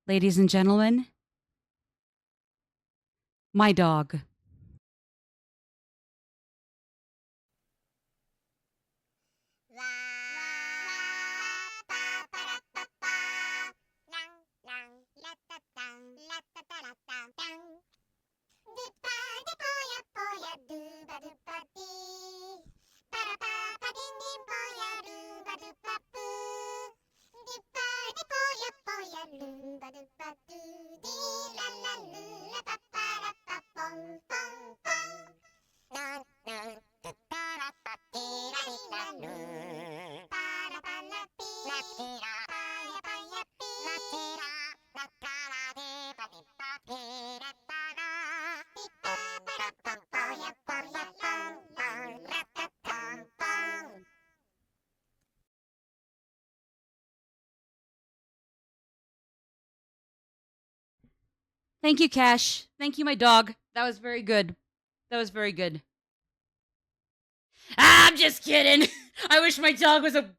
Ladies and gentlemen, my dog. Thank you, Cash. Thank you, my dog. That was very good. That was very good. Ah, I'm just kidding. I wish my dog was a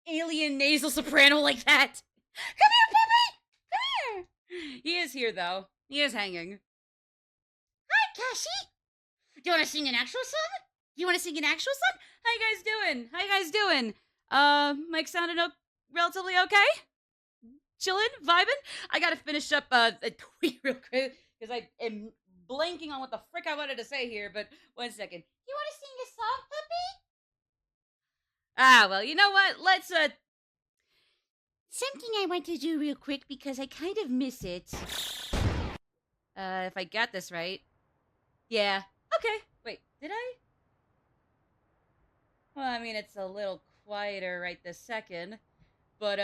alien nasal soprano like that. Come here, puppy! Come here! He is here, though. He is hanging. Hi, Cashy! Do you want to sing an actual song? You want to sing an actual song? How you guys doing? How you guys doing? Mike sounded relatively okay? Chilling? Vibing? I gotta finish up a tweet real quick, because I am blanking on what the frick I wanted to say here, but one second. You want to sing a song, puppy? Ah, well, you know what? Let's, something I want to do real quick because I kind of miss it. If I got this right. Yeah. Okay. Wait, did I? Well, I mean, it's a little quieter right this second, but,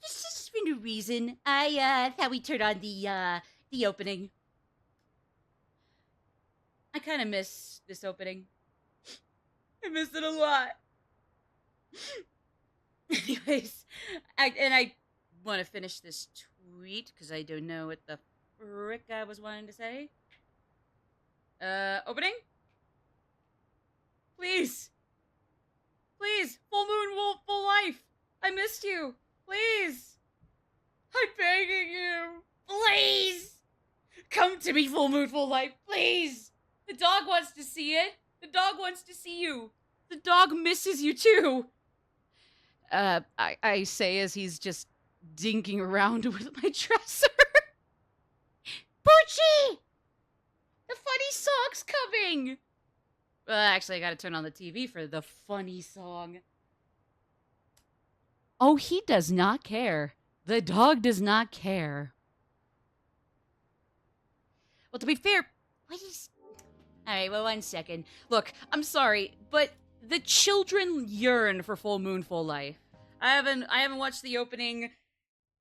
it's just been a reason. I thought we'd turn on the opening. I kind of miss this opening. I missed it a lot. Anyways, I want to finish this tweet because I don't know what the frick I was wanting to say. Opening? Please. Please. Full moon, full life. I missed you. Please. I'm begging you. Please. Come to me, full moon, full life. Please. The dog wants to see it. The dog wants to see you. The dog misses you too. I say as he's just dinking around with my dresser. Poochie! The funny song's coming! Actually, I gotta turn on the TV for the funny song. Oh, he does not care. The dog does not care. Well, to be fair, what is... Alright, well, one second. Look, I'm sorry, but the children yearn for Full Moon, Full Life. I haven't watched the opening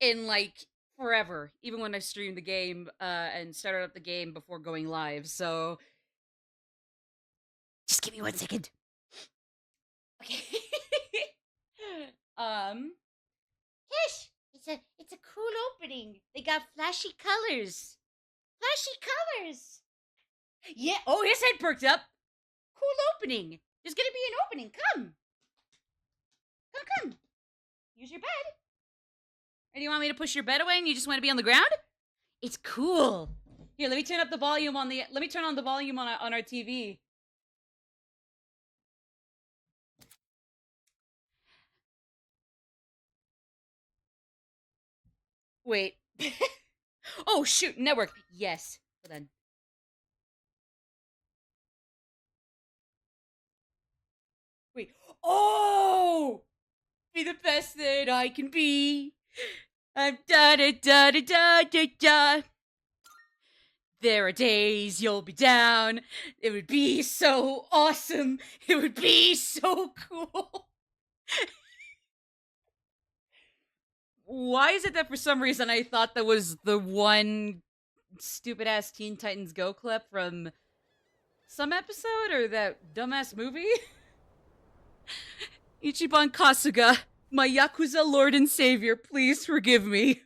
in, like, forever. Even when I streamed the game, and started up the game before going live, so... Just give me 1 second. Okay. Yes, it's a cool opening. They got flashy colors. Flashy colors. Yeah. Oh, his head perked up. Cool opening. There's gonna be an opening. Come. Come. Use your bed. Or do you want me to push your bed away and you just want to be on the ground? It's cool. Here, let me turn up the volume on the. Let me turn on the volume on our TV. Wait. Oh shoot, network. Yes. Hold on. Wait. Oh! Be the best that I can be. I'm da da da da da da da. There are days you'll be down. It would be so awesome. It would be so cool. Why is it that for some reason I thought that was the one stupid ass Teen Titans Go clip from some episode or that dumbass movie? Ichiban Kasuga, my Yakuza lord and savior, please forgive me.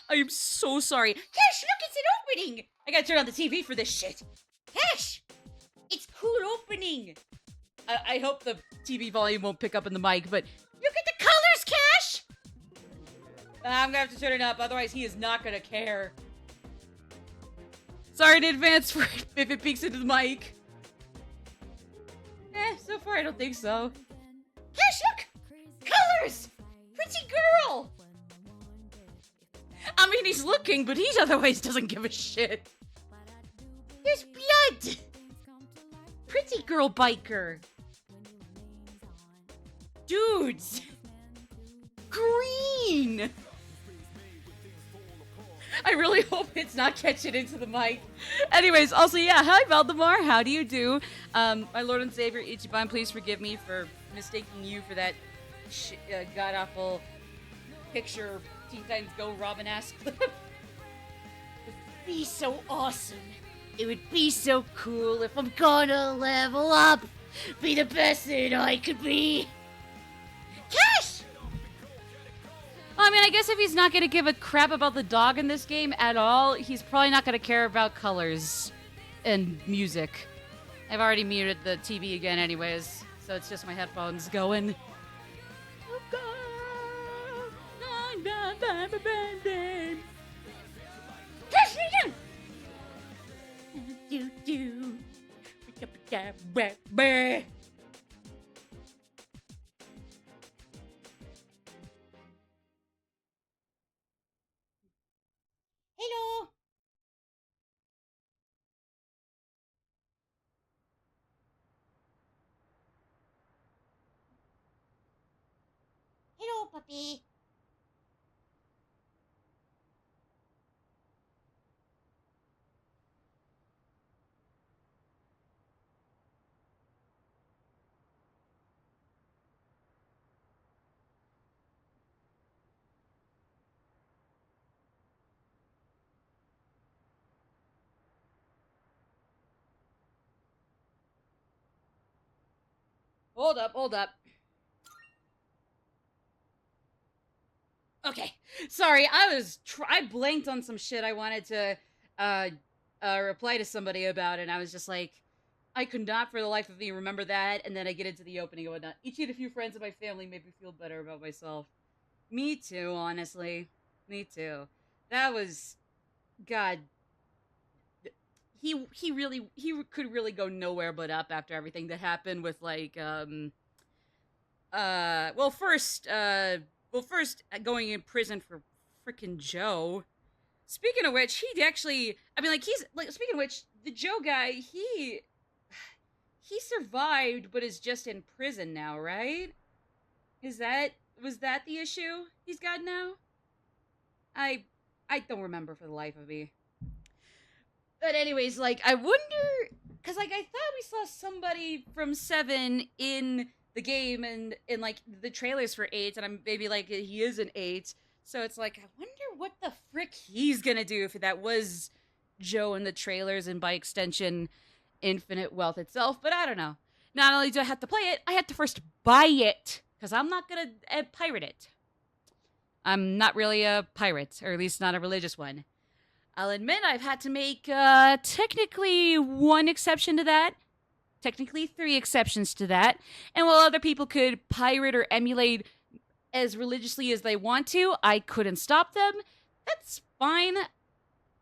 I am so sorry. Cash, look, it's an opening! I gotta turn on the TV for this shit. Cash! It's cool opening! I hope the TV volume won't pick up in the mic, but look at the colors, Cash! I'm gonna have to turn it up, otherwise he is not gonna care. Sorry in advance for if it peeks into the mic. So far I don't think so. Cash, look! Colors! Pretty girl! I mean, he's looking, but he otherwise doesn't give a shit. There's blood! Pretty girl biker. Dudes! Green! I really hope it's not catching into the mic. Anyways, also, yeah, hi Valdemar, how do you do? My Lord and Savior Ichiban, please forgive me for mistaking you for that god-awful picture Teen Titans Go Robin-ass clip. It would be so awesome. It would be so cool if I'm gonna level up. Be the best that I could be. Cash! I mean, I guess if he's not gonna give a crap about the dog in this game at all, he's probably not gonna care about colors and music. I've already muted the TV again anyways, so it's just my headphones going. Oh God, Cash, me down! Hello. Hello, puppy. Hold up. Okay, sorry, I blanked on some shit I wanted to, reply to somebody about, and I was just like, I could not for the life of me remember that, and then I get into the opening and whatnot. Each and a few friends in my family made me feel better about myself. Me too, honestly. Me too. That was, God, he could really go nowhere but up after everything that happened with, like, first going in prison for frickin' Joe. Speaking of which, he'd actually, I mean, like, speaking of which, the Joe guy, he survived, but is just in prison now, right? Was that the issue he's got now? I don't remember for the life of me. But anyways, like, I wonder, because, like, I thought we saw somebody from 7 in the game and in, like, the trailers for 8, and I'm maybe, like, he is an 8, so it's like, I wonder what the frick he's gonna do if that was Joe in the trailers and, by extension, Infinite Wealth itself, but I don't know. Not only do I have to play it, I have to first buy it, because I'm not gonna pirate it. I'm not really a pirate, or at least not a religious one. I'll admit I've had to make, technically 1 exception to that. Technically 3 exceptions to that. And while other people could pirate or emulate as religiously as they want to, I couldn't stop them. That's fine.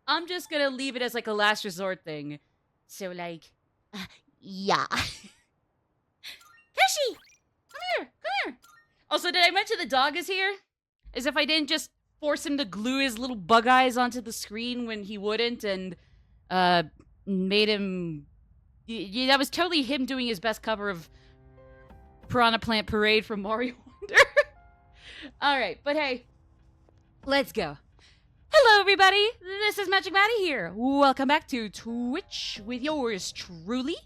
I'm just gonna leave it as, like, a last resort thing. So, like, yeah. Kashi! Come here! Also, did I mention the dog is here? As if I didn't just force him to glue his little bug eyes onto the screen when he wouldn't, and made him. Yeah, that was totally him doing his best cover of Piranha Plant Parade from Mario Wonder. Alright, but hey, let's go. Hello, everybody. This is Magic Maddie here. Welcome back to Twitch with yours truly.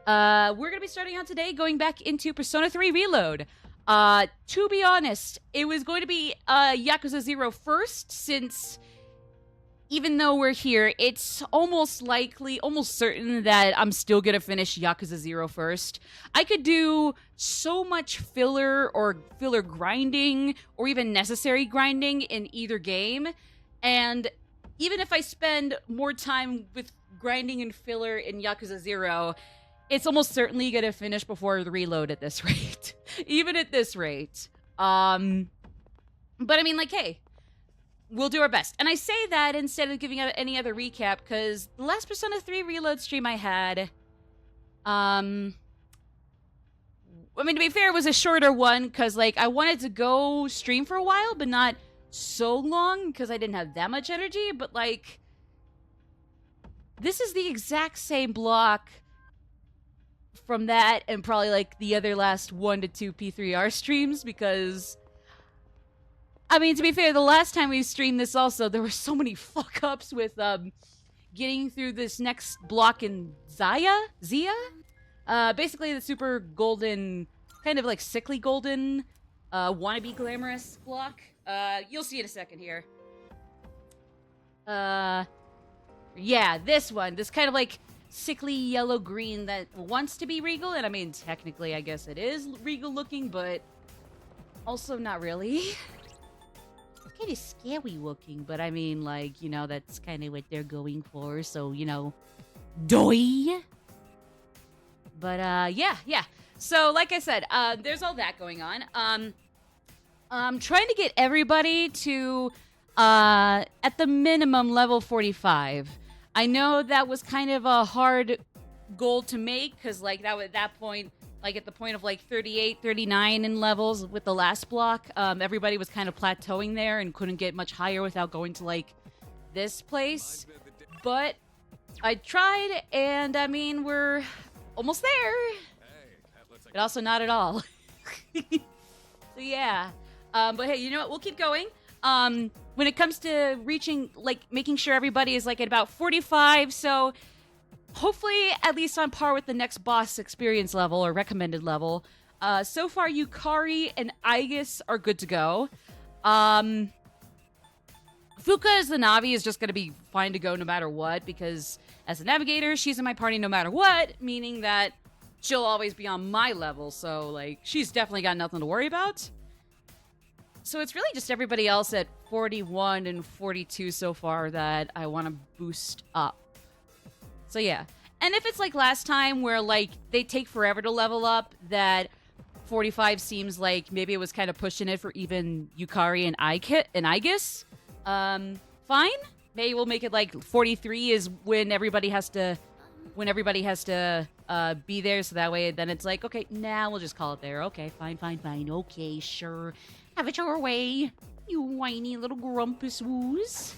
We're gonna be starting out today going back into Persona 3 Reload. To be honest, it was going to be Yakuza 0 first, since even though we're here, it's almost certain that I'm still gonna finish Yakuza 0 first. I could do so much filler or filler grinding, or even necessary grinding in either game, and even if I spend more time with grinding and filler in Yakuza 0, it's almost certainly gonna finish before the reload at this rate. Even at this rate. But I mean, like, hey, we'll do our best. And I say that instead of giving out any other recap, because the last Persona 3 Reload stream I had, I mean, to be fair, it was a shorter one, because, like, I wanted to go stream for a while, but not so long, because I didn't have that much energy, but, like, this is the exact same block from that and probably, like, the other last 1 to 2 P3R streams, because... I mean, to be fair, the last time we streamed this also, there were so many fuck-ups with, getting through this next block in Zia? Basically the super golden, kind of like sickly golden, wannabe glamorous block. You'll see in a second here. Yeah, this one. This kind of like sickly yellow-green that wants to be regal, and I mean, technically, I guess it is regal-looking, but also not really. Kind of scary looking, but I mean, like, you know, that's kind of what they're going for, so, you know, doy. But, yeah. So, like I said, there's all that going on. I'm trying to get everybody to, at the minimum, level 45. I know that was kind of a hard goal to make, because, like, at that point, like, at the point of, like, 38, 39 in levels with the last block, everybody was kind of plateauing there and couldn't get much higher without going to, like, this place. But I tried, and, I mean, we're almost there. But also not at all. So, yeah. But, hey, you know what? We'll keep going. When it comes to reaching, like, making sure everybody is, like, at about 45, so... hopefully at least on par with the next boss experience level or recommended level. So far, Yukari and Aegis are good to go. Fuka as the Navi is just going to be fine to go no matter what, because as a navigator, she's in my party no matter what, meaning that she'll always be on my level, so, like, she's definitely got nothing to worry about. So it's really just everybody else at 41 and 42 so far that I want to boost up. So yeah, and if it's like last time where, like, they take forever to level up, that 45 seems like maybe it was kind of pushing it for even Yukari and Aegis, fine. Maybe we'll make it like 43 is when everybody has to, be there, so that way then it's like, okay, now we'll just call it there. Okay, fine, okay, sure. Have it your way, you whiny little grumpus woos.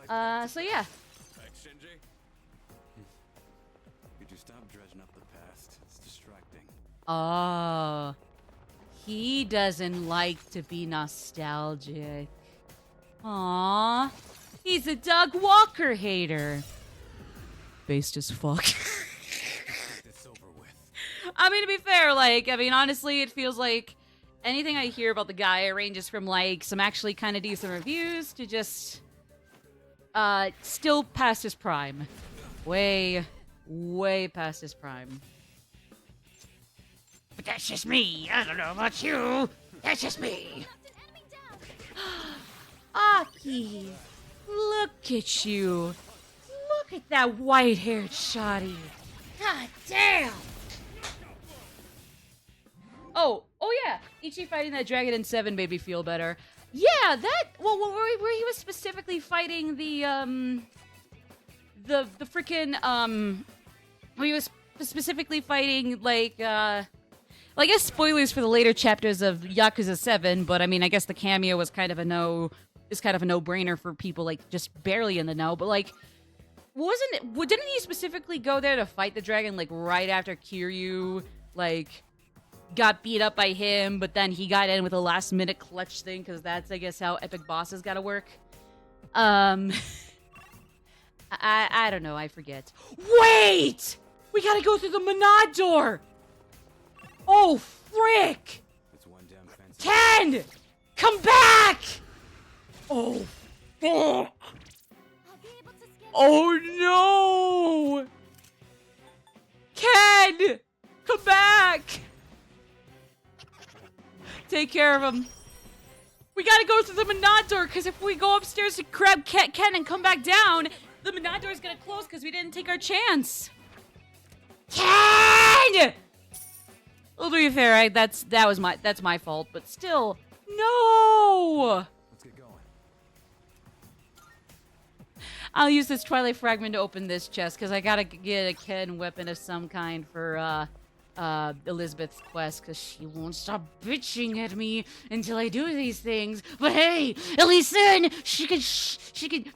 So yeah. Oh, he doesn't like to be nostalgic. Aww, he's a Doug Walker hater. Based as fuck. I mean, to be fair, like, I mean, honestly, it feels like anything I hear about the guy ranges from, like, some actually kind of decent reviews to just, still past his prime. Way past his prime. But that's just me. I don't know about you. That's just me. Aki, look at you. Look at that white-haired shoddy. God damn. Oh yeah. Ichi fighting that dragon in 7 made me feel better. Yeah, that. Well, where he was specifically fighting the freaking where he was specifically fighting, like, well, I guess spoilers for the later chapters of Yakuza 7, but I mean, I guess the cameo was kind of a no-brainer for people, like, just barely in the know, but, like, didn't he specifically go there to fight the dragon, like, right after Kiryu, like, got beat up by him, but then he got in with a last-minute clutch thing, because that's, I guess, how epic bosses gotta work? I don't know, I forget. Wait! We gotta go through the Manad door! Oh, frick! Ken! Come back! Oh, fuck! Oh, no! Ken! Come back! Take care of him. We gotta go through the Manad door, because if we go upstairs to grab Ken and come back down, the Manad door is gonna close because we didn't take our chance. Ken! Well, to be fair, that's my fault, but still, no! Let's get going. I'll use this Twilight Fragment to open this chest, because I gotta get a Ken weapon of some kind for, Elizabeth's quest, because she won't stop bitching at me until I do these things. But hey, at least then, she could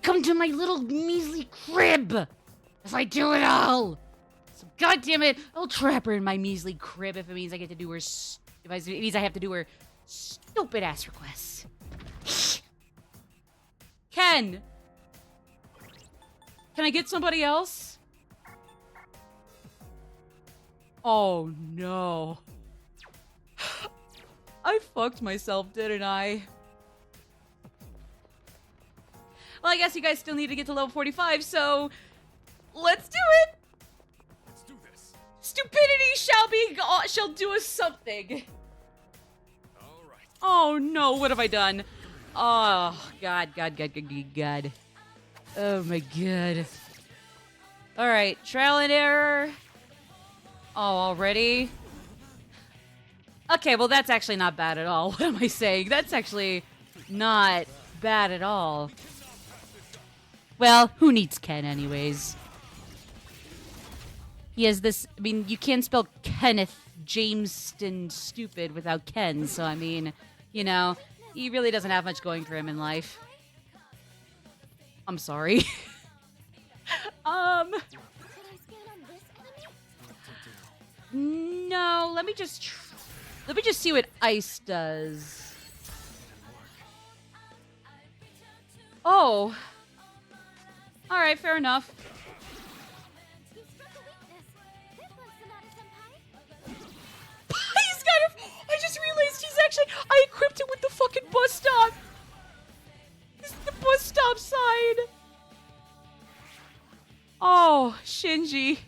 come to my little measly crib if I do it all. So goddamn it, I'll trap her in my measly crib if it means I get to do her, if it means I have to do her stupid ass requests. Ken! Can I get somebody else? Oh, no. I fucked myself, didn't I? Well, I guess you guys still need to get to level 45, so... let's do it! Let's do this. Stupidity shall do us something. All right. Oh, no, what have I done? Oh, God. Oh, my God. All right, trial and error. Oh, already? Okay, well, that's actually not bad at all. What am I saying? That's actually not bad at all. Well, who needs Ken anyways? He has this... I mean, you can't spell Kenneth Jameston stupid without Ken, so I mean, you know, he really doesn't have much going for him in life. I'm sorry. No, let me just see what ice does. Oh. All right, fair enough. He's got a... I just realized he's actually... I equipped him with the fucking bus stop. This is the bus stop sign. Oh, Shinji.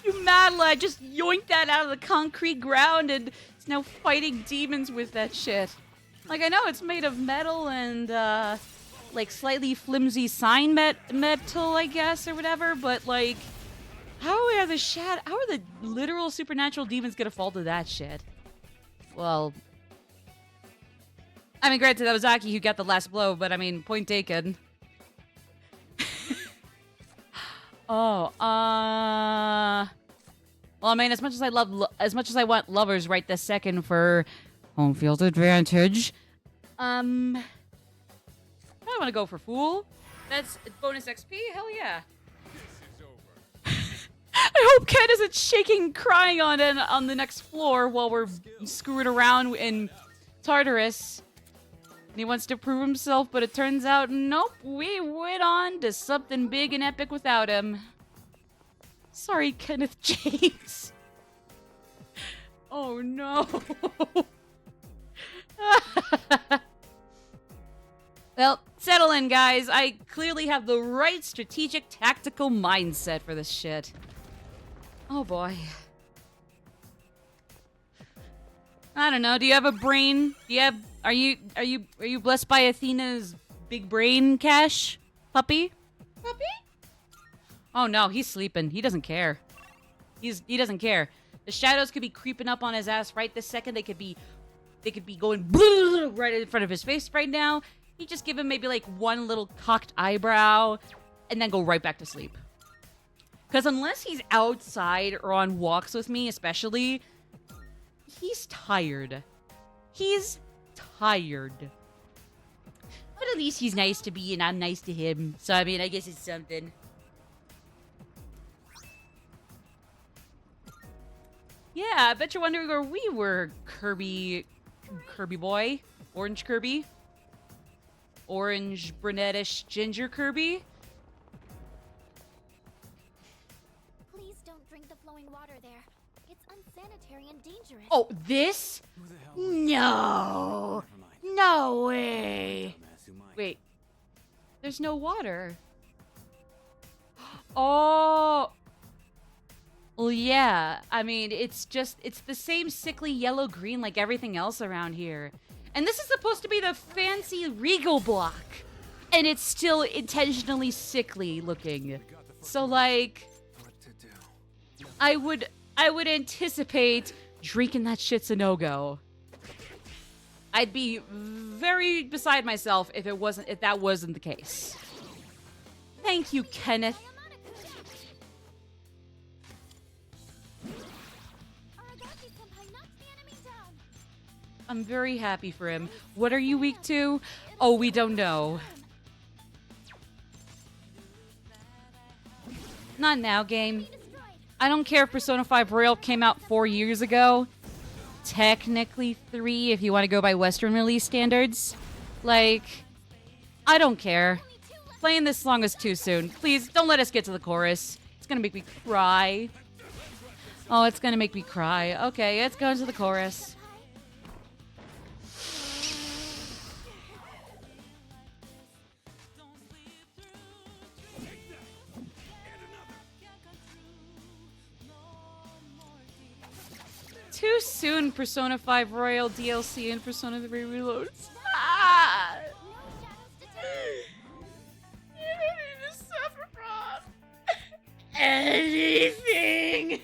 You mad lad just yoinked that out of the concrete ground and is now fighting demons with that shit. Like, I know it's made of metal and, like, slightly flimsy sign metal, I guess, or whatever, but, like, how are the literal supernatural demons gonna fall to that shit? Well, I mean, granted, that was Aki who got the last blow, but, I mean, point taken. Oh, well, I mean, as much as I want lovers right this second for home field advantage, I want to go for fool. That's bonus XP. Hell yeah. This is over. I hope Ken isn't shaking, crying on the next floor while we're screwing around in Tartarus. And he wants to prove himself, but it turns out, nope, we went on to something big and epic without him. Sorry, Kenneth James. Oh, no. Well, settle in, guys. I clearly have the right strategic, tactical mindset for this shit. Oh, boy. I don't know. Do you have a brain? Do you have... Are you blessed by Athena's big brain, Cash? Puppy? Puppy? Oh no, he's sleeping. He doesn't care. He doesn't care. The shadows could be creeping up on his ass right this second. They could be going right in front of his face right now. You just give him maybe like one little cocked eyebrow and then go right back to sleep. Because unless he's outside or on walks with me, especially, he's tired. He's tired. But at least he's nice to me and I'm nice to him. So, I mean, I guess it's something. Yeah, I bet you're wondering where we were, Kirby boy. Orange Kirby. Orange, brunettish, ginger Kirby. Please don't drink the flowing water there. It's unsanitary and dangerous. Oh, this? Who the hell? No. Never mind. No way. Dumbass who might. Wait. There's no water. Oh. Well, yeah. I mean, it's the same sickly yellow-green like everything else around here. And this is supposed to be the fancy regal block. And it's still intentionally sickly looking. So, like, What to do? I would anticipate drinking that shit's a no-go. I'd be very beside myself if that wasn't the case. Thank you, Kenneth. Aragaki-senpai knocked the enemy down. I'm very happy for him. What are you weak to? Oh, we don't know. Not now, game. I don't care if Persona 5 Royal came out 4 years ago. Technically 3 if you want to go by Western release standards. Like, I don't care. Playing this song is too soon. Please, don't let us get to the chorus. It's gonna make me cry. Oh, it's gonna make me cry. Okay, let's go into the chorus. Too soon, Persona 5 Royal DLC and Persona 3 Reloads. Ah! You don't need to suffer from anything.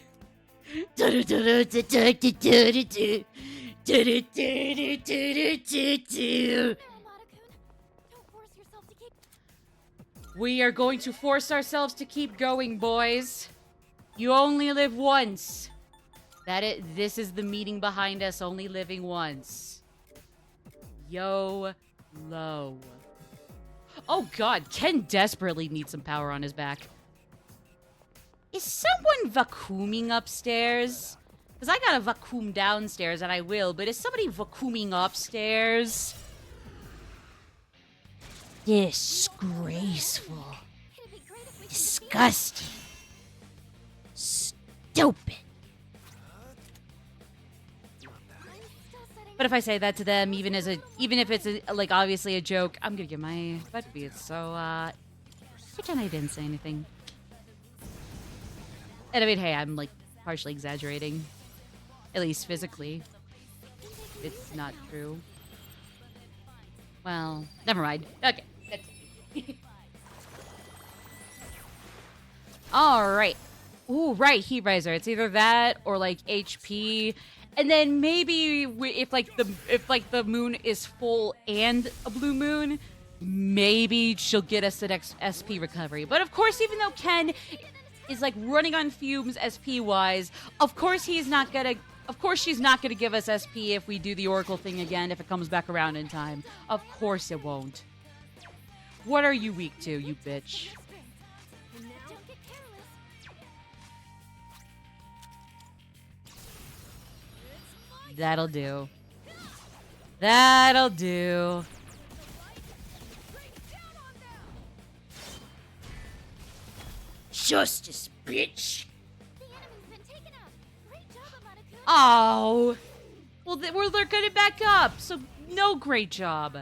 We are going to force ourselves to keep going, boys. You only live once. This is the meaning behind us only living once. YOLO. Oh god, Ken desperately needs some power on his back. Is someone vacuuming upstairs? Because I got a vacuum downstairs, and I will, but is somebody vacuuming upstairs? Disgraceful. Disgusting. Stupid. But if I say that to them, even if it's like obviously a joke, I'm gonna get my butt beat. So pretend I didn't say anything. And I mean, hey, I'm like partially exaggerating, at least physically. It's not true. Well, never mind. Okay. All right. Ooh, right, Heat Riser. It's either that or like HP. And then maybe if the moon is full and a blue moon, maybe she'll get us the next SP recovery. But of course, even though Ken is like running on fumes SP wise, of course she's not gonna give us SP if we do the Oracle thing again if it comes back around in time. Of course it won't. What are you weak to, you bitch? That'll do. That'll do. Justice, bitch. Oh. Well, they're gonna back up, so no great job.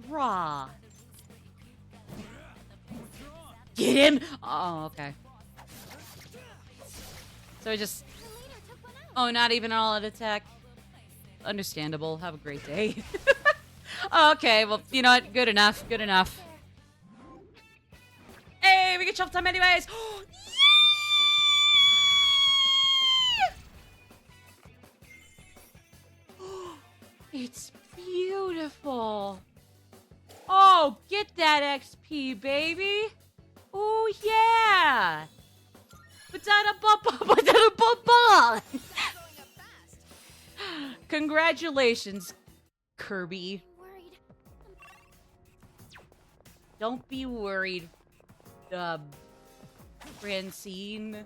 Raw. Get him! Oh, okay. So I just... Oh, not even all out attack. Understandable. Have a great day. Okay, well, you know what? Good enough. Good enough. Hey, we get shelf time anyways! It's beautiful. Oh, get that XP, baby. Oh, yeah. Ba-da-ba-ba-ba-da-ba-ba. Congratulations, Kirby. Don't be worried, Francine.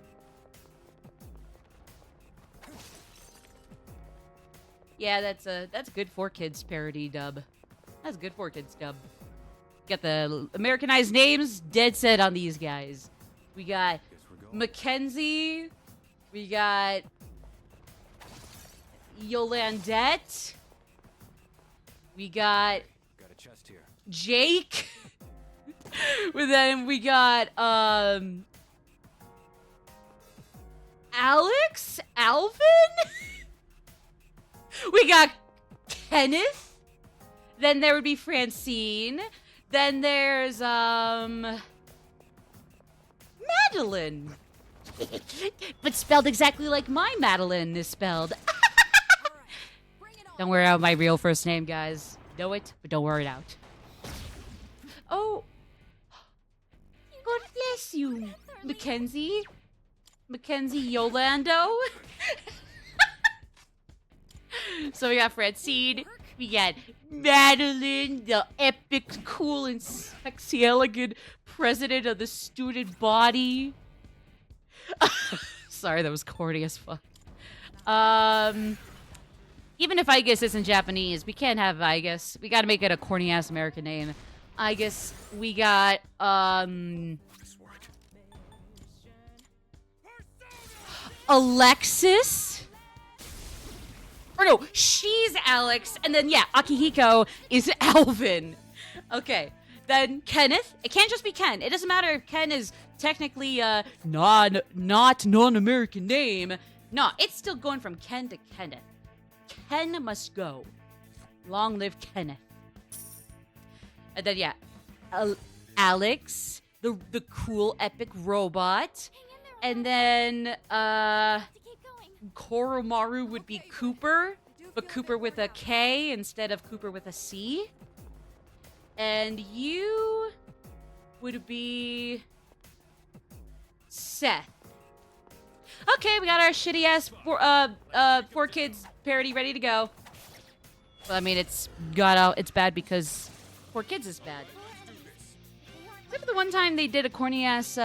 Yeah, that's good for kids parody dub. That's good for kids dub. Got the Americanized names, dead set on these guys. We got Mackenzie. We got Yolandette. We got a chest here. Jake. But then we got Alex? Alvin? We got Kenneth. Then there would be Francine. Then there's Madeline. But spelled exactly like my Madeline is spelled. Don't worry out my real first name, guys. Know it, but don't worry it out. Oh. God bless you, Mackenzie. Mackenzie Yolando. So we got Francine. We got Madeline, the epic, cool, and sexy, elegant president of the student body. Sorry, that was corny as fuck. Even if Igus isn't Japanese, we can't have Igus. We gotta make it a corny ass American name. Igus, we got, Nice work. Alexis? Or no, she's Alex, and then, yeah, Akihiko is Alvin. Okay, then Kenneth. It can't just be Ken. It doesn't matter if Ken is technically, not non-American name. No, it's still going from Ken to Kenneth. Ken must go. Long live Kenneth. And then, yeah, Alex, the cool, epic robot. And then, To keep going. Koromaru would be Cooper, but Cooper with a K instead of Cooper with a C. And you would be Seth. Okay, we got our shitty ass four kids parody ready to go. Well, I mean, it's bad because 4 kids is bad. Except for the one time they did a corny ass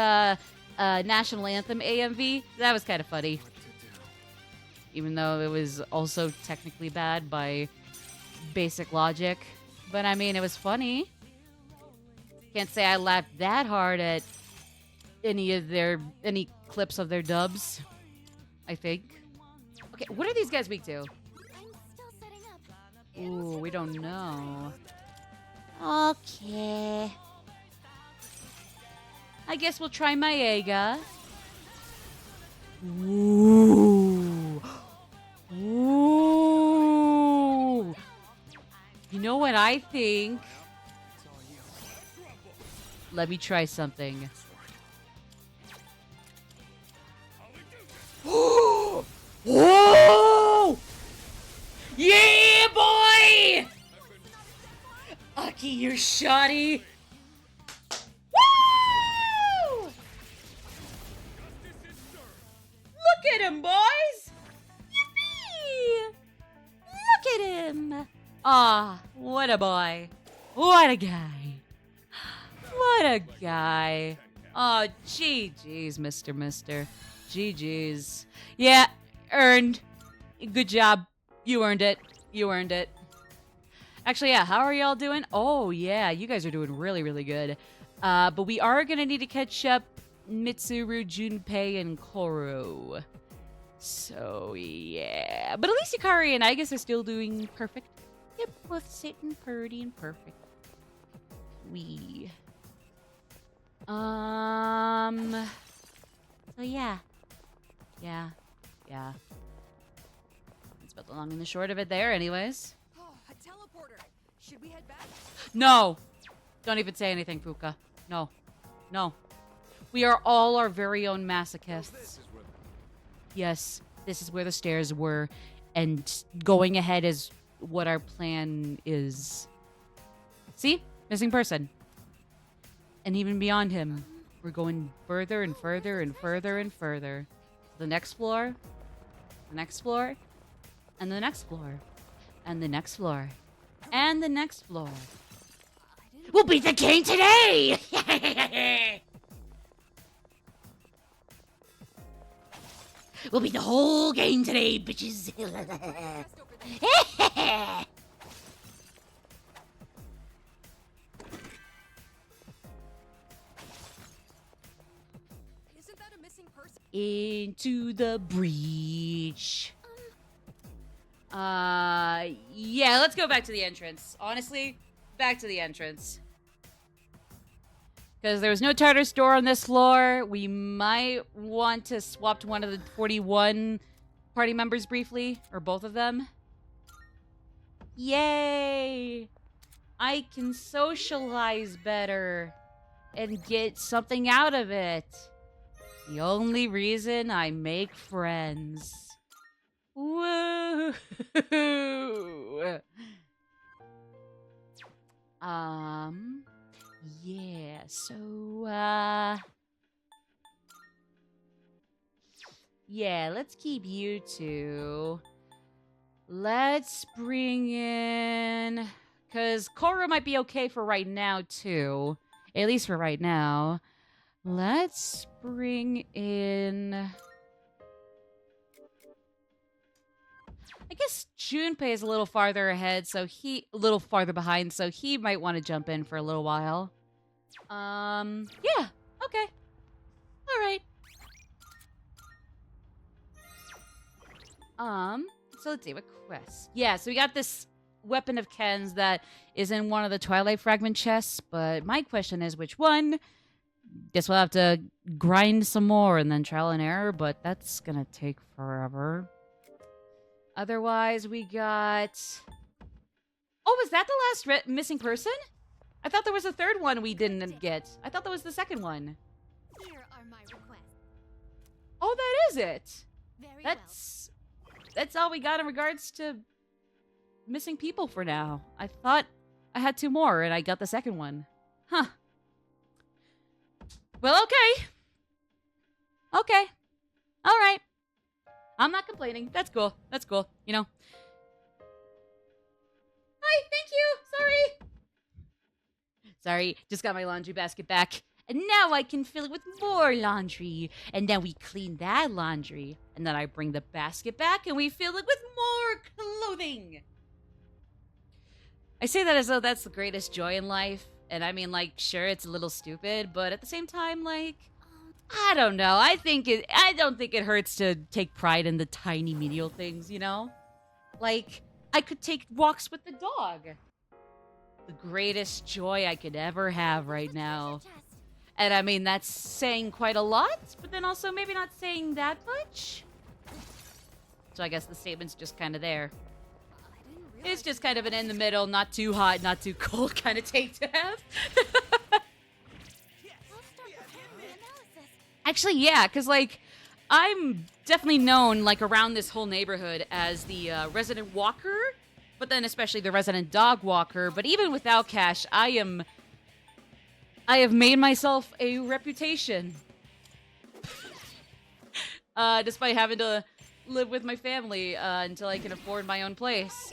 national anthem AMV. That was kind of funny. Even though it was also technically bad by basic logic. But I mean, it was funny. Can't say I laughed that hard at any clips of their dubs, I think. Okay, what are these guys weak to? I'm still setting up. Ooh, we don't know. Okay. I guess we'll try Maega. Ooh. Ooh. You know what I think? Let me try something. Whoa! Yeah, boy! Aki, you're shoddy. Woo! Look at him, boys! Yippee! Look at him! Ah, what a boy. What a guy. What a guy. Oh, GG's, Mister. GG's. Yeah, earned. Good job. You earned it. You earned it. Actually, yeah, how are y'all doing? Oh, yeah, you guys are doing really, really good. But we are going to need to catch up Mitsuru, Junpei, and Koro. So, yeah. But at least Yukari and Igus are still doing perfect. Yep, both sitting pretty and perfect. So yeah. Yeah. That's about the long and the short of it there, anyways. Oh, a teleporter. Should we head back? No! Don't even say anything, Fuka. No. We are all our very own masochists. This is where Yes, this is where the stairs were, and going ahead is what our plan is. See? Missing person. And even beyond him, we're going further and further and further and further. The next floor, the next floor, and the next floor, and the next floor, and the next floor. We'll beat the game today! We'll beat the whole game today, bitches. Just over there. Isn't that a missing person? Into the breach. Yeah, let's go back to the entrance. Honestly, back to the entrance. Because there was no Tartar store on this floor. We might want to swap to one of the 41 party members briefly, or both of them. Yay! I can socialize better and get something out of it. The only reason I make friends. Woo! Yeah, so, yeah, let's keep you two. Let's bring in... Because Korra might be okay for right now, too. At least for right now. Let's bring in... I guess Junpei is a little farther ahead, so a little farther behind, so he might want to jump in for a little while. Yeah, okay. All right. So let's see, what quest? Yeah, so we got this weapon of Ken's that is in one of the Twilight Fragment chests, but my question is which one? Guess we'll have to grind some more and then trial and error, but that's gonna take forever. Otherwise, we got... Oh, was that the last missing person? I thought there was a third one we didn't get. I thought that was the second one. Here are my requests. Oh, that is it. Very That's all we got in regards to missing people for now. I thought I had two more, and I got the second one. Huh. Well, okay. Okay. All right. I'm not complaining. That's cool. That's cool. You know. Hi, thank you. Sorry. Sorry, just got my laundry basket back. And now I can fill it with more laundry. And then we clean that laundry. And then I bring the basket back and we fill it with more clothing. I say that as though that's the greatest joy in life. And I mean, like, sure, it's a little stupid, but at the same time, like, I don't know. I don't think it hurts to take pride in the tiny menial things, you know? Like, I could take walks with the dog. The greatest joy I could ever have right now. And I mean, that's saying quite a lot, but then also maybe not saying that much. So I guess the statement's just kind of there. It's just kind of an in the middle, not too hot, not too cold kind of take to have. Actually, yeah, because, like, I'm definitely known, like, around this whole neighborhood as the resident walker, but then especially the resident dog walker. But even without cash, I have made myself a reputation. Despite having to live with my family until I can afford my own place.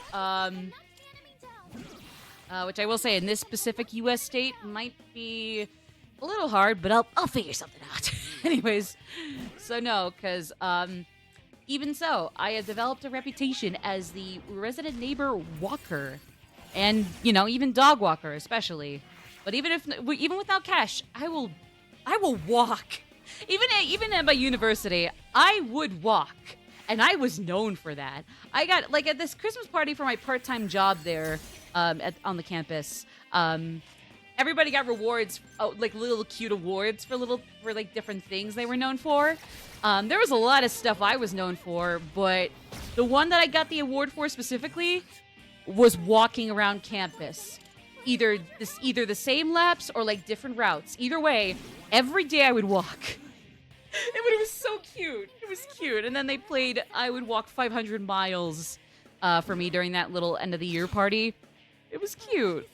Which I will say, in this specific U.S. state, might be a little hard, but I'll figure something out. Anyways, so no, because even so, I have developed a reputation as the resident neighbor walker, and you know, even dog walker, especially. But even without cash, I will walk. Even at my university, I would walk. And I was known for that. I got, like, at this Christmas party for my part-time job there on the campus, everybody got rewards, like little cute awards for like different things they were known for. There was a lot of stuff I was known for, but the one that I got the award for specifically was walking around campus. Either the same laps or like different routes. Either way, every day I would walk. It was so cute. It was cute. And then they played I Would Walk 500 Miles for me during that little end of the year party. It was cute.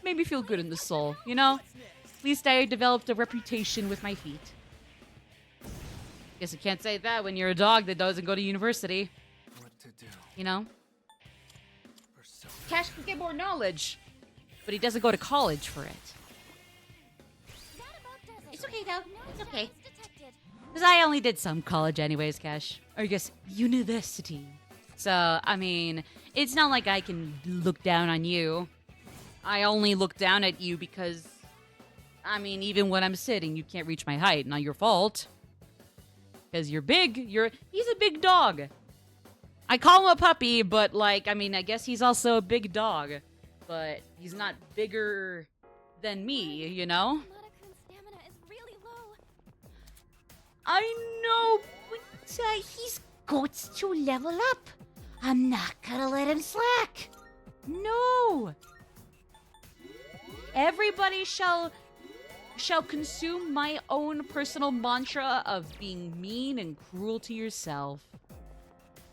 Made me feel good in the soul, you know? At least I developed a reputation with my feet. Guess you can't say that when you're a dog that doesn't go to university. What to do? You know? Cash can get more knowledge, but he doesn't go to college for it. It's okay, though. It's okay. Because I only did some college anyways, Cash. Or I guess university. So, I mean, it's not like I can look down on you. I only look down at you because, I mean, even when I'm sitting, you can't reach my height. Not your fault. Because you're big. He's a big dog. I call him a puppy, but, like, I mean, I guess he's also a big dog. But he's not bigger than me, you know? I know, but he's got to level up. I'm not gonna let him slack. No. Everybody shall consume my own personal mantra of being mean and cruel to yourself.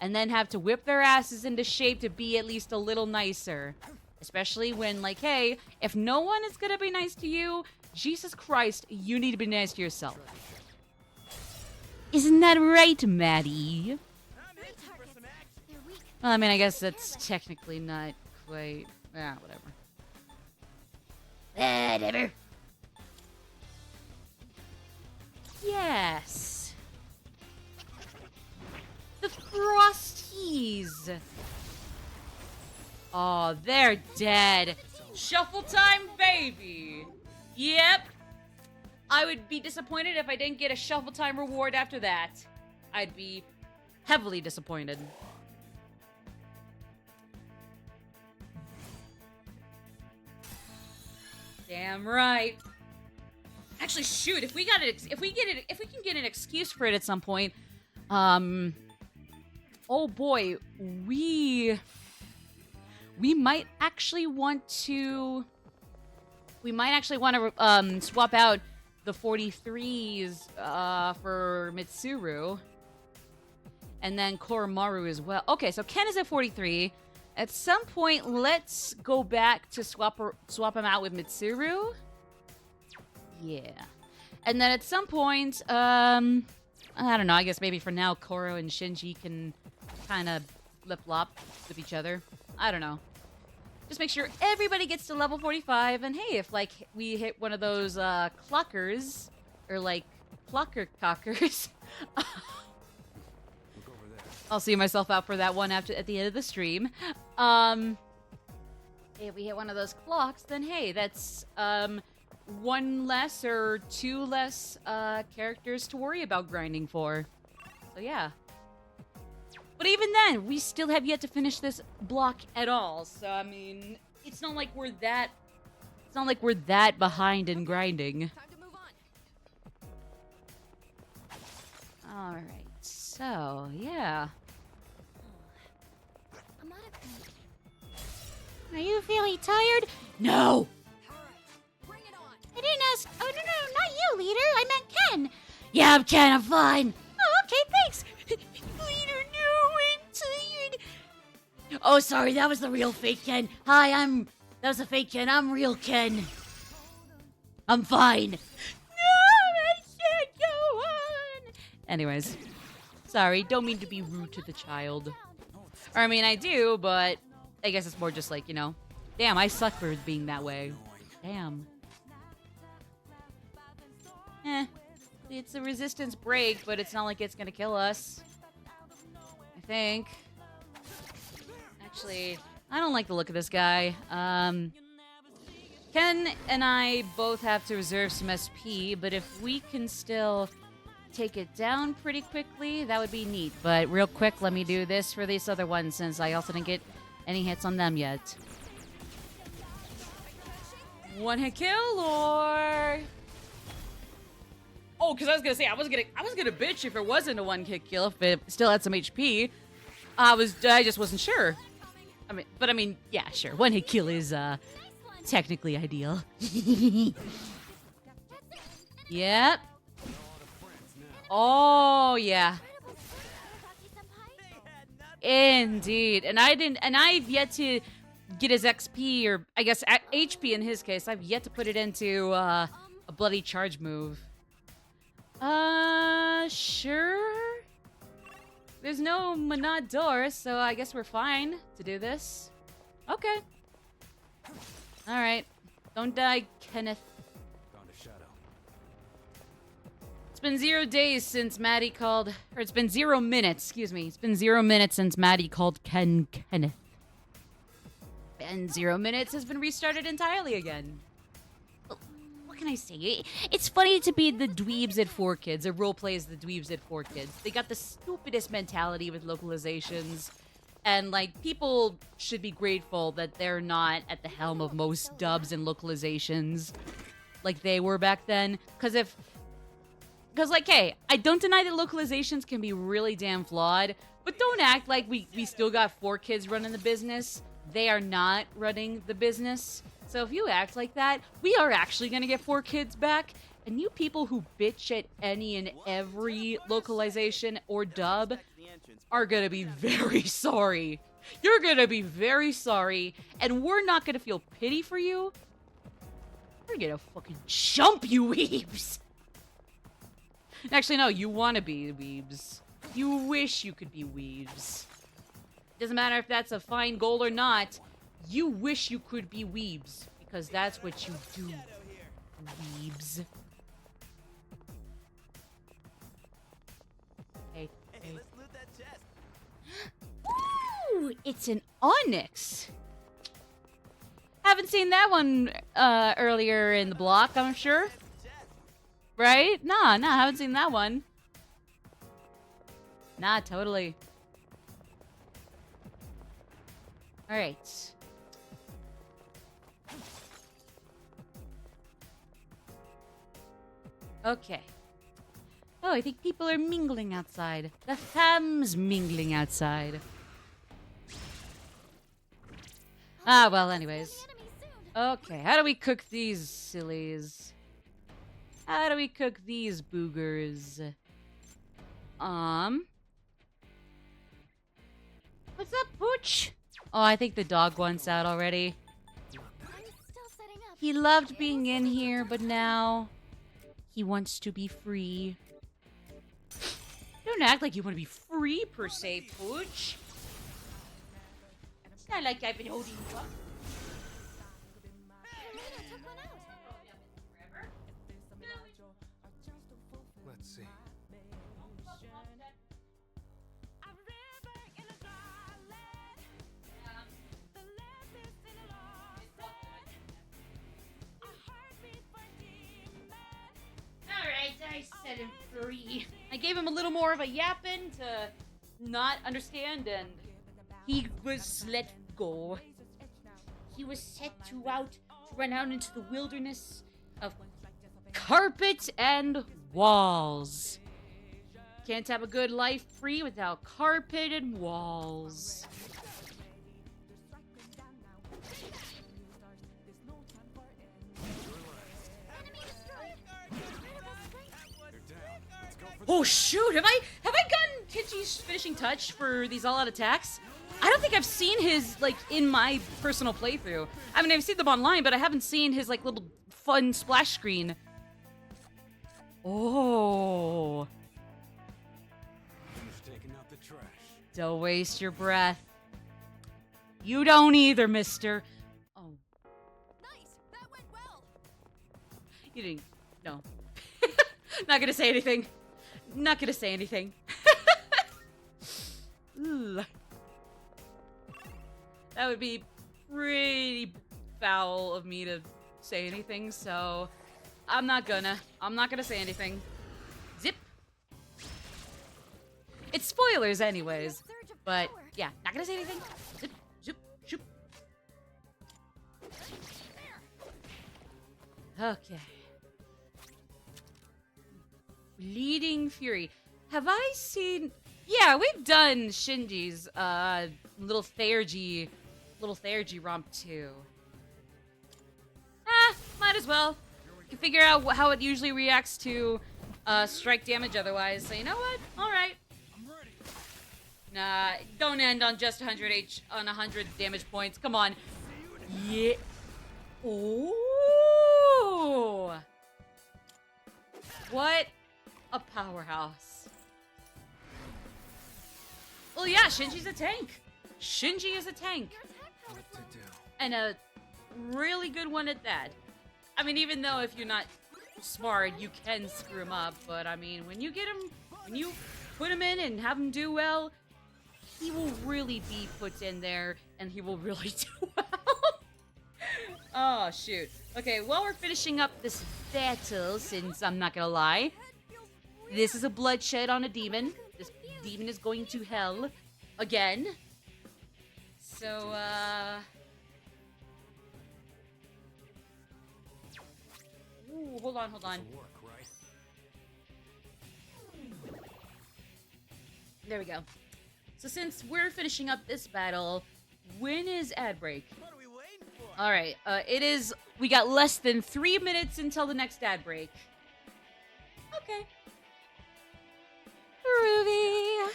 And then have to whip their asses into shape to be at least a little nicer. Especially when, like, hey, if no one is gonna be nice to you, Jesus Christ, you need to be nice to yourself. Isn't that right, Maddie? Three targets. They're weak. Well, I mean, I guess that's technically not quite... whatever. Whatever. Yes. The Frosties. Oh, they're dead. Shuffle time, baby. Yep. I would be disappointed if I didn't get a shuffle time reward after that. I'd be heavily disappointed. Damn right. Actually, shoot, if we can get an excuse for it at some point, oh boy, we might actually want to swap out the 43s for Mitsuru, and then Koromaru as well. Okay, so Ken is at 43. At some point, let's go back to swap him out with Mitsuru. Yeah. And then at some point, I don't know, I guess maybe for now, Koro and Shinji can kind of flip-flop with each other. I don't know. Just make sure everybody gets to level 45, and hey, if, like, we hit one of those, clockers, or, like, clocker cockers, I'll see myself out for that one at the end of the stream. If we hit one of those clocks, then hey, that's, one less or two less, characters to worry about grinding for. So, yeah. But even then, we still have yet to finish this block at all. So, I mean, it's not like we're that behind in grinding. Time to move on. All right. So, yeah. Are you feeling tired? No. All right, bring it on. I didn't ask. Oh, no, not you, leader. I meant Ken. Yeah, I'm Ken. I'm fine. Oh, okay, thanks. Leader, no, I'm tired. Oh, sorry, that was the real fake Ken. Hi, that was a fake Ken. I'm real Ken. I'm fine. No, I can't go on. Anyways, sorry, don't mean to be rude to the child. Or, I mean, I do, but I guess it's more just like, you know, damn, I suck for being that way. Damn. It's a resistance break, but it's not like it's gonna kill us. I think. Actually, I don't like the look of this guy. Ken and I both have to reserve some SP, but if we can still take it down pretty quickly, that would be neat. But real quick, let me do this for these other ones, since I also didn't get any hits on them yet. One hit kill, or... Oh, because I was gonna say I was gonna bitch if it wasn't a one hit kill, if it still had some HP. I just wasn't sure. I mean, yeah, sure. One hit kill is technically ideal. Yep. Oh yeah. Indeed. And I've yet to get his XP, or I guess HP in his case. I've yet to put it into a bloody charge move. Sure. There's no Manad door, so I guess we're fine to do this. Okay. Alright. Don't die, Kenneth. It's been 0 days since Maddie called... Or it's been 0 minutes, excuse me. It's been 0 minutes since Maddie called Ken Kenneth. And 0 minutes has been restarted entirely again. What can I say? It's funny to be the dweebs at 4Kids, or roleplay as the dweebs at 4Kids. They got the stupidest mentality with localizations. And, like, people should be grateful that they're not at the helm of most dubs and localizations like they were back then. Because, like, hey, I don't deny that localizations can be really damn flawed, but don't act like we still got 4Kids running the business. They are not running the business. So if you act like that, we are actually going to get 4Kids back. And you people who bitch at any and every localization or dub, are gonna be very sorry. You're gonna be very sorry, and we're not gonna feel pity for you. We're gonna fucking jump you, weebs! Actually, no, you wanna be weebs. You wish you could be weebs. Doesn't matter if that's a fine goal or not, you wish you could be weebs, because that's what you do, weebs. Hey, Let's loot that chest. Ooh, it's an onyx. Haven't seen that one earlier in the block, I'm sure. Right? Nah, haven't seen that one. Nah, totally. Alright. Okay. Oh, I think people are mingling outside. The fam's mingling outside. Ah, well, anyways. Okay, how do we cook these sillies? How do we cook these boogers? What's up, Pooch? Oh, I think the dog wants out already. He loved being in here, but now he wants to be free. Don't act like you want to be free, per se, Pooch. It's not like I've been holding you up. Let's see. Alright, I set him free. I gave him a little more of a yapping to not understand, and he was let go. He was set to run out into the wilderness of carpet and walls. Can't have a good life free without carpet and walls. Oh shoot! Have I gotten Kitchi's finishing touch for these all-out attacks? I don't think I've seen his, like, in my personal playthrough. I mean, I've seen them online, but I haven't seen his, like, little fun splash screen. Oh. Who's taking out the trash? Don't waste your breath. You don't either, mister. Oh. Nice. That went well. You didn't. No. Not gonna say anything. Not gonna say anything. Ugh. That would be pretty foul of me to say anything, so I'm not gonna say anything. Zip. It's spoilers anyways, but yeah, not gonna say anything. Zip, zip, zoop. Okay. Bleeding Fury. Have I seen... Yeah, we've done Shinji's little Theurgy romp too. Might as well. You can figure out how it usually reacts to strike damage otherwise. So you know what? Alright. I'm ready. Nah, don't end on just 100 damage points. Come on. Yeah. Ooh. What a powerhouse. Well, yeah, Shinji's a tank. Shinji is a tank. What to do? And a really good one at that. I mean, even though if you're not smart, you can screw him up. But, I mean, when you put him in and have him do well, he will really be put in there, and he will really do well. Oh, shoot. Okay, while we're finishing up this battle, since I'm not gonna lie, this is a bloodshed on a demon. This demon is going to hell again. So, ooh, hold on. This'll work, right? There we go. So since we're finishing up this battle, when is ad break? What are we waiting for? Alright, we got less than 3 minutes until the next ad break. Okay. Ruby.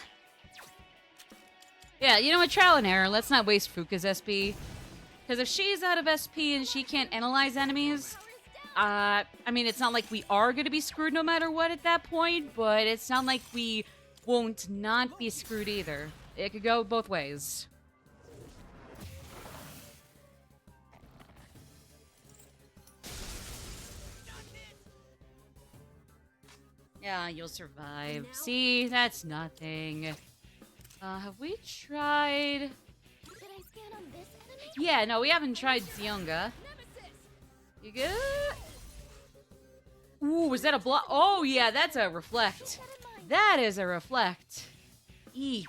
Yeah, you know what? Trial and error. Let's not waste Fuka's SP. Because if she's out of SP and she can't analyze enemies, I mean, it's not like we are going to be screwed no matter what at that point, but it's not like we won't not be screwed either. It could go both ways. Yeah, you'll survive. See, that's nothing. Have we tried... Did I scan on this enemy? Yeah, no, we haven't tried Zyonga. You good? Ooh, was that a block? Oh, yeah, that's a reflect. That is a reflect. Eek.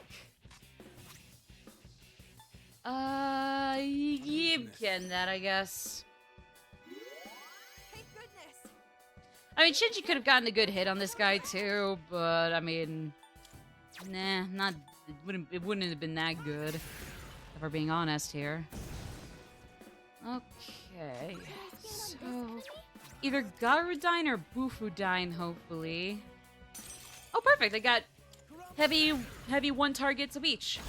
You can that, I guess. Thank goodness. I mean, Shinji could have gotten a good hit on this guy, too, but, I mean... Nah, not... It wouldn't have been that good, if we're being honest here. Okay, so... Either Garudine or Bufudine, hopefully. Oh, perfect, I got heavy one targets of each.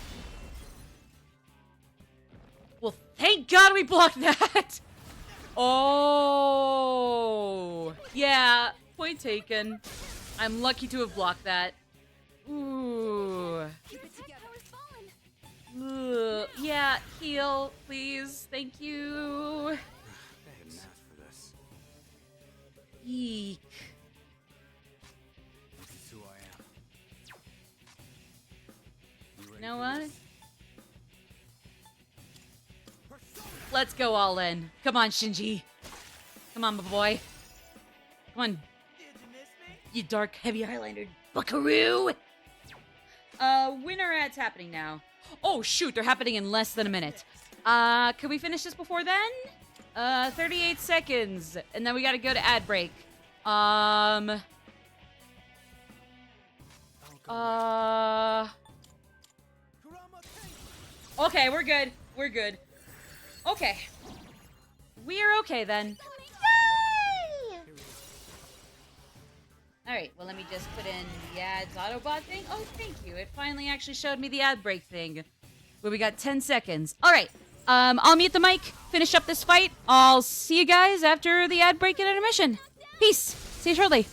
Well, thank God we blocked that! Oh! Yeah, point taken. I'm lucky to have blocked that. Ooh. Keep it together. Ugh. Yeah, heal, please. Thank you. I didn't ask for this. Eek. This is who I am. You know what? Let's go all in. Come on, Shinji. Come on, my boy. Come on. Did you miss me? You dark, heavy Highlander buckaroo! Winter ads happening now. Oh, shoot, they're happening in less than a minute. Can we finish this before then? 38 seconds. And then we gotta go to ad break. Okay, we're good. We're good. Okay. We're okay then. Yay! Alright, well let me just put in the ads Autobot thing. Oh, thank you. It finally actually showed me the ad break thing. Where we got 10 seconds. Alright, I'll mute the mic, finish up this fight. I'll see you guys after the ad break and intermission. Peace. See you shortly.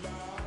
Fly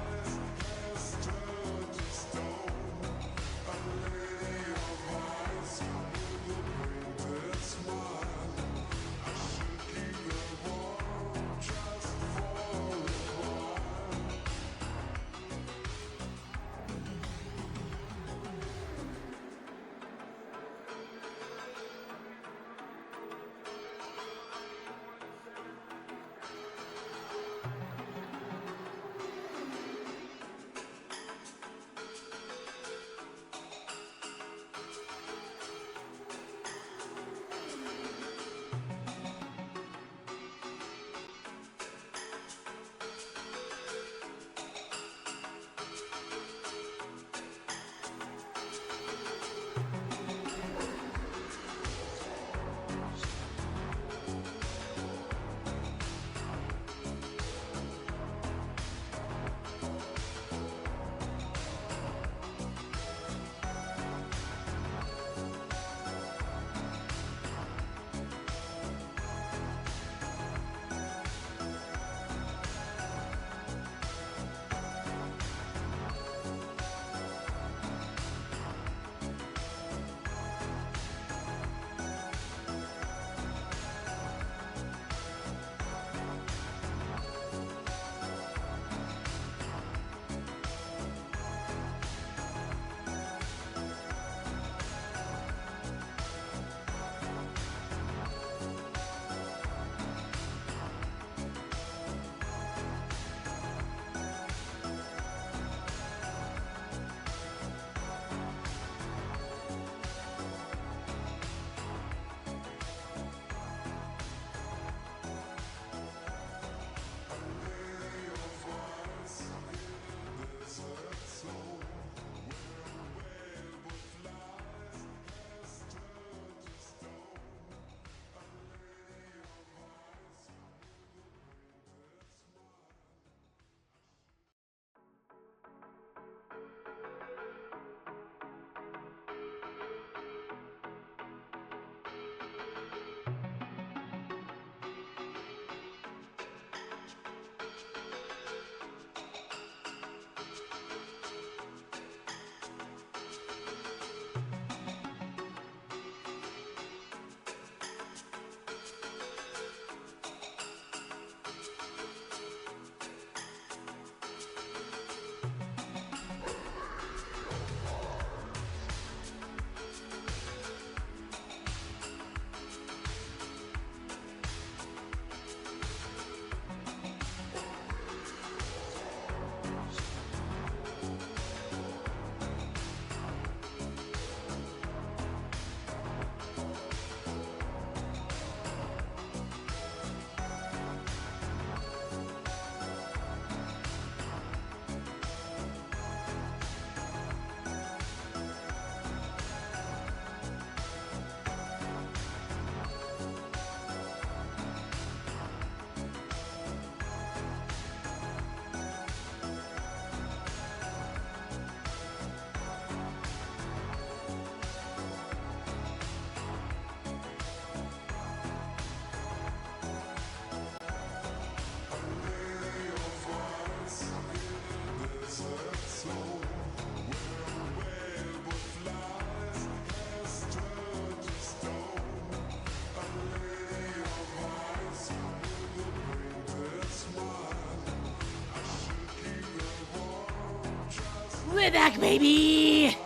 We're back, baby!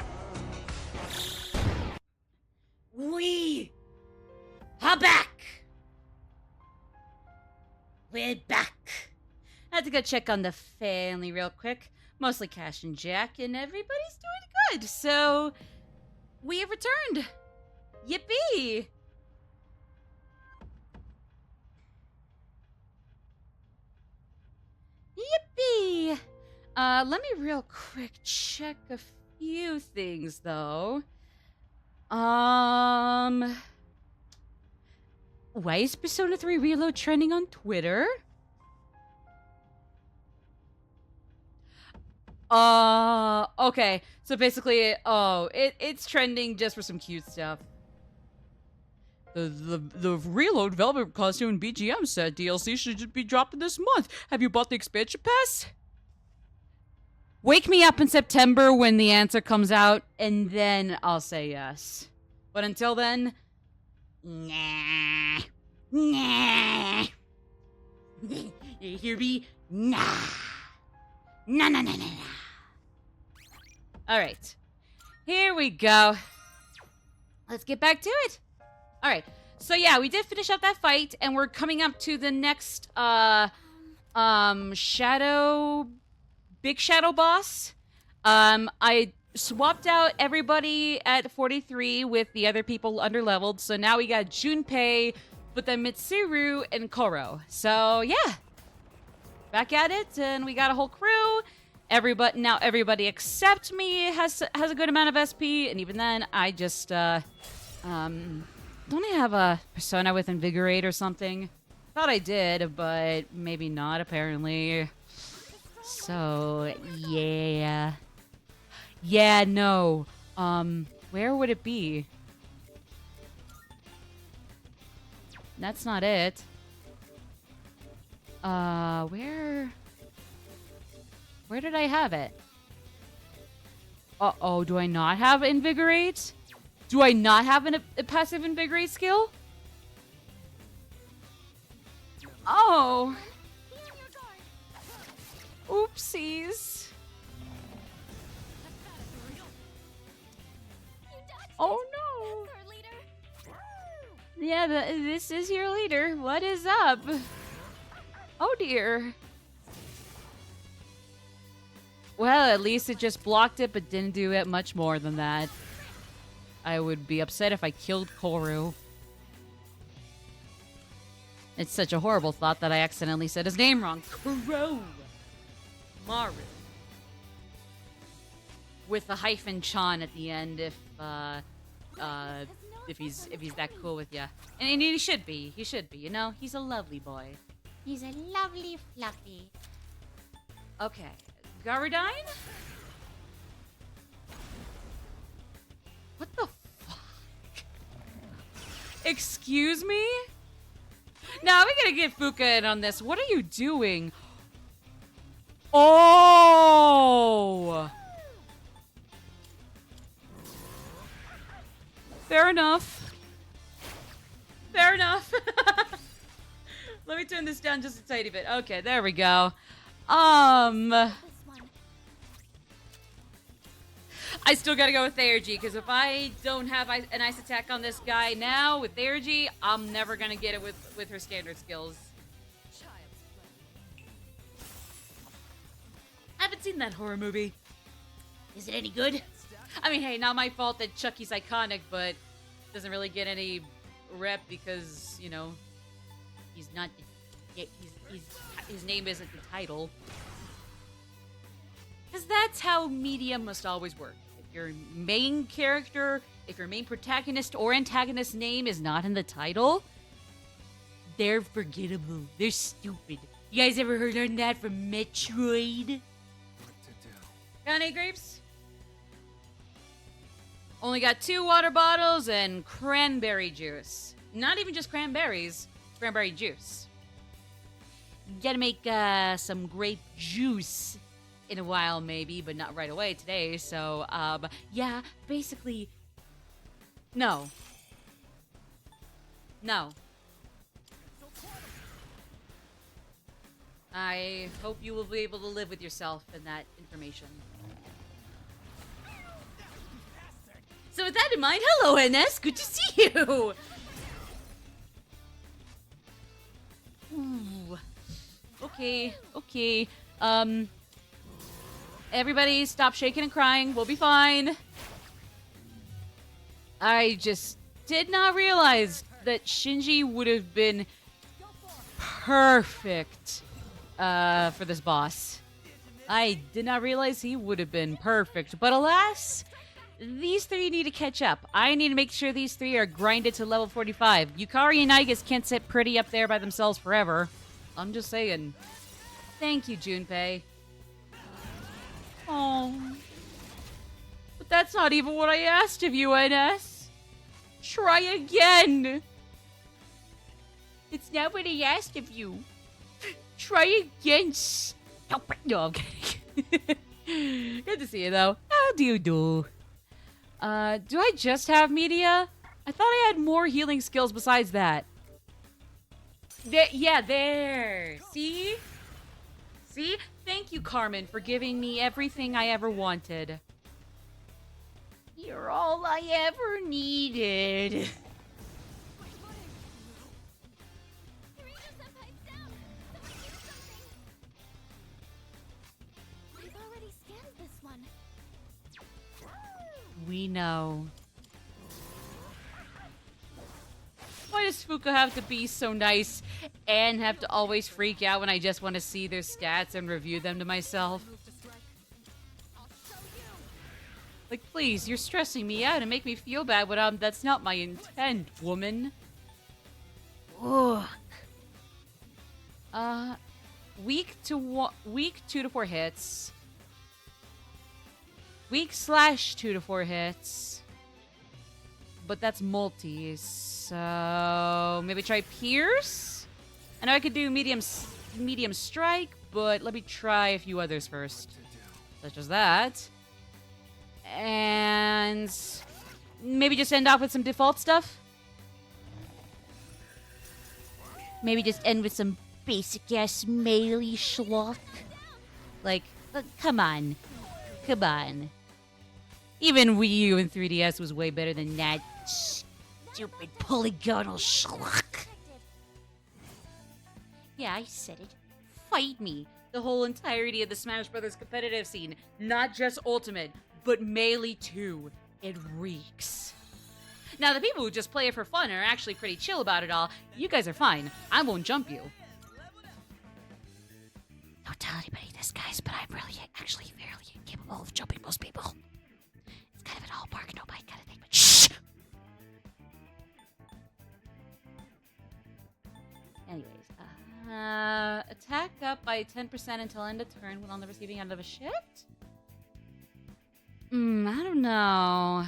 We are back! We're back! I had to go check on the family real quick. Mostly Cash and Jack, and everybody's doing good. So, we have returned. Yippee! Yippee! Let me real quick check a few things, though. Why is Persona 3 Reload trending on Twitter? Okay. So basically, it's trending just for some cute stuff. The Reload Velvet costume and BGM set DLC should just be dropped this month. Have you bought the expansion pass? Wake me up in September when the answer comes out, and then I'll say yes. But until then, nah. Nah. You hear me? Nah. Nah, nah, nah, nah, nah. Alright. Here we go. Let's get back to it. Alright. So yeah, we did finish up that fight, and we're coming up to the next, Big Shadow boss. I swapped out everybody at 43 with the other people underleveled, so now we got Junpei, but then Mitsuru and Koro. So yeah, back at it, and we got a whole crew. Everybody except me has a good amount of SP, and even then, I just don't I have a persona with Invigorate or something? Thought I did, but maybe not. Apparently. So, yeah. Yeah, no. Where would it be? That's not it. Where did I have it? Uh-oh, do I not have Invigorate? Do I not have a passive Invigorate skill? Oh. Oopsies. Oh no. Yeah, this is your leader. What is up? Oh dear. Well, at least it just blocked it, but didn't do it much more than that. I would be upset if I killed Koru. It's such a horrible thought that I accidentally said his name wrong. Kuro. Maru. With a hyphen Chan at the end if he's that cool with ya. And he should be. He should be, you know? He's a lovely boy. He's a lovely fluffy. Okay. Garudine? What the fuck? Excuse me? Now we gotta get Fuka in on this. What are you doing? Oh! Fair enough. Fair enough. Let me turn this down just a tiny bit. Okay, there we go. I still gotta go with Theurgy, because if I don't have an ice attack on this guy now with Theurgy, I'm never gonna get it with her standard skills. I haven't seen that horror movie. Is it any good? I mean, hey, not my fault that Chucky's iconic, but doesn't really get any rep because, you know, he's not. His name isn't the title. Because that's how media must always work. If your main character, if your main protagonist or antagonist name is not in the title, they're forgettable. They're stupid. You guys ever learned that from Metroid? Got any grapes? Only got 2 water bottles and cranberry juice. Not even just cranberries, cranberry juice. Gotta make some grape juice in a while maybe, but not right away today. So, yeah, basically, no. No. I hope you will be able to live with yourself in that information. So with that in mind, hello, NS. Good to see you. Ooh. Okay, okay. Everybody stop shaking and crying. We'll be fine. I just did not realize that Shinji would have been perfect for this boss. I did not realize he would have been perfect. But alas, these three need to catch up. I need to make sure these three are grinded to level 45. Yukari and Igus can't sit pretty up there by themselves forever. I'm just saying. Thank you, Junpei. Oh. But that's not even what I asked of you, NS. Try again. It's not what I asked of you. Try again. No, I'm kidding. Good to see you, though. How do you do? Do I just have media? I thought I had more healing skills besides that. Yeah, there. See? See? Thank you, Carmen, for giving me everything I ever wanted. You're all I ever needed. Senpai's down! Someone do something! We've already scanned this one. We know. Why does Fuka have to be so nice and have to always freak out when I just want to see their stats and review them to myself? Like, please, you're stressing me out and make me feel bad when that's not my intent, woman. Ugh. Weak 2 to 4 hits. Weak / 2 to 4 hits. But that's multis. So maybe try Pierce? I know I could do medium strike, but let me try a few others first. Such as that. And maybe just end off with some default stuff. Maybe just end with some basic-ass melee schlock. Like, come on. Come on. Even Wii U and 3DS was way better than that stupid polygonal schlock. Yeah, I said it. Fight me. The whole entirety of the Smash Brothers competitive scene. Not just Ultimate, but Melee too. It reeks. Now, the people who just play it for fun are actually pretty chill about it all. You guys are fine. I won't jump you. Don't tell anybody this, guys, but I'm really actually fairly incapable of jumping most people. It's kind of an all bark, no bite kind of thing, but shh! Anyways, attack up by 10% until end of turn when on the receiving end of a shift? I don't know.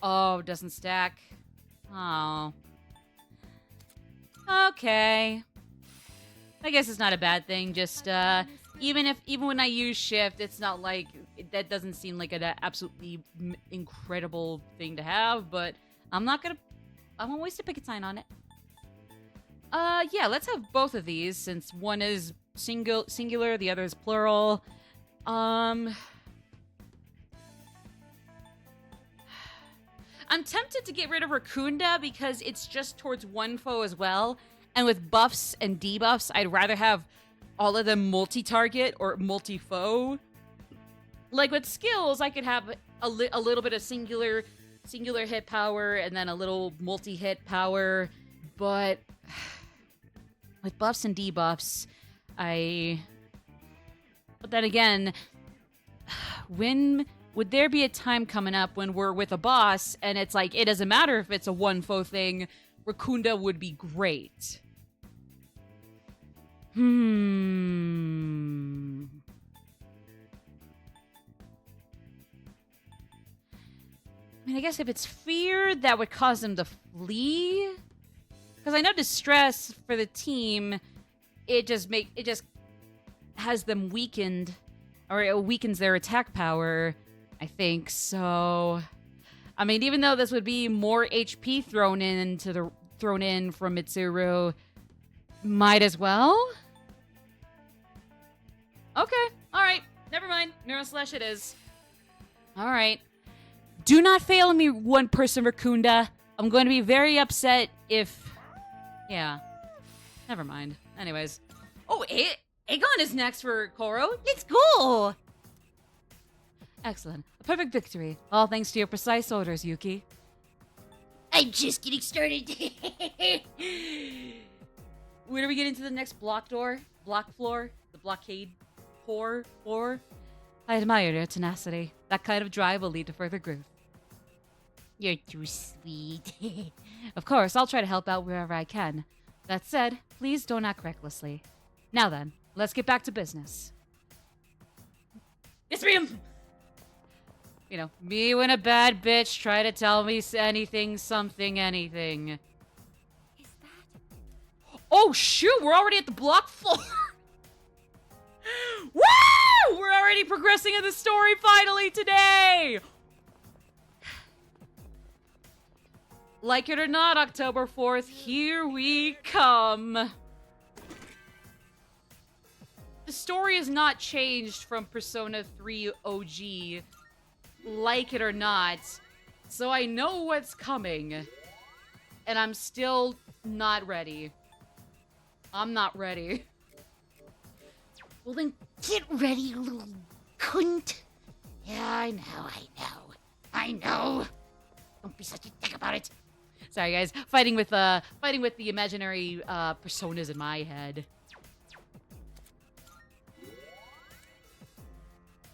Oh, doesn't stack. Oh. Okay. I guess it's not a bad thing. Just even when I use shift, it's not like that doesn't seem like an absolutely incredible thing to have. But I won't waste a picket sign on it. Yeah, let's have both of these since one is singular, the other is plural. I'm tempted to get rid of Rakunda because it's just towards one foe as well. And with buffs and debuffs, I'd rather have all of them multi-target or multi-foe. Like with skills, I could have a little bit of singular hit power and then a little multi-hit power. But with buffs and debuffs, But then again, would there be a time coming up when we're with a boss and it's like, it doesn't matter if it's a one foe thing, Rakunda would be great. I mean, I guess if it's fear, that would cause them to flee. Because I know distress for the team, it just has them weakened, or it weakens their attack power, I think. So, I mean, even though this would be more HP thrown in from Mitsuru, might as well. Okay, all right, never mind. Neuroslash it is. All right. Do not fail me, one person Raccoonda. I'm going to be very upset if... Yeah. Never mind. Anyways. Oh, Aegon is next for Koro. Let's go! Excellent. A perfect victory. All thanks to your precise orders, Yuki. I'm just getting started. Where do we get into the next block door? Block floor? The blockade? Floor? I admire your tenacity. That kind of drive will lead to further growth. You're too sweet. Of course, I'll try to help out wherever I can. That said, please don't act recklessly. Now then, let's get back to business. Yes, ma'am! You know, me when a bad bitch try to tell me anything, something, anything. Is that... Oh, shoot! We're already at the block floor! Woo! We're already progressing in the story finally today! Like it or not, October 4th, here we come. The story has not changed from Persona 3 OG, like it or not, so I know what's coming. And I'm still not ready. I'm not ready. Well then, get ready, you little cunt. Yeah, I know. Don't be such a dick about it. Sorry, guys. Fighting with the imaginary personas in my head.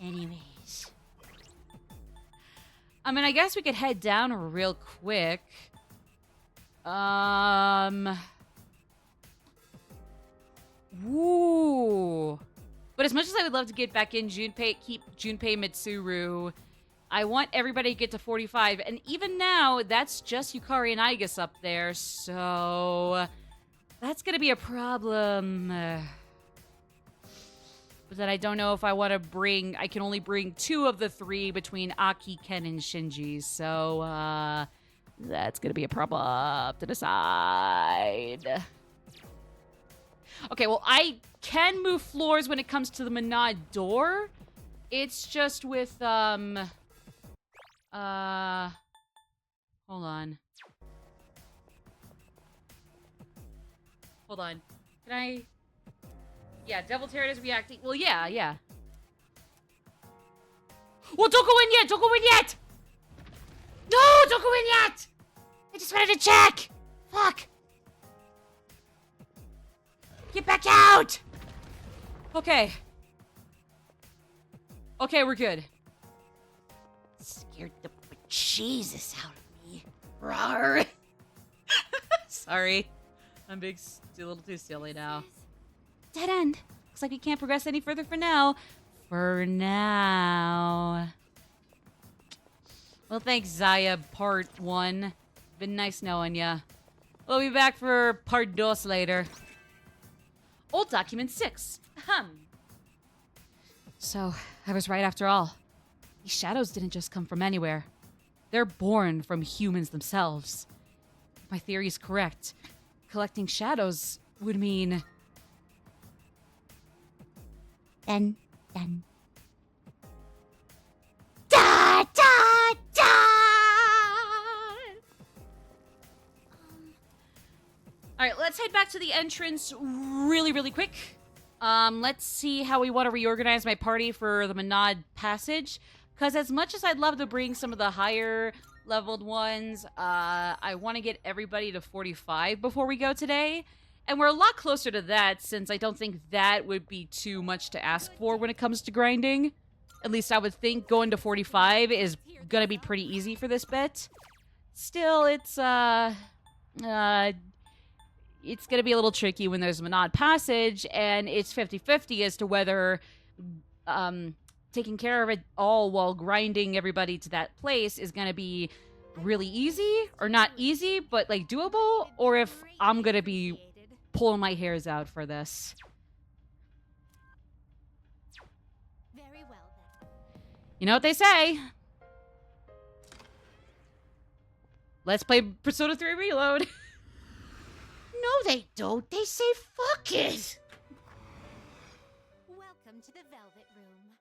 Anyways, I mean, I guess we could head down real quick. Woo. But as much as I would love to get back in Junpei, keep Junpei Mitsuru, I want everybody to get to 45. And even now, that's just Yukari and Igus up there, so that's going to be a problem. But then I don't know if I want to bring... I can only bring 2 of the 3 between Aki, Ken, and Shinji. So, that's going to be a problem to decide. Okay, well, I can move floors when it comes to the Menad door. It's just with, hold on. Hold on. Can I... Yeah, Devil Terror is reacting. Well, yeah. Well, don't go in yet! Don't go in yet! No, don't go in yet! I just wanted to check! Fuck! Get back out! Okay. Okay, we're good. Scared the bejesus out of me. Rawr. Sorry. I'm being a little too silly now. Dead end. Looks like we can't progress any further for now. For now. Well, thanks, Zaya, part 1. Been nice knowing ya. We'll be back for part 2 later. Old document 6. So, I was right after all. These shadows didn't just come from anywhere. They're born from humans themselves. If my theory is correct, collecting shadows would mean... Dun, dun. Da, da, da! Alright, let's head back to the entrance really quick. Let's see how we want to reorganize my party for the Menad passage. Because as much as I'd love to bring some of the higher leveled ones, I want to get everybody to 45 before we go today. And we're a lot closer to that, since I don't think that would be too much to ask for when it comes to grinding. At least I would think going to 45 is gonna be pretty easy for this bit. Still, it's gonna be a little tricky when there's a Menad passage, and it's 50-50 as to whether taking care of it all while grinding everybody to that place is gonna be really easy, or not easy, but like doable, or if I'm gonna be pulling my hairs out for this. Very well, then. You know what they say? Let's play Persona 3 Reload. No, they don't. They say fuck it. Welcome to the Velvet Room.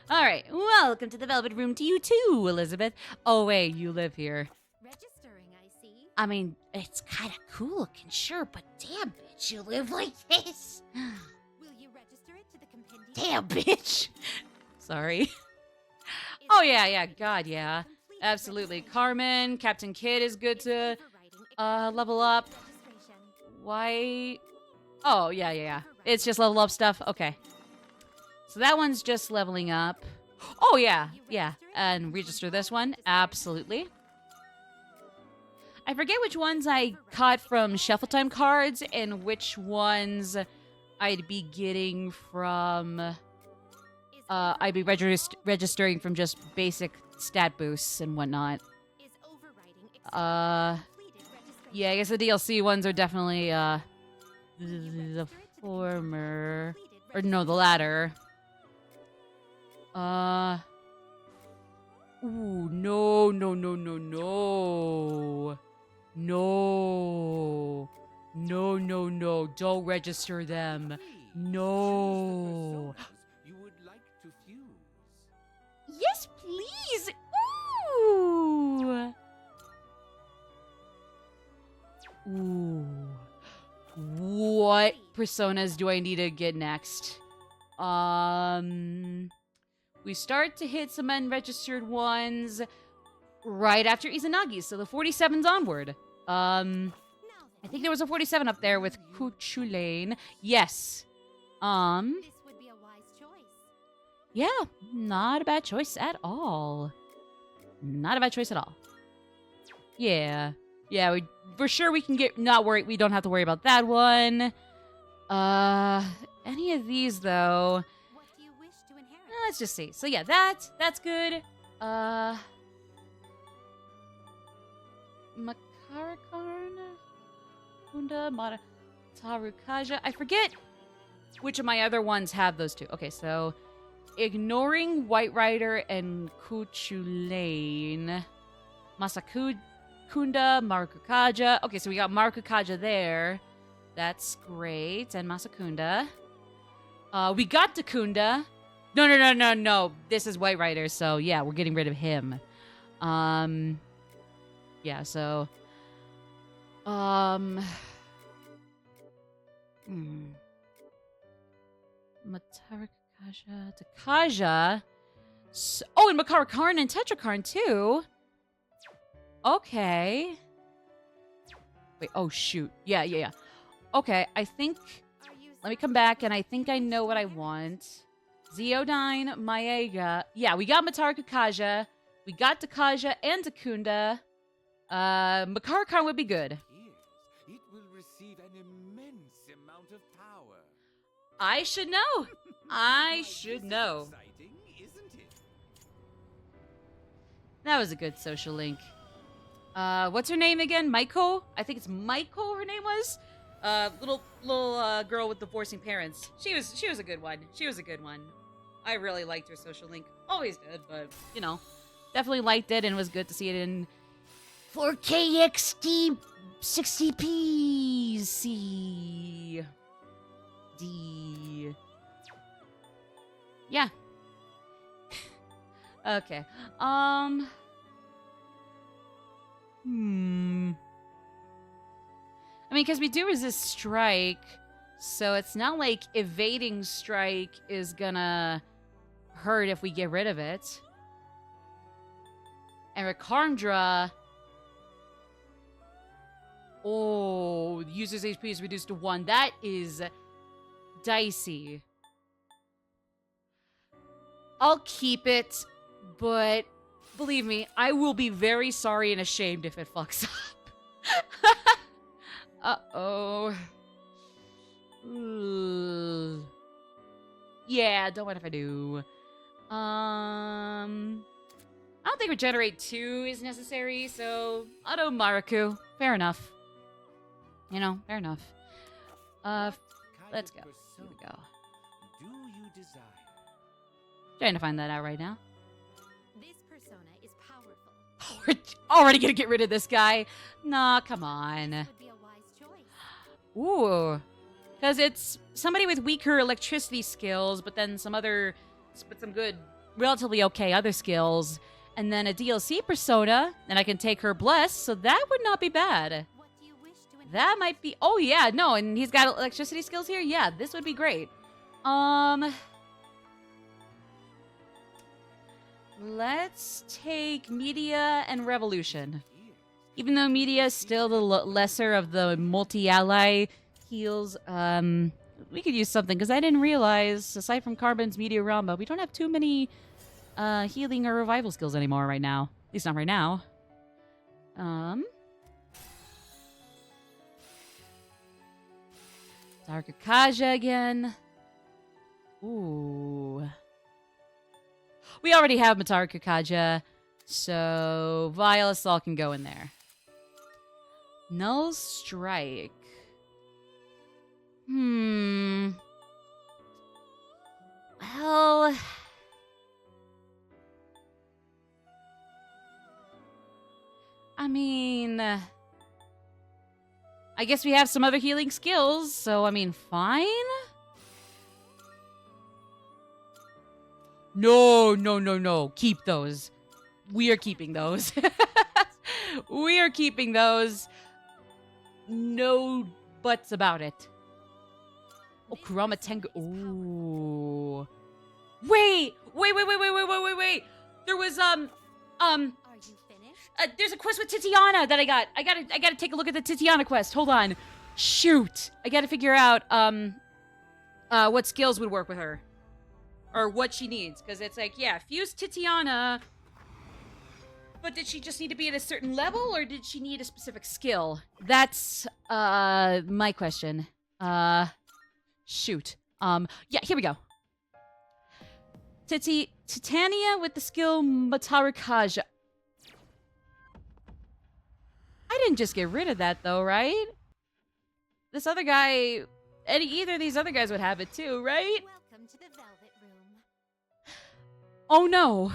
All right, welcome to the Velvet Room to you too, Elizabeth. Oh wait, you live here. Registering, I see. I mean, it's kind of cool looking, sure, but damn, bitch, you live like this. Will you register it to the compendium? Damn, bitch. Sorry. Is Oh the yeah, yeah, registration God, yeah. complete Absolutely. registration? Carmen, Captain Kidd is good Is to overriding level up. registration? Why? Oh, yeah, yeah, yeah. It's just level up stuff. Okay. So that one's just leveling up. Oh, yeah, yeah. And register this one. Absolutely. I forget which ones I caught from Shuffle Time cards and which ones I'd be getting from... I'd be registering from just basic stat boosts and whatnot. Is overriding completed registration? Yeah, I guess the DLC ones are definitely, Will you the register it to the former... completed Or no, the latter. Ooh, no, no, no, no, no. No. No, no, no. Don't register them. No. You would like to fuse. Yes, please. Ooh. Ooh. What personas do I need to get next? We start to hit some unregistered ones right after Izanagi, so the 47's onward. Now I then, think there was a 47 up there with Kuchulain. Yes. this would be a wise choice. Yeah, not a bad choice at all. Not a bad choice at all. Yeah. Yeah, for sure we can get, not worry, we don't have to worry about that one. Any of these though. What do you wish to inherit? Let's just see. So yeah, that's good. Makarakarn? Kunda, Mata, Tarukaja. I forget which of my other ones have those two. Okay, so ignoring White Rider and Kuchulain. Masakunda, Marukukaja. Okay, so we got Marukukaja there. That's great. And Masakunda. We got Takunda. No. This is White Rider, so yeah, we're getting rid of him. Yeah, so... Matarakaja... Takaja... Oh, and Makarakarn and Tetrakarn, too! Okay. Wait, oh, shoot. Yeah. Okay, I think... Are you Let me come back, and I think I know what I want. Zeodyne, Maega. Yeah, we got Matarakaja. We got Takaja and Takunda. Makarakarn would be good. It will receive an immense amount of power. I should know. I should know. Exciting, isn't it? That was a good social link. What's her name again? Maiko? I think it's Maiko her name was. Little girl with divorcing parents. She was a good one. She was a good one. I really liked her social link. Always did, but you know, definitely liked it and it was good to see it in 4K XD 60p C D. Yeah. Okay. I mean, because we do resist strike, so it's not like evading strike is gonna hurt if we get rid of it. And Rakarndra... Oh, the user's HP is reduced to 1. That is dicey. I'll keep it, but believe me, I will be very sorry and ashamed if it fucks up. Uh-oh. Ugh. Yeah, don't mind if I do. I don't think Regenerate 2 is necessary, so Auto Maraku. Fair enough. You know, fair enough. Let's go. Here we go. Do you desire? Trying to find that out right now. This persona is powerful. We're already gonna get rid of this guy. Nah, come on. This would be a wise choice. Ooh. Because it's somebody with weaker electricity skills, but then some other but some good, relatively okay other skills, and then a DLC persona, and I can take her bless, so that would not be bad. What do you wish to That might be. Oh yeah, no, and he's got electricity skills here. Yeah, this would be great. Let's take media and revolution. Even though media is still the lesser of the multi-ally heals, we could use something because I didn't realize, aside from Carbon's media Ramba, we don't have too many healing or revival skills anymore right now. At least not right now. Dark Akaja again. Ooh. We already have Mataru Kakaja, so Violasol can go in there. Null Strike. Well... I mean... I guess we have some other healing skills, so I mean, fine? No, no, no, no. Keep those. We are keeping those. We are keeping those. No buts about it. Oh, Kurama Tengu. Ooh. Wait! There was, Are you finished? there's a quest with Titiana that I got. I gotta take a look at the Titiana quest. Hold on. Shoot. I gotta figure out, what skills would work with her. Or what she needs. Because it's like, yeah, fuse Titiana. But did she just need to be at a certain level? Or did she need a specific skill? That's, my question. Shoot. Yeah, here we go. Titania with the skill Mataru Kaja. I didn't just get rid of that, though, right? This other guy... Either of these other guys would have it, too, right? Welcome to the Velvet Room. Oh, no.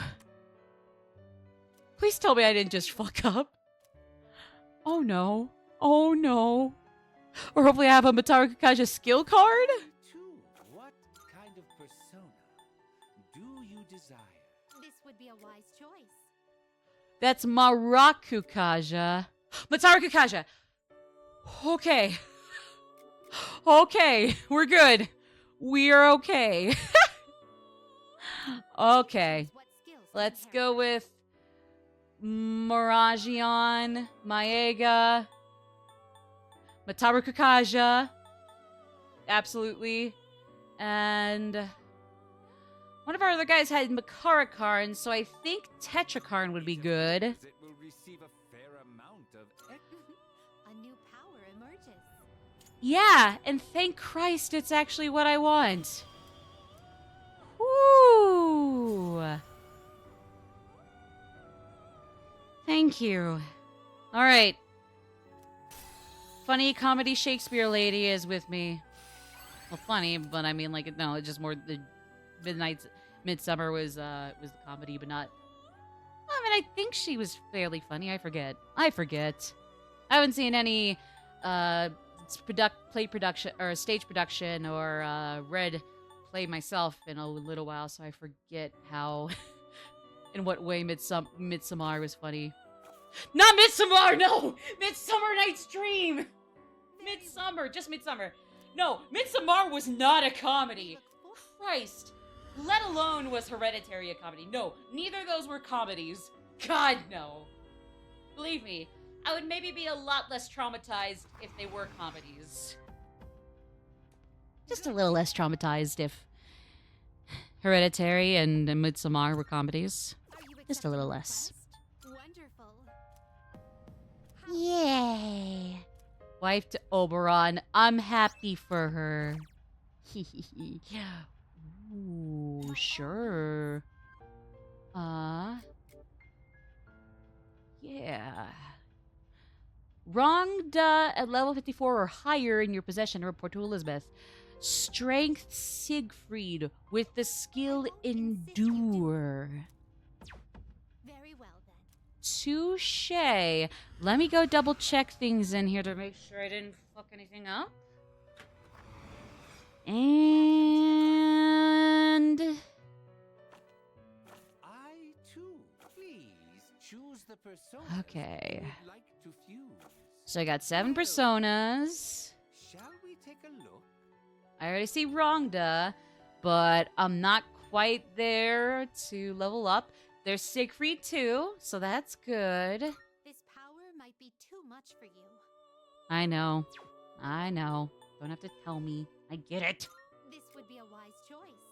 Please tell me I didn't just fuck up. Oh, no. Oh, no. Or hopefully I have a Mataru Kakaja skill card? What kind of persona do you desire? This would be a wise choice. That's Maraku Kaja. Mataru Kakaja. Okay. Okay, we're good. We're okay. Okay. What skills do Let's you go with Miragion, Maega, Mataru Kakaja. Absolutely. And one of our other guys had Makarakarn, so I think Tetrakarn would be good. It will receive a fair amount of A new power emerges. Yeah, and thank Christ it's actually what I want. Woo! Thank you. Alright. Funny comedy Shakespeare lady is with me. Well, funny, but I mean, like, no, it's just more the Midsummer was the comedy, but not... I mean, I think she was fairly funny. I forget. I haven't seen any, play production, or stage production, or, read play myself in a little while, so I forget how... in what way Midsommar was funny. Not Midsommar, no! Midsummer Night's Dream! Midsummer, just Midsummer. No, Midsommar was not a comedy. Christ. Let alone was Hereditary a comedy. No, neither of those were comedies. God, no. Believe me, I would maybe be a lot less traumatized if they were comedies. Just a little less traumatized if Hereditary and Midsommar were comedies. Are you Just a little accepting less. the quest? Wonderful. Yay. Wife to Oberon. I'm happy for her. Ooh, sure. Yeah. Wronged at level 54 or higher in your possession. Report to Elizabeth. Strength Siegfried with the skill Endure. Very well then. Touche. Let me go double check things in here to make sure I didn't fuck anything up. And the personas Okay. you would like to fuse. So I got 7 personas. Shall we take a look? I already see Rhonda, but I'm not quite there to level up. There's Siegfried too, so that's good. This power might be too much for you. I know. Don't have to tell me. I get it. This would be a wise choice.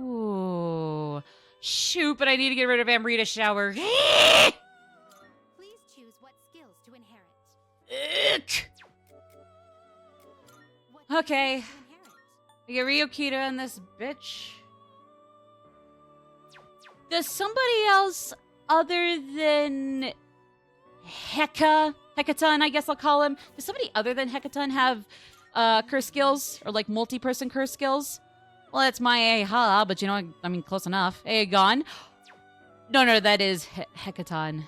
Ooh. Shoot, but I need to get rid of Amrita Shower. Please choose what skills to inherit. Ick. What Okay. skills to inherit? We get Ryokita and this bitch. Does somebody else other than Hecaton, I guess I'll call him. Does somebody other than Hecaton have curse skills? Or like multi-person curse skills? Well, that's my Aha, but you know, I mean, close enough. Aegon. No, that is Hecaton.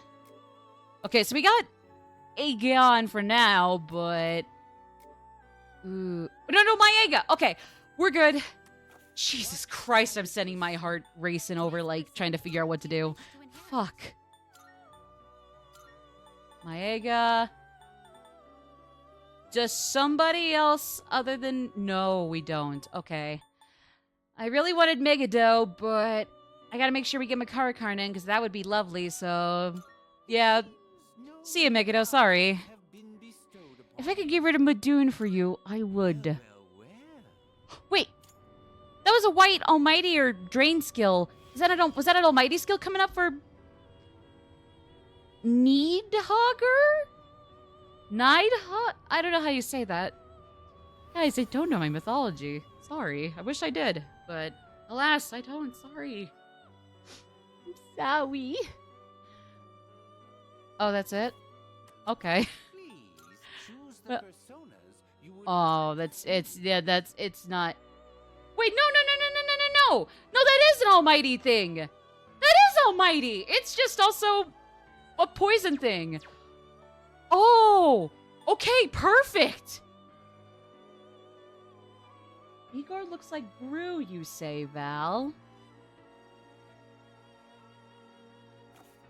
Okay, so we got Aegon for now, but... Ooh. No, Maega! Okay, we're good. Jesus Christ, I'm sending my heart racing over, like, trying to figure out what to do. Fuck. Maega. Does somebody else other than... No, we don't. Okay. I really wanted Megado, but I gotta make sure we get Makara Karnan, because that would be lovely, so... Yeah. See you, Megado, sorry. If I could get rid of Madoon for you, I would. Wait! That was a white almighty or drain skill. Was that an almighty skill coming up for... Needhogger? Nidehog? I don't know how you say that. Guys, I don't know my mythology. Sorry. I wish I did. But, alas, I don't. Sorry. I'm sorry. Oh, that's it? Okay. It's not... Wait, no, that is an almighty thing. That is almighty. It's just also a poison thing. Oh, okay, perfect. Igor looks like Gru, you say, Val.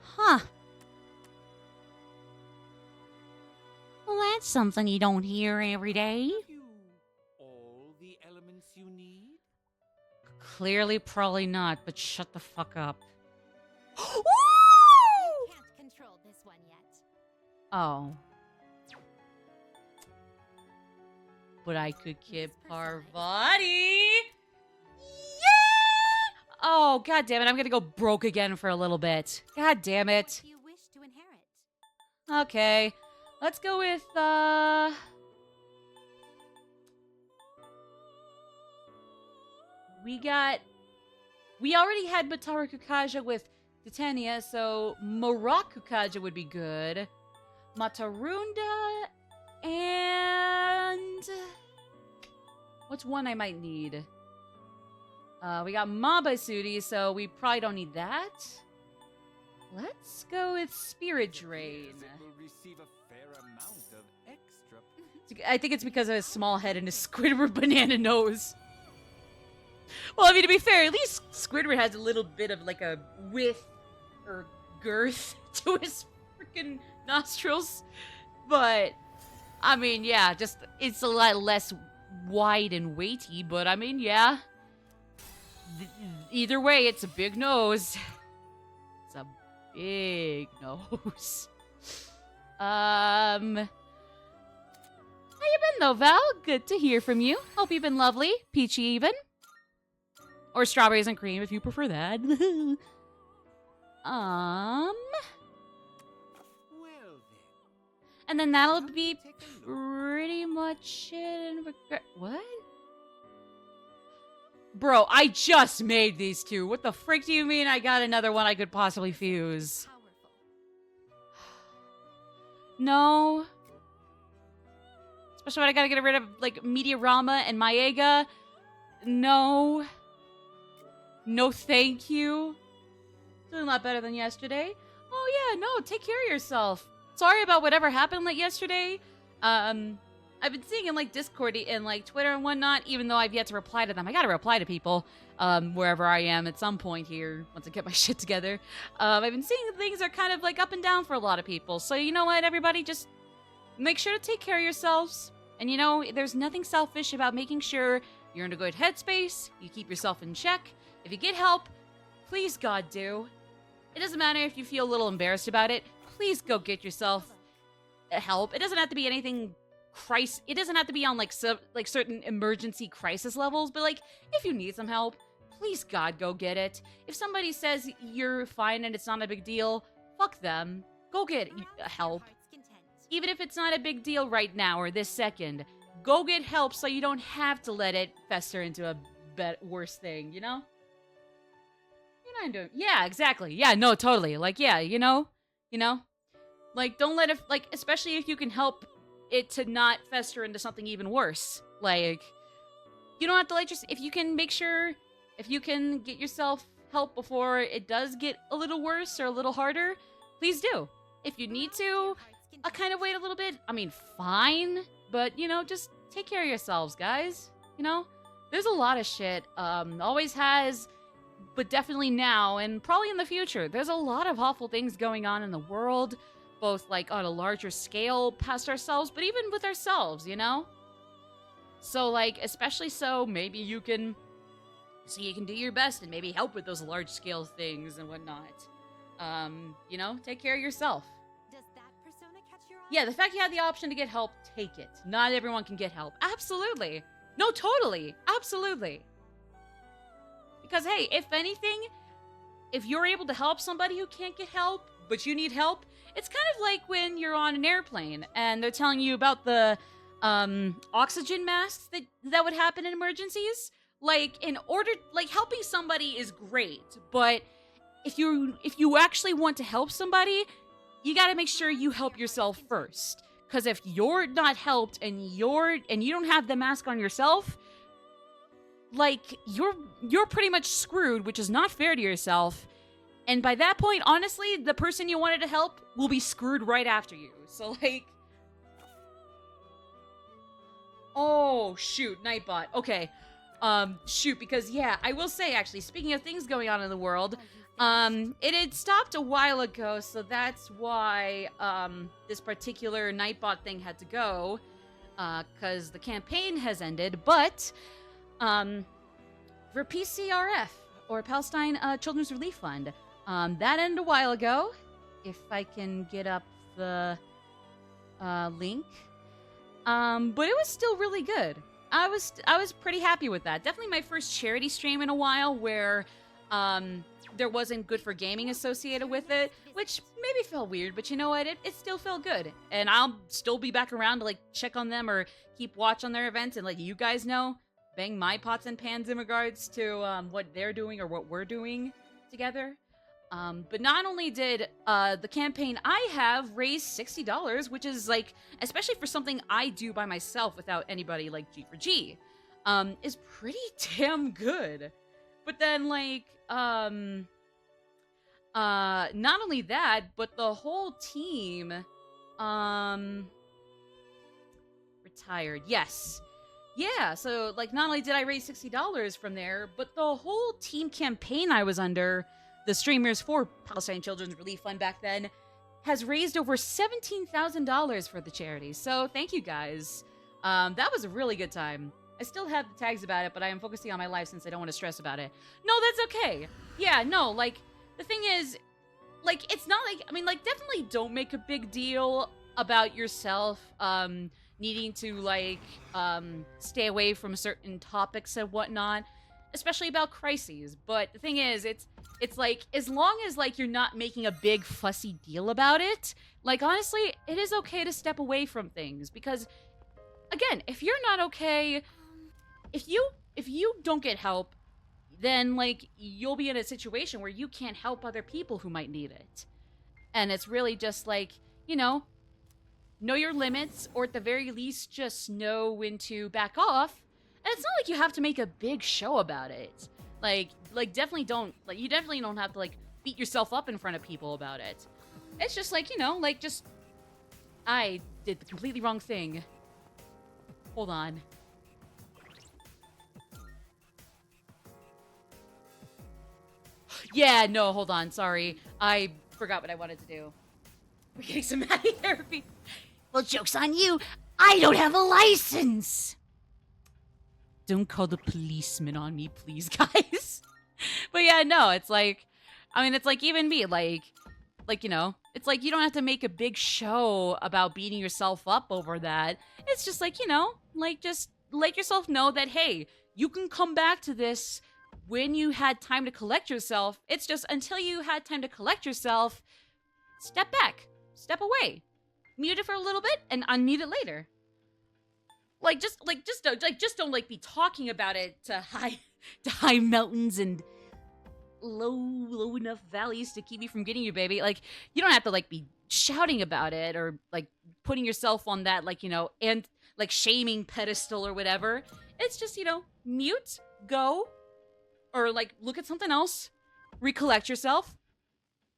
Huh. Well, that's something you don't hear every day. Have you all the elements you need? Clearly, probably not, but shut the fuck up. You can't control this one yet. Oh. But I could keep Parvati. Yeah! Oh, god damn it. I'm gonna go broke again for a little bit. God damn What it. do you wish to inherit? Okay. Let's go with, We already had Matara Kukaja with Titania, so Marak Kukaja would be good. Matarunda, and... What's one I might need? We got Mabasudi, so we probably don't need that. Let's go with Spirit Drain. I think it's because of his small head and his Squidward banana nose. Well, I mean, to be fair, at least Squidward has a little bit of, like, a width or girth to his freaking nostrils. But, I mean, yeah, just, it's a lot less wide and weighty, but, I mean, yeah. Either way, it's a big nose. It's a big nose. How you been, though, Val? Good to hear from you. Hope you've been lovely. Peachy, even. Or strawberries and cream, if you prefer that. Well, then. And then that'll be pretty much it. What? Bro, I just made these two. What the frick do you mean I got another one I could possibly fuse? Powerful. No. Especially when I gotta get rid of, like, Meteorama and Maega. No. No, thank you. Doing a lot better than yesterday. Oh, yeah, no, take care of yourself. Sorry about whatever happened like yesterday. I've been seeing in like Discord and like Twitter and whatnot, even though I've yet to reply to them. I gotta reply to people wherever I am at some point here once I get my shit together. I've been seeing things are kind of like up and down for a lot of people. So you know what, everybody, just make sure to take care of yourselves. And you know, there's nothing selfish about making sure you're in a good headspace, you keep yourself in check. If you get help, please God do. It doesn't matter if you feel a little embarrassed about it. Please go get yourself help. It doesn't have to be anything it doesn't have to be on like certain emergency crisis levels, but like if you need some help, please God go get it. If somebody says you're fine and it's not a big deal, fuck them. Go get help. Even if it's not a big deal right now or this second, go get help so you don't have to let it fester into a worse thing, you know? You're not doing... Yeah, exactly. Yeah, no, totally. Like, yeah, you know? Like, don't let it... Like, especially if you can help it to not fester into something even worse. Like, you don't have to let your... If you can make sure... If you can get yourself help before it does get a little worse or a little harder, please do. If you need to... I'll kind of wait a little bit. I mean, fine. But, you know, just take care of yourselves, guys. You know? There's a lot of shit. Always has, but definitely now, and probably in the future. There's a lot of awful things going on in the world. Both, like, on a larger scale past ourselves, but even with ourselves, you know? So, like, especially so, maybe you can... So you can do your best and maybe help with those large-scale things and whatnot. You know? Take care of yourself. Yeah, the fact you have the option to get help, take it. Not everyone can get help. Absolutely. No, totally. Absolutely. Because, hey, if anything, if you're able to help somebody who can't get help, but you need help, it's kind of like when you're on an airplane and they're telling you about the oxygen masks that would happen in emergencies. Like, helping somebody is great, but if you actually want to help somebody, you got to make sure you help yourself first. Because if you're not helped and you don't have the mask on yourself, like, you're pretty much screwed, which is not fair to yourself. And by that point, honestly, the person you wanted to help will be screwed right after you. So, like... Oh, shoot, Nightbot. Okay. Shoot, because, yeah, I will say, actually, speaking of things going on in the world... it had stopped a while ago, so that's why, this particular Nightbot thing had to go, because the campaign has ended, but, for PCRF, or Palestine, Children's Relief Fund, that ended a while ago, if I can get up the, link, but it was still really good. I was pretty happy with that. Definitely my first charity stream in a while, where, there wasn't good for gaming associated with it, which maybe felt weird, but you know what? It still felt good. And I'll still be back around to, like, check on them or keep watch on their events and let you guys know, bang my pots and pans in regards to what they're doing or what we're doing together. But not only did the campaign I have raise $60, which is, like, especially for something I do by myself without anybody like G4G, is pretty damn good. But then, like, not only that, but the whole team, retired. Yes. Yeah, so, like, not only did I raise $60 from there, but the whole team campaign I was under, the Streamers for Palestine Children's Relief Fund back then, has raised over $17,000 for the charity. So, thank you guys. That was a really good time. I still have the tags about it, but I am focusing on my life since I don't want to stress about it. No, that's okay. Yeah, no, like, the thing is, like, it's not like, I mean, like, definitely don't make a big deal about yourself, needing to, like, stay away from certain topics and whatnot, especially about crises. But the thing is, it's like, as long as, like, you're not making a big fussy deal about it, like, honestly, it is okay to step away from things, because, again, if you're not okay, if you don't get help, then, like, you'll be in a situation where you can't help other people who might need it. And it's really just, like, you know your limits, or at the very least, just know when to back off. And it's not like you have to make a big show about it. Like, definitely don't, like, you definitely don't have to, like, beat yourself up in front of people about it. It's just, like, like, just, I did the completely wrong thing. Hold on. Yeah, no, hold on. Sorry. I forgot what I wanted to do. We're getting some Maddie therapy. Well, joke's on you. I don't have a license. Don't call the policeman on me, please, guys. But yeah, no, it's like, I mean, it's like even me, like, you know, it's like you don't have to make a big show about beating yourself up over that. It's just like, you know, like just let yourself know that, hey, you can come back to this when you had time to collect yourself. It's just until you had time to collect yourself, step back, step away, mute it for a little bit, and unmute it later. Just don't be talking about it to high mountains and low enough valleys to keep you from getting you, baby. Like, you don't have to like be shouting about it or like putting yourself on that, like, you know, and like shaming pedestal or whatever. It's just, you know, mute, go, or like look at something else, recollect yourself,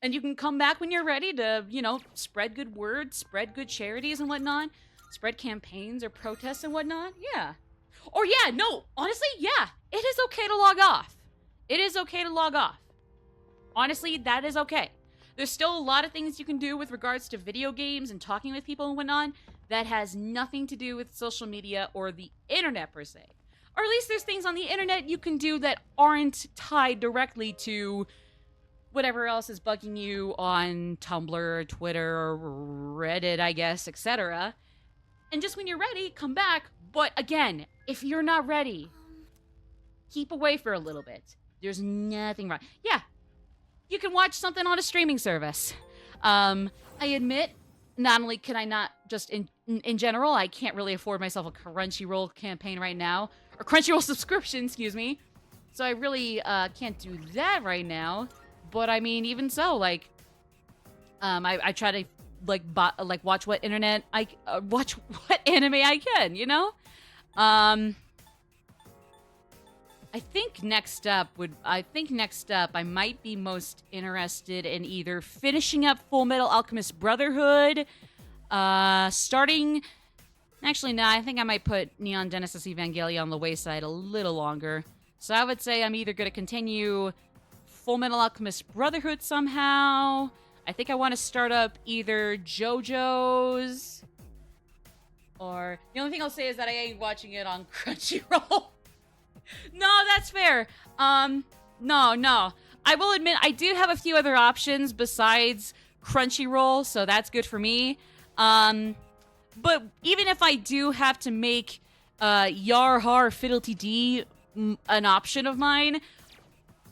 and you can come back when you're ready to, you know, spread good words, spread good charities and whatnot, spread campaigns or protests and whatnot. Yeah. Or yeah, no, honestly, yeah, it is okay to log off. It is okay to log off. Honestly, that is okay. There's still a lot of things you can do with regards to video games and talking with people and whatnot that has nothing to do with social media or the internet per se. Or at least there's things on the internet you can do that aren't tied directly to whatever else is bugging you on Tumblr, Twitter, Reddit, I guess, etc. And just when you're ready, come back. But again, if you're not ready, keep away for a little bit. There's nothing wrong. Yeah, you can watch something on a streaming service. I admit, not only can I not just in general, I can't really afford myself a Crunchyroll campaign right now, or Crunchyroll subscription, excuse me. So I really can't do that right now. But I mean, even so, like, I try to watch what anime I can, you know. I think next up I might be most interested in either finishing up Full Metal Alchemist Brotherhood, starting. Actually, no, I think I might put Neon Genesis Evangelion on the wayside a little longer. So I would say I'm either going to continue Full Metal Alchemist Brotherhood somehow. I think I want to start up either JoJo's, or the only thing I'll say is that I ain't watching it on Crunchyroll. No, that's fair. No. I will admit I do have a few other options besides Crunchyroll, so that's good for me. But even if I do have to make Yar Har Fiddlety D an option of mine,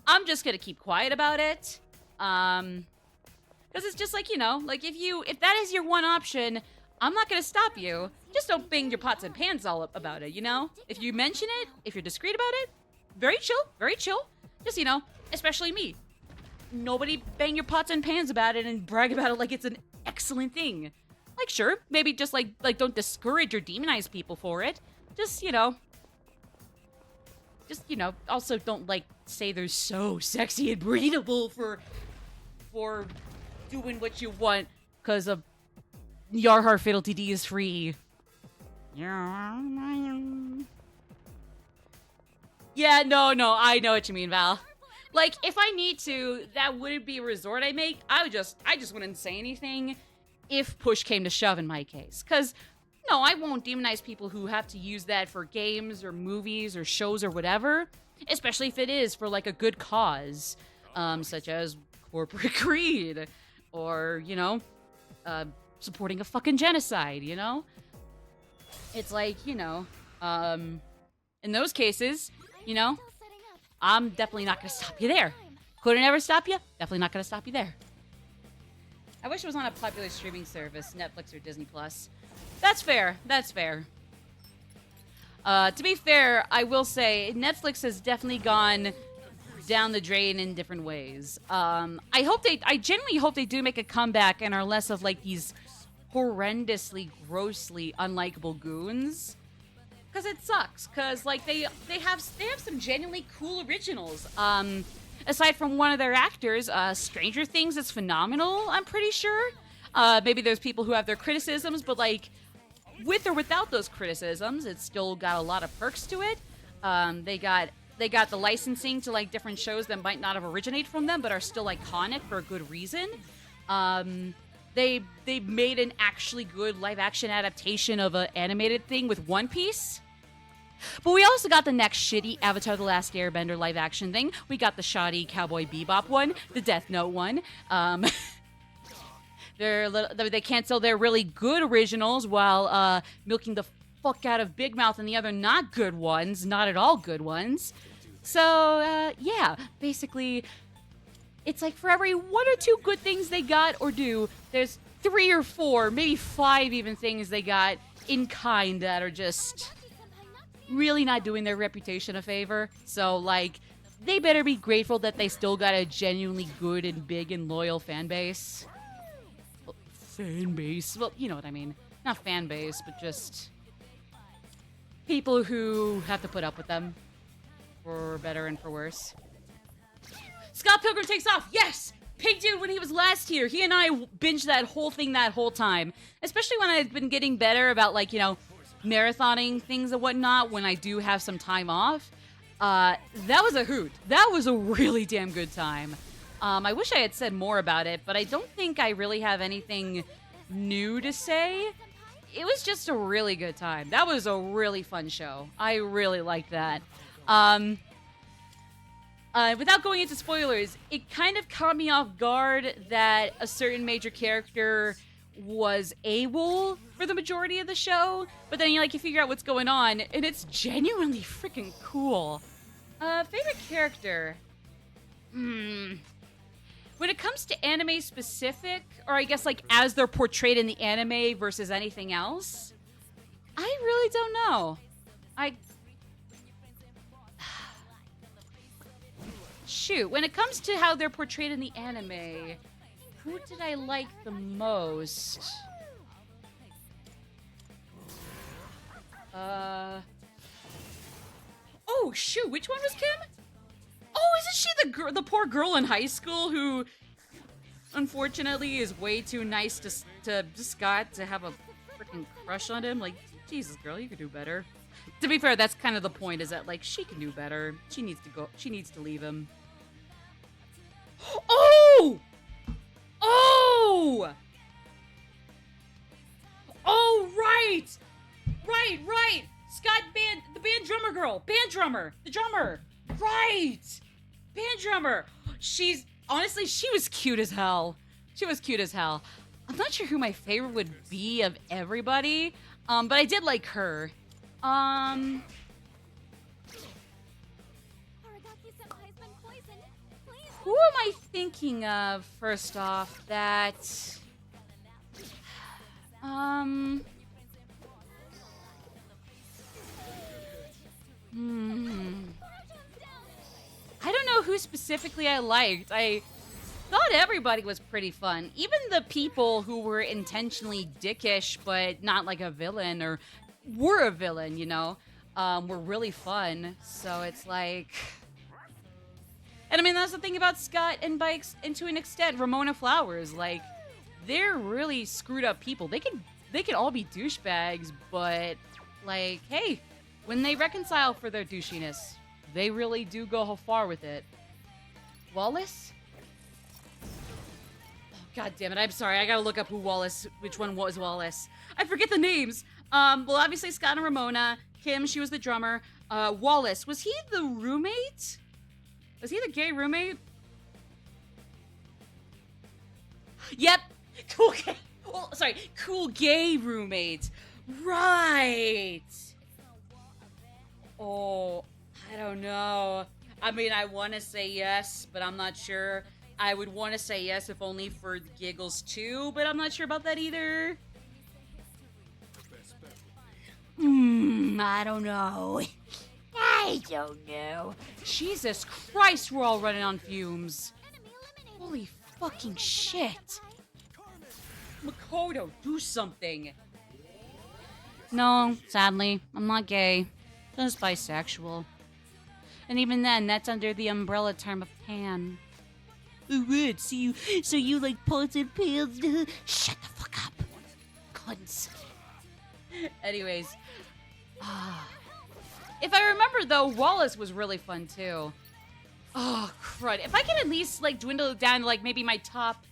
I'm just gonna keep quiet about it. Because it's just like, you know, like if that is your one option, I'm not gonna stop you. Just don't bang your pots and pans all up about it, you know? If you mention it, if you're discreet about it, very chill, very chill. Just, you know, especially me. Nobody bang your pots and pans about it and brag about it like it's an excellent thing. Like, sure, maybe just like don't discourage or demonize people for it. Just, you know, also don't like say they're so sexy and breathable for doing what you want because of Yarhar Fiddlety D is free. Yeah, no, I know what you mean, Val. Like, if I need to, that wouldn't be a resort I make. I just wouldn't say anything if push came to shove in my case. Because, no, I won't demonize people who have to use that for games or movies or shows or whatever. Especially if it is for, like, a good cause. Such as corporate greed. Or, you know, supporting a fucking genocide, you know? It's like, you know, in those cases, you know, I'm definitely not going to stop you there. Couldn't ever stop you? Definitely not going to stop you there. I wish it was on a popular streaming service, Netflix or Disney+. That's fair. That's fair. To be fair, I will say Netflix has definitely gone down the drain in different ways. I genuinely hope they do make a comeback and are less of like these horrendously, grossly unlikable goons. Because it sucks. Because like they have some genuinely cool originals. Aside from one of their actors, Stranger Things is phenomenal. I'm pretty sure. Maybe there's people who have their criticisms, but like with or without those criticisms, it's still got a lot of perks to it. They got the licensing to like different shows that might not have originated from them, but are still iconic for a good reason. They made an actually good live action adaptation of an animated thing with One Piece. But we also got the next shitty Avatar: The Last Airbender live action thing. We got the shoddy Cowboy Bebop one, the Death Note one. They cancel their really good originals while milking the fuck out of Big Mouth and the other not good ones, not at all good ones. So, yeah, basically, it's like for every 1 or 2 good things they got or do, there's 3 or 4, maybe 5 even things they got in kind that are just really not doing their reputation a favor. So, like, they better be grateful that they still got a genuinely good and big and loyal fan base. Well, fan base? Well, you know what I mean. Not fan base, but just people who have to put up with them. For better and for worse. Scott Pilgrim takes off! Yes! Pig Dude, when he was last here, he and I binged that whole thing that whole time. Especially when I've been getting better about, like, you know, marathoning things and whatnot when I do have some time off. That was a hoot. That was a really damn good time. I wish I had said more about it, but I don't think I really have anything new to say. It was just a really good time. That was a really fun show. I really liked that. Without going into spoilers, it kind of caught me off guard that a certain major character was AWOL for the majority of the show, but then you figure out what's going on, and it's genuinely freaking cool. Favorite character? When it comes to anime specific, or I guess like as they're portrayed in the anime versus anything else, I really don't know. Shoot, when it comes to how they're portrayed in the anime, who did I like the most? Oh, shoot, which one was Kim? Oh, isn't she the poor girl in high school who, unfortunately, is way too nice to Scott to have a freaking crush on him? Like, Jesus, girl, you could do better. To be fair, that's kind of the point, is that, like, she can do better. She needs to leave him. Oh! Oh! Oh, right! Right! Scott the band drummer girl. Band drummer. The drummer. Right! Band drummer. Honestly, she was cute as hell. I'm not sure who my favorite would be of everybody, but I did like her. Who am I thinking of, first off, that... I don't know who specifically I liked. I thought everybody was pretty fun. Even the people who were intentionally dickish, but not like a villain, or were a villain, you know, were really fun. So it's like... And I mean, that's the thing about Scott and to an extent, Ramona Flowers. Like, they're really screwed up people. They can all be douchebags, but like, hey, when they reconcile for their douchiness, they really do go far with it. Wallace? Oh, God damn it! I'm sorry. I gotta look up which one was Wallace. I forget the names. Well, obviously Scott and Ramona. Kim, she was the drummer. Wallace, was he the roommate? Was he the gay roommate? Yep. Cool gay roommate. Right. Oh, I don't know. I mean, I want to say yes, but I'm not sure. I would want to say yes if only for the giggles too, but I'm not sure about that either. I don't know. I don't know. Jesus Christ, we're all running on fumes. Holy fucking shit. Makoto, do something. No, sadly, I'm not gay. Just bisexual. And even then, that's under the umbrella term of pan. What? So you like pots and pans? Shut the fuck up. Cunts. Anyways. If I remember, though, Wallace was really fun, too. Oh, crud. If I can at least, like, dwindle it down to, like, maybe my top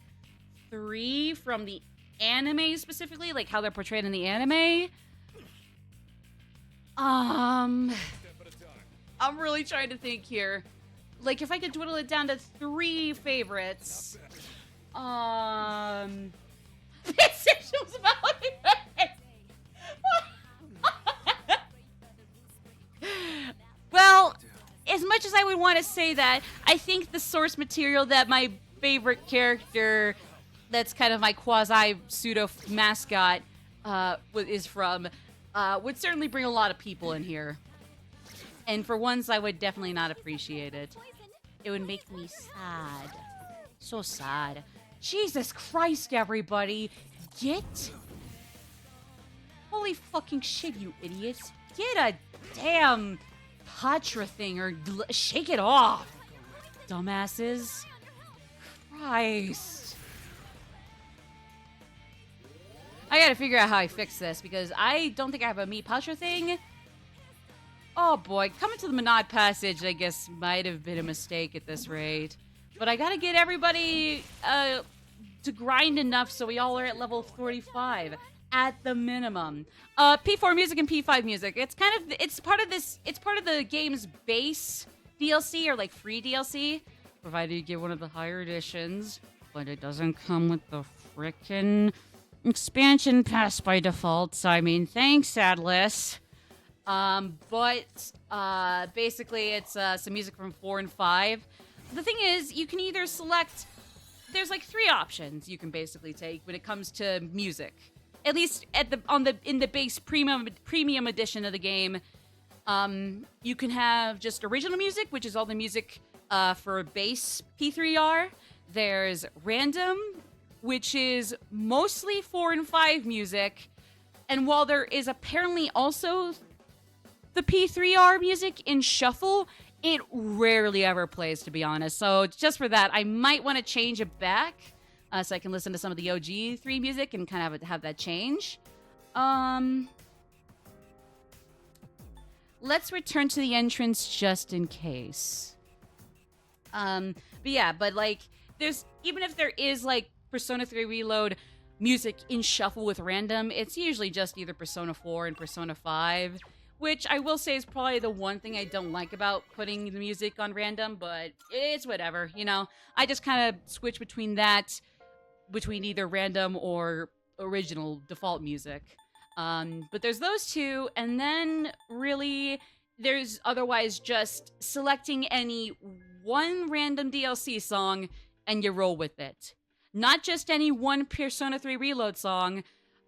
3 from the anime specifically, like how they're portrayed in the anime. I'm really trying to think here. Like, if I could dwindle it down to 3 favorites. Decisions about it. Well, as much as I would want to say that, I think the source material that my favorite character, that's kind of my quasi pseudo mascot, is from, would certainly bring a lot of people in here. And for once, I would definitely not appreciate it. It would make me sad. So sad. Jesus Christ, everybody. Get... Holy fucking shit, you idiots. Get a damn Patra thing or shake it off. Dumbasses. Christ. I gotta figure out how I fix this because I don't think I have a meat Patra thing. Oh boy, coming to the Monad Passage, I guess, might have been a mistake at this rate. But I gotta get everybody to grind enough so we all are at level 45 at the minimum. P4 music and P5 music. It's part of the game's base DLC or like free DLC, provided you get one of the higher editions. But it doesn't come with the frickin' expansion pass by default. So I mean, thanks, Atlas. Basically, it's some music from 4 and 5. The thing is, you can either select... There's like 3 options you can basically take when it comes to music. At least in the base premium edition of the game, you can have just original music, which is all the music for base P3R. There's random, which is mostly 4 and 5 music. And while there is apparently also the P3R music in shuffle, it rarely ever plays, to be honest. So just for that, I might want to change it back so I can listen to some of the OG 3 music and kind of have that change. Let's return to the entrance just in case. But like, there's, even if there is like Persona 3 Reload music in shuffle with random, it's usually just either Persona 4 and Persona 5. Which I will say is probably the one thing I don't like about putting the music on random, but it's whatever, you know? I just kind of switch between either random or original default music. But there's those 2, and then really there's otherwise just selecting any one random DLC song and you roll with it. Not just any one Persona 3 Reload song,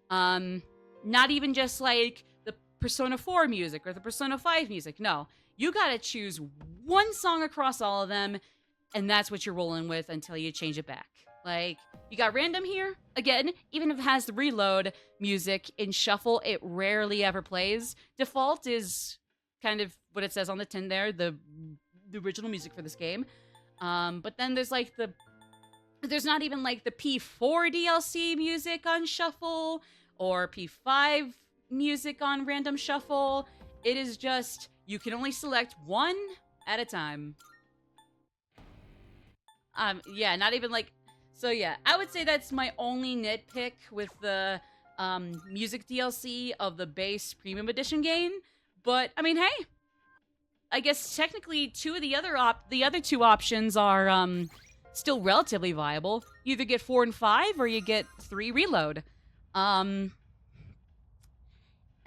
not even just like Persona 4 music or the Persona 5 music. No, you gotta choose one song across all of them, and that's what you're rolling with until you change it back. Like, you got random here. Again, even if it has the reload music in shuffle, it rarely ever plays. Default is kind of what it says on the tin there, the original music for this game. But then there's like there's not even like the P4 DLC music on shuffle or P5 music on random shuffle. It is just, you can only select one at a time. Yeah, not even like, so yeah, I would say that's my only nitpick with the music DLC of the base premium edition game. But I mean, hey, I guess technically the other 2 options are still relatively viable. You either get 4 and 5 or you get 3 Reload.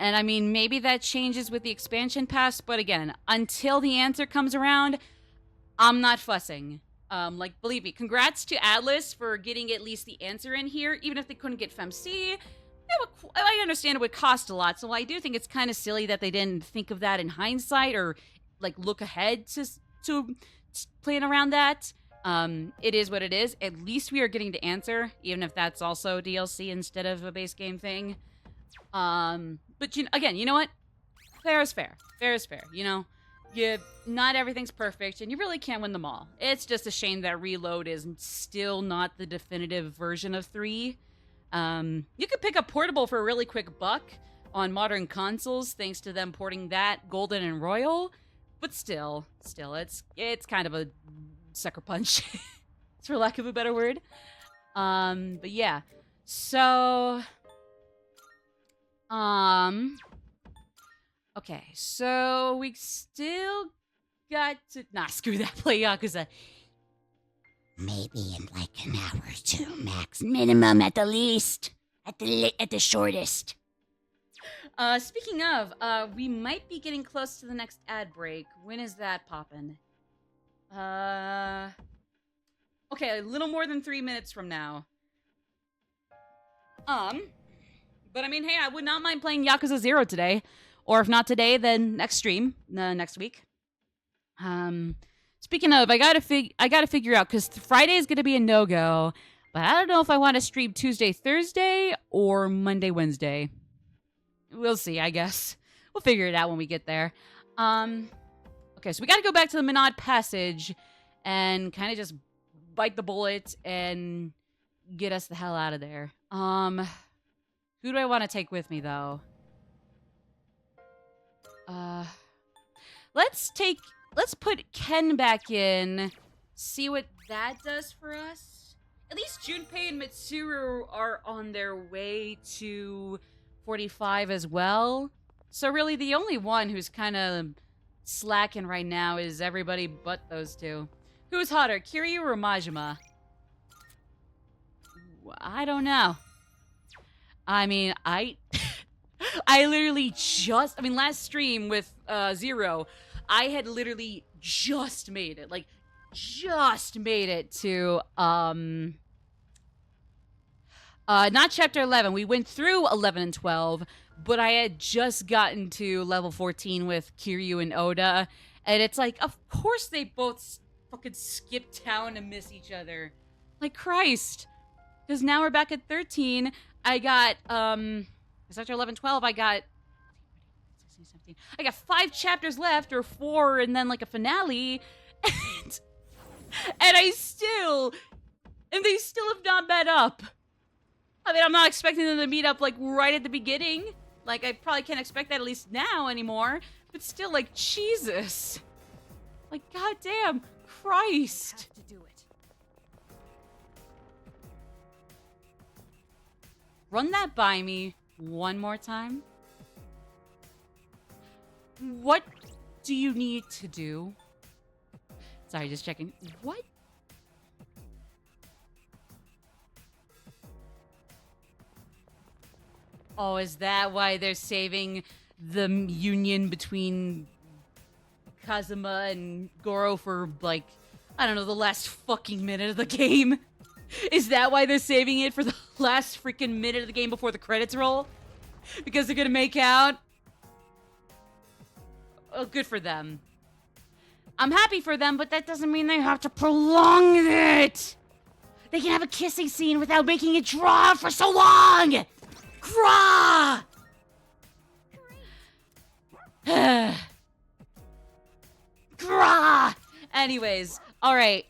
And I mean, maybe that changes with the expansion pass, but again, until the answer comes around, I'm not fussing. Like, believe me, congrats to Atlas for getting at least the answer in here, even if they couldn't get FemC. I understand it would cost a lot, so I do think it's kind of silly that they didn't think of that in hindsight or, like, look ahead to plan around that. It is what it is. At least we are getting the answer, even if that's also DLC instead of a base game thing. But again, you know what? Fair is fair. Fair is fair, you know? Not everything's perfect, and you really can't win them all. It's just a shame that Reload is still not the definitive version of 3. You could pick up Portable for a really quick buck, on modern consoles thanks to them porting that Golden and Royal. But still, it's kind of a sucker punch, for lack of a better word. But yeah. So, okay, so we still got to screw that, play Yakuza. Maybe in like an hour or two max, minimum at the least, at the shortest. Speaking of, we might be getting close to the next ad break. When is that poppin'? Okay, a little more than 3 minutes from now. But I mean, hey, I would not mind playing Yakuza 0 today. Or if not today, then next stream, next week. Speaking of, I gotta figure out, because Friday is gonna be a no-go, but I don't know if I want to stream Tuesday, Thursday, or Monday, Wednesday. We'll see, I guess. We'll figure it out when we get there. Okay, so we gotta go back to the Menad Passage and kind of just bite the bullet and get us the hell out of there. Who do I want to take with me, though? Let's put Ken back in, see what that does for us. At least Junpei and Mitsuru are on their way to 45 as well. So really the only one who's kind of slacking right now is everybody but those two. Who's hotter, Kiryu or Majima? I don't know. I mean, I literally last stream with Zero, I had literally just made it. Like, just made it to, not chapter 11. We went through 11 and 12, but I had just gotten to level 14 with Kiryu and Oda. And it's like, of course they both fucking skip town and miss each other. Like, Christ. Because now we're back at 13. I got, after 11, 12, I got 5 chapters left, or 4, and then like a finale, and they still have not met up. I mean, I'm not expecting them to meet up like right at the beginning. Like, I probably can't expect that at least now anymore, but still, like, Jesus. Like, goddamn, Christ. Have to do it. Run that by me one more time. What do you need to do? Sorry, just checking. What? Oh, is that why they're saving the union between Kazuma and Goro for, like, I don't know, the last fucking minute of the game? Is that why they're saving it for the last freaking minute of the game before the credits roll? Because they're gonna make out? Oh, good for them. I'm happy for them, but that doesn't mean they have to prolong it! They can have a kissing scene without making it draw for so long! Grah! Grah! Anyways, alright,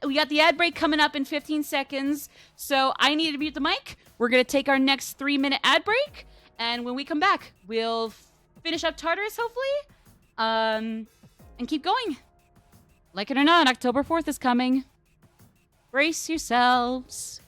we got the ad break coming up in 15 seconds, so I need to mute the mic. We're gonna take our next 3-minute ad break, and when we come back, we'll finish up Tartarus, hopefully, and keep going. Like it or not, October 4th is coming. Brace yourselves.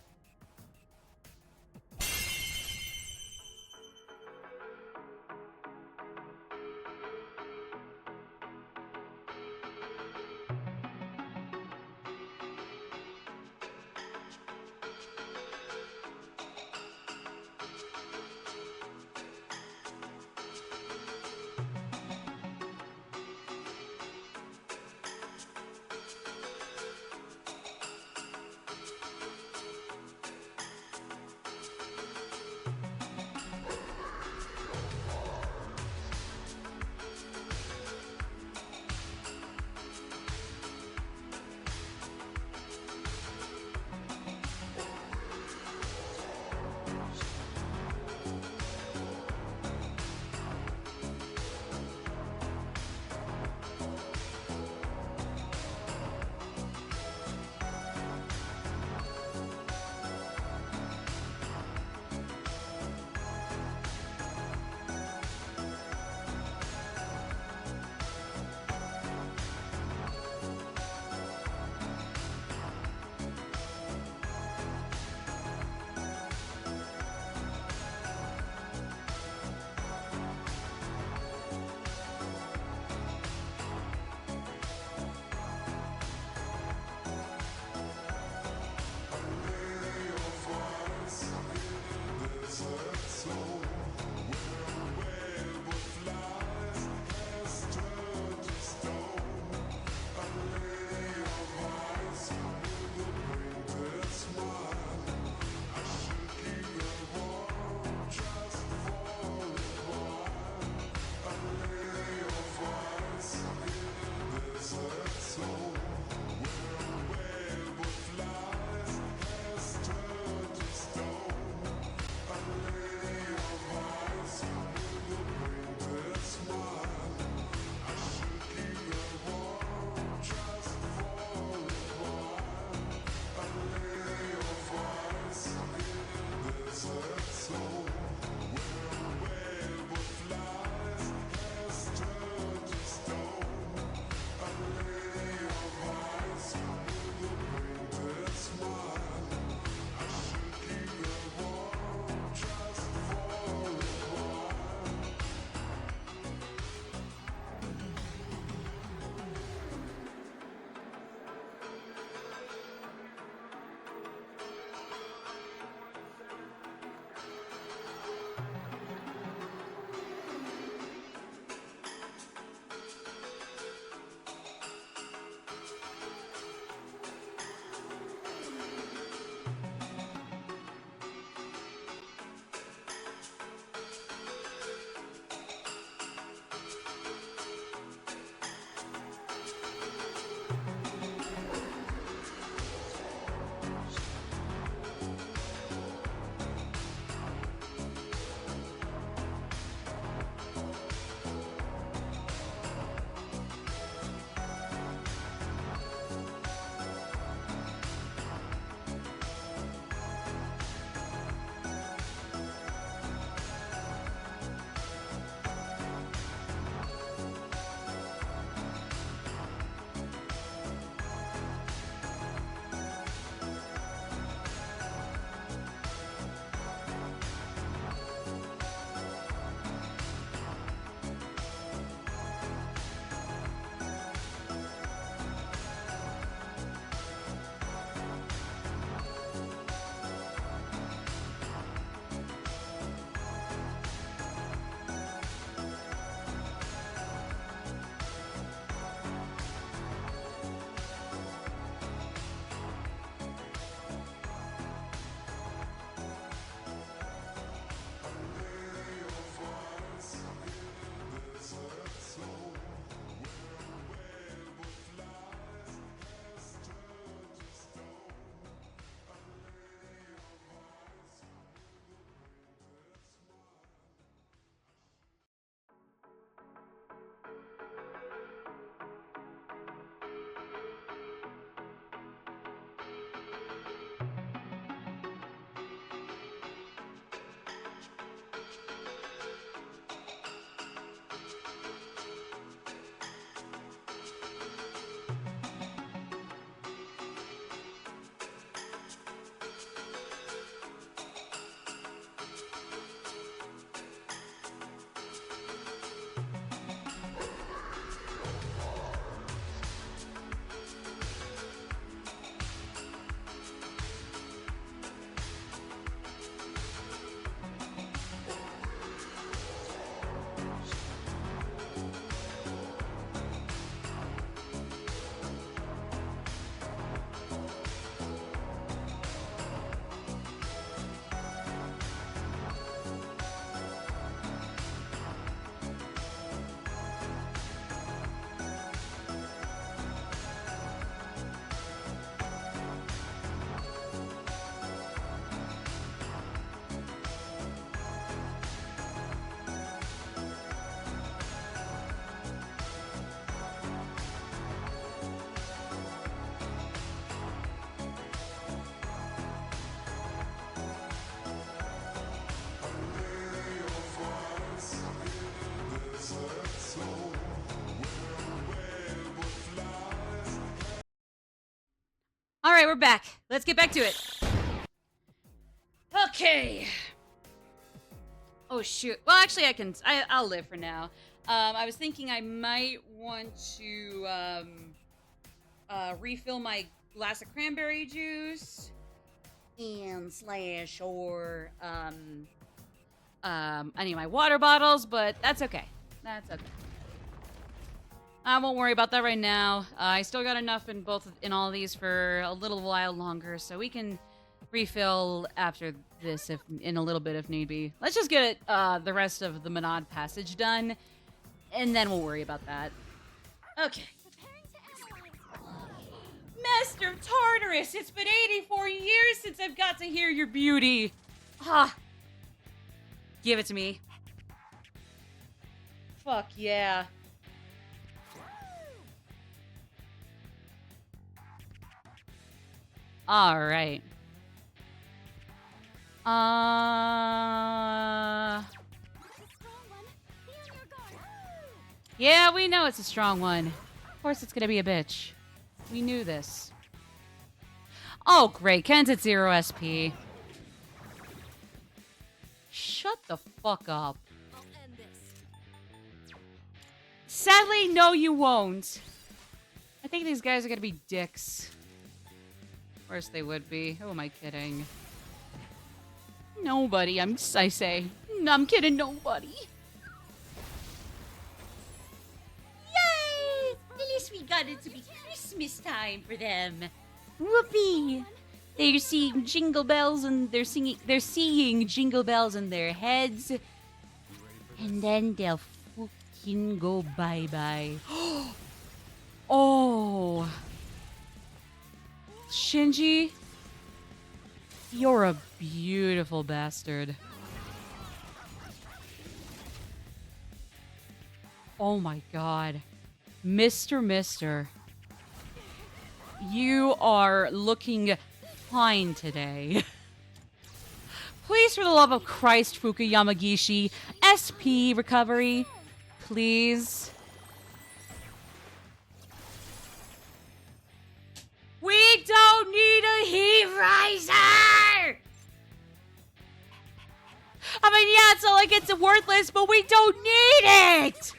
right, we're back. Let's get back to it. Okay. Oh shoot. Well, actually, I'll live for now. I was thinking I might want to refill my glass of cranberry juice and slash or I need my water bottles, but that's okay. That's okay. I won't worry about that right now. I still got enough in all of these for a little while longer, so we can refill after this if in a little bit if need be. Let's just get the rest of the Monad passage done, and then we'll worry about that. Okay. Master of Tartarus, it's been 84 years since I've got to hear your beauty. Ah. Give it to me. Fuck yeah. All right. Yeah, we know it's a strong one. Of course it's gonna be a bitch. We knew this. Oh, great. Ken's at 0 SP. Shut the fuck up. I'll end this. Sadly, no, you won't. I think these guys are gonna be dicks. Of course they would be. Who am I kidding? Nobody, I say. No, I'm kidding, nobody. Yay! At least we got it to be Christmas time for them. Whoopee! They're seeing jingle bells and they're seeing jingle bells in their heads. And then they'll fucking go bye-bye. Oh. Shinji, you're a beautiful bastard. Oh my god. Mister. You are looking fine today. Please, for the love of Christ, Fuka Yamagishi, SP recovery. Please. We don't need a heat riser! I mean, yeah, it's not like it's worthless, but we don't need it!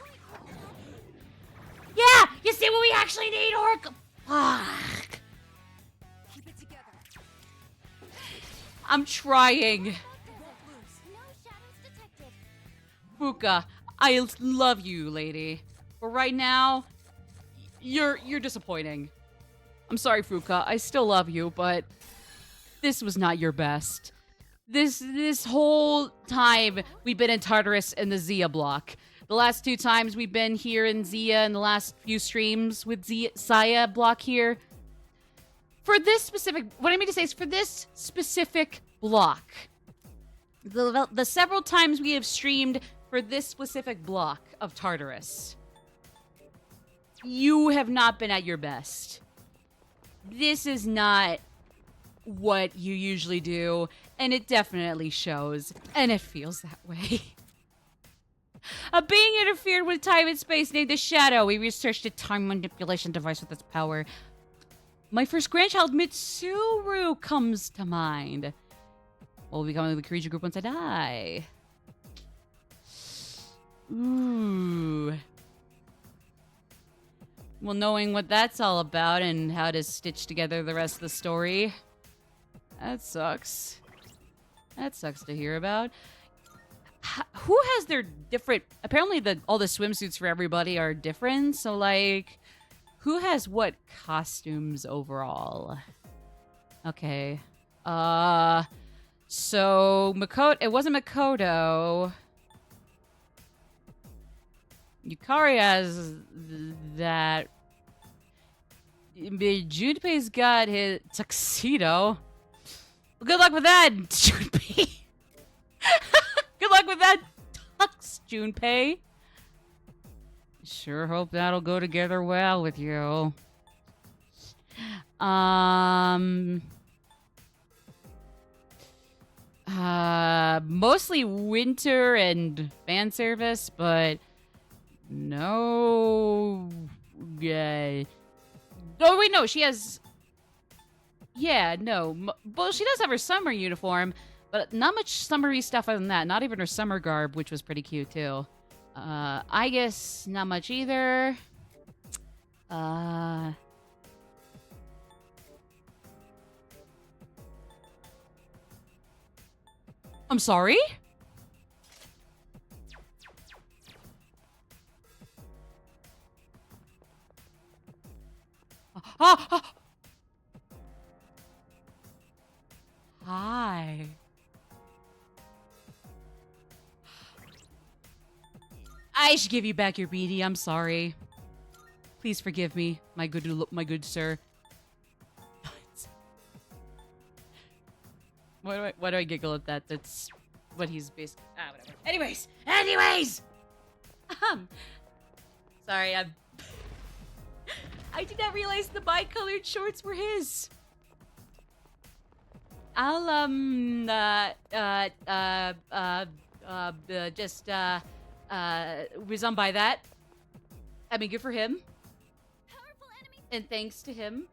Yeah, you see what we actually need, Orc? Fuck. Keep it together. I'm trying. It won't lose. No shadows detected. Fuka, I love you, lady. But right now, you're disappointing. I'm sorry, Fuka. I still love you, but this was not your best. This whole time we've been in Tartarus in the Zia block. The last 2 times we've been here in Zia in the last few streams with Saya block here. For this specific, what I mean to say is for this specific block, the several times we have streamed for this specific block of Tartarus, you have not been at your best. This is not what you usually do, and it definitely shows, and it feels that way. A being interfered with time and space named the Shadow. We researched a time manipulation device with its power. My first grandchild, Mitsuru, comes to mind. Will become the creature group once I die. Ooh. Well, knowing what that's all about and how to stitch together the rest of the story, that sucks. That sucks to hear about. Who has their different... Apparently all the swimsuits for everybody are different, so, like, who has what costumes overall? Okay. So, Makoto... It wasn't Makoto. Yukari has that. Junpei's got his tuxedo. Well, good luck with that, Junpei. Good luck with that tux, Junpei. Sure hope that'll go together well with you. Mostly winter and fan service, but no. Oh wait, no, she has. Yeah, no. Well, she does have her summer uniform, but not much summery stuff other than that. Not even her summer garb, which was pretty cute, too. I guess not much either. I'm sorry? Hi. I should give you back your beanie. I'm sorry. Please forgive me, my good sir. Why do I giggle at that? That's what he's basically. Whatever. Anyways. Sorry. I did not realize the bi-colored shorts were his. I'll just resume by that. I mean, good for him. And thanks to him.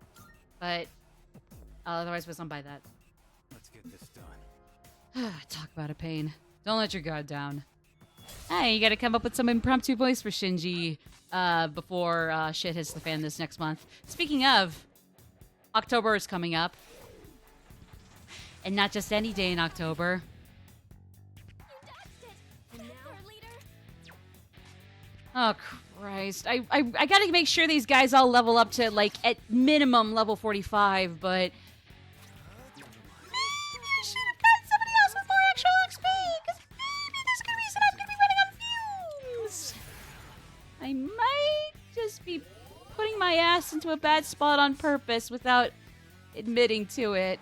But I'll otherwise resume by that. Let's get this done. Talk about a pain. Don't let your guard down. Hey, you gotta come up with some impromptu voice for Shinji before shit hits the fan this next month. Speaking of, October is coming up. And not just any day in October. Oh, Christ. I gotta make sure these guys all level up to, like, at minimum level 45, but... Maybe I should have gotten somebody else with more actual XP, because maybe there's a good reason I'm gonna be running on fumes. I might just be putting my ass into a bad spot on purpose without admitting to it.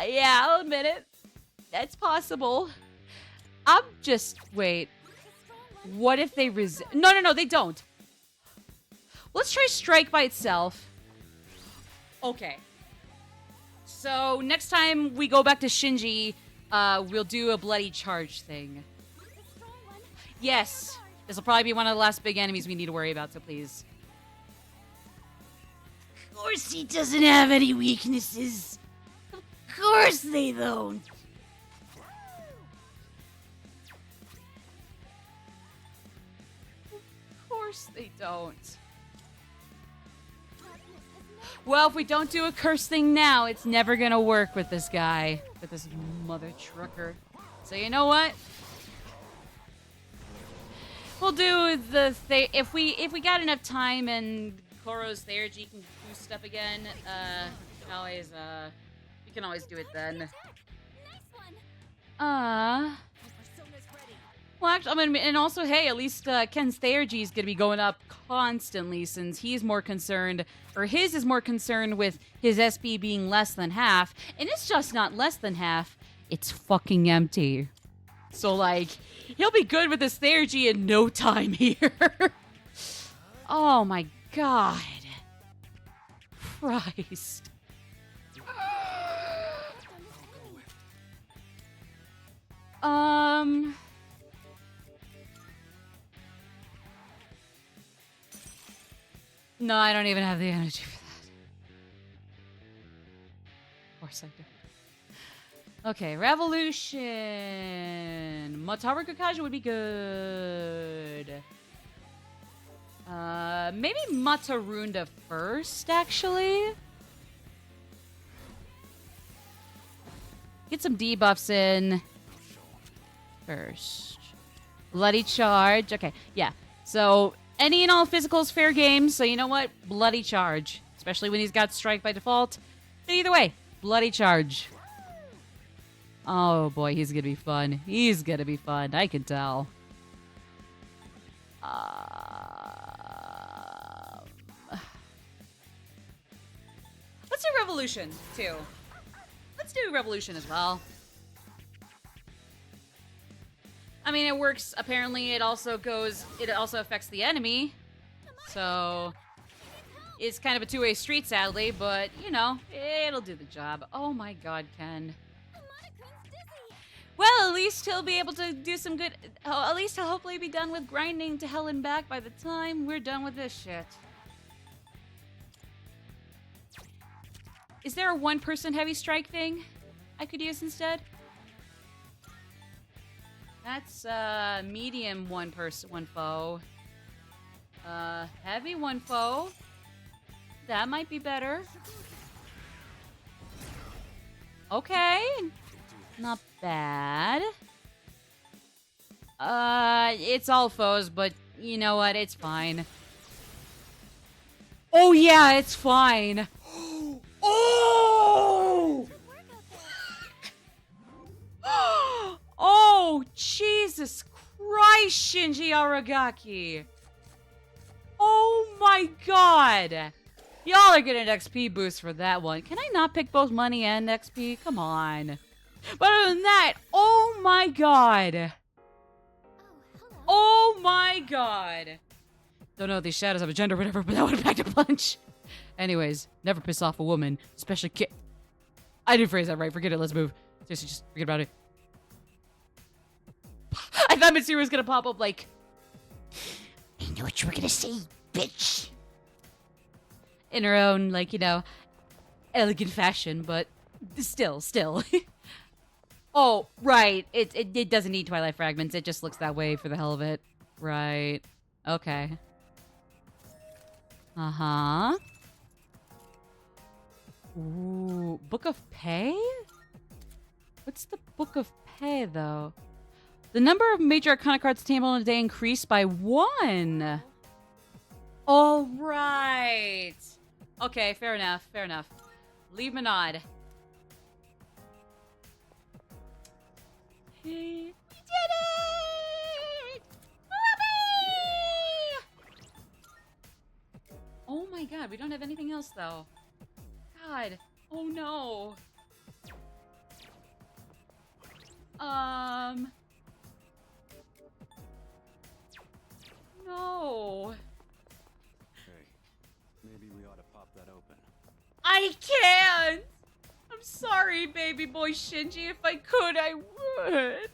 Yeah, I'll admit it. That's possible. I'm just... Wait. What if they No, they don't. Let's try Strike by itself. Okay. So, next time we go back to Shinji, we'll do a bloody charge thing. Yes. This will probably be one of the last big enemies we need to worry about, so please. Of course he doesn't have any weaknesses. Of course they don't. Of course they don't. Well, if we don't do a curse thing now, it's never gonna work with this guy. With this mother trucker. So you know what? We'll do the thing if we got enough time and Koro's Theurgy can do stuff again, we can always do it then. Well, actually, I mean, and also, hey, at least Ken's Theurgy is going to be going up constantly since he's more concerned, or his is more concerned with his SP being less than half, and it's just not less than half, it's fucking empty. So, like, he'll be good with his Theurgy in no time here. Oh my god. Christ. No, I don't even have the energy for that. Of course I do. Okay, Revolution. Motaru Kakaja would be good. Maybe Matarunda first, actually. Get some debuffs in first. Bloody Charge. Okay, yeah. So, any and all physicals fair game. So, you know what? Bloody Charge. Especially when he's got Strike by default. But either way, Bloody Charge. Oh boy, he's gonna be fun. He's gonna be fun. I can tell. Let's do Revolution, too. Let's do Revolution as well. I mean, it works. Apparently, it also affects the enemy. So, it's kind of a two-way street, sadly, but, you know, it'll do the job. Oh my god, Ken. Well, at least he'll be able to do some good... At least he'll hopefully be done with grinding to hell and back by the time we're done with this shit. Is there a one-person heavy strike thing I could use instead? That's medium one foe. Heavy one foe. That might be better. Okay. Not bad. It's all foes, but you know what? It's fine. Oh yeah, it's fine. Oh! Oh, Jesus Christ, Shinji Aragaki. Oh my god. Y'all are getting an XP boost for that one. Can I not pick both money and XP? Come on. But other than that, oh my god. Oh, hello. Oh my god. Don't know if these shadows have a gender or whatever, but that would have packed a punch. Anyways, never piss off a woman, especially I didn't phrase that right. Forget it. Let's move. Seriously, just forget about it. I thought Mitsuru was gonna pop up like, I knew what you were gonna say, bitch. In her own, like, you know, elegant fashion, but still. Oh, right. It doesn't need Twilight Fragments. It just looks that way for the hell of it. Right. Okay. Uh-huh. Ooh, Book of Pay? What's the Book of Pay, though? The number of major Arcana cards tabled in a day increased by 1. All right. Okay, fair enough. Leave Manad. We did it! Whoopee! Oh my god, we don't have anything else, though. God. Oh no. No. Hey, maybe we ought to pop that open. I can't! I'm sorry, baby boy Shinji. If I could, I would.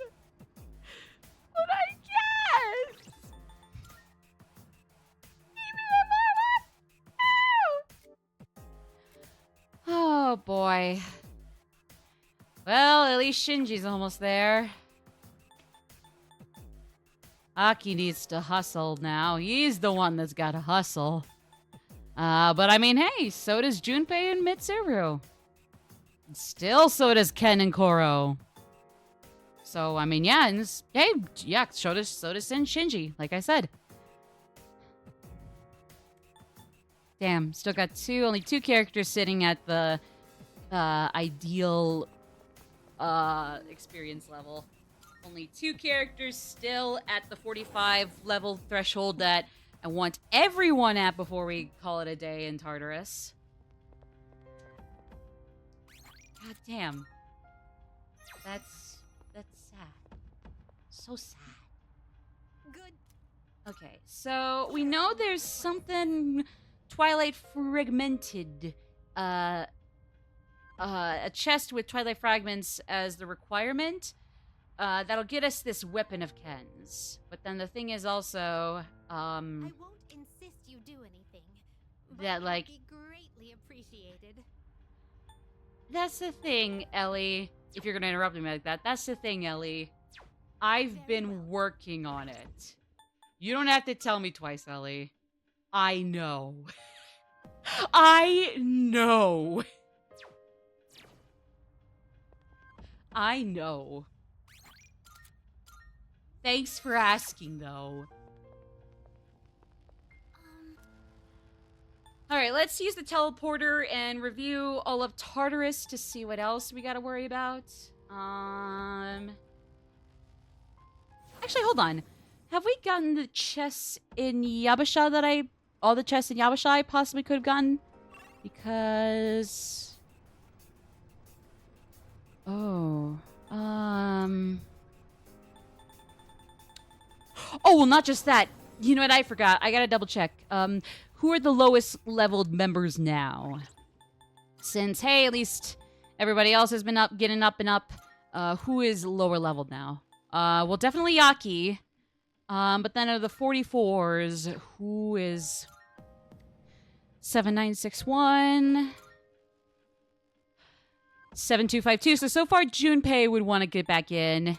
But I can't! Give me the moment! Oh, boy. Well, at least Shinji's almost there. Aki needs to hustle now. He's the one that's gotta hustle. But I mean, hey, so does Junpei and Mitsuru. Still, so does Ken and Koro. So, I mean, yeah, and this, hey, yeah, so does Shinji, like I said. Damn, still got only two characters sitting at the ideal experience level. Only 2 characters still at the 45 level threshold that I want everyone at before we call it a day in Tartarus. God damn. That's sad. So sad. Good. Okay, so we know there's something Twilight Fragmented. A chest with Twilight Fragments as the requirement. That'll get us this weapon of Ken's. But then the thing is also, I won't insist you do anything. But that, it would like- be greatly appreciated. that's the thing, Ellie. If you're gonna interrupt me like that, that's the thing, Ellie. I've been working on it. You don't have to tell me twice, Ellie. I know. I know. I know. Thanks for asking, though. Alright, let's use the teleporter and review all of Tartarus to see what else we gotta worry about. Actually, hold on. Have we gotten the chests in Yabasha that all the chests in Yabasha I possibly could have gotten? Because... Oh, oh, well, not just that. You know what? I forgot. I gotta double check. Who are the lowest leveled members now? Since, hey, at least everybody else has been getting up and up. Who is lower leveled now? Well, definitely Yaki. But then of the 44s, who is 7961? 7252. So far, Junpei would want to get back in.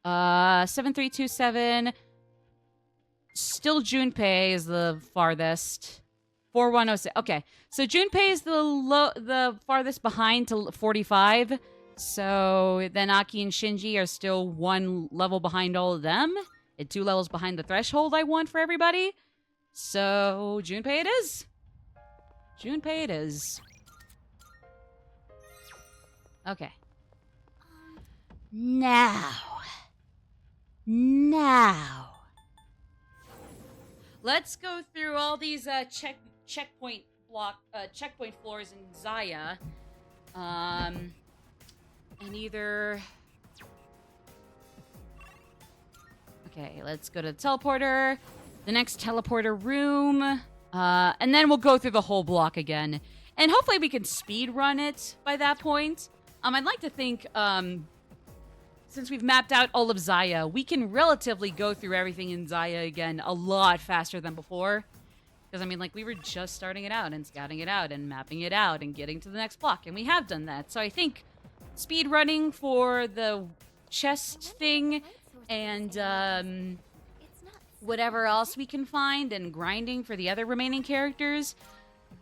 7327. Still Junpei is the farthest. 4106. Okay. So Junpei is the farthest behind to 45. So then Aki and Shinji are still one level behind all of them. And 2 levels behind the threshold I want for everybody. So Junpei it is. Junpei it is. Okay. Now. Let's go through all these checkpoint floors in Zaya. And either... Okay, let's go to the teleporter. The next teleporter room. And then we'll go through the whole block again. And hopefully we can speed run it by that point. I'd like to think, since we've mapped out all of Zaya, we can relatively go through everything in Zaya again a lot faster than before. Because, I mean, like, we were just starting it out and scouting it out and mapping it out and getting to the next block. And we have done that. So I think speed running for the chest thing and whatever else we can find and grinding for the other remaining characters,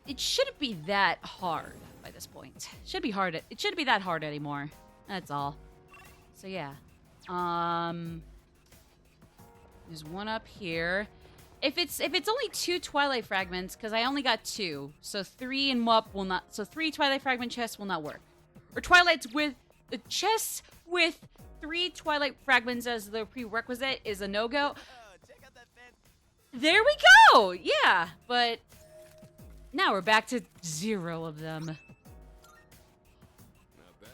it shouldn't be that hard by this point. It shouldn't be that hard anymore. That's all. So yeah. There's one up here. If it's only 2 Twilight Fragments, because I only got 2, so 3 and MUP will not. So 3 Twilight Fragment chests will not work. Or Twilights with the chests with 3 Twilight Fragments as the prerequisite is a no-go. There we go! Yeah, but now we're back to 0 of them. Not bad.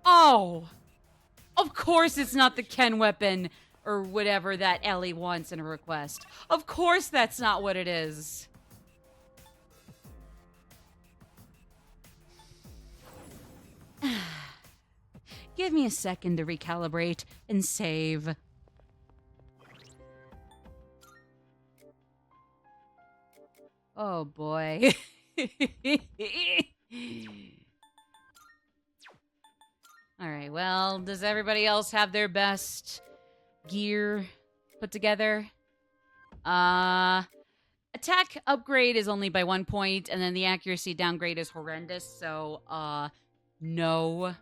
Oh! Of course it's not the Ken weapon or whatever that Ellie wants in a request. Of course that's not what it is. Give me a second to recalibrate and save. Oh boy. Alright, well, does everybody else have their best gear put together? Attack upgrade is only by 1 point, and then the accuracy downgrade is horrendous, so, no.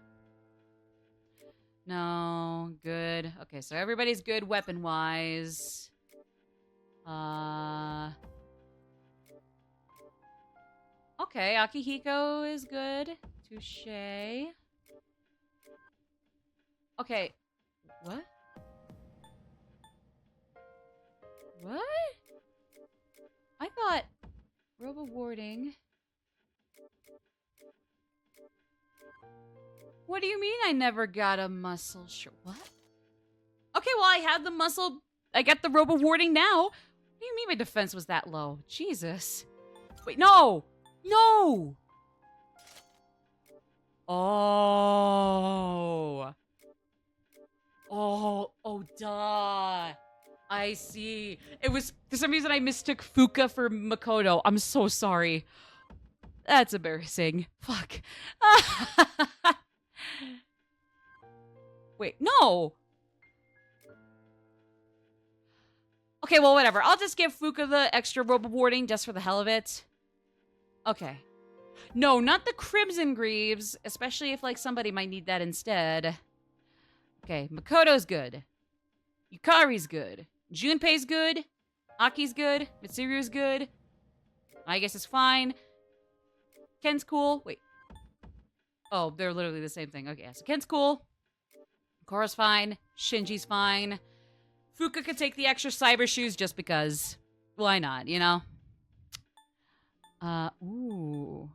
No, good. Okay, so everybody's good weapon-wise. Okay, Akihiko is good. Touche. Okay. What? What? I thought robo-warding. What do you mean I never got a muscle shirt? What? Okay, well, I had the muscle. I got the robo-warding now. What do you mean my defense was that low? Jesus. Wait, no! No! Oh. Oh, duh. I see. It was, for some reason, I mistook Fuka for Makoto. I'm so sorry. That's embarrassing. Fuck. Wait, no. Okay, well, whatever. I'll just give Fuka the extra robo-warding just for the hell of it. Okay. No, not the Crimson Greaves, especially if, like, somebody might need that instead. Okay, Makoto's good. Yukari's good. Junpei's good. Aki's good. Mitsuru's good. I guess it's fine. Ken's cool. Wait. Oh, they're literally the same thing. Okay, so Ken's cool. Korra's fine. Shinji's fine. Fuka could take the extra cyber shoes just because. Why not, you know? Ooh.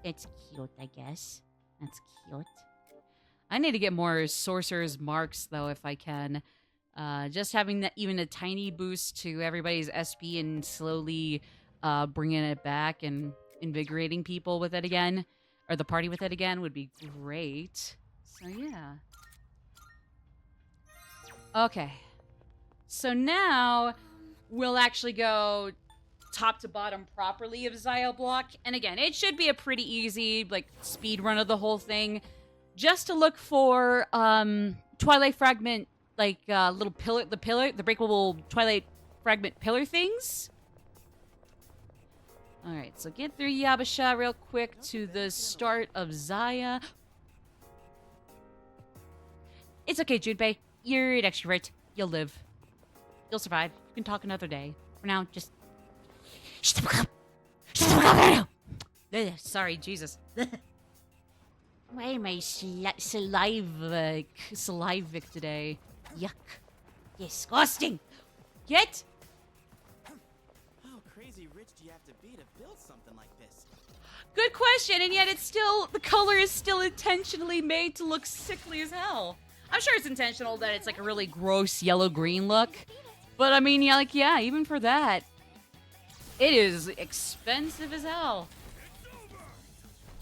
It's cute, I guess. That's cute. I need to get more Sorcerer's Marks, though, if I can. Just having that, even a tiny boost to everybody's SP and slowly bringing it back and invigorating people with it again, or the party with it again, would be great. So, yeah. Okay. So now, we'll actually go top to bottom properly of Zio Block. And again, it should be a pretty easy, like, speed run of the whole thing. Just to look for Twilight Fragment, like, little the breakable Twilight Fragment pillar things. Alright, so get through Yabasha real quick to the start of Zaya. It's okay, Junpei. You're an extrovert. You'll live. You'll survive. You can talk another day. For now, just... Shut the fuck up! Shut the fuck up! Sorry, Jesus. Why am I salivic today? Yuck. Disgusting! Get! How crazy rich do you have to be to build something like this? Good question, and yet it's still... The color is still intentionally made to look sickly as hell. I'm sure it's intentional that it's like a really gross yellow-green look. But I mean, yeah, even for that, it is expensive as hell.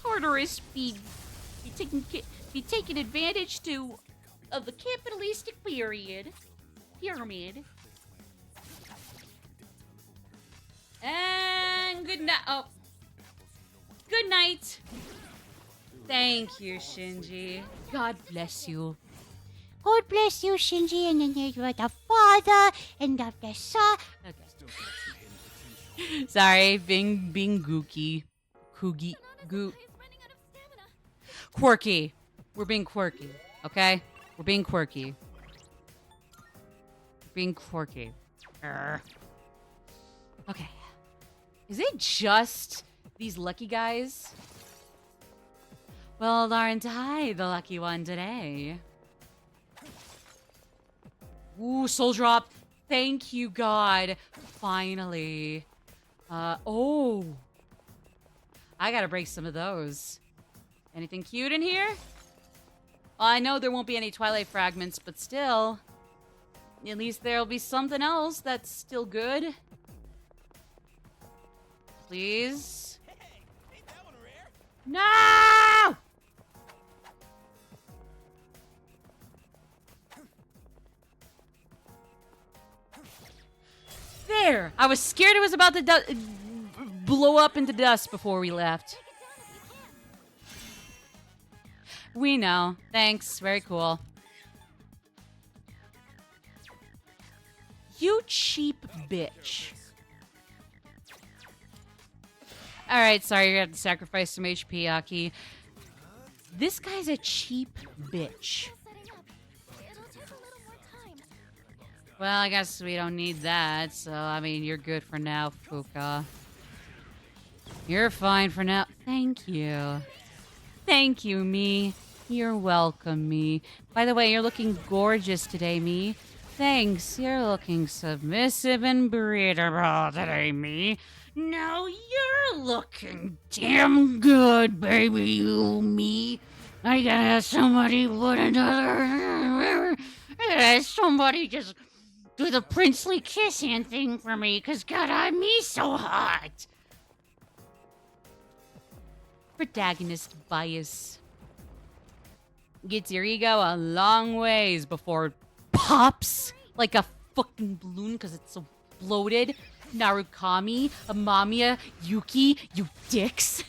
Tartarus be taking advantage of the capitalistic pyramid. And good night. Oh, good night. Thank you, Shinji. God bless you. God bless you, Shinji, and then you are the father, and of the son. Okay. Sorry, being gooky. Koogy. Goo. Quirky. We're being quirky, okay? We're being quirky. Being quirky. Okay. Is it just these lucky guys? Well, aren't I the lucky one today? Ooh, soul drop. Thank you, God. Finally. Oh. I gotta break some of those. Anything cute in here? Well, I know there won't be any Twilight Fragments, but still. At least there'll be something else that's still good. Please. Hey, ain't that one rare? No! There! I was scared it was about to blow up into dust before we left. We know. Thanks. Very cool. You cheap bitch. Alright, sorry, you're gonna have to sacrifice some HP, Aki. This guy's a cheap bitch. Well, I guess we don't need that, so, I mean, you're good for now, Fuka. You're fine for now. Thank you. Thank you, me. You're welcome, me. By the way, you're looking gorgeous today, me. Thanks. You're looking submissive and breedable today, me. No, you're looking damn good, baby, you, me. I gotta have somebody put another... somebody just do the princely kiss hand thing for me, because God, I'm me so hot. Protagonist bias. Gets your ego a long ways before it pops like a fucking balloon because it's so bloated. Narukami, Amamiya, Yuki, you dicks.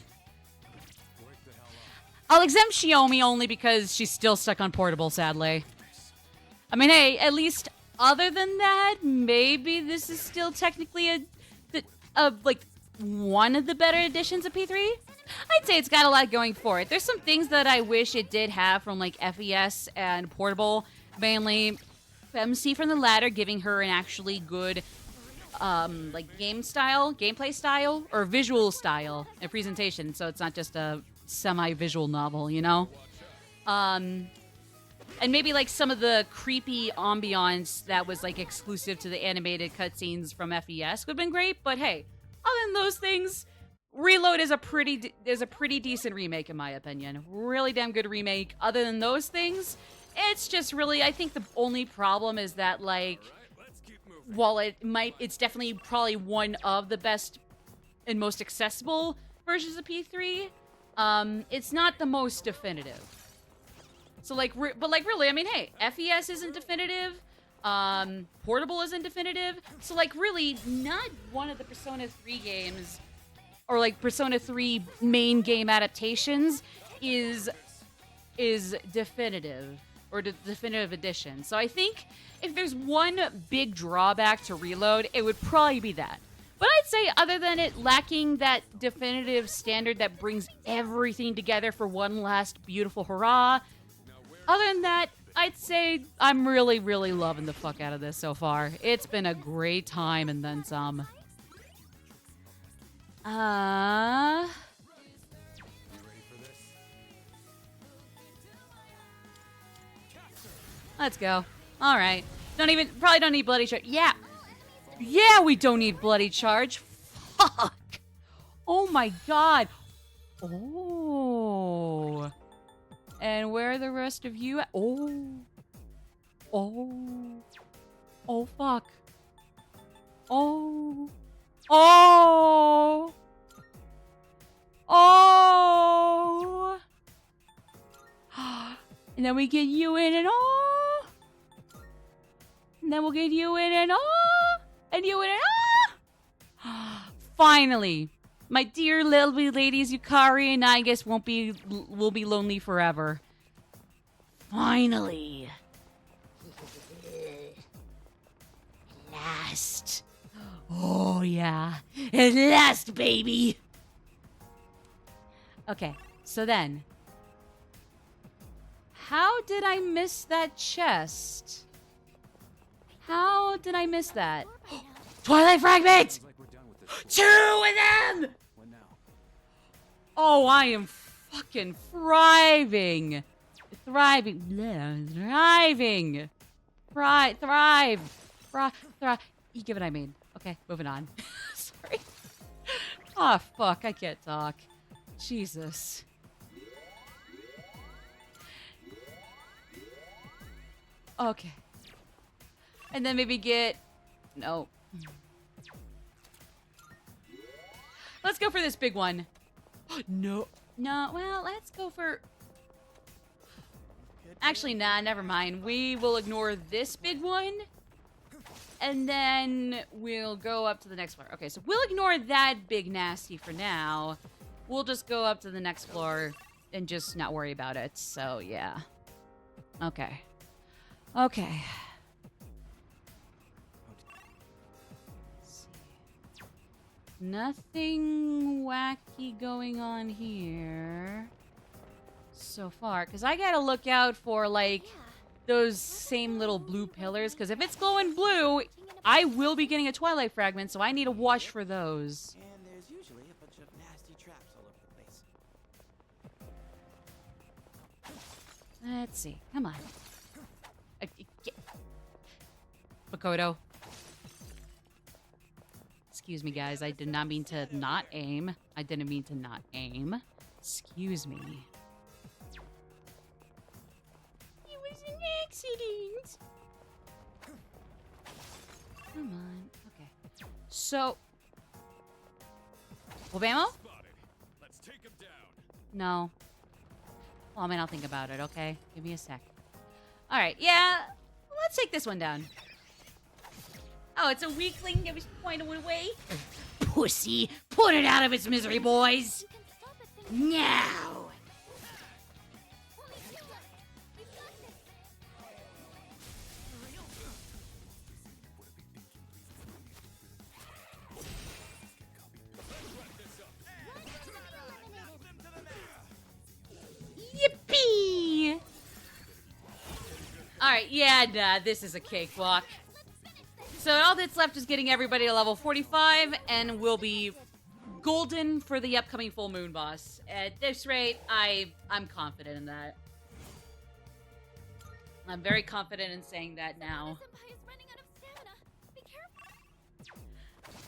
I'll exempt Shiomi only because she's still stuck on portable, sadly. I mean, hey, at least other than that, maybe this is still technically like one of the better editions of P3. I'd say it's got a lot going for it. There's some things that I wish it did have from like FES and portable, mainly MC from the latter, giving her an actually good like gameplay style, or visual style and presentation, so it's not just a semi-visual novel, you know? And maybe like some of the creepy ambiance that was like exclusive to the animated cutscenes from FES would have been great, but hey, other than those things, Reload is a pretty decent remake in my opinion. Really damn good remake. Other than those things, it's just really, I think the only problem is that like, while it's definitely probably one of the best and most accessible versions of P3, it's not the most definitive. So like, but like really, I mean, hey, FES isn't definitive. Portable isn't definitive. So, like, really, not one of the Persona 3 games, or, like, Persona 3 main game adaptations is definitive, or definitive edition. So I think if there's one big drawback to Reload, it would probably be that. But I'd say other than it lacking that definitive standard that brings everything together for one last beautiful hurrah, other than that, I'd say I'm really, really loving the fuck out of this so far. It's been a great time and then some. Let's go. All right. Probably don't need bloody charge. Yeah. Yeah, we don't need bloody charge. Fuck. Oh my god. Oh. And where are the rest of you at? Oh. Oh. Oh, fuck. Oh. Oh. Oh. And then we get you in and oh. And then we'll get you in and oh. And you in and oh. Finally. My dear little ladies, Yukari and I guess will be lonely forever. Finally. Last. Oh, yeah. At last, baby. Okay, so then. How did I miss that chest? How did I miss that? Twilight Fragment! Sounds like we're done with this. 2 of them! What now? Oh, I am fucking thriving. Thriving. Bleh, thriving. Thrive. You get what I mean. Okay, moving on. Sorry. Oh, fuck. I can't talk. Jesus. Okay. And then maybe get... No. Let's go for this big one. No. No, well, let's go for... Actually, nah, never mind. We will ignore this big one. And then we'll go up to the next floor. Okay, so we'll ignore that big nasty for now. We'll just go up to the next floor and just not worry about it. So, yeah. Okay. Okay. Let's see. Nothing wacky going on here so far. Because I gotta look out for, like, those same little blue pillars. Because if it's glowing blue, I will be getting a Twilight Fragment. So I need to watch for those. And there's usually a bunch of nasty traps all over the place. Let's see. Come on. Makoto. Excuse me, guys. I did not mean to not aim. I didn't mean to not aim. Excuse me. It was an accident. Come on. Okay. So. Obama? Let's take him down. No. Well, I mean, I'll think about it, okay? Give me a sec. Alright, yeah. Let's take this one down. Oh, it's a weakling that was pointed away? Pussy! Put it out of its misery, boys! You can stop it then. Now! Only 2 left. We've got this. Yippee! Alright, yeah, nah, this is a cakewalk. So all that's left is getting everybody to level 45, and we'll be golden for the upcoming full moon boss. At this rate, I'm confident in that. I'm very confident in saying that now. Senpai is running out of stamina. Be careful.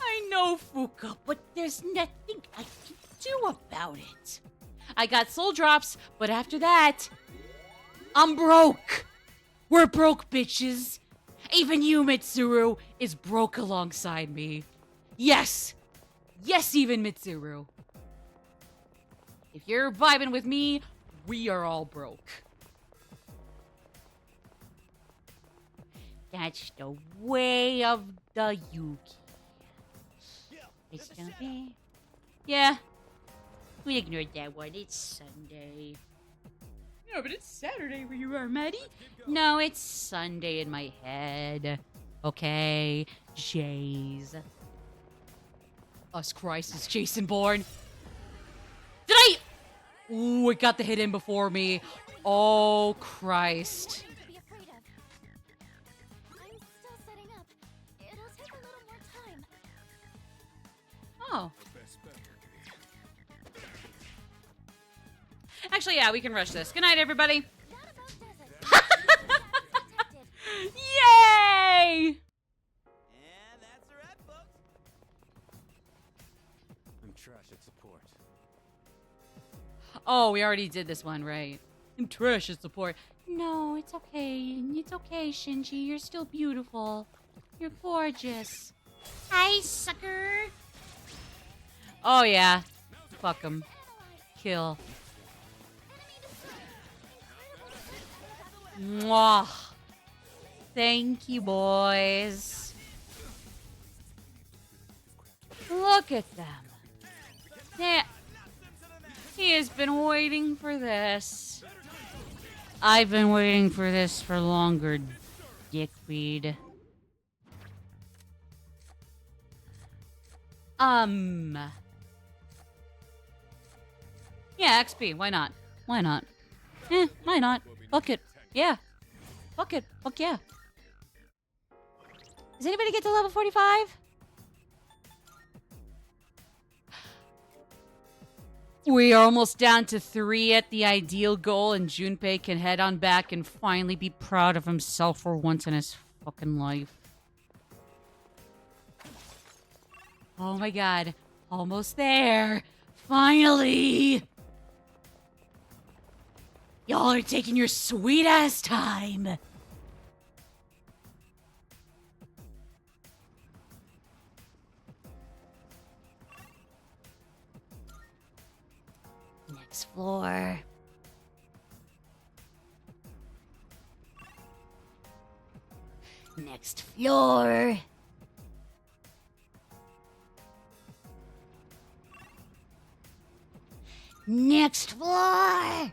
I know, Fuka, but there's nothing I can do about it. I got soul drops, but after that, I'm broke. We're broke, bitches. Even you, Mitsuru, is broke alongside me. Yes. Yes, even Mitsuru. If you're vibing with me, we are all broke. That's the way of the Yuki. It's gonna be. Yeah. We ignored that one. It's Sunday. No, but it's Saturday where you are, Maddie. No, it's Sunday in my head. Okay. Jays. Us Christ, is Jason Bourne. Did I? Ooh, it got the hit in before me. Oh, Christ. Nothing to be afraid of. I'm still setting up. It'll take a little more time. Oh. Actually, yeah, we can rush this. Good night, everybody. That about does it. Protected. Yay! And that's a wrap, folks. I'm trash at support. Oh, we already did this one, right? I'm trash at support. No, it's okay. It's okay, Shinji. You're still beautiful. You're gorgeous. Hi, sucker. Oh, yeah. Fuck him. Kill. Mwah. Thank you, boys. Look at them. Yeah. He has been waiting for this. I've been waiting for this for longer, dickweed. Yeah, XP. Why not? Why not? Why not? Fuck it. Yeah. Fuck it. Fuck yeah. Does anybody get to level 45? We are almost down to 3 at the ideal goal, and Junpei can head on back and finally be proud of himself for once in his fucking life. Oh my god. Almost there. Finally! Y'all are taking your sweet ass time. Next floor. Next floor. Next floor.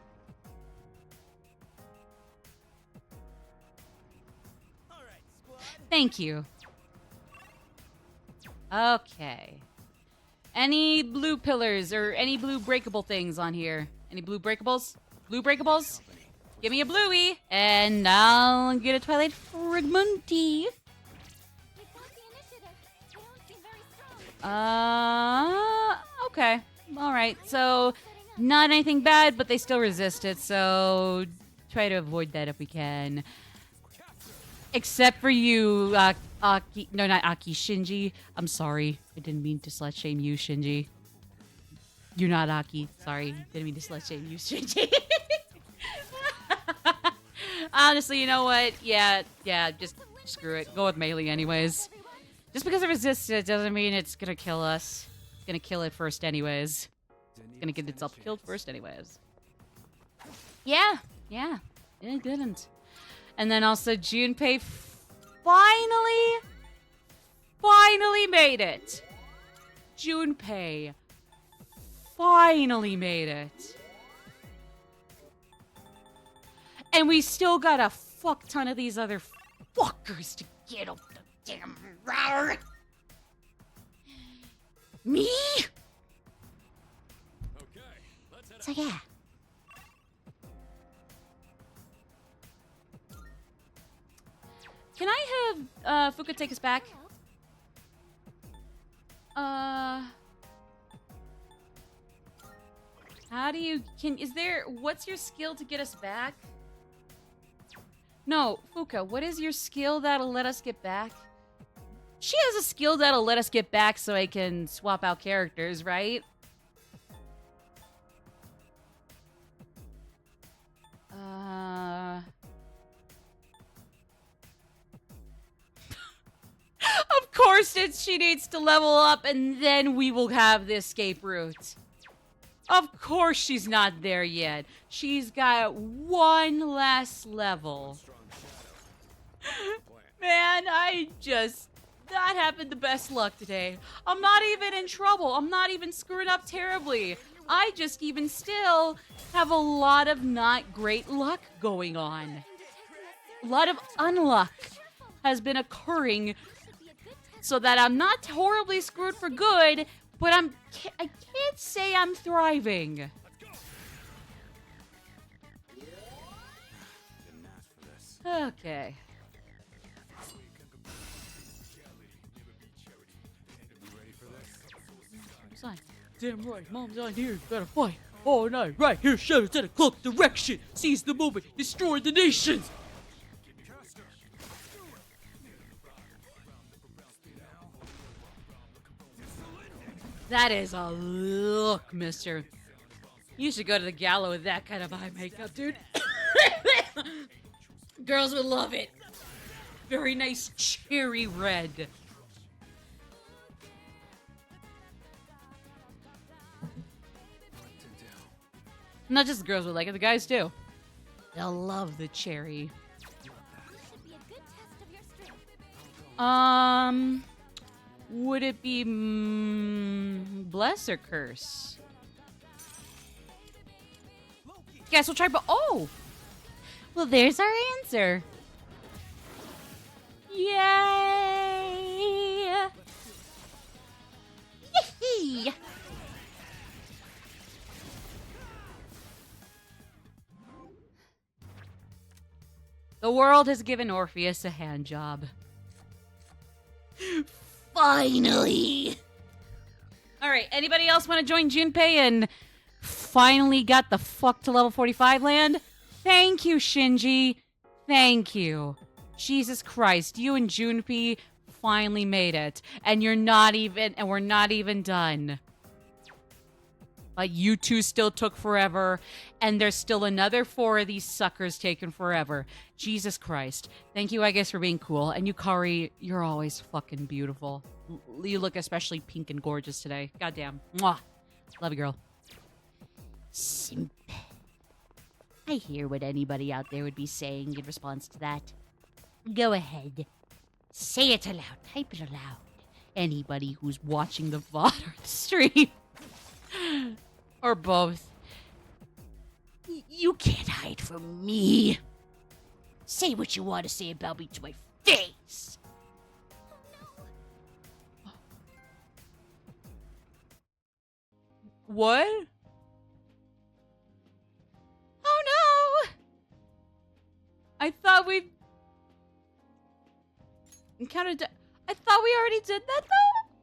All right, squad. Thank you. Okay. Any blue pillars or any blue breakable things on here? Any blue breakables? Blue breakables? Give me a bluey, and I'll get a Twilight Fragmenty. We've got the initiative. They don't seem very strong. Okay. Alright, so not anything bad, but they still resist it, so try to avoid that if we can. Except for you, Aki. No, not Aki. Shinji. I'm sorry. I didn't mean to slut shame you, Shinji. You're not Aki. Sorry. Didn't mean to slut shame you, Shinji. Honestly, you know what? Yeah, just screw it. Go with melee anyways. Just because it resists it doesn't mean it's gonna kill us. It's gonna kill it first anyways. It's gonna get itself killed first anyways. Yeah. It didn't. And then also Junpei finally made it. Junpei finally made it. And we still got a fuck ton of these other fuckers to get up the damn ladder. Me? So yeah. Can I have Fuka take us back? How do you what's your skill to get us back? No, Fuka, what is your skill that'll let us get back? She has a skill that'll let us get back so I can swap out characters, right? Of course she needs to level up and then we will have the escape route. Of course she's not there yet. She's got one last level. Man, I just not having the best luck today. I'm not even in trouble. I'm not even screwing up terribly. I just even still have a lot of not great luck going on. A lot of unluck has been occurring so that I'm not horribly screwed for good, but I can't say I'm thriving. Didn't ask for this. Okay. Son, damn right, Mom's on here. Gotta fight all night, right here. Shadows at a clock direction. Seize the moment, destroy the nations. That is a look, mister. You should go to the gala with that kind of eye makeup, dude. Girls would love it. Very nice cherry red. Not just the girls would like it, the guys too. They'll love the cherry. Would it be bless or curse? Guess we'll try, but oh! Well, there's our answer. Yay! Yee! The world has given Orpheus a hand job. Finally! Alright, anybody else want to join Junpei and finally got the fuck to level 45 land? Thank you, Shinji. Thank you. Jesus Christ, you and Junpei finally made it. And we're not even done. But you two still took forever, and there's still another 4 of these suckers taking forever. Jesus Christ. Thank you, I guess, for being cool. And Yukari, you're always fucking beautiful. You look especially pink and gorgeous today. Goddamn. Mwah. Love you, girl. Simp. I hear what anybody out there would be saying in response to that. Go ahead. Say it aloud. Type it aloud. Anybody who's watching the VOD or the stream. Or both. You can't hide from me. Say what you want to say about me to my face. What? Oh no! I thought we encountered. I thought we already did that though.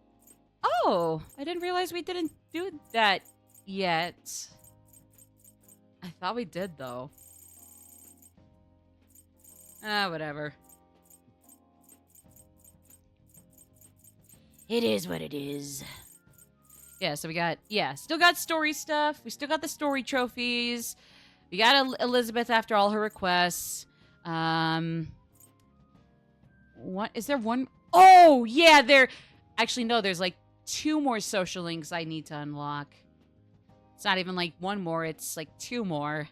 Oh, I didn't realize we didn't do that yet. I thought we did though. Whatever. It is what it is. Yeah, so we got, still got story stuff. We still got the story trophies. We got Elizabeth after all her requests. What, is there one? Oh, yeah, actually, no, there's like 2 more social links I need to unlock. It's not even like 1 more, it's like 2 more.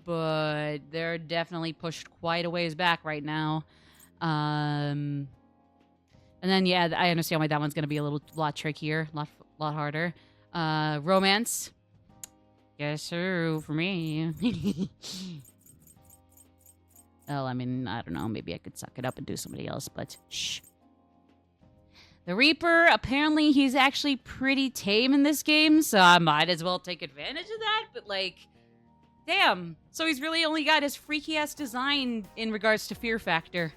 But they're definitely pushed quite a ways back right now. And then, yeah, I understand why that one's going to be a lot trickier, lot harder. Romance. Yes, sir, for me. Well, I mean, I don't know. Maybe I could suck it up and do somebody else, but shh. The Reaper, apparently he's actually pretty tame in this game, so I might as well take advantage of that, but like, damn. So he's really only got his freaky-ass design in regards to fear factor.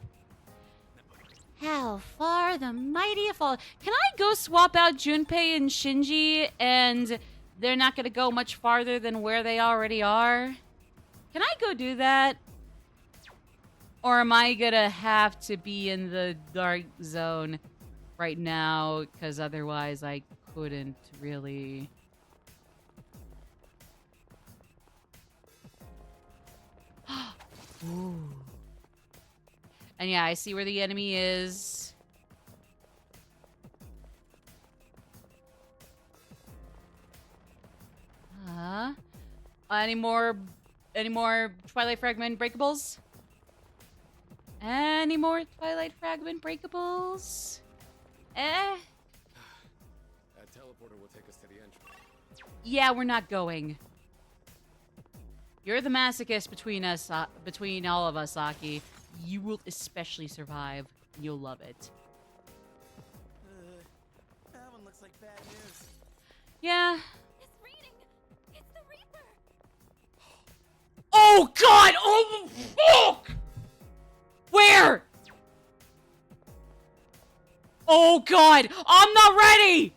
How far the mighty have fallen. Can I go swap out Junpei and Shinji and they're not going to go much farther than where they already are? Can I go do that? Or am I going to have to be in the dark zone right now? Because otherwise I couldn't really. Ooh. And yeah, I see where the enemy is. Any more Twilight Fragment breakables? Any more Twilight Fragment breakables? That teleporter will take us to the entrance. Yeah, we're not going. You're the masochist between us, between all of us, Saki. You will especially survive. You'll love it. That one looks like bad news. Yeah. It's reading. It's the Reaper. Oh God! Oh fuck! Where? Oh God! I'm not ready!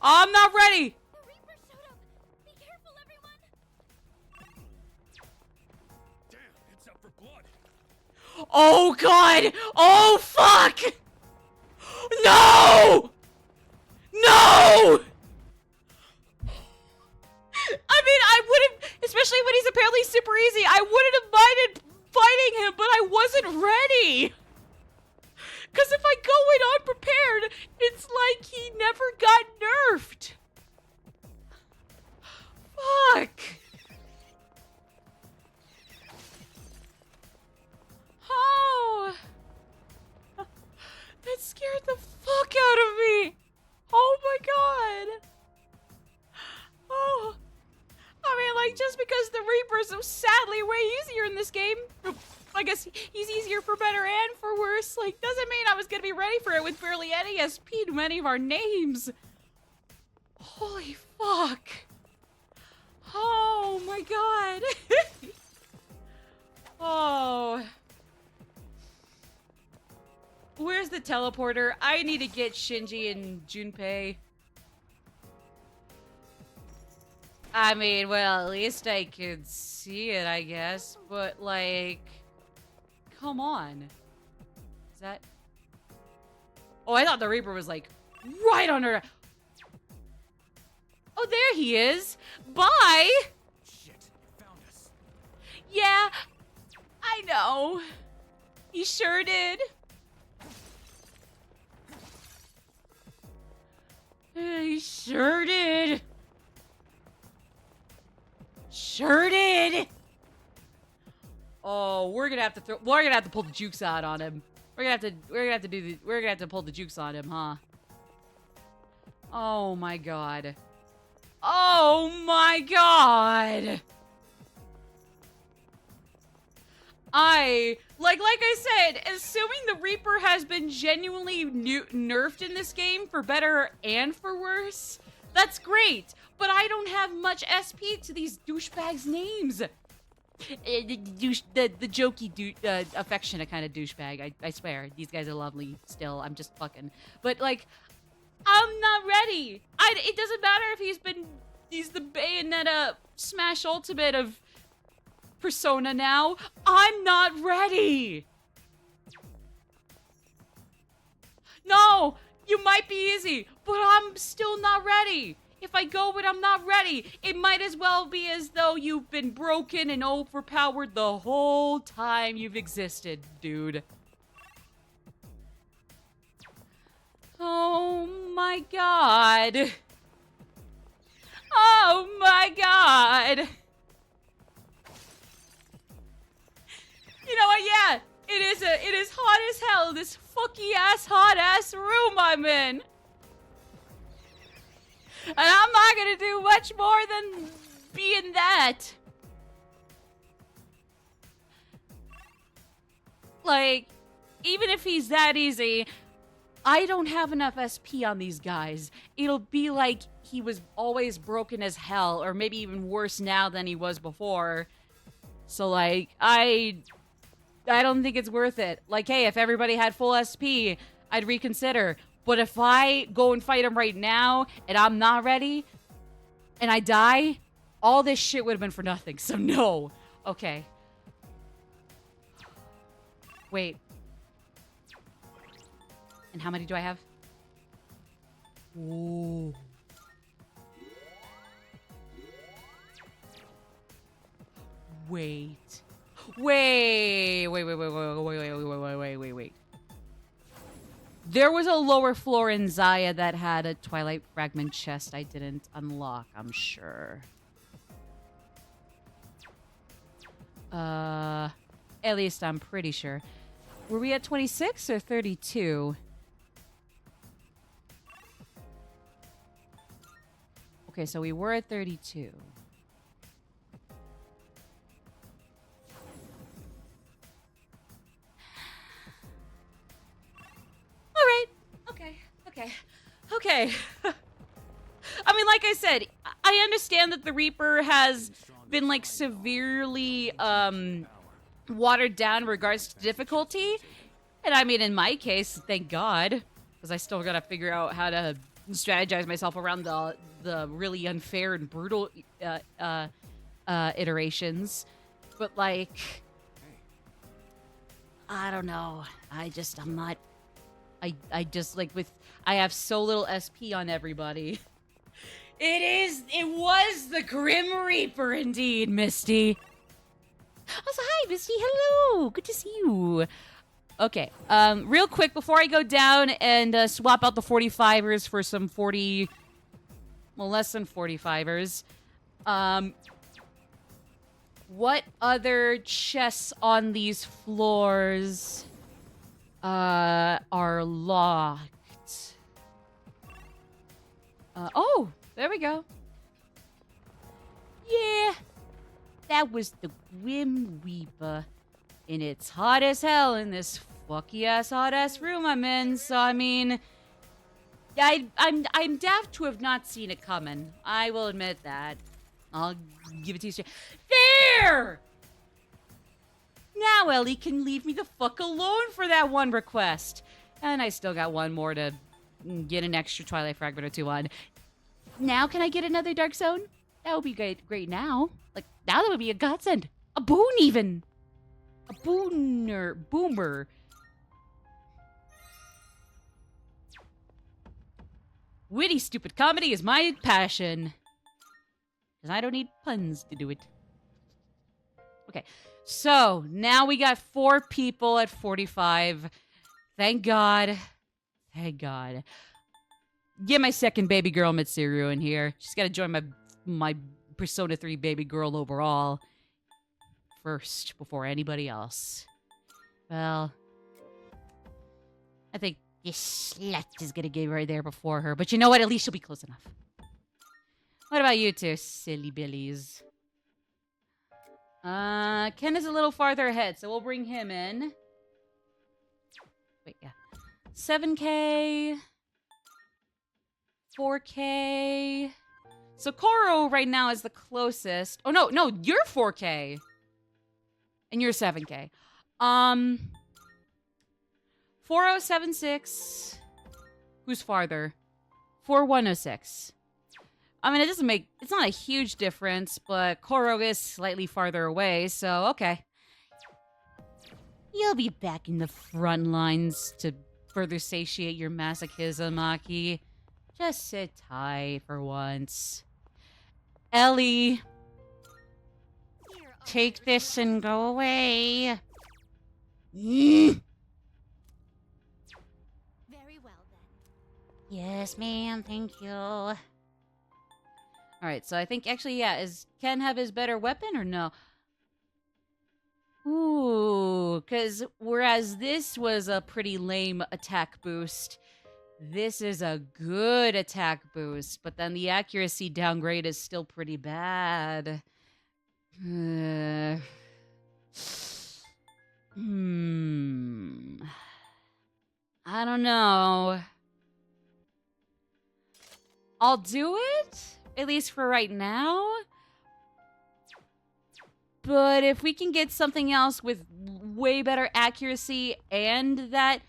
I'm not ready! The Reaper showed up. Be careful, everyone. Damn, it's up for blood. Oh God! Oh fuck! No! No! I mean, I wouldn't, especially when he's apparently super easy, I wouldn't have minded fighting him, but I wasn't ready. Because if I go in unprepared, it's like he never got nerfed. Fuck. Oh. That scared the fuck out of me. Oh my God. Oh. I mean, like, just because the Reaper's so sadly way easier in this game, I guess he's easier for better and for worse, like, doesn't mean I was gonna be ready for it with barely any SP to many of our names. Holy fuck. Oh my God. Oh. Where's the teleporter? I need to get Shinji and Junpei. I mean, well, at least I could see it, I guess. But, like, come on. Is that... Oh, I thought the Reaper was, like, right under... Oh, there he is. Bye! Shit, it found us. Yeah, I know. He sure did. He sure did. Sure did. Oh, we're gonna have to pull the jukes out on him. We're gonna have to pull the jukes on him, huh? Oh my God. Oh my God. Like I said, assuming the Reaper has been genuinely nerfed in this game for better and for worse, that's great. But I don't have much SP to these douchebags' names. The jokey, affectionate kind of douchebag. I swear, these guys are lovely still. I'm just fucking. But, like, I'm not ready. It doesn't matter if he's the Bayonetta Smash Ultimate of Persona now. I'm not ready. No, you might be easy, but I'm still not ready. If I go but I'm not ready, it might as well be as though you've been broken and overpowered the whole time you've existed, dude. Oh my God. Oh my God. You know what? Yeah, it is hot as hell, this fucky ass hot ass room I'm in. And I'm not gonna do much more than be in that. Like, even if he's that easy, I don't have enough SP on these guys. It'll be like he was always broken as hell, or maybe even worse now than he was before. So, like, I don't think it's worth it. Like, hey, if everybody had full SP, I'd reconsider. But if I go and fight him right now, and I'm not ready, and I die, all this shit would have been for nothing. So no. Okay. Wait. And how many do I have? Ooh. Wait. Wait. There was a lower floor in Zaya that had a Twilight Fragment chest I didn't unlock, I'm sure. At least I'm pretty sure. Were we at 26 or 32? Okay, so we were at 32. All right. Okay. I mean, like I said, I understand that the Reaper has been, like, severely, watered down in regards to difficulty. And I mean, in my case, thank God, because I still gotta figure out how to strategize myself around the really unfair and brutal iterations. But, like, I don't know. I'm not. I just, like, I have so little SP on everybody. It was the Grim Reaper indeed, Misty. Also, hi, Misty. Hello. Good to see you. Okay. Real quick, before I go down and swap out the 45ers for some less than 45ers. What other chests on these floors are locked? Oh, there we go. Yeah. That was the Grim Reaper. And it's hot as hell in this fucky-ass hot-ass room I'm in, so I mean... I'm daft to have not seen it coming. I will admit that. I'll give it to you straight. There! Now Ellie can leave me the fuck alone for that one request. And I still got one more to get an extra Twilight Fragment or two on. Now can I get another Dark Zone? That would be great now. Like, now that would be a godsend. A boon, even. A boomer. Witty, stupid comedy is my passion. Because I don't need puns to do it. Okay, so now we got 4 people at 45. Thank God. Thank God. Get my second baby girl Mitsuru in here. She's got to join my Persona 3 baby girl overall first before anybody else. Well, I think this slut is gonna get right there before her. But you know what? At least she'll be close enough. What about you two, silly billies? Ken is a little farther ahead, so we'll bring him in. Wait, yeah. 7K. 4K. So Koro right now is the closest. Oh, no, you're 4K. And you're 7K. 4076. Who's farther? 4106. I mean, it's not a huge difference, but Koro is slightly farther away, so okay. You'll be back in the front lines to further satiate your masochism, Aki. Just sit tight for once. Ellie, take this and go away. Very well, then. Yes, ma'am, thank you. Alright, so I think actually, yeah, is Ken have his better weapon or no? Ooh, because whereas this was a pretty lame attack boost, this is a good attack boost, but then the accuracy downgrade is still pretty bad. I don't know. I'll do it, at least for right now. But if we can get something else with way better accuracy and that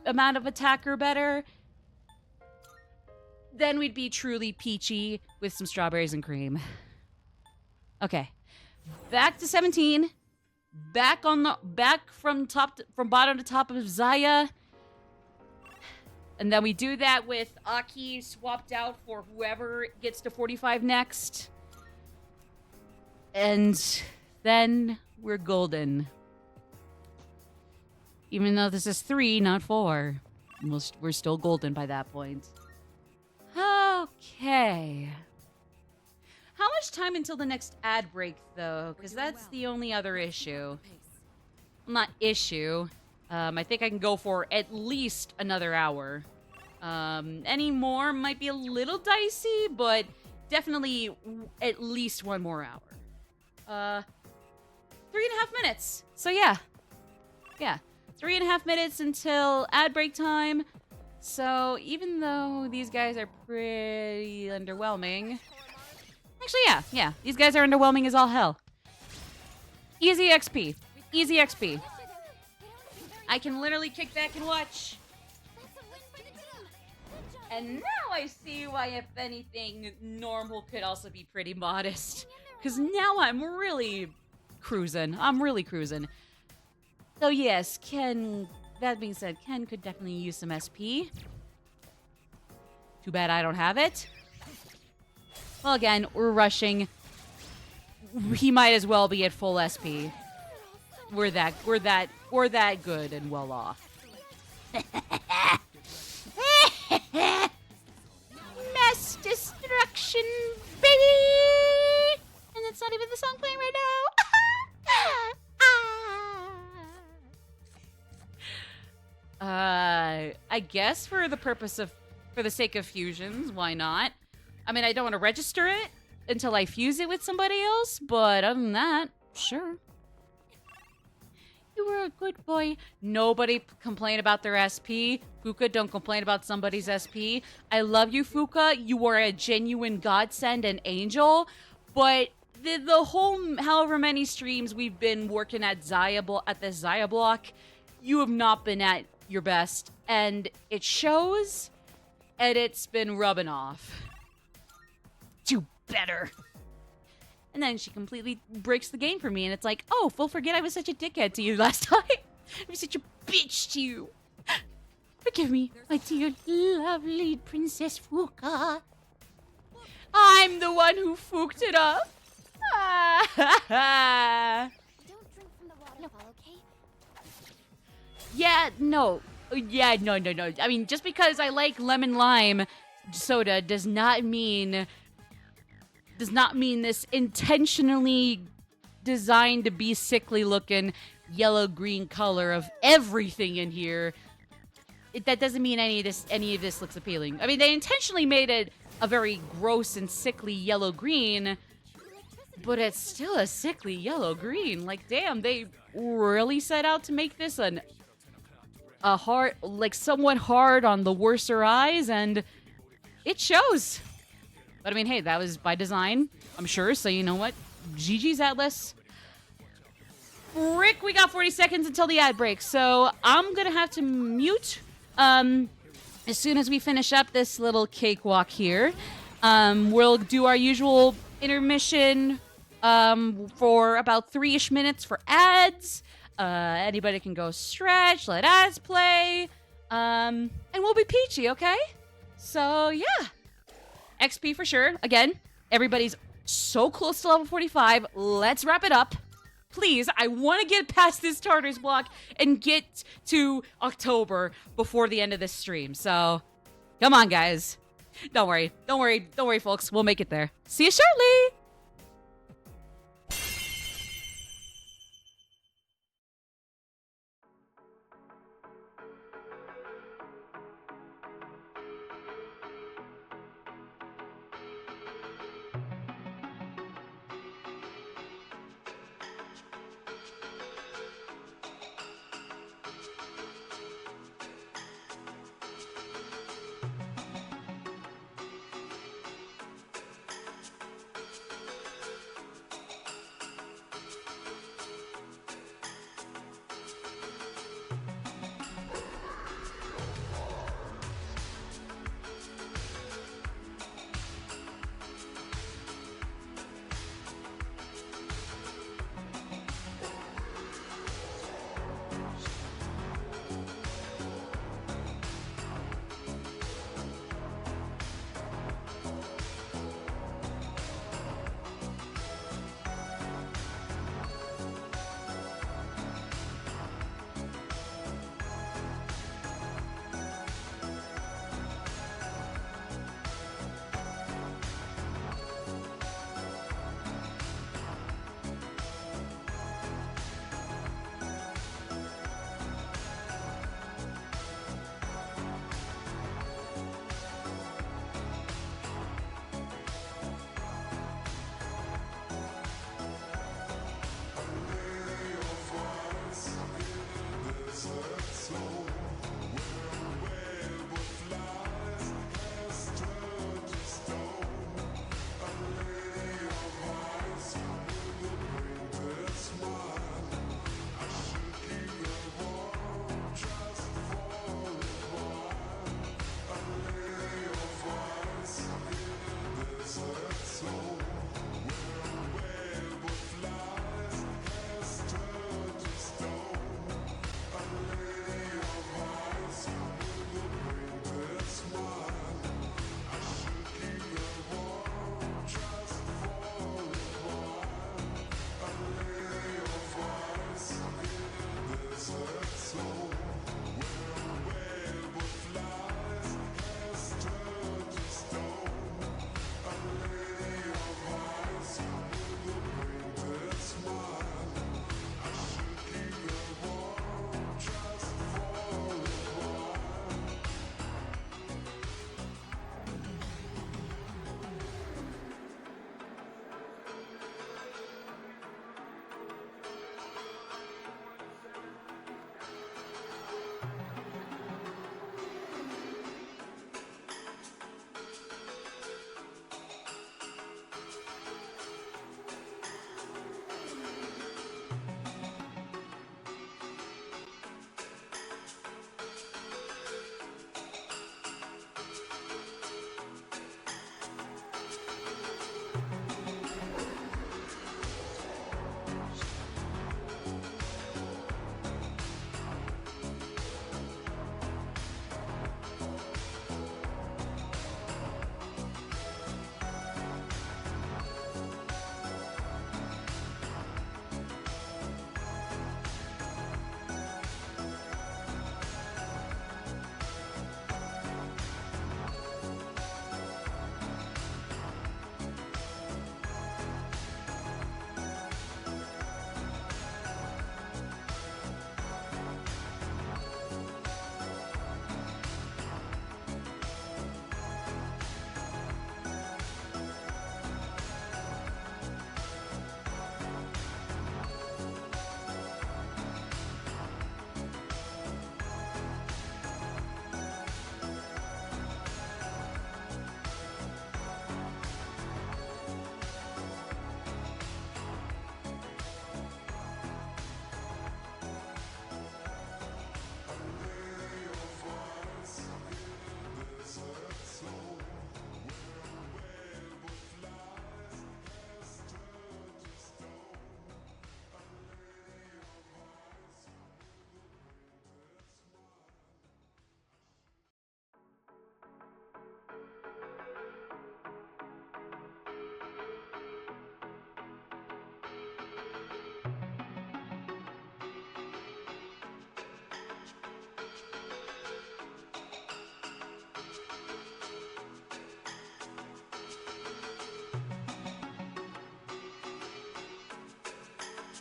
amount of attacker better, then we'd be truly peachy with some strawberries and cream. Okay, back to 17. Back from bottom to top of Zaya. And then we do that with Aki swapped out for whoever gets to 45 next. And then we're golden. Even though this is 3, not 4. we're still golden by that point. Okay. How much time until the next ad break, though? Because that's the only other issue. Well, not issue. I think I can go for at least another hour. Any more might be a little dicey, but definitely at least one more hour. 3.5 minutes. So yeah. Yeah. 3.5 minutes until ad break time. So even though these guys are pretty underwhelming... Actually, yeah. These guys are underwhelming as all hell. Easy XP. Easy XP. I can literally kick back and watch. And now I see why, if anything, normal could also be pretty modest. Because now I'm really cruising. I'm really cruising. So yes, Ken... That being said, Ken could definitely use some SP. Too bad I don't have it. Well, again, we're rushing. He might as well be at full SP. We're that good and well off. Mass destruction, baby! And it's not even the song playing right now. I guess for the sake of fusions, why not? I mean, I don't want to register it until I fuse it with somebody else, but other than that, sure. You were a good boy. Nobody complain about their SP. Fuka, don't complain about somebody's SP. I love you, Fuka. You are a genuine godsend and angel, but the whole however many streams we've been working at the Zaya block, you have not been at your best, and it shows, and it's been rubbing off. Do better. And then she completely breaks the game for me, and it's like, oh, full forget I was such a dickhead to you last time. I was such a bitch to you. Forgive me, my dear lovely Princess Fuka. I'm the one who fooked it up. Don't drink from the waterfall, okay? Yeah, no. I mean, just because I like lemon lime soda does not mean this intentionally designed to be sickly looking yellow-green color of everything in here. That doesn't mean any of this looks appealing. I mean, they intentionally made it a very gross and sickly yellow-green, but it's still a sickly yellow-green. Like, damn, they really set out to make this a hard, like somewhat hard on the worser eyes, and it shows. But I mean, hey, that was by design, I'm sure, so you know what? GG's, Atlas. Rick, we got 40 seconds until the ad break, so I'm gonna have to mute as soon as we finish up this little cakewalk here. We'll do our usual intermission for about 3-ish minutes for ads. Anybody can go stretch, let ads play, and we'll be peachy, okay? So, yeah. XP for sure. Again, everybody's so close to level 45. Let's wrap it up. Please, I want to get past this Tartarus block and get to October before the end of this stream. So, come on, guys. Don't worry, folks. We'll make it there. See you shortly!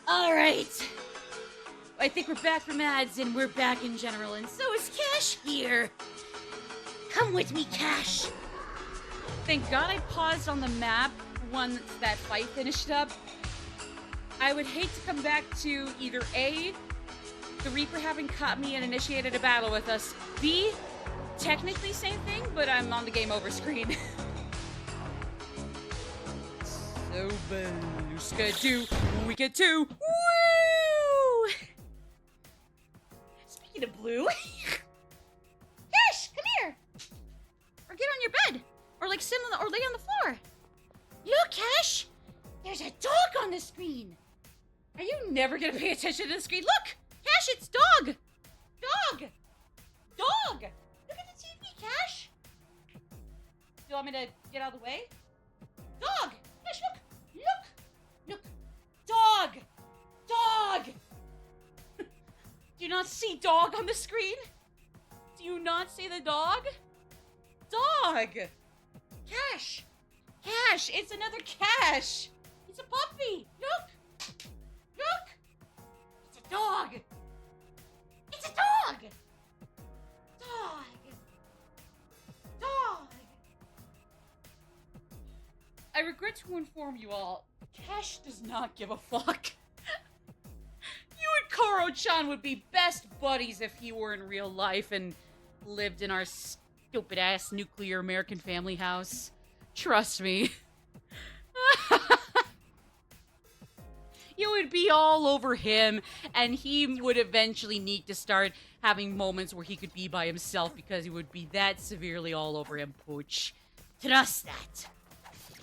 Alright. I think we're back from ads and we're back in general, and so is Cash here. Come with me, Cash. Thank God I paused on the map once that fight finished up. I would hate to come back to either A, the Reaper having caught me and initiated a battle with us, B, technically same thing, but I'm on the game over screen. So, we get to, woo! Speaking of blue, Cash, come here! Or get on your bed! Or like sit on the, or lay on the floor. Look, Cash! There's a dog on the screen! Are you never gonna pay attention to the screen? Look! Cash, it's dog! Dog! Dog! Look at the TV, Cash! Do you want me to get out of the way? Dog! Cash, look! Look! Look! Dog! Dog! Do you not see dog on the screen? Do you not see the dog? Dog! Cash! Cash! It's another Cash! It's a puppy! Look! Look! It's a dog! It's a dog! Dog! Dog! I regret to inform you all, Cash does not give a fuck. You and Koro-chan would be best buddies if he were in real life and lived in our stupid-ass nuclear American family house. Trust me. You would be all over him, and he would eventually need to start having moments where he could be by himself because he would be that severely all over him, Pooch. Trust that.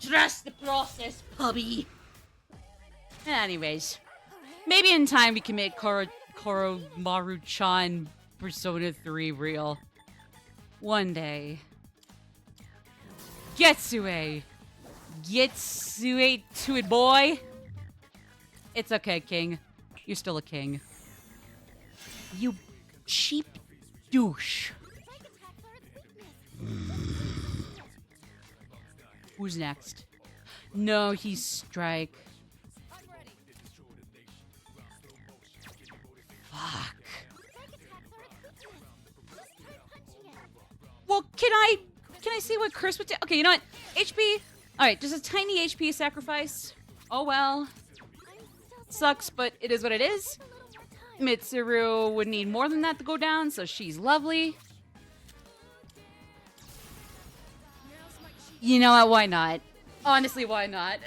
Trust the process, puppy. Anyways, maybe in time we can make Koromaru-chan Persona 3 real. One day. Getsue to it, boy. It's okay, King. You're still a king. You cheap douche. Who's next? No, he's Strike. Fuck. Well, can I see what Curse would do? Okay, you know what? HP. Alright, just a tiny HP sacrifice. Oh well. Sucks, but it is what it is. Mitsuru would need more than that to go down, so she's lovely. You know what? Why not? Honestly, why not?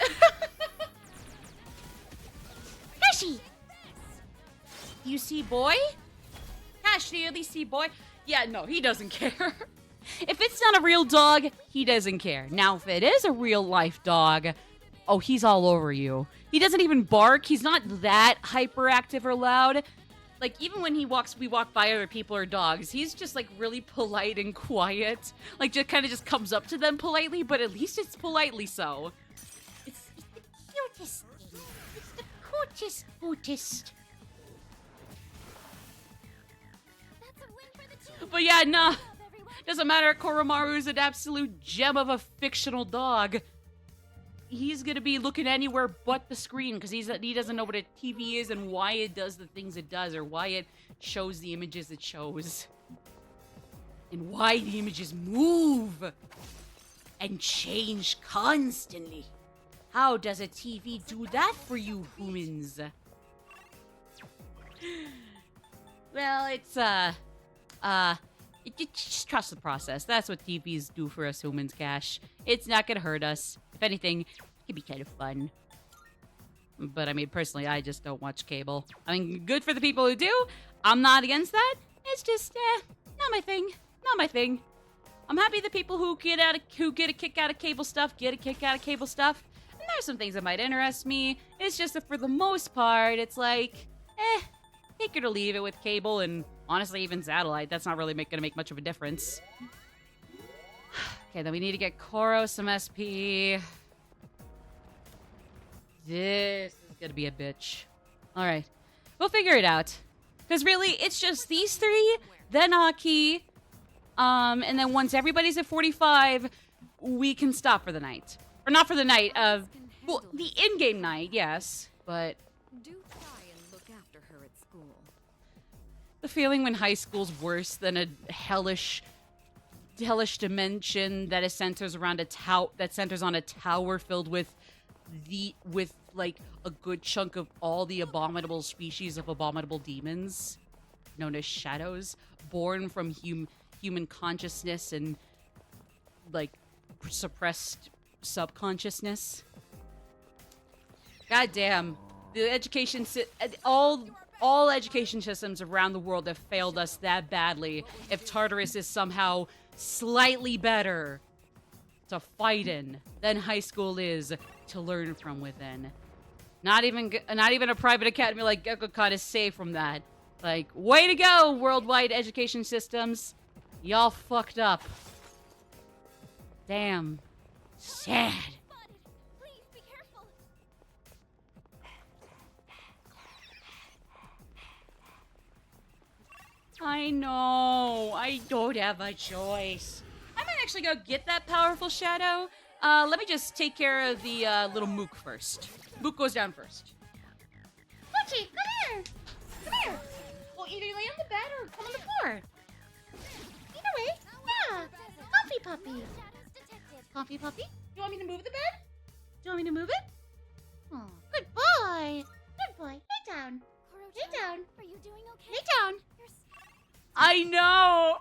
Kashi! You see boy? Cash, do you at least see boy? Yeah, no, he doesn't care. If it's not a real dog, he doesn't care. Now, if it is a real life dog, oh, he's all over you. He doesn't even bark. He's not that hyperactive or loud. Like, even when we walk by other people or dogs, he's just, like, really polite and quiet. Like, just kind of just comes up to them politely, but at least it's politely so. It's the cutest thing. It's the cutest. But yeah, nah. Doesn't matter. Koromaru's an absolute gem of a fictional dog. He's gonna be looking anywhere but the screen because he doesn't know what a TV is and why it does the things it does or why it shows the images it shows. And why the images move and change constantly. How does a TV do that for you humans? Well, it's, just trust the process. That's what TVs do for us humans, Cash. It's not gonna hurt us. If anything, it can be kind of fun. But I mean, personally, I just don't watch cable. I mean, good for the people who do. I'm not against that. It's just, not my thing. Not my thing. I'm happy the people who get a kick out of cable stuff get a kick out of cable stuff. And there's some things that might interest me. It's just that for the most part, it's like, take it or leave it with cable, and honestly, even satellite. That's not really gonna make much of a difference. Okay, then we need to get Koro some SP. This is gonna be a bitch. Alright. We'll figure it out. Because really, it's just these three, then Aki, and then once everybody's at 45, we can stop for the night. Or not for the night, well, the in-game night, yes. But Do try and look after her at school. The feeling when high school's worse than a hellish dimension that is centers around that centers on a tower filled with like a good chunk of all the abominable species of abominable demons known as shadows, born from human consciousness and like suppressed subconsciousness. God damn. The all education systems around the world have failed us that badly. If Tartarus is somehow slightly better to fight in than high school is to learn from within. Not even a private academy like Gekkokan is safe from that. Like, way to go, worldwide education systems. Y'all fucked up. Damn. Sad. Spotted! Please be careful! I know. I don't have a choice. I might actually go get that powerful shadow. Let me just take care of the little Mook first. Mook goes down first. Mochi, come here! Come here! Well, either lay on the bed or come on the floor. Either way. Yeah. Comfy puppy. Shadows detected. Comfy puppy? You want me to move the bed? Do you want me to move it? Oh, good boy. Good boy. Lay down. Koro-chan, Lay down. are you doing okay? Lay down. You're I know.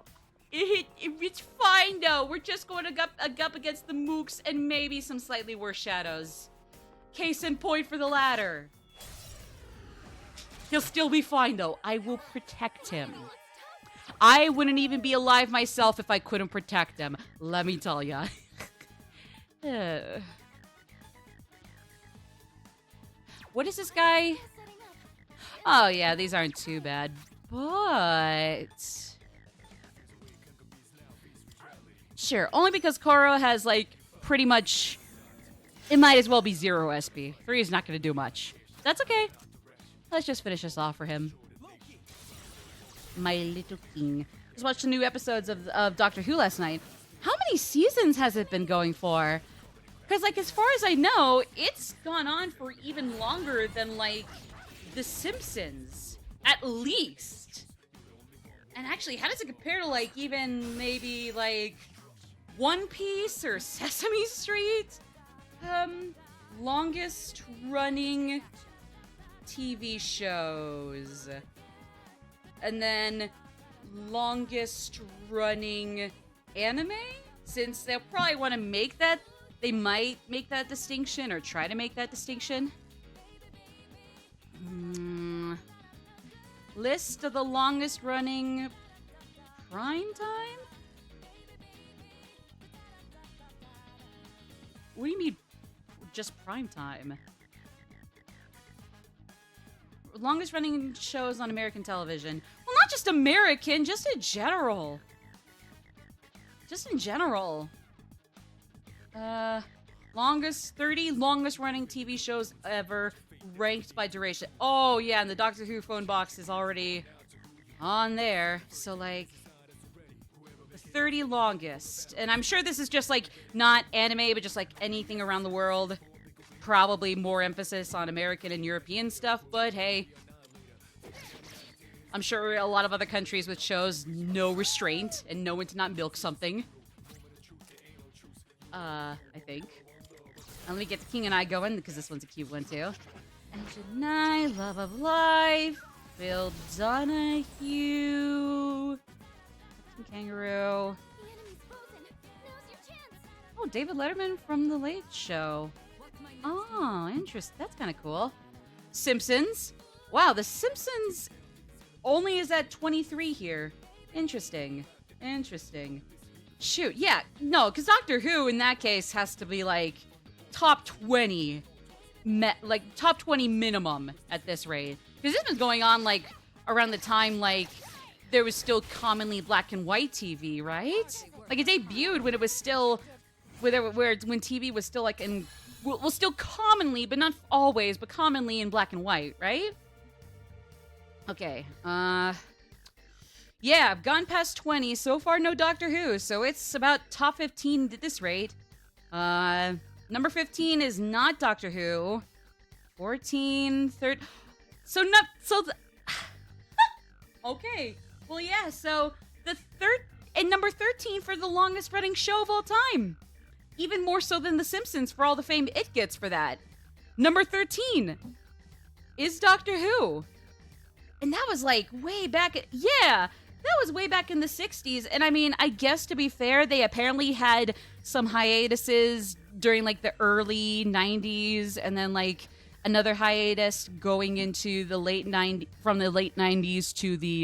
It's fine though. We're just going to up against the Mooks and maybe some slightly worse shadows. Case in point for the latter. He'll still be fine though. I will protect him. I wouldn't even be alive myself if I couldn't protect him. Let me tell ya. What is this guy? setting up. Oh yeah, these aren't too bad. But sure, only because Koro has like pretty much it might as well be 0 SP. 3 is not gonna do much. That's okay. Let's just finish this off for him. My little king. Just watched the new episodes of Doctor Who last night. How many seasons has it been going for? Because, like, as far as I know, it's gone on for even longer than, like, The Simpsons. At least. And actually, how does it compare to, like, even maybe, like, One Piece or Sesame Street? Longest running TV shows. And then longest running anime? Since they'll probably want to make that, they might make that distinction or try to make that distinction. List of the longest running prime time? What do you mean just prime time? Longest running shows on American television. Well, not just American, just in general. Just in general. 30 longest running TV shows ever ranked by duration. Oh, yeah, and the Doctor Who phone box is already on there. So, like, the 30 longest. And I'm sure this is just, like, not anime, but just, like, anything around the world. Probably more emphasis on American and European stuff, but hey. I'm sure a lot of other countries with shows no restraint and know when to not milk something. I think. Let me get the King and I going, because this one's a cute one, too. Engine 9, Love of Life, Bill Donahue, Kangaroo. The enemy's frozen. Now's your chance. Oh, David Letterman from The Late Show. Oh, interesting. That's kind of cool. Simpsons. Wow, The Simpsons only is at 23 here. Interesting. Interesting. Shoot, yeah, no, because Doctor Who in that case has to be like top 20, top 20 minimum at this rate. Because this was going on like around the time like there was still commonly black and white TV, right? Like it debuted when it was still when TV was still like in well still commonly, but not always, but commonly in black and white, right? Okay, yeah, I've gone past 20. So far, no Doctor Who, so it's about top 15 at this rate. Number 15 is not Doctor Who. 14, 13. So not so. Okay. Well, yeah. So the third and number 13 for the longest running show of all time. Even more so than The Simpsons for all the fame it gets for that. Number 13 is Doctor Who. And that was like way back. Yeah, that was way back in the 60s. And I mean, I guess to be fair, they apparently had some hiatuses during like the early 90s and then like another hiatus going into the late 90s, from the late 90s to the,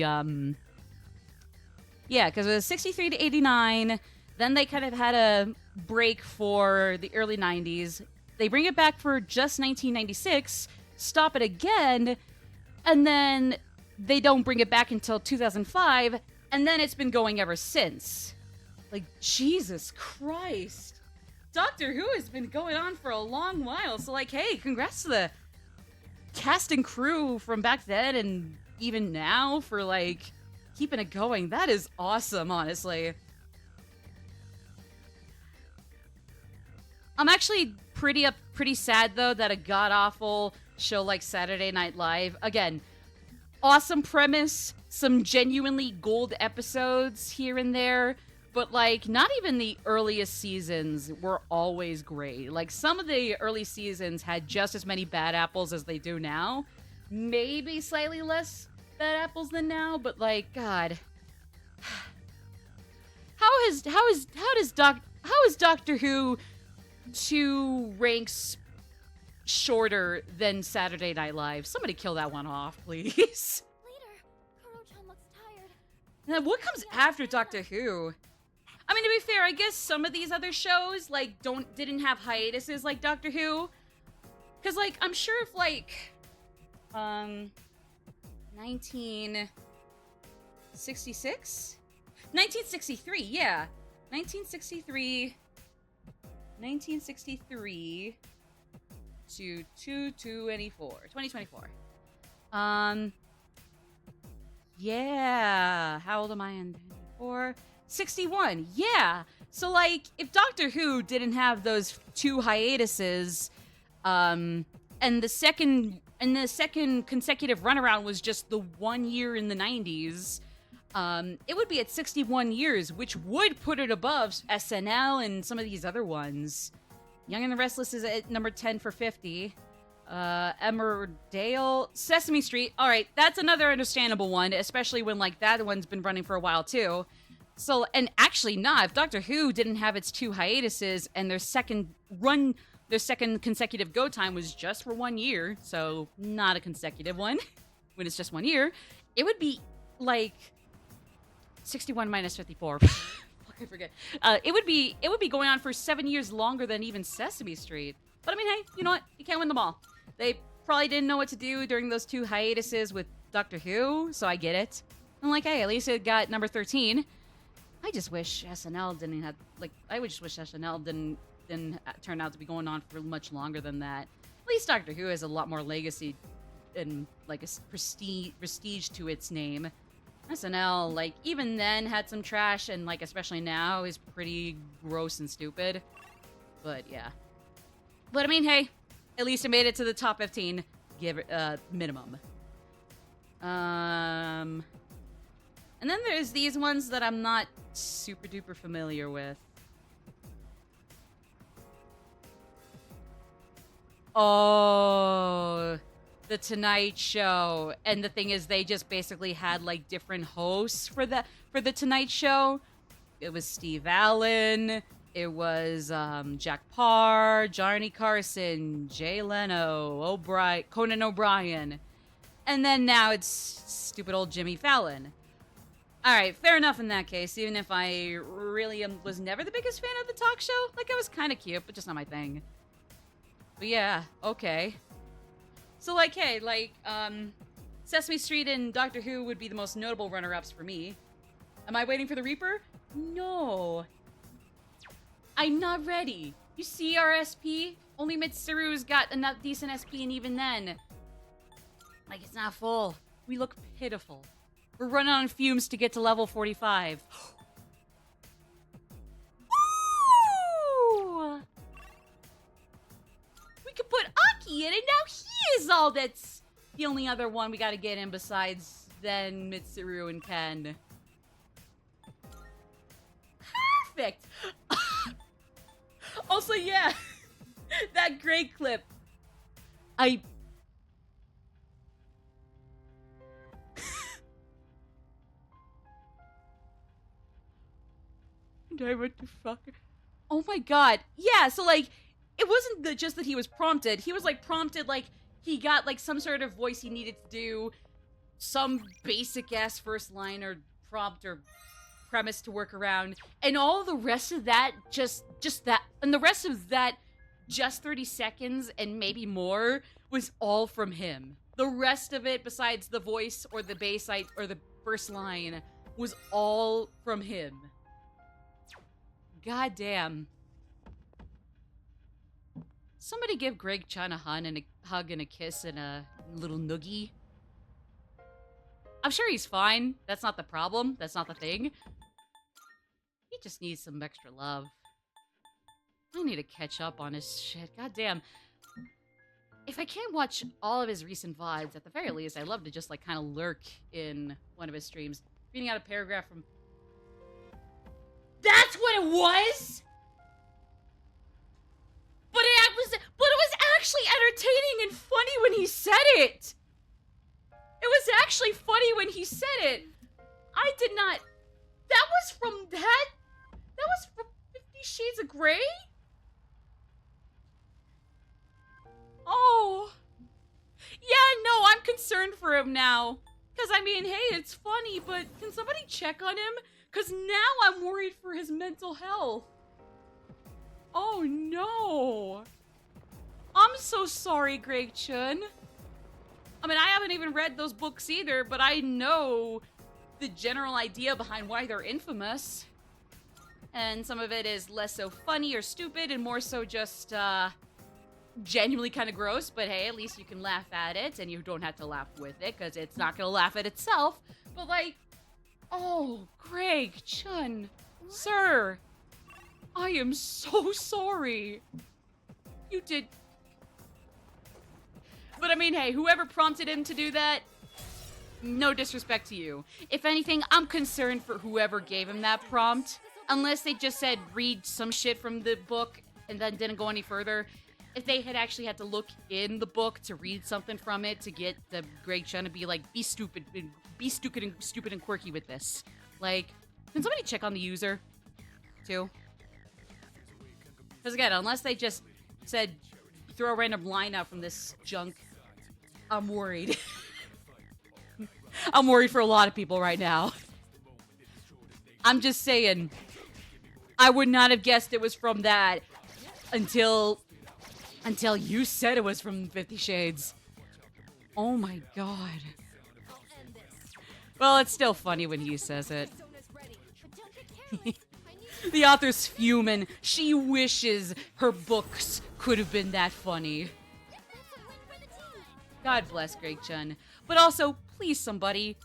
yeah, because it was 63 to 89. Then they kind of had a break for the early 90s. They bring it back for just 1996, stop it again, and then they don't bring it back until 2005, and then it's been going ever since. Like, Jesus Christ. Doctor Who has been going on for a long while, so like, hey, congrats to the cast and crew from back then and even now for, like, keeping it going. That is awesome, honestly. I'm actually pretty sad, though, that a god-awful show like Saturday Night Live, again, awesome premise, some genuinely gold episodes here and there, but, like, not even the earliest seasons were always great. Like, some of the early seasons had just as many bad apples as they do now. Maybe slightly less bad apples than now, but, like, God. How is Doctor Who 2 ranks shorter than Saturday Night Live? Somebody kill that one off, please. Later, Kuro-chan looks tired. Now, what comes after Doctor Who? I mean, to be fair, I guess some of these other shows, like, didn't have hiatuses like Doctor Who. Because, like, I'm sure if, like, 1966? 1963, yeah. 1963 to 2024. Yeah. How old am I in 24? 61. Yeah. So, like, if Doctor Who didn't have those 2 hiatuses, and the second consecutive runaround was just the 1 year in the 90s, it would be at 61 years, which would put it above SNL and some of these other ones. Young and the Restless is at number 10 for 50. Emmerdale, Sesame Street. All right, that's another understandable one, especially when, like, that one's been running for a while, too. So, and actually, if Doctor Who didn't have its 2 hiatuses and their second consecutive go time was just for 1 year, so not a consecutive one, when it's just 1 year, it would be, like, 61 minus 54. Fuck, I forget. It would be going on for 7 years longer than even Sesame Street. But I mean, hey, you know what? You can't win them all. They probably didn't know what to do during those 2 hiatuses with Doctor Who, so I get it. I'm like, hey, at least it got number 13. I just wish SNL didn't have, like, I would just wish SNL didn't turn out to be going on for much longer than that. At least Doctor Who has a lot more legacy and, like, a prestige to its name. SNL, like, even then had some trash, and, like, especially now is pretty gross and stupid. But, yeah. But, I mean, hey, at least it made it to the top 15, minimum. And then there's these ones that I'm not super duper familiar with. Oh, The Tonight Show. And the thing is, they just basically had, like, different hosts for the Tonight Show. It was Steve Allen. It was Jack Parr, Johnny Carson, Jay Leno, Conan O'Brien. And then now it's stupid old Jimmy Fallon. All right, fair enough in that case, even if I really was never the biggest fan of the talk show. Like, it was kind of cute, but just not my thing. But yeah, okay. So, like, hey, like, Sesame Street and Doctor Who would be the most notable runner-ups for me. Am I waiting for the Reaper? No. I'm not ready. You see our SP? Only Mitsuru's got enough decent SP, and even then, like, it's not full. We look pitiful. We're running on fumes to get to level 45. Woo! We could put lucky in it. Now he is all that's the only other one we gotta get in besides then Mitsuru and Ken. Perfect. Also, yeah, that great clip. What the fuck? Oh my god. Yeah, so like, it wasn't just that he was prompted. He was like prompted, like, he got like some sort of voice he needed to do, some basic ass first line or prompt or premise to work around, and all the rest of that, just that, and the rest of that, just 30 seconds and maybe more, was all from him. The rest of it, besides the voice or the bass line or the first line, was all from him. God damn. Somebody give Greg Chan a hug and a kiss and a little noogie. I'm sure he's fine. That's not the problem. That's not the thing. He just needs some extra love. I need to catch up on his shit. God damn. If I can't watch all of his recent VODs, at the very least, I'd love to just like kind of lurk in one of his streams. Reading out a paragraph from... That's what it was? But it was actually entertaining and funny when he said it. It was actually funny when he said it. I did not... That was from that? That was from 50 Shades of Grey? Oh. Yeah, no, I'm concerned for him now. Because, I mean, hey, it's funny, but can somebody check on him? Because now I'm worried for his mental health. Oh, no. I'm so sorry, Greg Chun. I mean, I haven't even read those books either, but I know the general idea behind why they're infamous. And some of it is less so funny or stupid and more so just, genuinely kind of gross. But hey, at least you can laugh at it and you don't have to laugh with it because it's not going to laugh at itself. But like, oh, Greg Chun, sir, I am so sorry. You did... But I mean, hey, whoever prompted him to do that, no disrespect to you. If anything, I'm concerned for whoever gave him that prompt. Unless they just said, read some shit from the book and then didn't go any further. If they had actually had to look in the book to read something from it to get the Greg Chun to be like, be stupid and quirky with this. Like, can somebody check on the user, too? Because again, unless they just said, throw a random line out from this junk, I'm worried. I'm worried for a lot of people right now. I'm just saying, I would not have guessed it was from that until you said it was from 50 Shades. Oh my god. Well, it's still funny when he says it. The author's fuming. She wishes her books could have been that funny. God bless Greg Chun. But also, please somebody,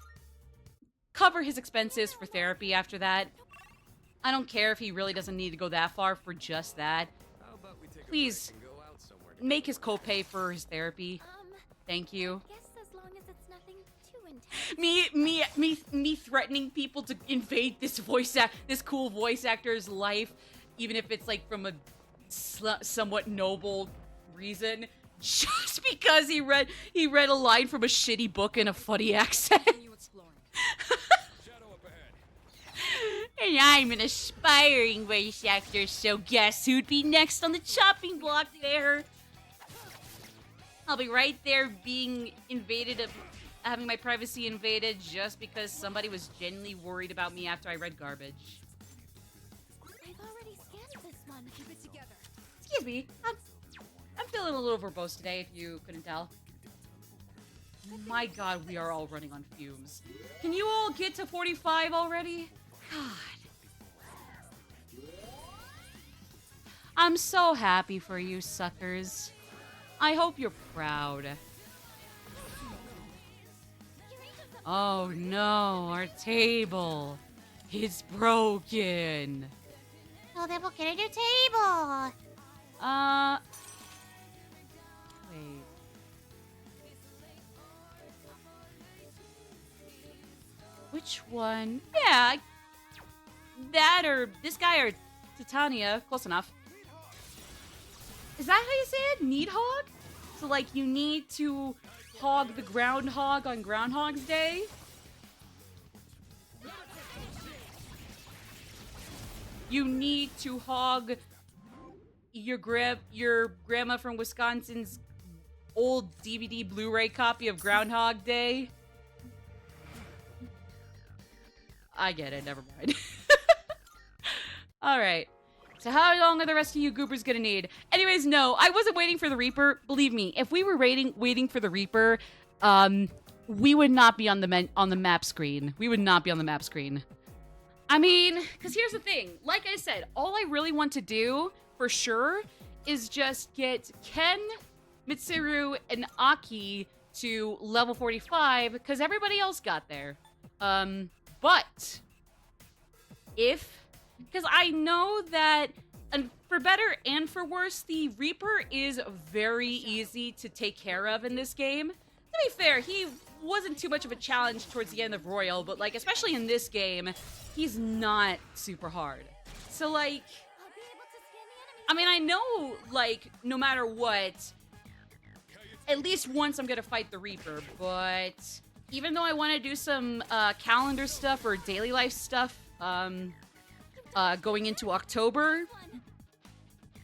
cover his expenses for therapy after that. I don't care if he really doesn't need to go that far for just that. Please, make his copay for his therapy. Thank you. I guess as long as it's nothing too intense. Me threatening people to invade this this cool voice actor's life, even if it's like from a somewhat noble reason, just because he read a line from a shitty book in a funny accent. Shadow up ahead. And I'm an aspiring voice actor, so guess who'd be next on the chopping block there? I'll be right there being invaded, having my privacy invaded just because somebody was genuinely worried about me after I read garbage. I've already scanned this one. Keep it together. Excuse me, I'm feeling a little verbose today, if you couldn't tell. My god, we are all running on fumes. Can you all get to 45 already? God. I'm so happy for you, suckers. I hope you're proud. Oh no, our table. It's broken. Oh, then we'll get a new table. Wait. Which one? Yeah. That or this guy or Titania. Close enough. Is that how you say it? Need hog? So, like, you need to hog the groundhog on Groundhog's Day? You need to hog your grandma from Wisconsin's old DVD Blu-ray copy of Groundhog Day? I get it, never mind. Alright. So how long are the rest of you goobers gonna need? Anyways, no, I wasn't waiting for the Reaper. Believe me, if we were waiting for the Reaper, we would not be on the map screen. We would not be on the map screen. I mean, because here's the thing. Like I said, all I really want to do, for sure, is just get Ken, Mitsuru, and Aki to level 45, because everybody else got there. But because I know that, and for better and for worse, the Reaper is very easy to take care of in this game. To be fair, he wasn't too much of a challenge towards the end of Royal, but, like, especially in this game, he's not super hard. So, like, I mean, I know, like, no matter what, at least once I'm gonna fight the Reaper, but even though I want to do some calendar stuff or daily life stuff going into October,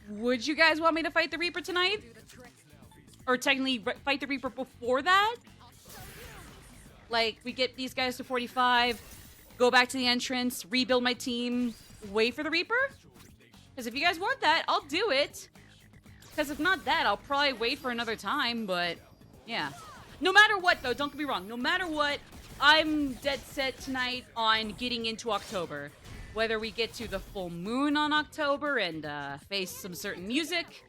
would you guys want me to fight the Reaper tonight? Or technically fight the Reaper before that? Like, we get these guys to 45, go back to the entrance, rebuild my team, wait for the Reaper? Because if you guys want that, I'll do it. Because if not that, I'll probably wait for another time, but yeah. No matter what, though, don't get me wrong. No matter what, I'm dead set tonight on getting into October. Whether we get to the full moon on October and face some certain music,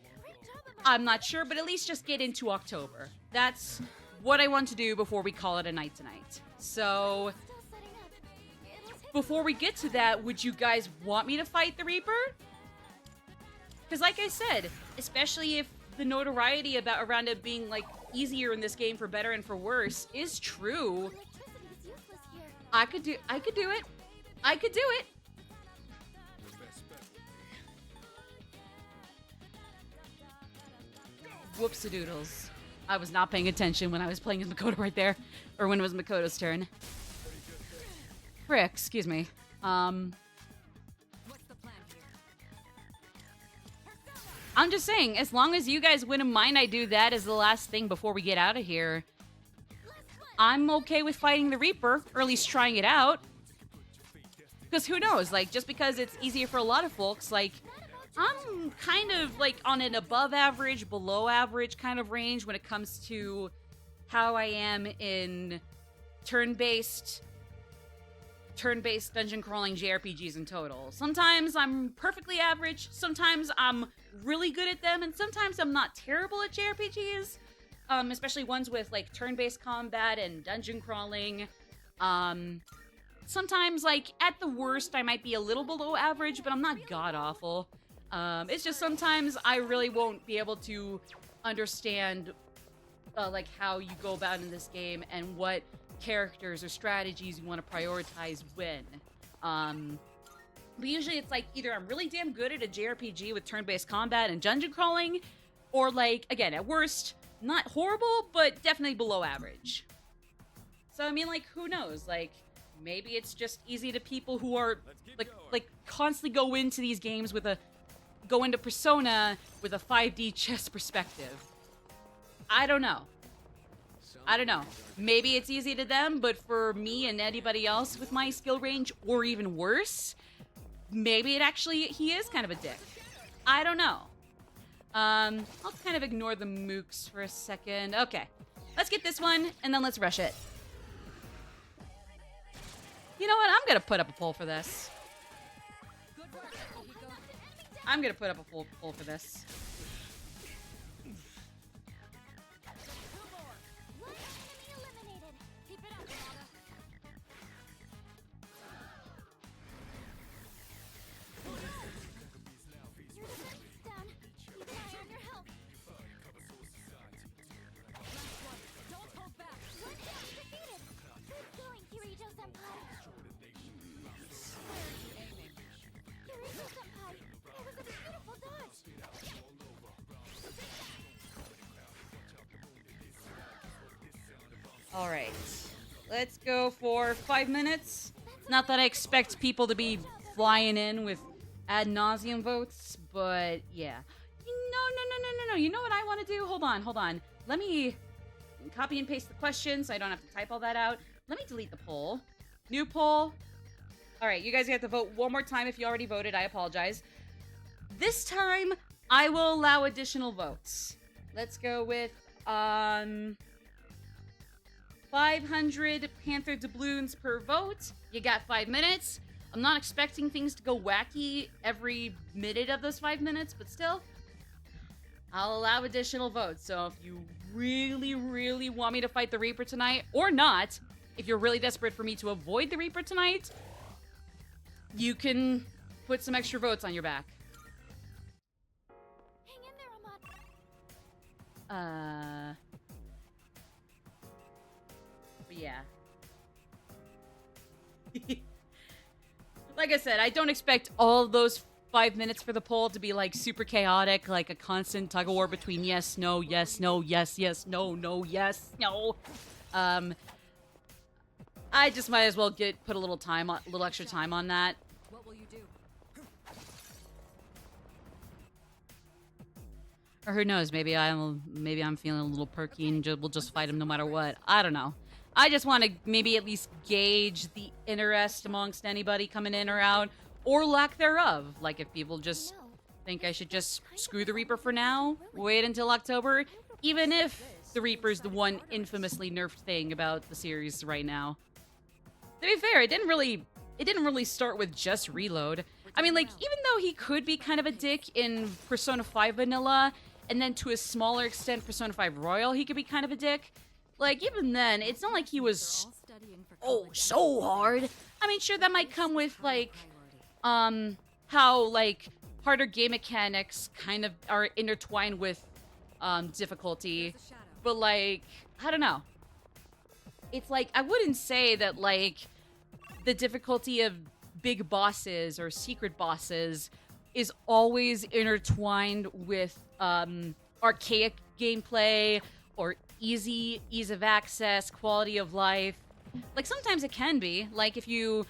I'm not sure, but at least just get into October. That's what I want to do before we call it a night tonight. So, before we get to that, would you guys want me to fight the Reaper? Because like I said, especially if the notoriety around it being, like, easier in this game for better and for worse is true, I could do it. I could do it. Whoopsie-doodles. I was not paying attention when I was playing as Makoto right there. Or when it was Makoto's turn. Frick, excuse me. I'm just saying, as long as you guys wouldn't mind I do that as the last thing before we get out of here, I'm okay with fighting the Reaper, or at least trying it out. Because who knows, like, just because it's easier for a lot of folks, like, I'm kind of, like, on an above average, below average kind of range when it comes to how I am in turn-based dungeon crawling JRPGs in total. Sometimes I'm perfectly average, sometimes I'm really good at them, and sometimes I'm not terrible at JRPGs. Especially ones with, like, turn-based combat and dungeon crawling. Sometimes, like, at the worst, I might be a little below average, but I'm not god-awful. It's just sometimes I really won't be able to understand, like, how you go about in this game and what characters or strategies you want to prioritize when. But usually it's like either I'm really damn good at a JRPG with turn-based combat and dungeon crawling, or, like, again, at worst, not horrible, but definitely below average. So, I mean, like, who knows? Like, maybe it's just easy to people who are, like constantly go into these games go into Persona with a 5D chess perspective. I don't know. Maybe it's easy to them, but for me and anybody else with my skill range, or even worse, maybe he is kind of a dick. I don't know. I'll kind of ignore the mooks for a second. Okay, let's get this one, and then let's rush it. You know what? I'm gonna put up a poll for this. I'm gonna put up a full poll for this. Alright. Let's go for 5 minutes. Not that I expect people to be flying in with ad nauseum votes, but yeah. No. You know what I want to do? Hold on. Let me copy and paste the questions so I don't have to type all that out. Let me delete the poll. New poll. Alright, you guys have to vote one more time if you already voted. I apologize. This time, I will allow additional votes. Let's go with, 500 Panther doubloons per vote. You got 5 minutes. I'm not expecting things to go wacky every minute of those 5 minutes, but still, I'll allow additional votes. So if you really want me to fight the Reaper tonight, or not, if you're really desperate for me to avoid the Reaper tonight, you can put some extra votes on your back. Hang in there, Ahmad. But yeah. Like I said, I don't expect all of those 5 minutes for the poll to be like super chaotic, like a constant tug of war between yes, no, yes, no, yes, yes, no, no, yes, no. I just might as well put a little extra time on that. What will you do? Or who knows? Maybe I'm feeling a little perky and we'll just fight him no matter what. I don't know. I just want to maybe at least gauge the interest amongst anybody coming in or out, or lack thereof. Like if people just No. think I should just screw the Reaper for now, wait until October, even if the Reaper's the one infamously nerfed thing about the series right now. To be fair, it didn't really start with just Reload. I mean, like, even though he could be kind of a dick in Persona 5 Vanilla, and then to a smaller extent Persona 5 Royal, he could be kind of a dick. Like, even then, it's not like he was, so hard. I mean, sure, that might come with, like, how, like, harder game mechanics kind of are intertwined with, difficulty. But, like, I don't know. It's like, I wouldn't say that, like, the difficulty of big bosses or secret bosses is always intertwined with, archaic gameplay or ease of access, quality of life. Like, sometimes it can be. Like, if you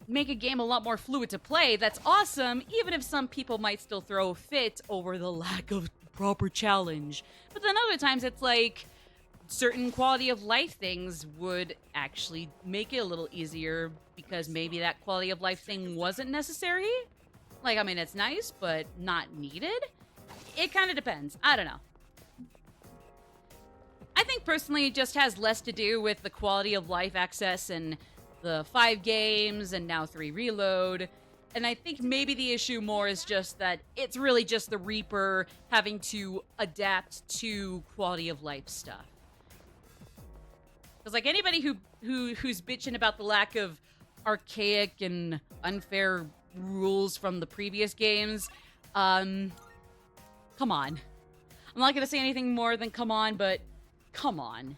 make a game a lot more fluid to play, that's awesome, even if some people might still throw a fit over the lack of proper challenge. But then other times it's like, certain quality of life things would actually make it a little easier because maybe that quality of life thing wasn't necessary. Like, I mean, it's nice, but not needed. It kind of depends. I don't know. I think personally it just has less to do with the quality of life access and the 5 games and now 3 Reload. And I think maybe the issue more is just that it's really just the Reaper having to adapt to quality of life stuff. Because like anybody who's bitching about the lack of archaic and unfair rules from the previous games, come on. I'm not gonna say anything more than come on, but come on.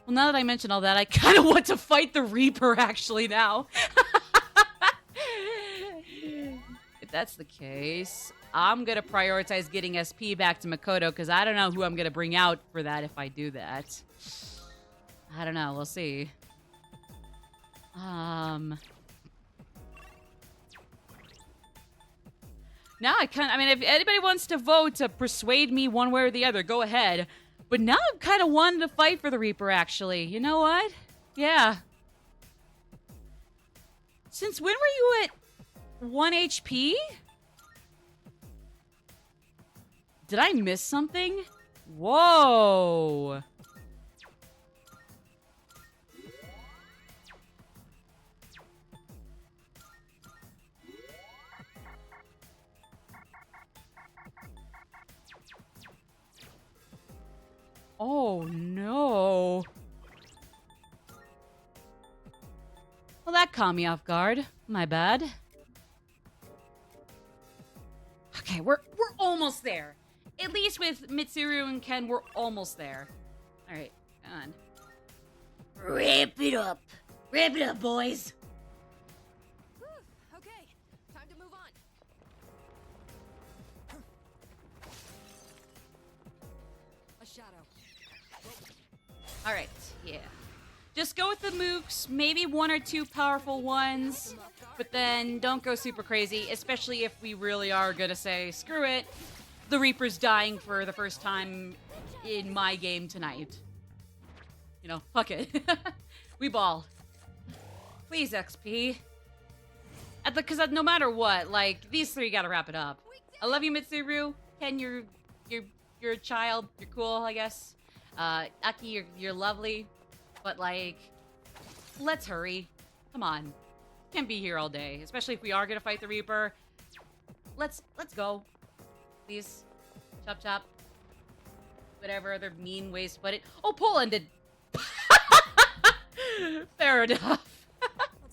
Well, now that I mention all that, I kind of want to fight the Reaper actually now. If that's the case, I'm gonna prioritize getting SP back to Makoto because I don't know who I'm gonna bring out for that if I do that. I don't know. We'll see. Now I mean, if anybody wants to vote to persuade me one way or the other, go ahead. But now I'm kind of wanting to fight for the Reaper, actually. You know what? Yeah. Since when were you at 1 HP? Did I miss something? Whoa. Oh, no. Well, that caught me off guard. My bad. Okay, we're almost there. At least with Mitsuru and Ken, we're almost there. All right, come on. Ramp it up. Ramp it up, boys. Okay, time to move on. A shadow. Alright, yeah. Just go with the mooks, maybe 1 or 2 powerful ones, but then don't go super crazy, especially if we really are gonna say, screw it, the Reaper's dying for the first time in my game tonight. You know, fuck it. We ball. Please, XP. Because no matter what, like, these 3 gotta wrap it up. I love you, Mitsuru. Ken, you're a child. You're cool, I guess. Aki, you're lovely. But, like, let's hurry. Come on. Can't be here all day, especially if we are gonna fight the Reaper. Let's go. Please. Chop chop. Whatever other mean ways to put it. Oh, Poland did. Fair enough.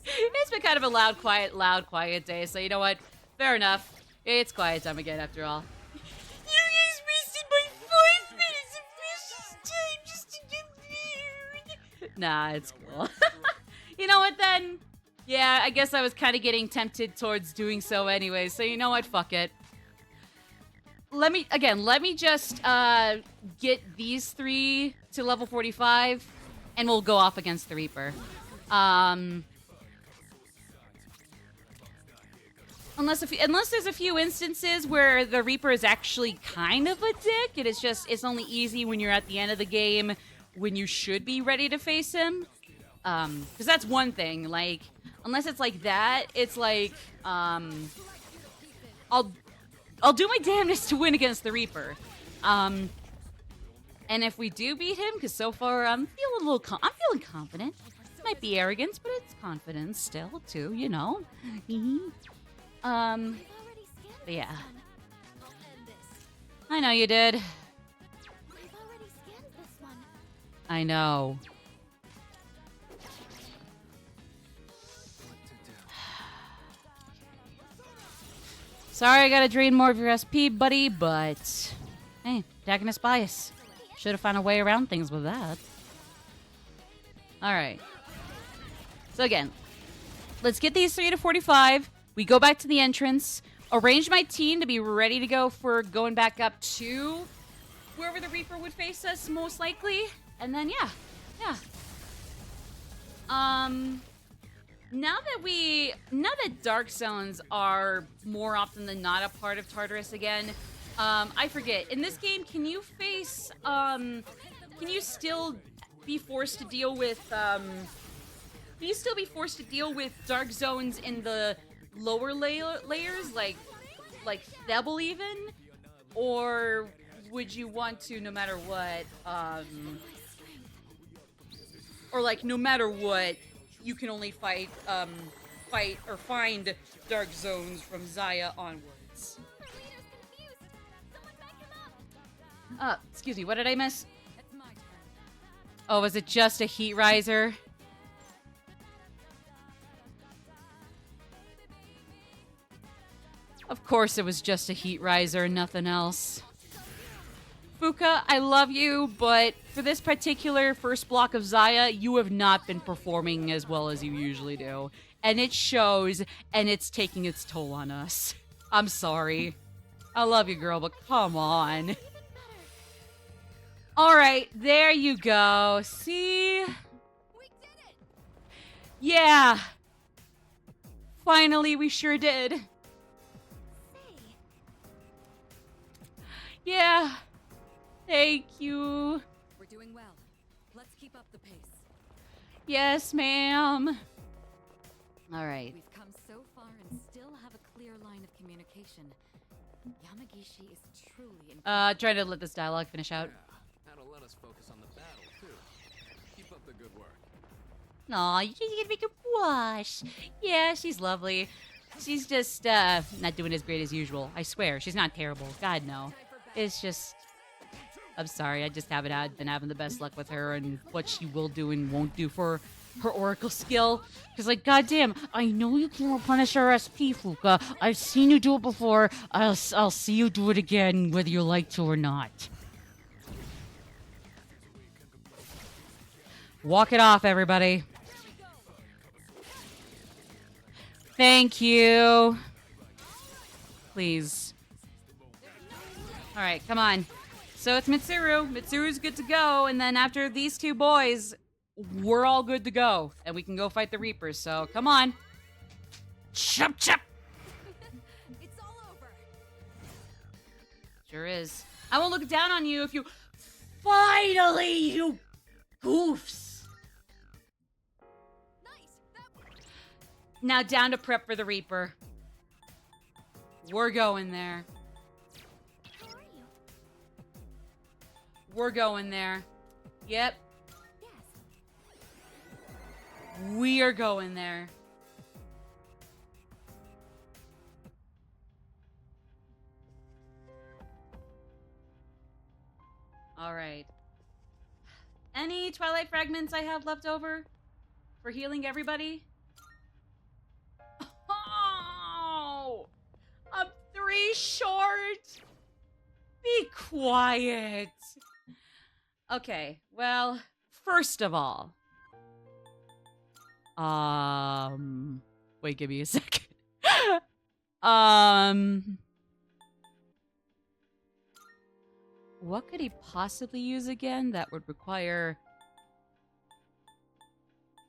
It's been kind of a loud, quiet day, so you know what? Fair enough. It's quiet time again, after all. You guys wasted my 5 minutes of precious time just to get weird. Nah, it's cool. You know what, then? Yeah, I guess I was kind of getting tempted towards doing so anyway, so you know what? Fuck it. Let me just get these 3 to level 45, and we'll go off against the Reaper. Unless there's a few instances where the Reaper is actually kind of a dick, and it's only easy when you're at the end of the game when you should be ready to face him. Because that's one thing. Like, unless it's like that, it's like, I'll do my damnedest to win against the Reaper. And if we do beat him, because so far I'm feeling confident. Might be arrogance, but it's confidence still too, you know. But yeah. I know you did. I've already scanned this one. I know. Sorry, I gotta drain more of your SP, buddy, but hey, antagonist bias. Should have found a way around things with that. Alright. So again, let's get these 3 to 45. We go back to the entrance, arrange my team to be ready to go for going back up to wherever the Reaper would face us, most likely. And then, yeah. Now that Dark Zones are more often than not a part of Tartarus again, I forget. In this game, can you still be forced to deal with, Dark Zones in the lower layers, like Thebble even? Or would you want to, no matter what, or like, no matter what, you can only fight or find Dark Zones from Zaya onwards? Our leader's confused. Someone back him up. Excuse me, what did I miss? It's my turn. Oh, was it just a heat riser? Of course it was just a heat riser, nothing else. Fuka, I love you, but for this particular first block of Zaya, you have not been performing as well as you usually do. And it shows, and it's taking its toll on us. I'm sorry. I love you, girl, but come on. Alright, there you go. See? We did it! Yeah. Finally, we sure did. Say, Yeah. Thank you. We're doing well. Let's keep up the pace. Yes, ma'am. All right. We've come so far and still have a clear line of communication. Yamagishi is truly incredible. Try to let this dialogue finish out. That'll let us focus on the battle, too. Keep up the good work. Aw, you can make her blush. Yeah, she's lovely. She's just, not doing as great as usual. I swear, she's not terrible. God, no. It's just... I'm sorry, I just haven't been having the best luck with her and what she will do and won't do for her Oracle skill. Because, like, goddamn, I know you can't replenish her SP, Fuka. I've seen you do it before. I'll see you do it again, whether you like to or not. Walk it off, everybody. Thank you. Please. All right, come on. So it's Mitsuru. Mitsuru's good to go, and then after these two boys, we're all good to go, and we can go fight the Reapers. So come on. Chop chop. It's all over. Sure is. I won't look down on you if you... Finally, you goofs. Nice. That worked. Now down to prep for the Reaper. We're going there. How are you? We're going there. Yep. Yes. We are going there. All right. Any Twilight fragments I have left over for healing everybody? Oh, I'm 3 short. Be quiet. Okay, well, first of all, wait, give me a second. What could he possibly use again that would require...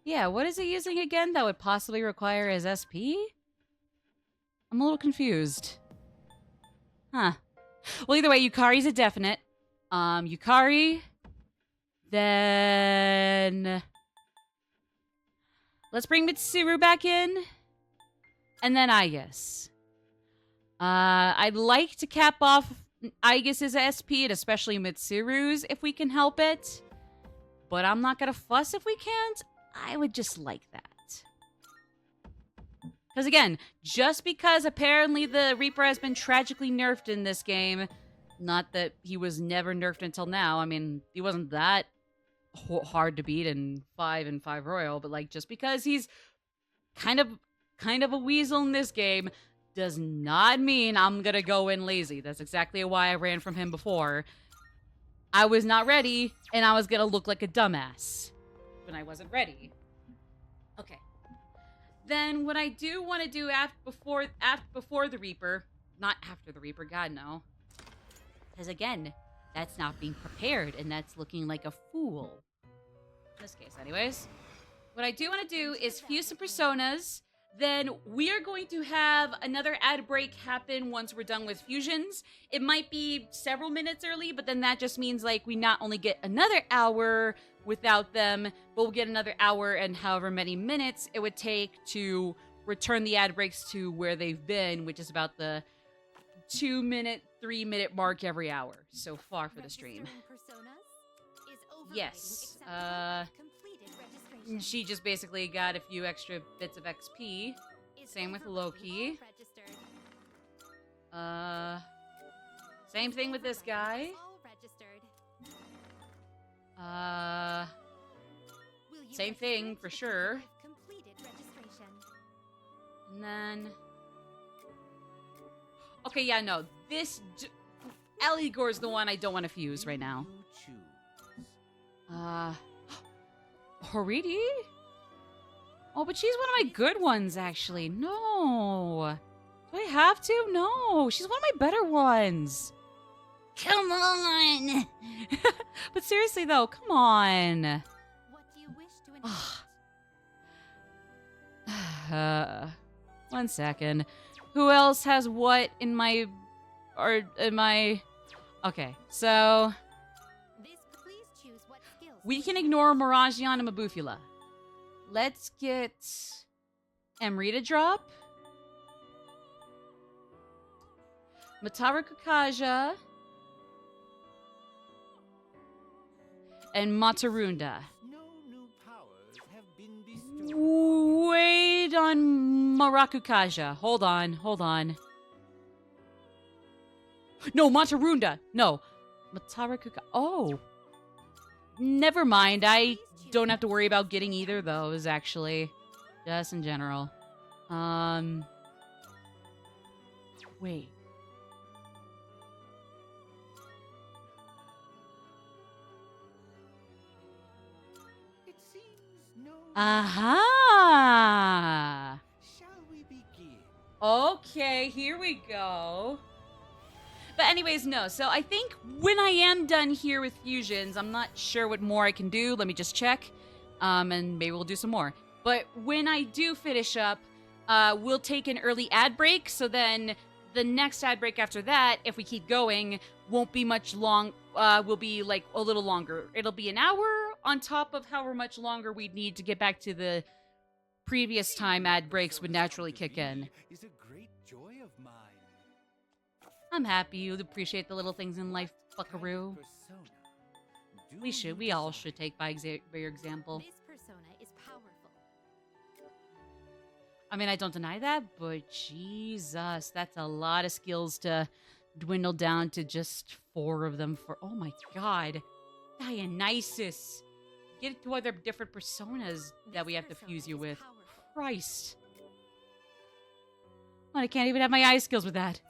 Yeah, what is he using again that would possibly require his SP? I'm a little confused. Huh. Well, either way, Yukari's a definite. Yukari. Then... Let's bring Mitsuru back in. And then Aigis. I'd like to cap off Aigis' SP, and especially Mitsuru's, if we can help it. But I'm not gonna fuss if we can't. I would just like that. Because again, just because apparently the Reaper has been tragically nerfed in this game, not that he was never nerfed until now. I mean, he wasn't that hard to beat in 5 and 5 Royal, but like just because he's kind of a weasel in this game does not mean I'm gonna go in lazy. That's exactly why I ran from him before. I was not ready, and I was gonna look like a dumbass when I wasn't ready. Okay. Then what I do want to do before the Reaper, not after the Reaper, God no. Because again, that's not being prepared, and that's looking like a fool. In this case, anyways. What I do want to do is fuse some personas. Then we are going to have another ad break happen once we're done with fusions. It might be several minutes early, but then that just means like we not only get another hour without them, but we'll get another hour and however many minutes it would take to return the ad breaks to where they've been, which is about the 2-minute, 3-minute mark every hour so far for the stream. Yes. She just basically got a few extra bits of XP. Same with Loki. Same thing with this guy. Same thing for sure. And then... Okay, yeah, no. Eligor's the one I don't want to fuse right now. Horidi? Oh, but she's one of my good ones, actually. No. Do I have to? No. She's one of my better ones. Come on. But seriously, though, come on. What do you wish to enhance? 1 second. Who else has what in my... Okay, so... Please choose what skills. We can ignore Miragion and Mabufula. Let's get Emry to drop. Matara Kukaja. And Matarunda. No new powers have been bestowed. Wait on Marakukaja. Hold on. No, Matarunda. No. Matarakuka. Oh. Never mind. I don't have to worry about getting either of those, actually. Just in general. Wait. It seems no. Aha! Shall we begin? Okay, here we go. But anyways, no. So I think when I am done here with fusions, I'm not sure what more I can do. Let me just check. And maybe we'll do some more. But when I do finish up, we'll take an early ad break. So then the next ad break after that, if we keep going, won't be much long. Will be like a little longer. It'll be an hour on top of however much longer we'd need to get back to the previous time ad breaks would naturally kick in. Is a great joy of mine. I'm happy you appreciate the little things in life, buckaroo. We all should take by your example. This persona is powerful. I mean, I don't deny that, but Jesus, that's a lot of skills to dwindle down to just 4 of them for, oh my god. Dionysus. Get to other different personas that we have to fuse you with. Christ. Oh, I can't even have my eye skills with that.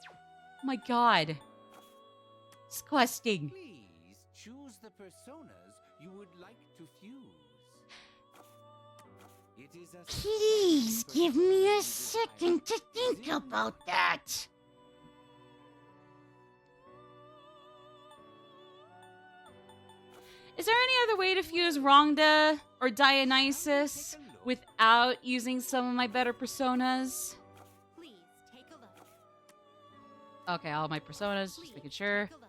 Oh my god. Disgusting. Please choose the personas you would like to fuse. It is a Please give me a second to think about that. Is there any other way to fuse Rhonda or Dionysus without using some of my better personas? Please take a look. Okay, all my personas, just making sure. Take a look.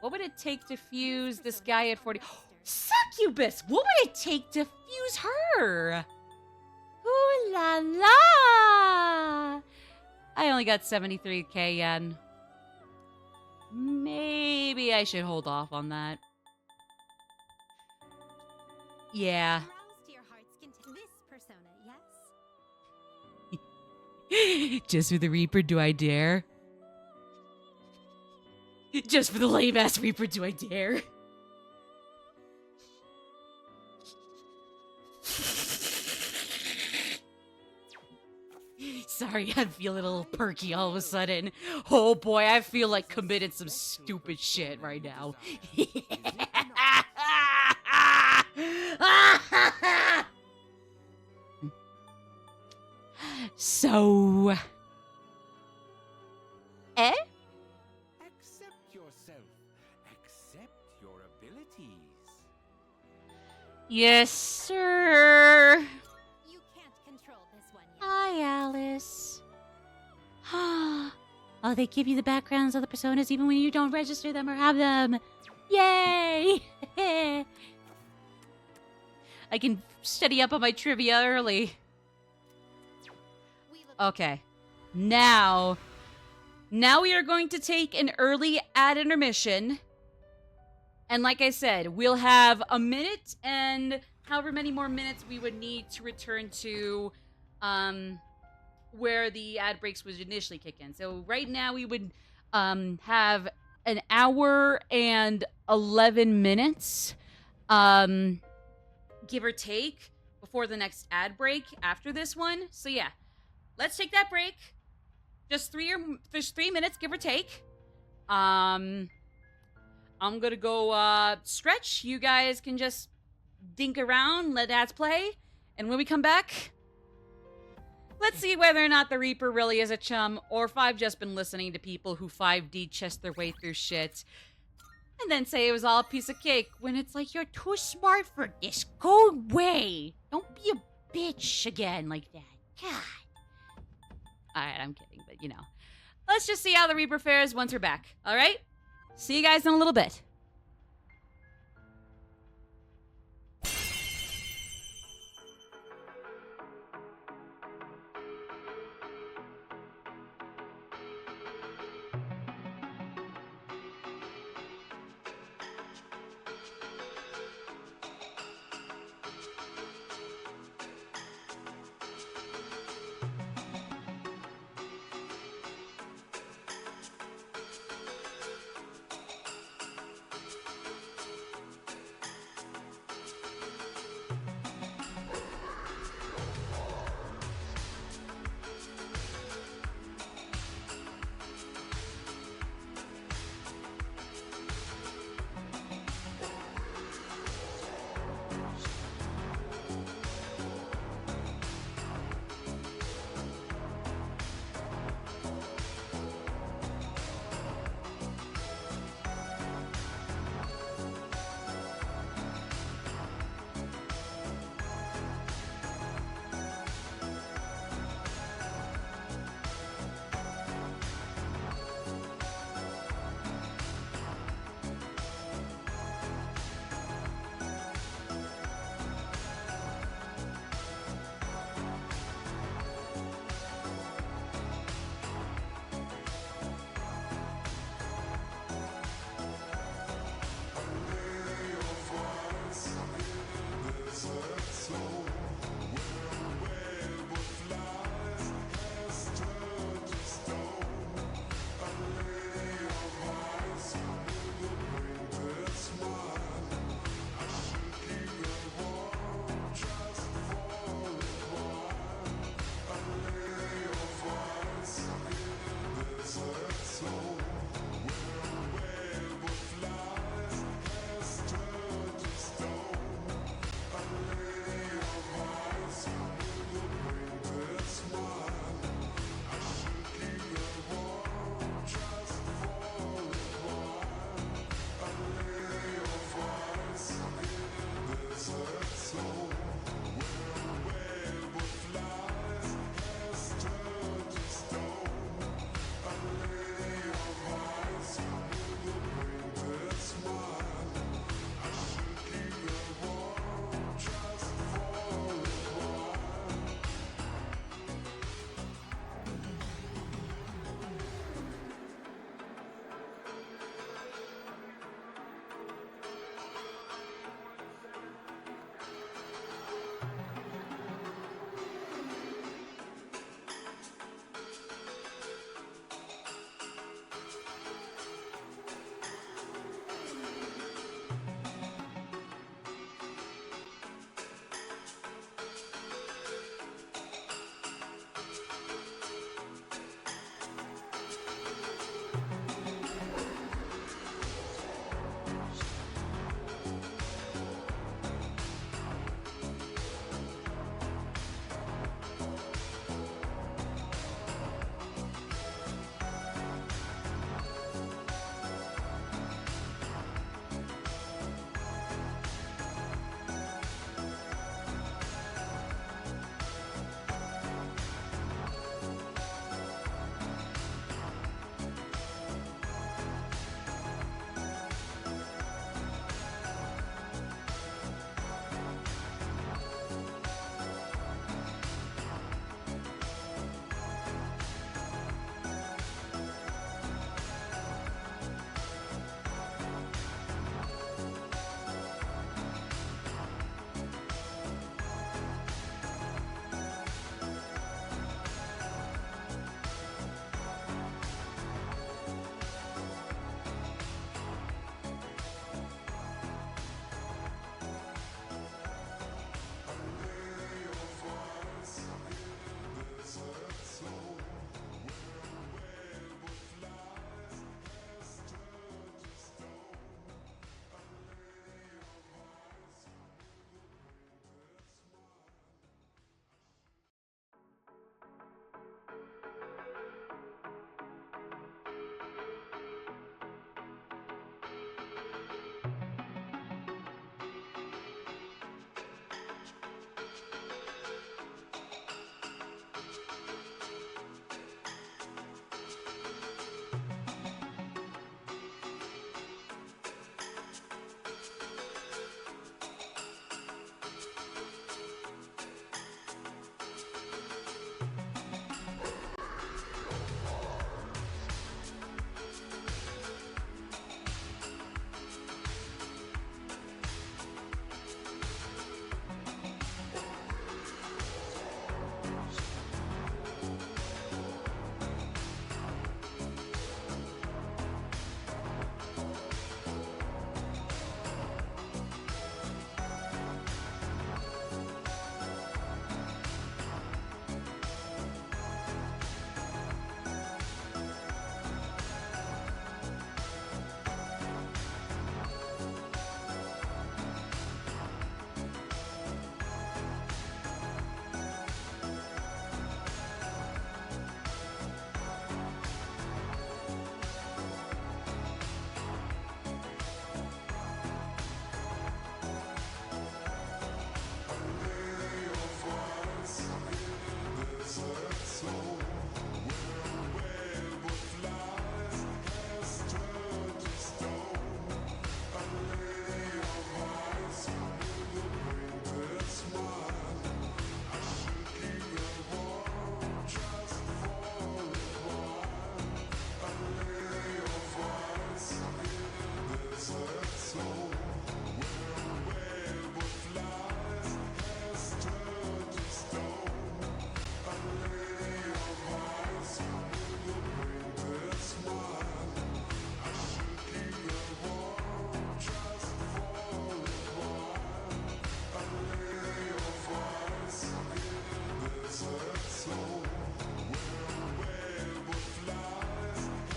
What would it take to fuse this guy at 40? Succubus! What would it take to fuse her? Ooh la la! I only got 73k yen. Maybe I should hold off on that. Yeah. Arouse to your heart's content. This persona, yes? Just for the Reaper, do I dare? Just for the lame-ass Reaper, do I dare? Sorry, I feel a little perky all of a sudden. Oh boy, I feel like committed some stupid shit right now. So... Eh? accept yourself. Accept your abilities. Yes, sir. You can't control this one yet. Hi, Alice. Oh, they give you the backgrounds of the personas even when you don't register them or have them. Yay! I can study up on my trivia early. We look Okay. Now we are going to take an early ad intermission. And like I said, we'll have a minute and however many more minutes we would need to return to where the ad breaks would initially kick in. So right now we would have an hour and 11 minutes, give or take, before the next ad break after this one. So yeah, let's take that break. Just 3 minutes, give or take. I'm gonna go stretch. You guys can just dink around, let ads play, and when we come back, let's see whether or not the Reaper really is a chum, or if I've just been listening to people who 5D chest their way through shit, and then say it was all a piece of cake, when it's like, you're too smart for this. Go away. Don't be a bitch again like that. God. Alright, I'm kidding, but you know. Let's just see how the Reaper fares once we're back, alright? See you guys in a little bit.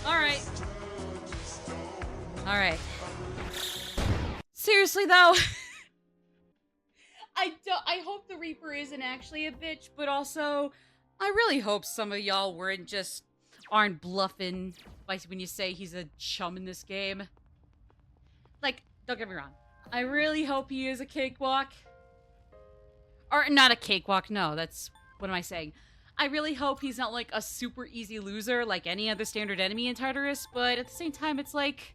Alright. Alright. Seriously, though. I hope the Reaper isn't actually a bitch, but also, I really hope some of y'all aren't bluffing when you say he's a chum in this game. Like, don't get me wrong. I really hope he is a cakewalk. Or, not a cakewalk, no, what am I saying? I really hope he's not, like, a super easy loser like any other standard enemy in Tartarus, but at the same time, it's like,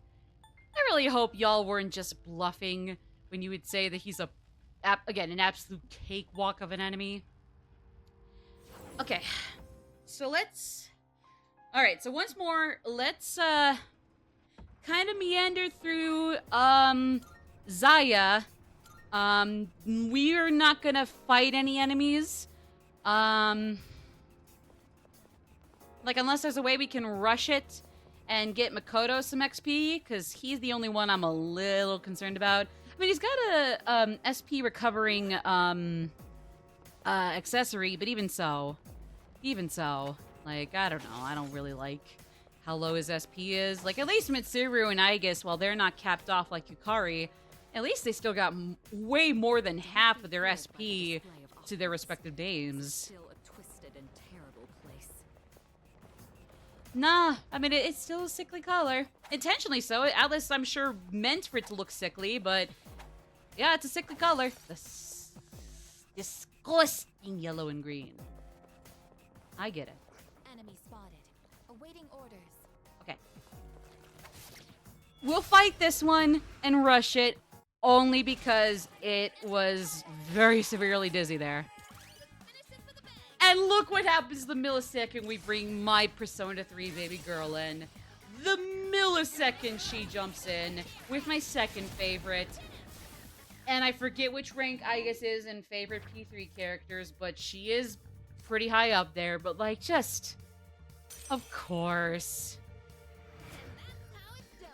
I really hope y'all weren't just bluffing when you would say that he's again, an absolute cakewalk of an enemy. Okay, so alright, so once more, let's, kind of meander through, Zaya. We're not gonna fight any enemies. Like, unless there's a way we can rush it and get Makoto some XP, because he's the only one I'm a little concerned about. I mean, he's got a, SP recovering, accessory, but even so, like, I don't know, I don't really like how low his SP is. Like, at least Mitsuru and Aegis, while they're not capped off like Yukari, at least they still got way more than half of their SP to their respective names. Still a twisted and terrible place. Nah, I mean, it's still a sickly color. Intentionally so. Atlas, I'm sure, meant for it to look sickly, but yeah, it's a sickly color. Disgusting yellow and green. I get it. Enemy spotted. Awaiting orders. Okay. We'll fight this one and rush it, only because it was very severely dizzy there. And look what happens the millisecond we bring my Persona 3 baby girl in. The millisecond she jumps in with my second favorite. And I forget which rank Aegis is in favorite P3 characters, but she is pretty high up there. But, like, just... Of course. How it's done.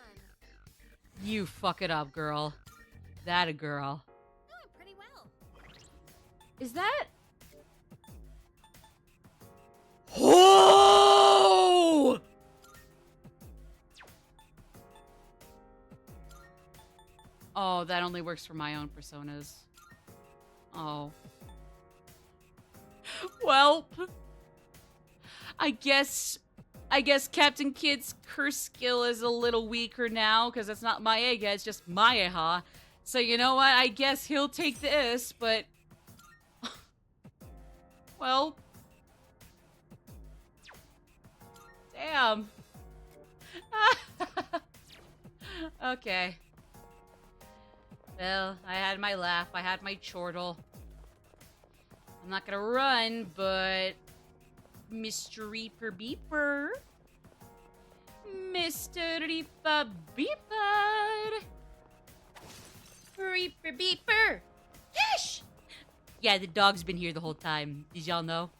You fuck it up, girl. That a girl. Doing pretty well. Is that... Oh! Oh, that only works for my own personas. Oh. Well, I guess Captain Kid's curse skill is a little weaker now, because it's not Maega, it's just Maeha. So you know what? I guess he'll take this, but... Well... Damn. Okay. Well, I had my laugh. I had my chortle. I'm not gonna run, but... Mr. Reaper Beeper. Mr. Reaper Beeper. Reaper Beeper. Cash! Yeah, the dog's been here the whole time. Did y'all know?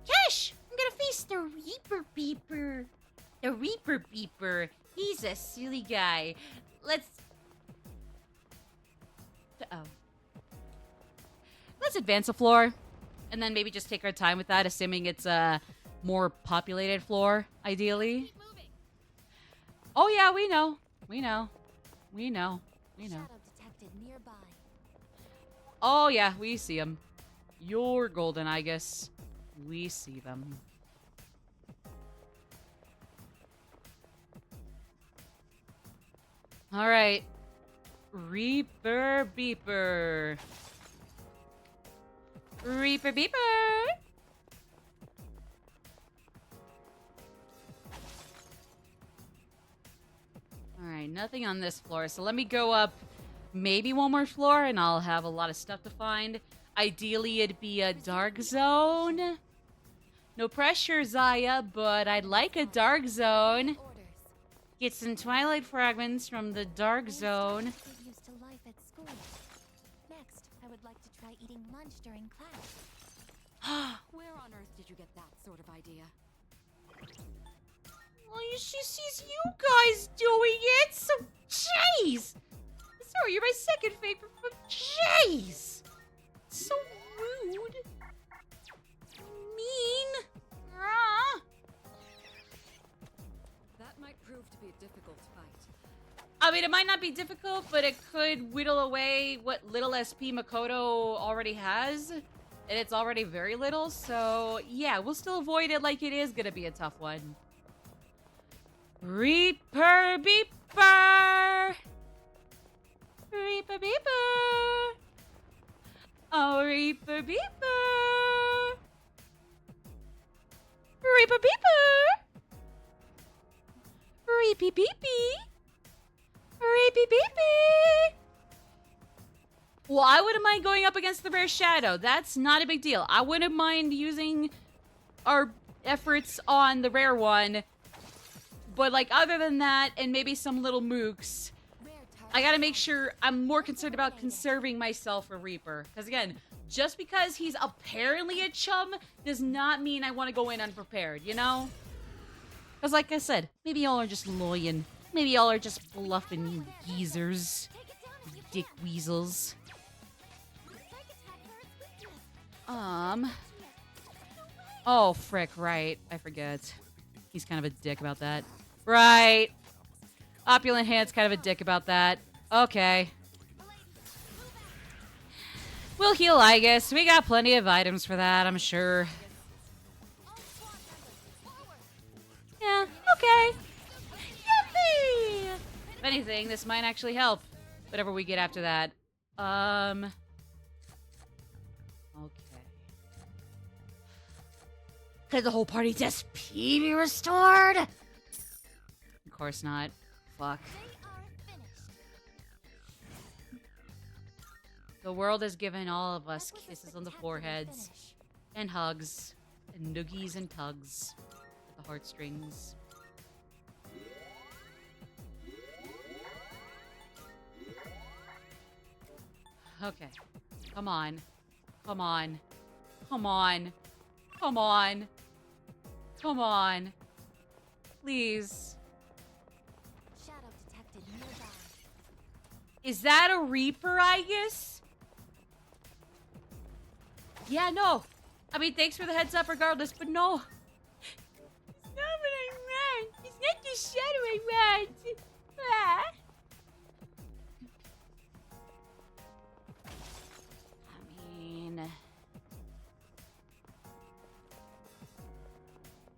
Cash! I'm gonna face the Reaper Beeper. The Reaper Beeper. He's a silly guy. Let's advance a floor. And then maybe just take our time with that, assuming it's a more populated floor, ideally. Keep moving. Oh yeah, we know. Shadow detected nearby. Oh yeah, we see them. You're golden, I guess. We see them. Alright. Reaper Beeper. Reaper Beeper! Alright, nothing on this floor. So let me go up maybe one more floor and I'll have a lot of stuff to find. Ideally, it'd be a dark zone. No pressure, Zaya, but I'd like a dark zone. Orders. Get some twilight fragments from the dark zone. Get used to life at school. Next, I would like to try eating lunch during class. Where on earth did you get that sort of idea? Well, she sees you guys doing it, so jeez! Sorry, you're my second favorite, but jeez! So rude. Mean. Ah. prove to be a difficult fight. I mean, it might not be difficult, but it could whittle away what little SP Makoto already has. And it's already very little, so yeah, we'll still avoid it like it is gonna be a tough one. Reaper Beeper! Reaper Beeper! Oh, Reaper Beeper! Reaper Beeper! Reapy Beepy! Reapy Beepy! Well, I wouldn't mind going up against the Rare Shadow. That's not a big deal. I wouldn't mind using our efforts on the rare one. But, like, other than that, and maybe some little mooks, I gotta make sure I'm more concerned about conserving myself for Reaper. Because, again, just because he's apparently a chum does not mean I want to go in unprepared, you know? Because, like I said, maybe y'all are just loying. Maybe y'all are just bluffing geezers. Dick weasels. Oh, frick, right. I forget. He's kind of a dick about that. Right. Opulent Hand's kind of a dick about that. Okay. We'll heal, I guess. We got plenty of items for that, I'm sure. Yeah, okay. Yippee! If anything, this might actually help. Whatever we get after that. Okay. Could the whole party's SP be restored? Of course not. Fuck. The world has given all of us kisses on the foreheads, and hugs, and noogies and tugs with the heartstrings. Okay. Come on. Come on. Come on. Come on. Come on. Please. Shadow detected nearby. Is that a Reaper, I guess? Yeah, no. I mean, thanks for the heads up regardless, but no. It's not what I want. It's not the shadow I want. Ah. I mean...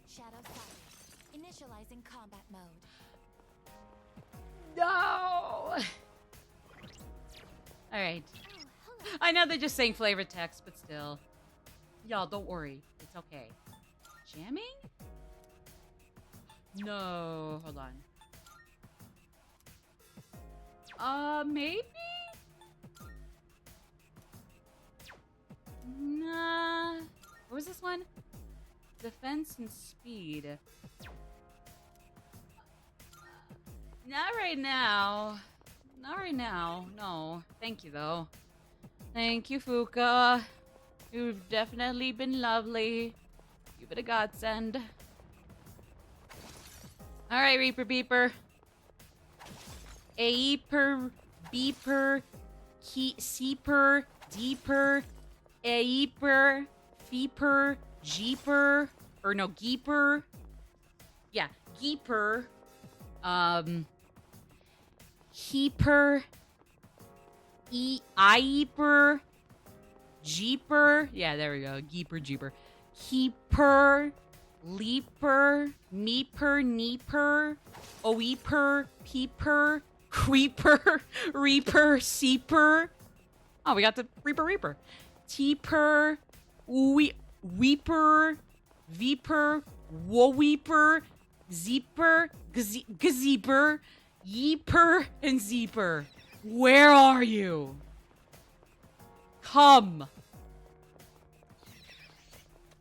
Shadow sighted. Initializing combat mode. No! Alright. I know they're just saying flavored text, but still. Y'all, don't worry. It's okay. Jamming? No. Hold on. Maybe? Nah. What was this one? Defense and speed. Not right now. Not right now. No. Thank you, though. Thank you, Fuka. You've definitely been lovely. You've been a godsend. Alright, Reaper Beeper. Aeper, Beeper, Seeper, Deeper, Aeper, Feeper, Jeeper, or no, Geeper. Yeah, Geeper. Heeper, Ieper, Jeeper. Yeah, there we go. Geeper, Jeeper. Keeper, Leaper, Meeper, Neeper, Oeeper, Peeper, Creeper, Reaper, Seeper. Oh, we got the Reaper. Teeper, Weeper, Veeper, Woweeper, Zeeper, Gazeeper, Yeeper, and Zeeper. Where are you? Come.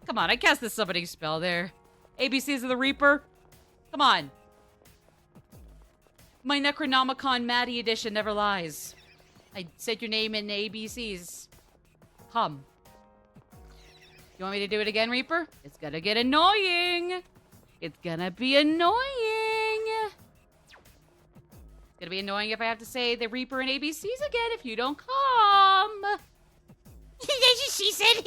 Come on, I cast the summoning spell there. ABCs of the Reaper. Come on. My Necronomicon Maddie edition never lies. I said your name in ABCs. Come. You want me to do it again, Reaper? It's gonna get annoying. It's gonna be annoying. It's gonna be annoying if I have to say the Reaper and ABCs again if you don't come. That's what she said.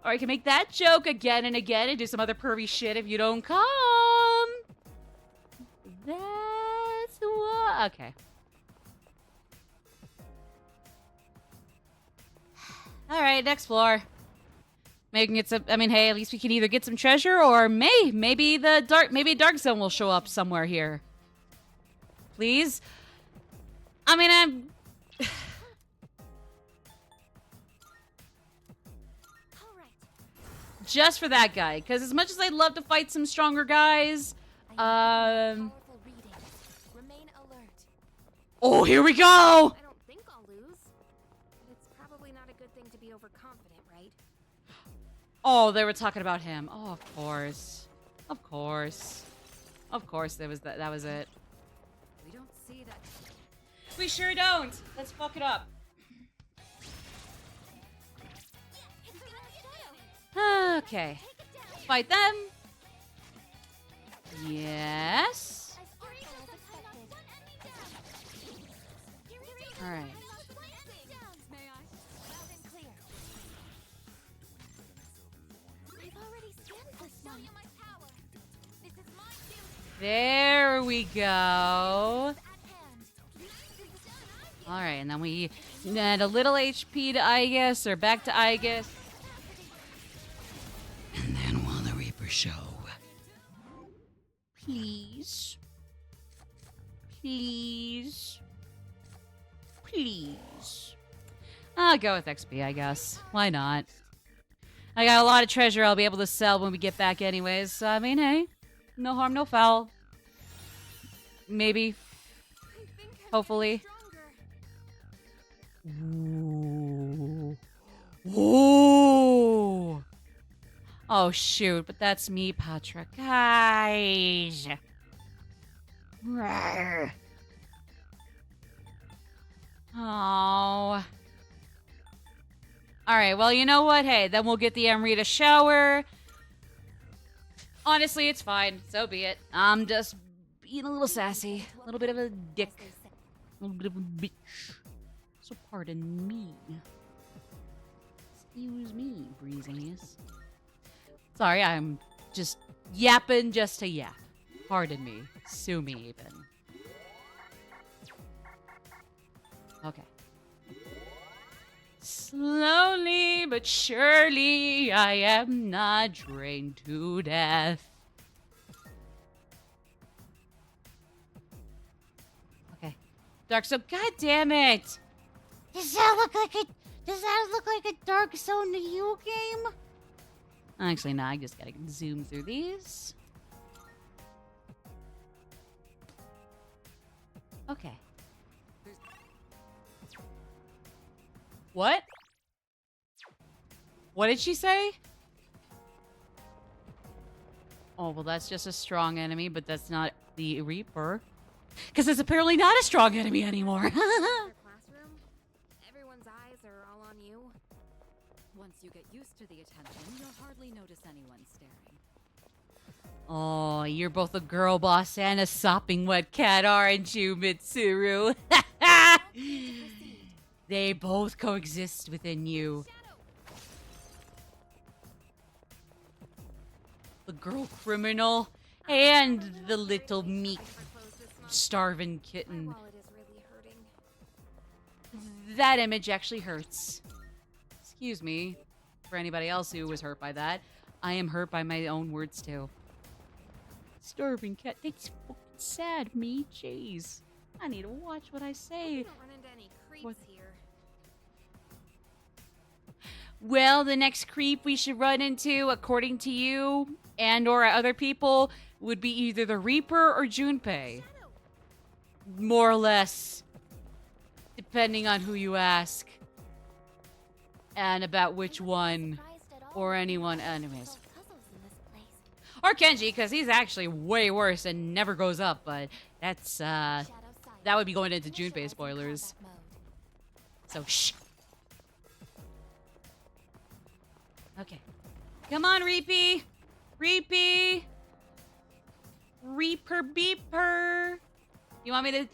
Or I can make that joke again and again and do some other pervy shit if you don't come. That's what. Okay. All right, next floor. Making it some. I mean, hey, at least we can either get some treasure, or maybe Dark Zone will show up somewhere here. Please. I mean, I'm. Just for that guy, because as much as I'd love to fight some stronger guys, Powerful reading. Remain alert. oh, here we go! I don't think I'll lose. But it's probably not a good thing to be overconfident, right? Oh, they were talking about him. Oh, of course. Of course. Of course, that was it. We don't see that. We sure don't. Let's fuck it up. Okay. Fight them. Yes. Alright. There we go. Alright, and then we add a little HP to Aegis, or back to Aegis. And then will the Reaper show. Please. Please. Please. I'll go with XP, I guess. Why not? I got a lot of treasure I'll be able to sell when we get back anyways. So, I mean, hey. No harm, no foul. Maybe. Hopefully. Ooh. Ooh. Oh, shoot. But that's me, Patra. Guys. Rawr. Oh. Alright, well, you know what? Hey, then we'll get the Amrita shower. Honestly, it's fine. So be it. I'm just being a little sassy. A little bit of a dick. A little bit of a bitch. So pardon me. Excuse me, breeziness. Sorry, I'm just yapping just to yap. Pardon me. Sue me, even. Okay. Slowly but surely, I am not drained to death. Okay. Dark Zone. God damn it! Does that look like a Dark Zone to you game? Actually, no. I just gotta zoom through these. Okay. What? What did she say? Oh, well, that's just a strong enemy, but that's not the Reaper. Because it's apparently not a strong enemy anymore. Your classroom, everyone's eyes are all on you. Once you get used to the attention, you'll hardly notice anyone staring. Oh, you're both a girl boss and a sopping wet cat, aren't you, Mitsuru? They both coexist within you. The girl criminal and the little meek starving kitten. My wallet is really hurting. That image actually hurts. Excuse me, for anybody else who was hurt by that. I am hurt by my own words too. Starving cat. That's fucking sad, me. Jeez. I need to watch what I say. You don't run into any creeps What? here. Well, the next creep we should run into, according to you and or other people, would be either the Reaper or Junpei. More or less. Depending on who you ask. And about which one. Or anyone. Anyways. Or Kenji, because he's actually way worse and never goes up, but that's, that would be going into Junpei spoilers. So, shh. Okay. Come on, Reapy! Reapy! Reaper Beeper! You want me to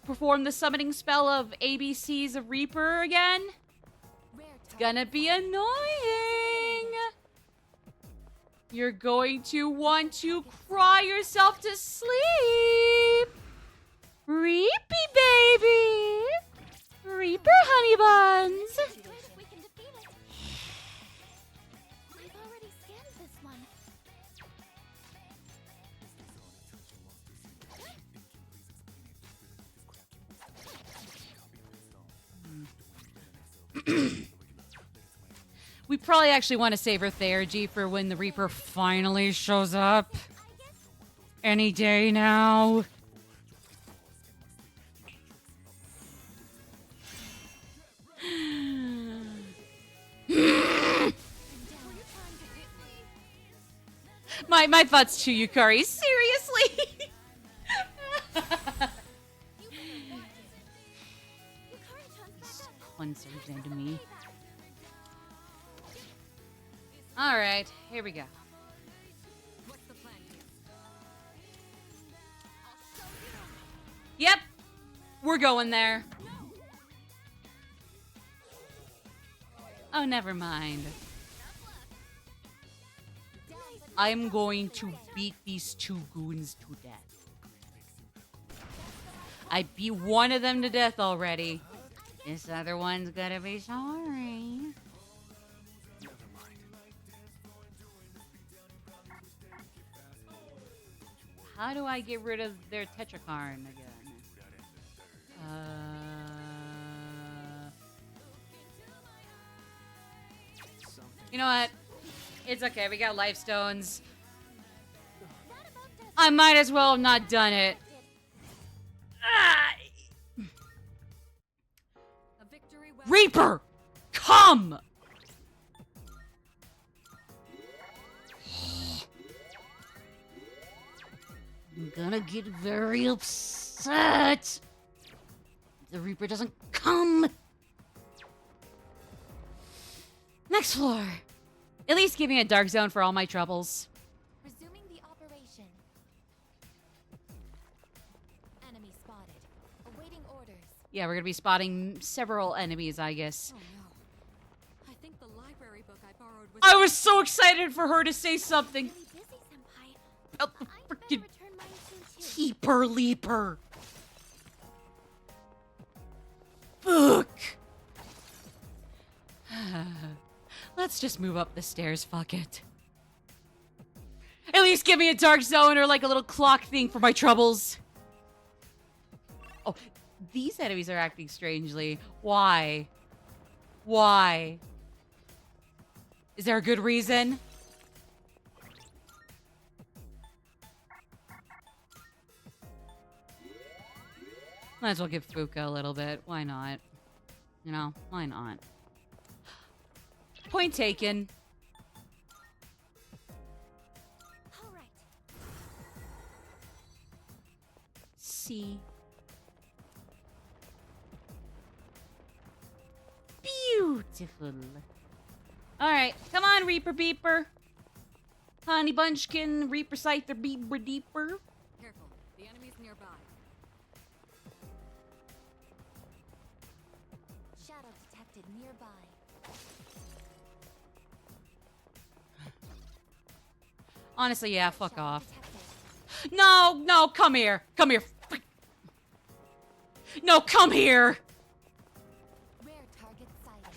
perform the summoning spell of ABCs of Reaper again? It's gonna be annoying! You're going to want to cry yourself to sleep! Reapy, baby! Reaper honey buns! Good if we can defeat it. I've already scanned this one. We probably actually want to save our Theurgy for when the Reaper finally shows up. Any day now. My thoughts to you, Yukari. Seriously? Concerts into me. Alright, here we go. What's the plan here? Yep. We're going there. Oh, never mind. I'm going to beat these two goons to death. I beat one of them to death already. This other one's gonna be sorry. How do I get rid of their Tetrakarn again? You know what? It's okay. We got life stones. I might as well have not done it. A victory well Reaper! Come! I'm gonna get very upset. The Reaper doesn't come. Next floor. At least give me a dark zone for all my troubles. Resuming the operation. Enemy spotted. Awaiting orders. Yeah, we're gonna be spotting several enemies, I guess. Oh no. I think the library book I borrowed was I was so excited for her to say something. Really busy, Senpai. Oh, I'd better freaking return mine soon too. Keeper Leaper. Fuck. Let's just move up the stairs, fuck it. At least give me a dark zone or like a little clock thing for my troubles. Oh, these enemies are acting strangely. Why? Why? Is there a good reason? Might as well give Fuka a little bit. Why not? You know, why not? Point taken. All right. See. Beautiful. Alright, come on, Reaper Beeper. Honey Bunchkin, Reaper Scyther, Beeper Deeper. careful. The enemy's nearby. Shadow detected nearby. Honestly, yeah, fuck Shadow off. detected. No, no, come here. Come here. No, come here. Rare target sighted.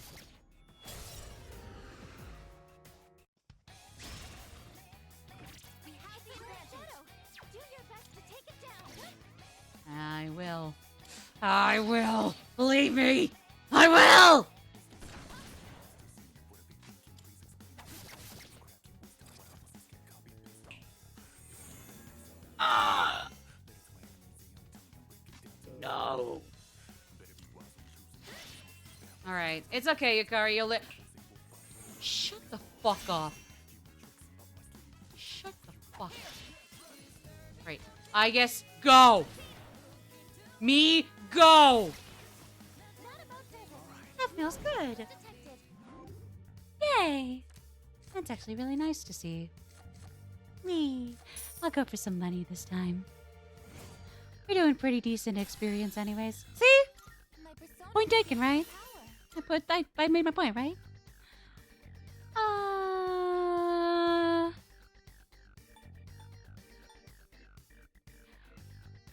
We have the advantage. Do your best to take it down. I will. I will. Believe me. I will. No. All right. It's okay, Yukari. You'll let. Shut the fuck up. Shut the fuck up. Right. I guess go. Me, go. Not about business. That feels good. Detected. Yay. That's actually really nice to see. Me. I'll go for some money this time. We're doing pretty decent experience anyways. See? My persona Point taken, right? power. I made my point, right?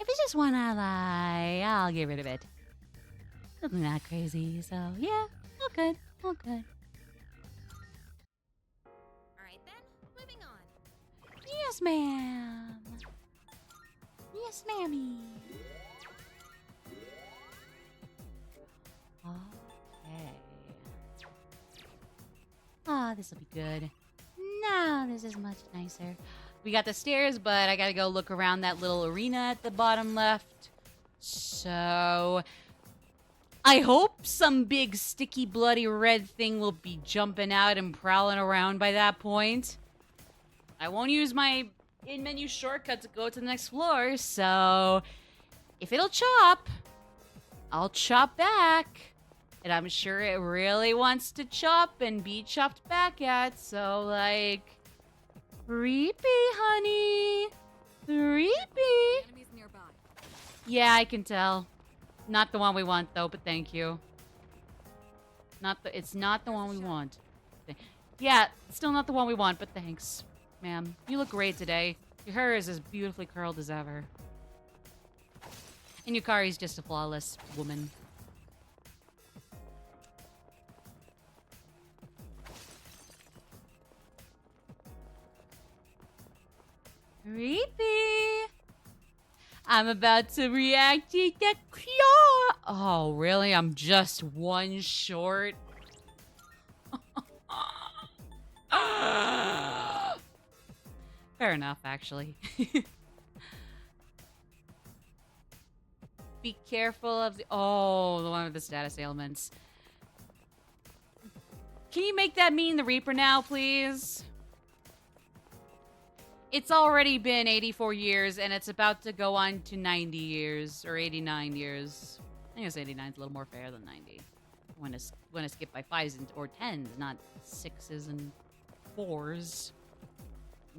If it's This one I like. I'll get rid of it. Nothing that crazy, so yeah, all good, all good. Alright then, moving on. Yes, ma'am. Yes, mammy. Okay. Oh, this will be good. No, this is much nicer. We got the stairs, but I gotta go look around that little arena at the bottom left. So, I hope some big, sticky, bloody red thing will be jumping out and prowling around by that point. I won't use my in-menu shortcut to go to the next floor, so if it'll chop, I'll chop back. And I'm sure it really wants to chop and be chopped back at, so like... Creepy, honey. Creepy. Enemies nearby. Yeah, I can tell. Not the one we want, though, but thank you. It's not the one we want. Yeah, still not the one we want, but thanks, ma'am. You look great today. Your hair is as beautifully curled as ever. And Yukari's just a flawless woman. Creepy. I'm about to react to the claw. Oh, really? I'm just one short. Fair enough, actually. Be careful of the... Oh, the one with the status ailments. Can you make that mean the Reaper now, please? It's already been 84 years, and it's about to go on to 90 years, or 89 years. I guess 89 is a little more fair than 90. When to skip by 5s or 10s, not 6s and 4s.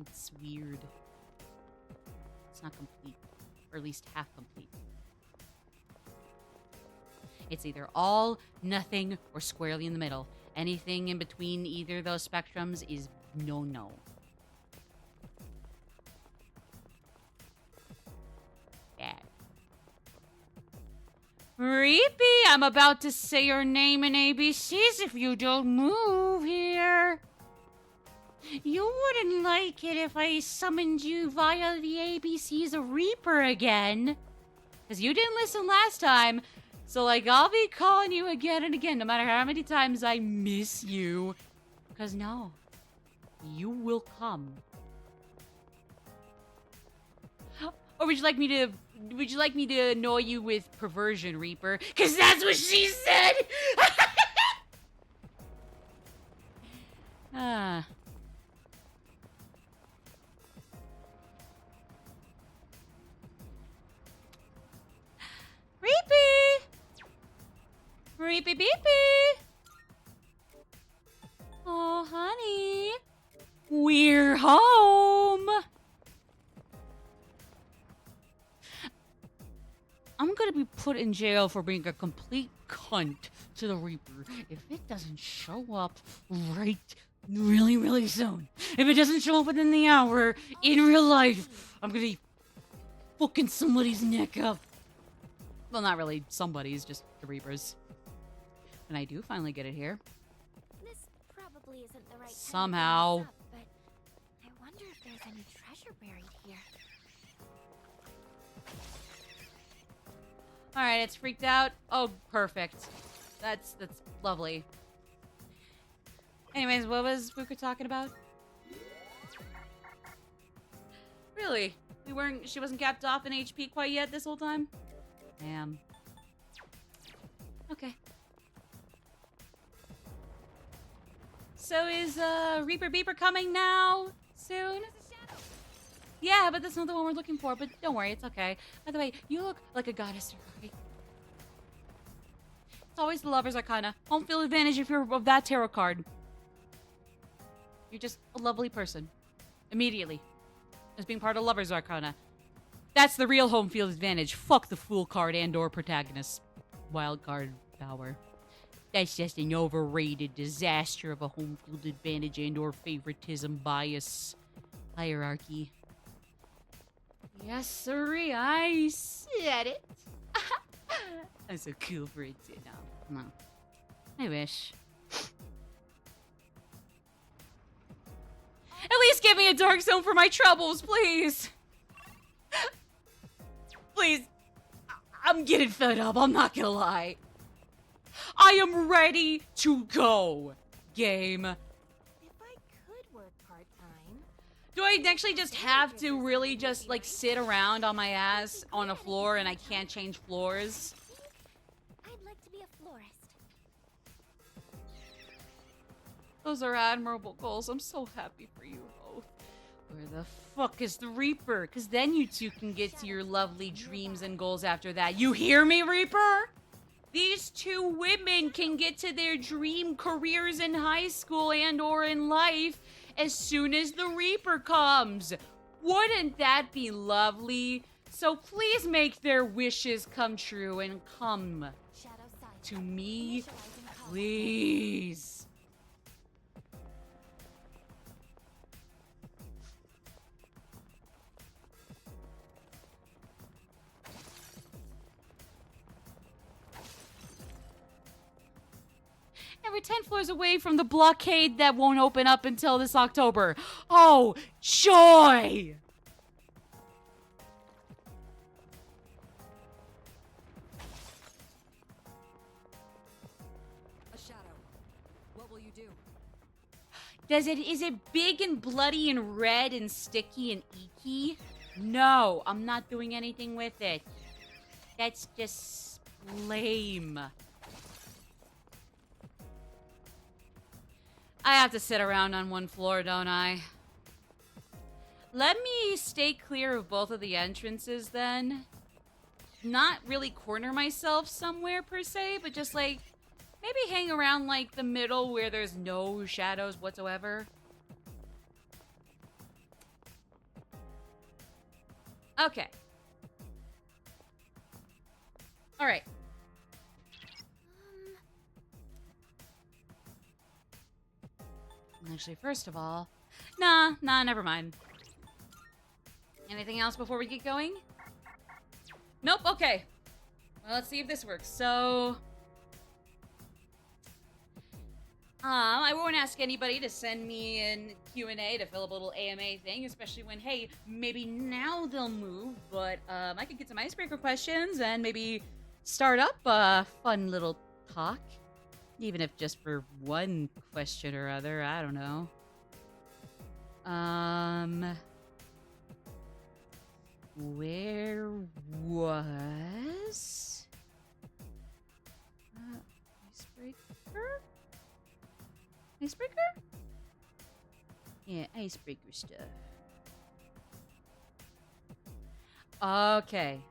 It's weird. It's not complete, or at least half complete. It's either all, nothing, or squarely in the middle. Anything in between either of those spectrums is no-no. Creepy! I'm about to say your name in ABCs if you don't move here. You wouldn't like it if I summoned you via the ABCs of Reaper again. Because you didn't listen last time. So, like, I'll be calling you again and again, no matter how many times I miss you. Because, no. You will come. Or would you like me to annoy you with perversion, Reaper? Cause that's what she said! Ah. Reapy! Reapy beepy! Oh, honey. We're home! I'm gonna be put in jail for being a complete cunt to the Reaper if it doesn't show up really, really soon. If it doesn't show up within the hour in real life, I'm gonna be fucking somebody's neck up. Well, not really somebody's, just the Reapers. And I do finally get it here. This probably isn't the right time to Somehow. mess up, but I wonder if there's any treasure buried here. Alright, it's freaked out. Oh, perfect. That's lovely. Anyways, what was Fuka talking about? Really? She wasn't capped off in HP quite yet this whole time? Damn. Okay. So is, Reaper Beeper coming now? Soon? Yeah, but that's not the one we're looking for, but don't worry, it's okay. By the way, you look like a goddess, right? It's always the Lover's Arcana. Home field advantage if you're of that tarot card. You're just a lovely person. Immediately. As being part of Lover's Arcana. That's the real home field advantage. Fuck the Fool card and or protagonist. Wild card power. That's just an overrated disaster of a home field advantage and or favoritism bias hierarchy. Yes, sirree, I said it. I'm so cool for it, too. No. I wish. At least give me a dark zone for my troubles, please. Please. I'm getting fed up, I'm not gonna lie. I am ready to go, game. If I could work part-time... Do I actually just have to really just, like, sit around on my ass on a floor and I can't change floors? I'd like to be a florist. Those are admirable goals. I'm so happy for you both. Where the fuck is the Reaper? Because then you two can get to your lovely dreams and goals after that. You hear me, Reaper? These two women can get to their dream careers in high school and or in life as soon as the Reaper comes. Wouldn't that be lovely? So please make their wishes come true and come Shadow side. to me, Initializing call. please. And we're 10 floors away from the blockade that won't open up until this October. Oh, joy! A shadow. What will you do? Is it big and bloody and red and sticky and icky? No, I'm not doing anything with it. That's just lame. I have to sit around on one floor, don't I? Let me stay clear of both of the entrances then. Not really corner myself somewhere per se, but just like maybe hang around like the middle where there's no shadows whatsoever. Okay. All right. Actually, first of all, nah, never mind. Anything else before we get going? Nope, okay. Well, let's see if this works. So, I won't ask anybody to send me an Q&A to fill up a little AMA thing, especially when, hey, maybe now they'll move, but I could get some icebreaker questions and maybe start up a fun little talk. Even if just for one question or other, I don't know. Where was... icebreaker? Icebreaker? Yeah, icebreaker stuff. Okay.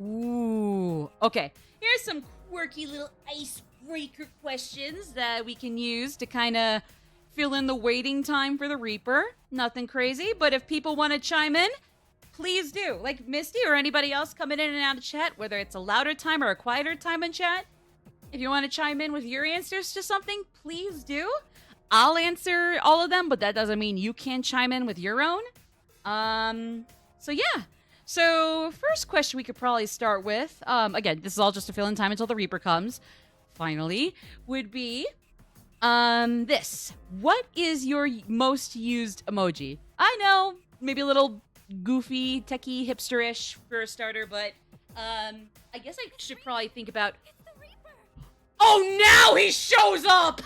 Ooh. Okay. Here's some quirky little icebreaker questions that we can use to kind of fill in the waiting time for the Reaper. Nothing crazy, but if people want to chime in, please do. Like Misty or anybody else coming in and out of chat, whether it's a louder time or a quieter time in chat. If you want to chime in with your answers to something, please do. I'll answer all of them, but that doesn't mean you can't chime in with your own. So yeah. So, first question we could probably start with, again, this is all just to fill in time until the Reaper comes, finally, would be, this. What is your most used emoji? I know, maybe a little goofy, techie, hipster-ish for a starter, but, I guess I should probably think about... Oh, now he shows up!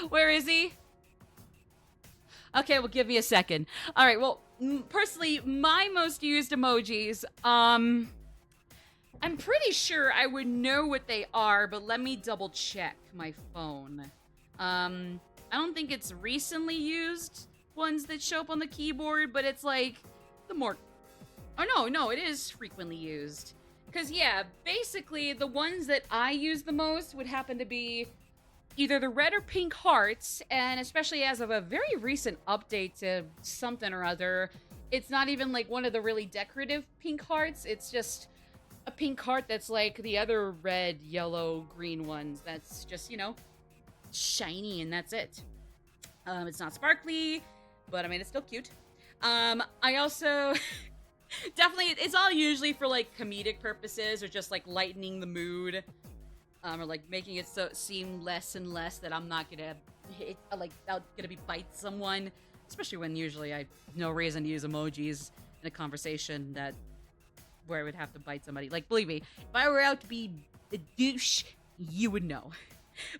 Where is he? Okay, well, give me a second. All right, well... Personally, my most used emojis, I'm pretty sure I would know what they are, but let me double check my phone. I don't think it's recently used ones that show up on the keyboard, but it's like the more... Oh, no, it is frequently used. Because, yeah, basically the ones that I use the most would happen to be either the red or pink hearts, and especially as of a very recent update to something or other, it's not even like one of the really decorative pink hearts. It's just a pink heart that's like the other red, yellow, green ones. That's just, you know, shiny, and that's it. It's not sparkly, but I mean, it's still cute. I also definitely, it's all usually for like comedic purposes or just like lightening the mood, or like making it so seem less and less that I'm not gonna hit, like, out gonna be bite someone, especially when usually I have no reason to use emojis in a conversation that where I would have to bite somebody. Like, believe me, if I were out to be a douche, you would know.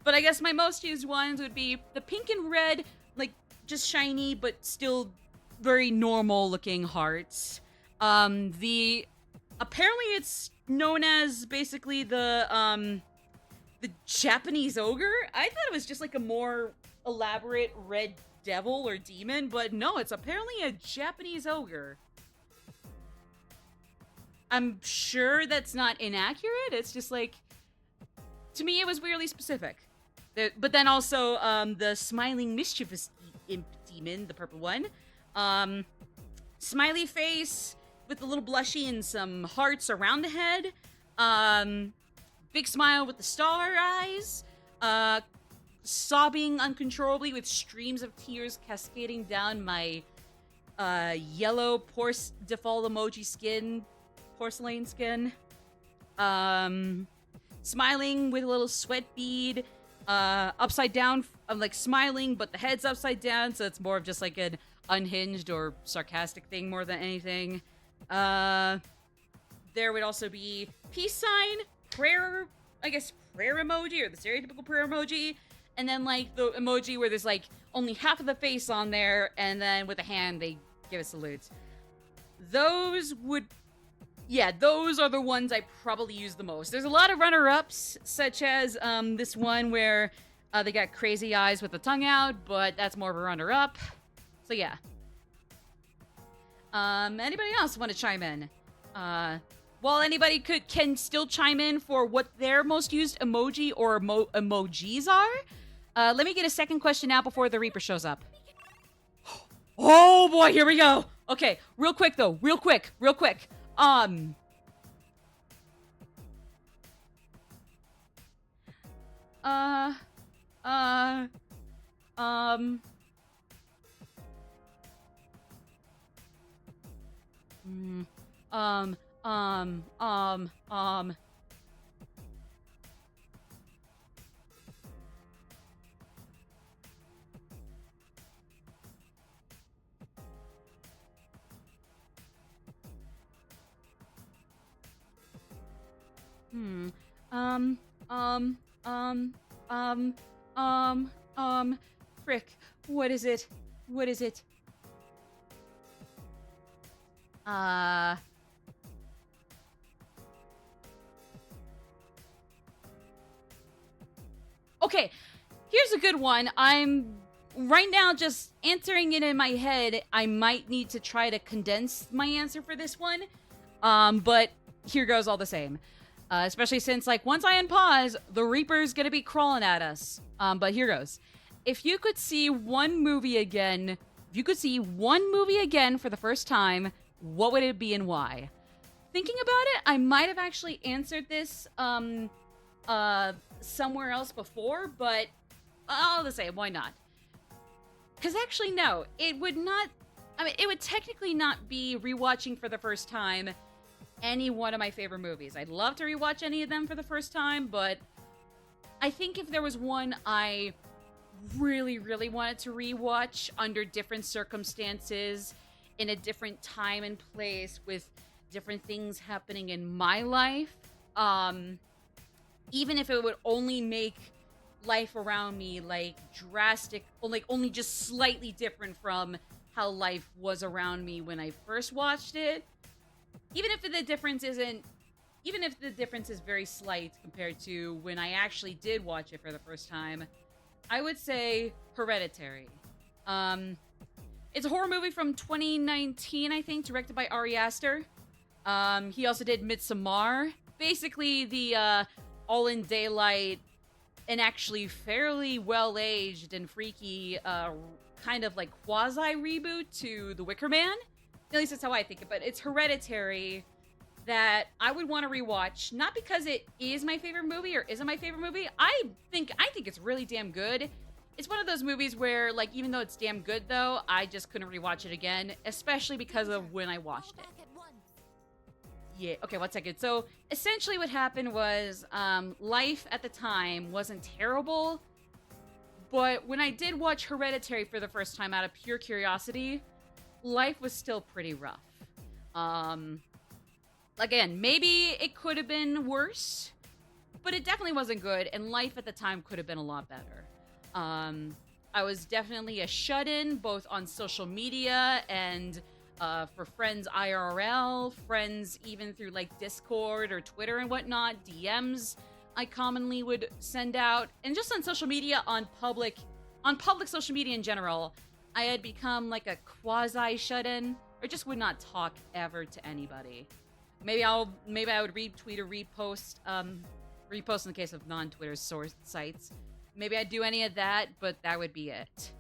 But I guess my most used ones would be the pink and red, like, just shiny, but still very normal looking hearts. Apparently it's known as basically the Japanese ogre. I thought it was just like a more elaborate red devil or demon, but no, it's apparently a Japanese ogre. I'm sure that's not inaccurate. It's just like, to me, it was weirdly specific. But then also, the smiling mischievous imp demon, the purple one. Smiley face with a little blushy and some hearts around the head. Big smile with the star eyes. Sobbing uncontrollably with streams of tears cascading down my yellow default emoji skin. Porcelain skin. Smiling with a little sweat bead. Upside down. I'm like smiling, but the head's upside down, so it's more of just like an unhinged or sarcastic thing more than anything. There would also be peace sign, prayer, I guess prayer emoji, or the stereotypical prayer emoji, and then like the emoji where there's like only half of the face on there, and then with a hand they give a salute. Those are the ones I probably use the most. There's a lot of runner-ups, such as this one where they got crazy eyes with the tongue out, but that's more of a runner-up. So yeah. Anybody else want to chime in? Well, anybody can still chime in for what their most used emoji or emojis are. Let me get a second question out before the Reaper shows up. Oh boy, here we go. Okay, real quick though, real quick. Frick, what is it? Okay, here's a good one. I'm right now just answering it in my head. I might need to try to condense my answer for this one. But here goes all the same. Especially since, like, once I unpause, the Reaper's gonna be crawling at us. But here goes. If you could see one movie again for the first time, what would it be and why? Thinking about it, I might have actually answered this, somewhere else before, but all the same, why not? Because actually, no, it would not, it would technically not be rewatching for the first time any one of my favorite movies. I'd love to rewatch any of them for the first time, but I think if there was one I really, really wanted to rewatch under different circumstances, in a different time and place, with different things happening in my life, even if it would only make life around me like drastic, or like only just slightly different from how life was around me when I first watched it, even if the difference is very slight compared to when I actually did watch it for the first time, I would say Hereditary. It's a horror movie from 2019, I think, directed by Ari Aster. He also did Midsommar. Basically, the All in Daylight an actually fairly well-aged and freaky kind of like quasi-reboot to The Wicker Man. At least that's how I think it, but it's Hereditary that I would want to rewatch, not because it is my favorite movie or isn't my favorite movie. I think it's really damn good. It's one of those movies where, like, even though it's damn good, though, I just couldn't rewatch it again, especially because of when I watched it. Yeah, okay, 1 second. So, essentially what happened was, life at the time wasn't terrible, but when I did watch Hereditary for the first time out of pure curiosity, life was still pretty rough. Again, maybe it could have been worse, but it definitely wasn't good, and life at the time could have been a lot better. I was definitely a shut-in, both on social media and for friends IRL, friends even through like Discord or Twitter and whatnot, DMs I commonly would send out, and just on social media, on public social media in general, I had become like a quasi shut-in, or just would not talk ever to anybody. Maybe I would retweet or repost in the case of non-Twitter source sites. Maybe I'd do any of that, but that would be it.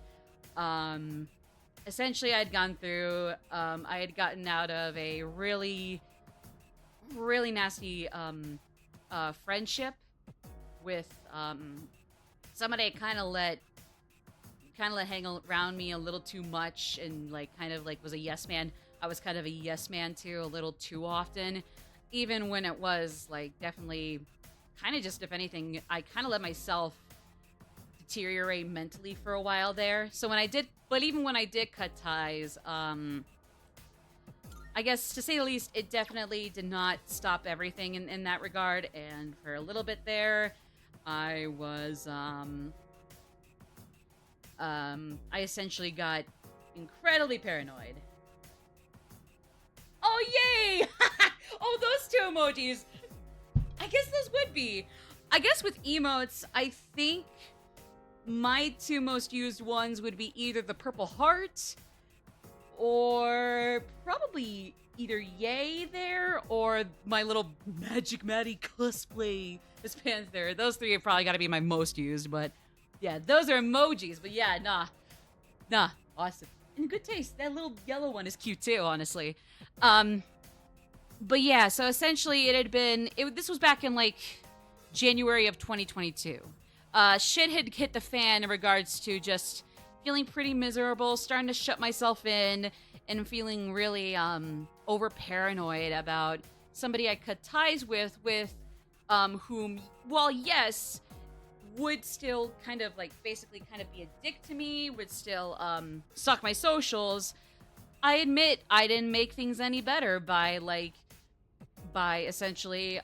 Essentially, I had gotten out of a really, really nasty friendship with somebody I kind of let hang around me a little too much, and like kind of like was a yes man. I was kind of a yes man too, a little too often, even when it was like definitely kind of just, if anything, I kind of let myself deteriorate mentally for a while there. So even when I did cut ties, I guess to say the least, it definitely did not stop everything in that regard. And for a little bit there, I was, I essentially got incredibly paranoid. Oh, yay! Oh, those two emojis. I guess those would be. I guess with emotes, I think my two most used ones would be either the purple heart or probably either yay there or my little Magic Maddie cosplay as Panther. Those three have probably got to be my most used, but yeah, those are emojis. But yeah, nah, awesome. In good taste. That little yellow one is cute too, honestly. But yeah, so essentially this was back in like January of 2022. Shit had hit the fan in regards to just feeling pretty miserable, starting to shut myself in, and feeling really over paranoid about somebody I cut ties with whom, while yes, would still kind of like basically kind of be a dick to me, would still stalk my socials. I admit I didn't make things any better by essentially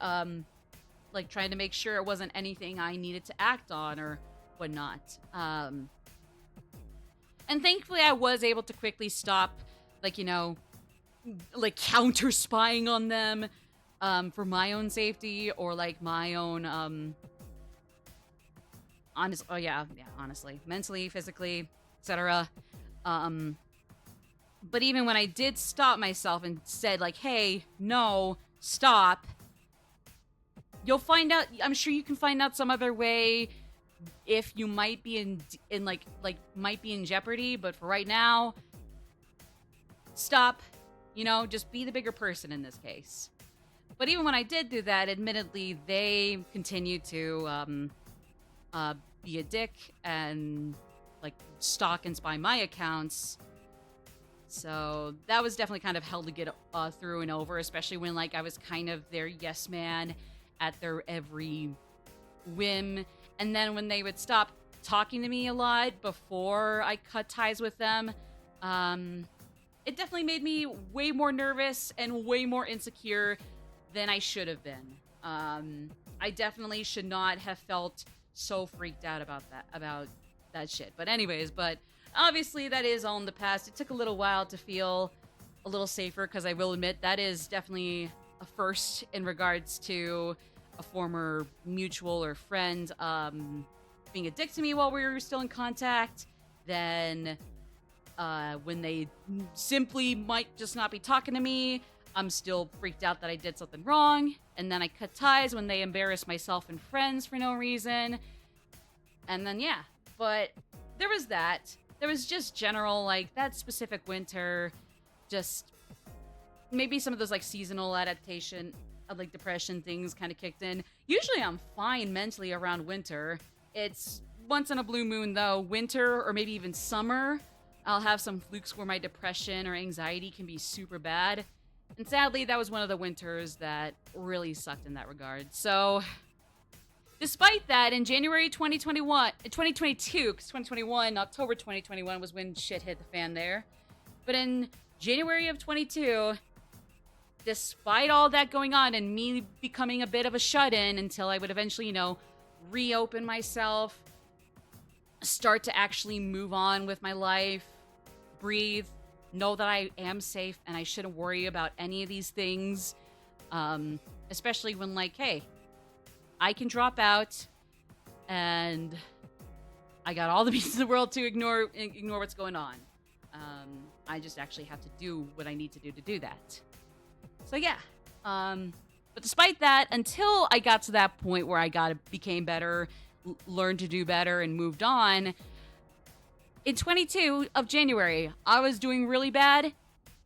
like trying to make sure it wasn't anything I needed to act on or whatnot. And thankfully I was able to quickly stop, like, you know, like counter spying on them for my own safety, or like my own honestly, mentally, physically, etc. But even when I did stop myself and said like, hey, no, stop, you'll find out, I'm sure you can find out some other way if you might be in might be in jeopardy, but for right now, stop, you know, just be the bigger person in this case. But even when I did do that, admittedly, they continued to be a dick and like stalk and spy my accounts. So that was definitely kind of hell to get through and over, especially when like I was kind of their yes man at their every whim. And then when they would stop talking to me a lot before I cut ties with them, it definitely made me way more nervous and way more insecure than I should have been. I definitely should not have felt so freaked out about that shit. But anyways, obviously that is all in the past. It took a little while to feel a little safer, because I will admit that is definitely a first in regards to a former mutual or friend being a dick to me while we were still in contact. Then when they simply might just not be talking to me, I'm still freaked out that I did something wrong. And then I cut ties when they embarrass myself and friends for no reason. And then, yeah. But there was that. There was just general, like, that specific winter, just maybe some of those, like, seasonal adaptation of, like, depression things kind of kicked in. Usually I'm fine mentally around winter. It's once in a blue moon, though, winter or maybe even summer, I'll have some flukes where my depression or anxiety can be super bad. And sadly, that was one of the winters that really sucked in that regard. So, despite that, in January 2022, because 2021, October 2021 was when shit hit the fan there. But in January of 22, despite all that going on and me becoming a bit of a shut-in until I would eventually, you know, reopen myself, start to actually move on with my life, breathe, know that I am safe and I shouldn't worry about any of these things. Especially when, like, hey, I can drop out and I got all the pieces of the world to ignore what's going on. I just actually have to do what I need to do that. So yeah. But despite that, until I got to that point where I became better, learned to do better, and moved on, in 22 of January, I was doing really bad.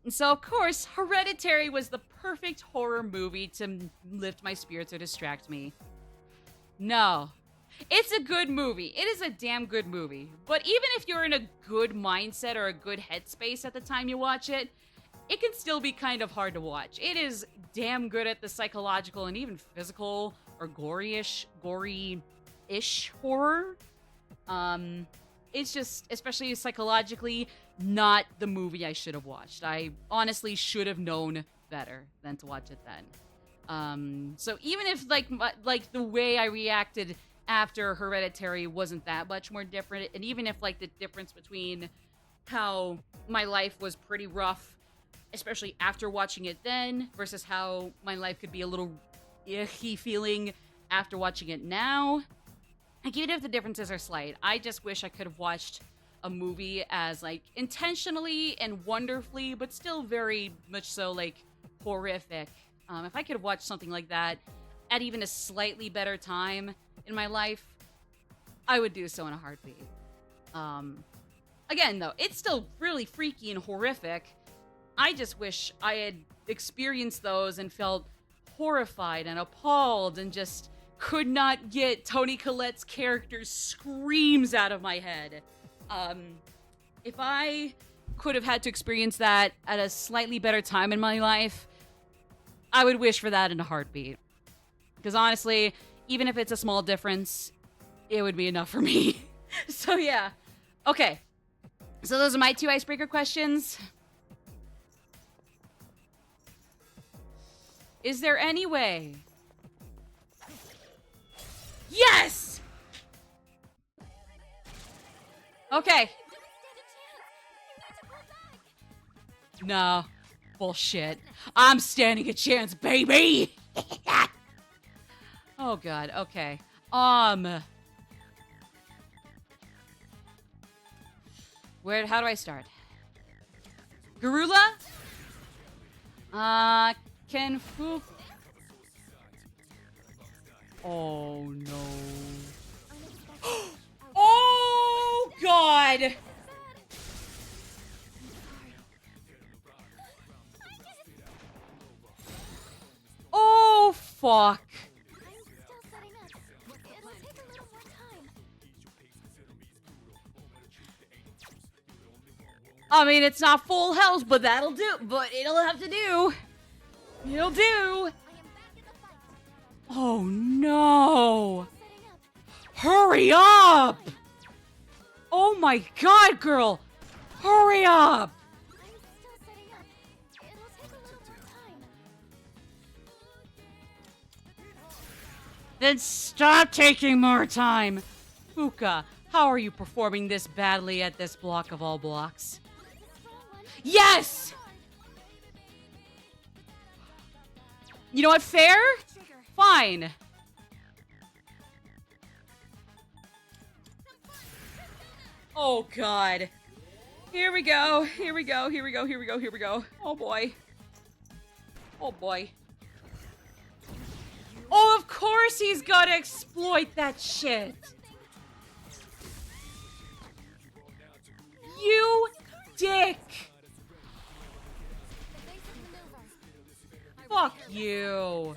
And so, of course, Hereditary was the perfect horror movie to lift my spirits or distract me. No. It's a good movie. It is a damn good movie. But even if you're in a good mindset or a good headspace at the time you watch it, it can still be kind of hard to watch. It is damn good at the psychological and even physical or gory-ish horror. It's just, especially psychologically, not the movie I should have watched. I honestly should have known better than to watch it then. So even if like the way I reacted after Hereditary wasn't that much more different, and even if like the difference between how my life was pretty rough, especially after watching it then, versus how my life could be a little icky feeling after watching it now, like, even if the differences are slight, I just wish I could have watched a movie as, like, intentionally and wonderfully, but still very much so, like, horrific. If I could have watched something like that at even a slightly better time in my life, I would do so in a heartbeat. Again, though, it's still really freaky and horrific. I just wish I had experienced those and felt horrified and appalled and just could not get Toni Collette's character's screams out of my head. If I could have had to experience that at a slightly better time in my life, I would wish for that in a heartbeat. Because honestly, even if it's a small difference, it would be enough for me. So yeah. Okay. So those are my 2 icebreaker questions. Is there any way? Yes! Okay. No. Bullshit. I'm standing a chance, baby! Oh, God. Okay. How do I start? Garula? Kenfu? Oh, no. Oh, God! Oh, fuck. I mean, it's not full health, but that'll do. But it'll have to do. It'll do. Oh, no. Hurry up. Oh, my God, girl. Hurry up. Then stop taking more time. Fuka, how are you performing this badly at this block of all blocks? Yes! You know what? Fair? Fine. Oh, God. Here we go. Here we go. Here we go. Here we go. Here we go. Oh, boy. Oh, boy. Oh, of course he's gotta exploit that shit. You dick! Evasive maneuver. Fuck you.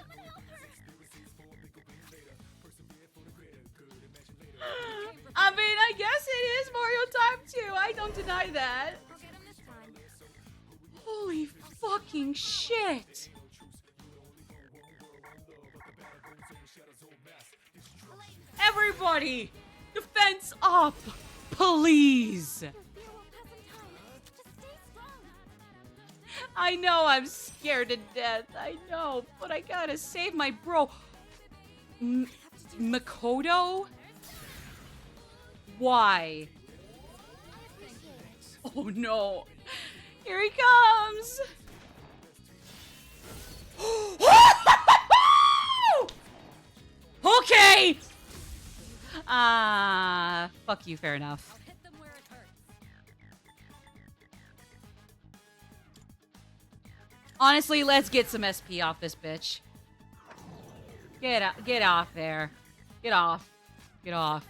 I mean, I guess it is Mario Time 2. I don't deny that. I'll get him this time. Holy fucking shit. Everybody, defense up, please. Your fear won't pass in time. Just stay strong. I know I'm scared to death. I know, but I gotta save my bro. Makoto? Why? Oh no. Here he comes. Okay. Fuck you, fair enough. I'll hit them where it hurts. Honestly, let's get some SP off this bitch. Get off there. Get off. Get off.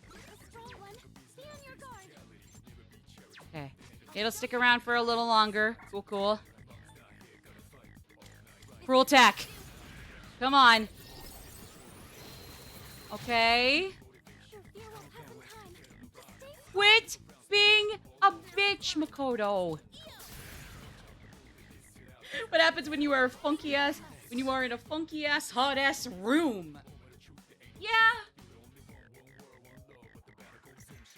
A strong one. Be on your guard. Okay. It'll stick around for a little longer. Cool, cool. Cruel attack. Come on. Okay. Your fear won't pass in time. Just stay Quit being a bitch, Makoto. What happens when you are in a funky ass, hot ass room? Yeah.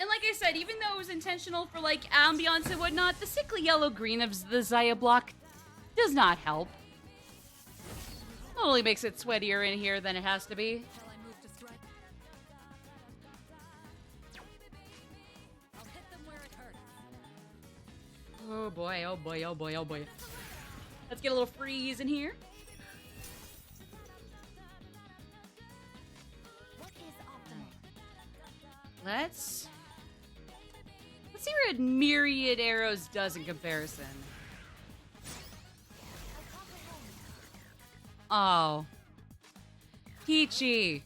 And like I said, even though it was intentional for like ambiance and whatnot, the sickly yellow green of the Zaya block does not help. Not only makes it sweatier in here than it has to be. Shall I move to strike? I'll hit them where it hurts. Oh boy, oh boy, oh boy, oh boy. Let's get a little freeze in here. What is optimal? Let's see what Myriad Arrows does in comparison. Oh. Peachy.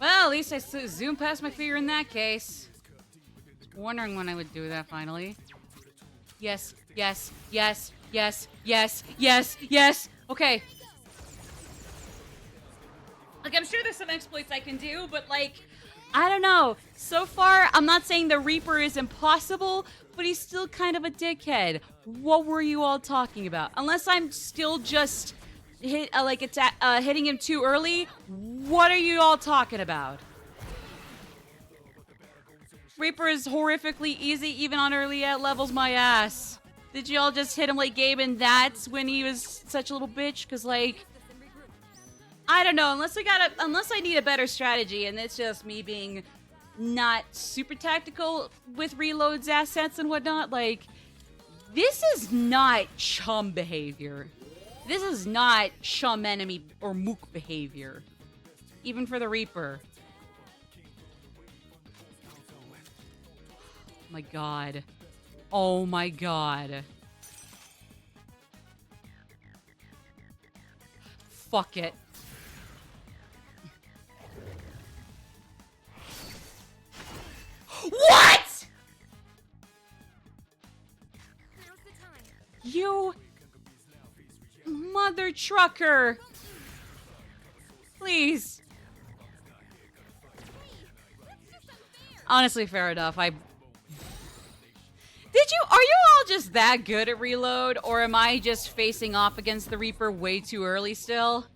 Well, at least I zoomed past my fear in that case. Wondering when I would do that finally. Yes, yes, yes, yes, yes, yes, yes. Okay. Like, I'm sure there's some exploits I can do, but like, I don't know. So far, I'm not saying the Reaper is impossible, but he's still kind of a dickhead. What were you all talking about? Unless I'm still just hitting him too early, what are you all talking about? Reaper is horrifically easy even on early levels, my ass. Did you all just hit him like Gabe and that's when he was such a little bitch? Because like, I don't know, unless I need a better strategy, and it's just me being not super tactical with reloads, assets, and whatnot, like, this is not chum behavior. This is not chum enemy or mook behavior. Even for the Reaper. Oh my god. Oh my god. Fuck it. What?! Now's the time. You mother trucker. Please. Honestly, fair enough. Are you all just that good at reload, or am I just facing off against the Reaper way too early still?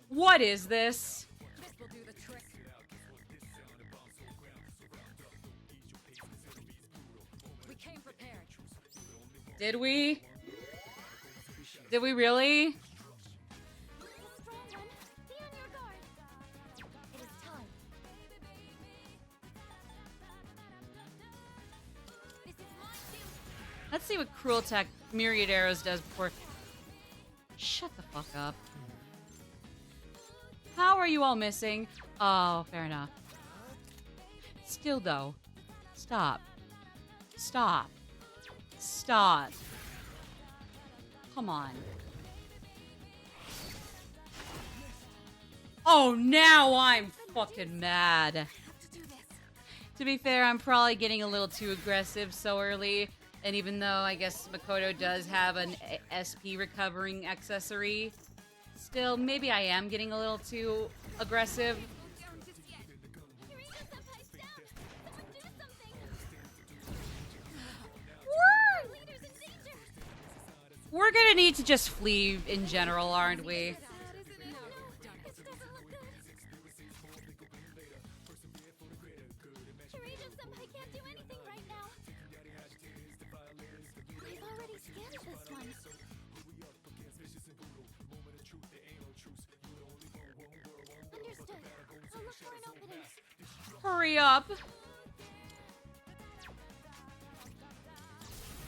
What is this? This will do the trick. We came prepared. Did we? Did we really? A strong one. Be on your guard. It is time. This is my field. Let's see what Cruel Attack Myriad Arrows does before... Shut the fuck up. How are you all missing? Oh, fair enough. Still, though. Stop. Stop. Stop. Come on. Oh, now I'm fucking mad. I have to do this. To be fair, I'm probably getting a little too aggressive so early. And even though I guess Makoto does have an SP recovering accessory, still, maybe I am getting a little too aggressive. We're gonna need to just flee in general, aren't we? Senpai can't do anything right now. I've already scanned this one. Understood. I'll look for an opening. Hurry up.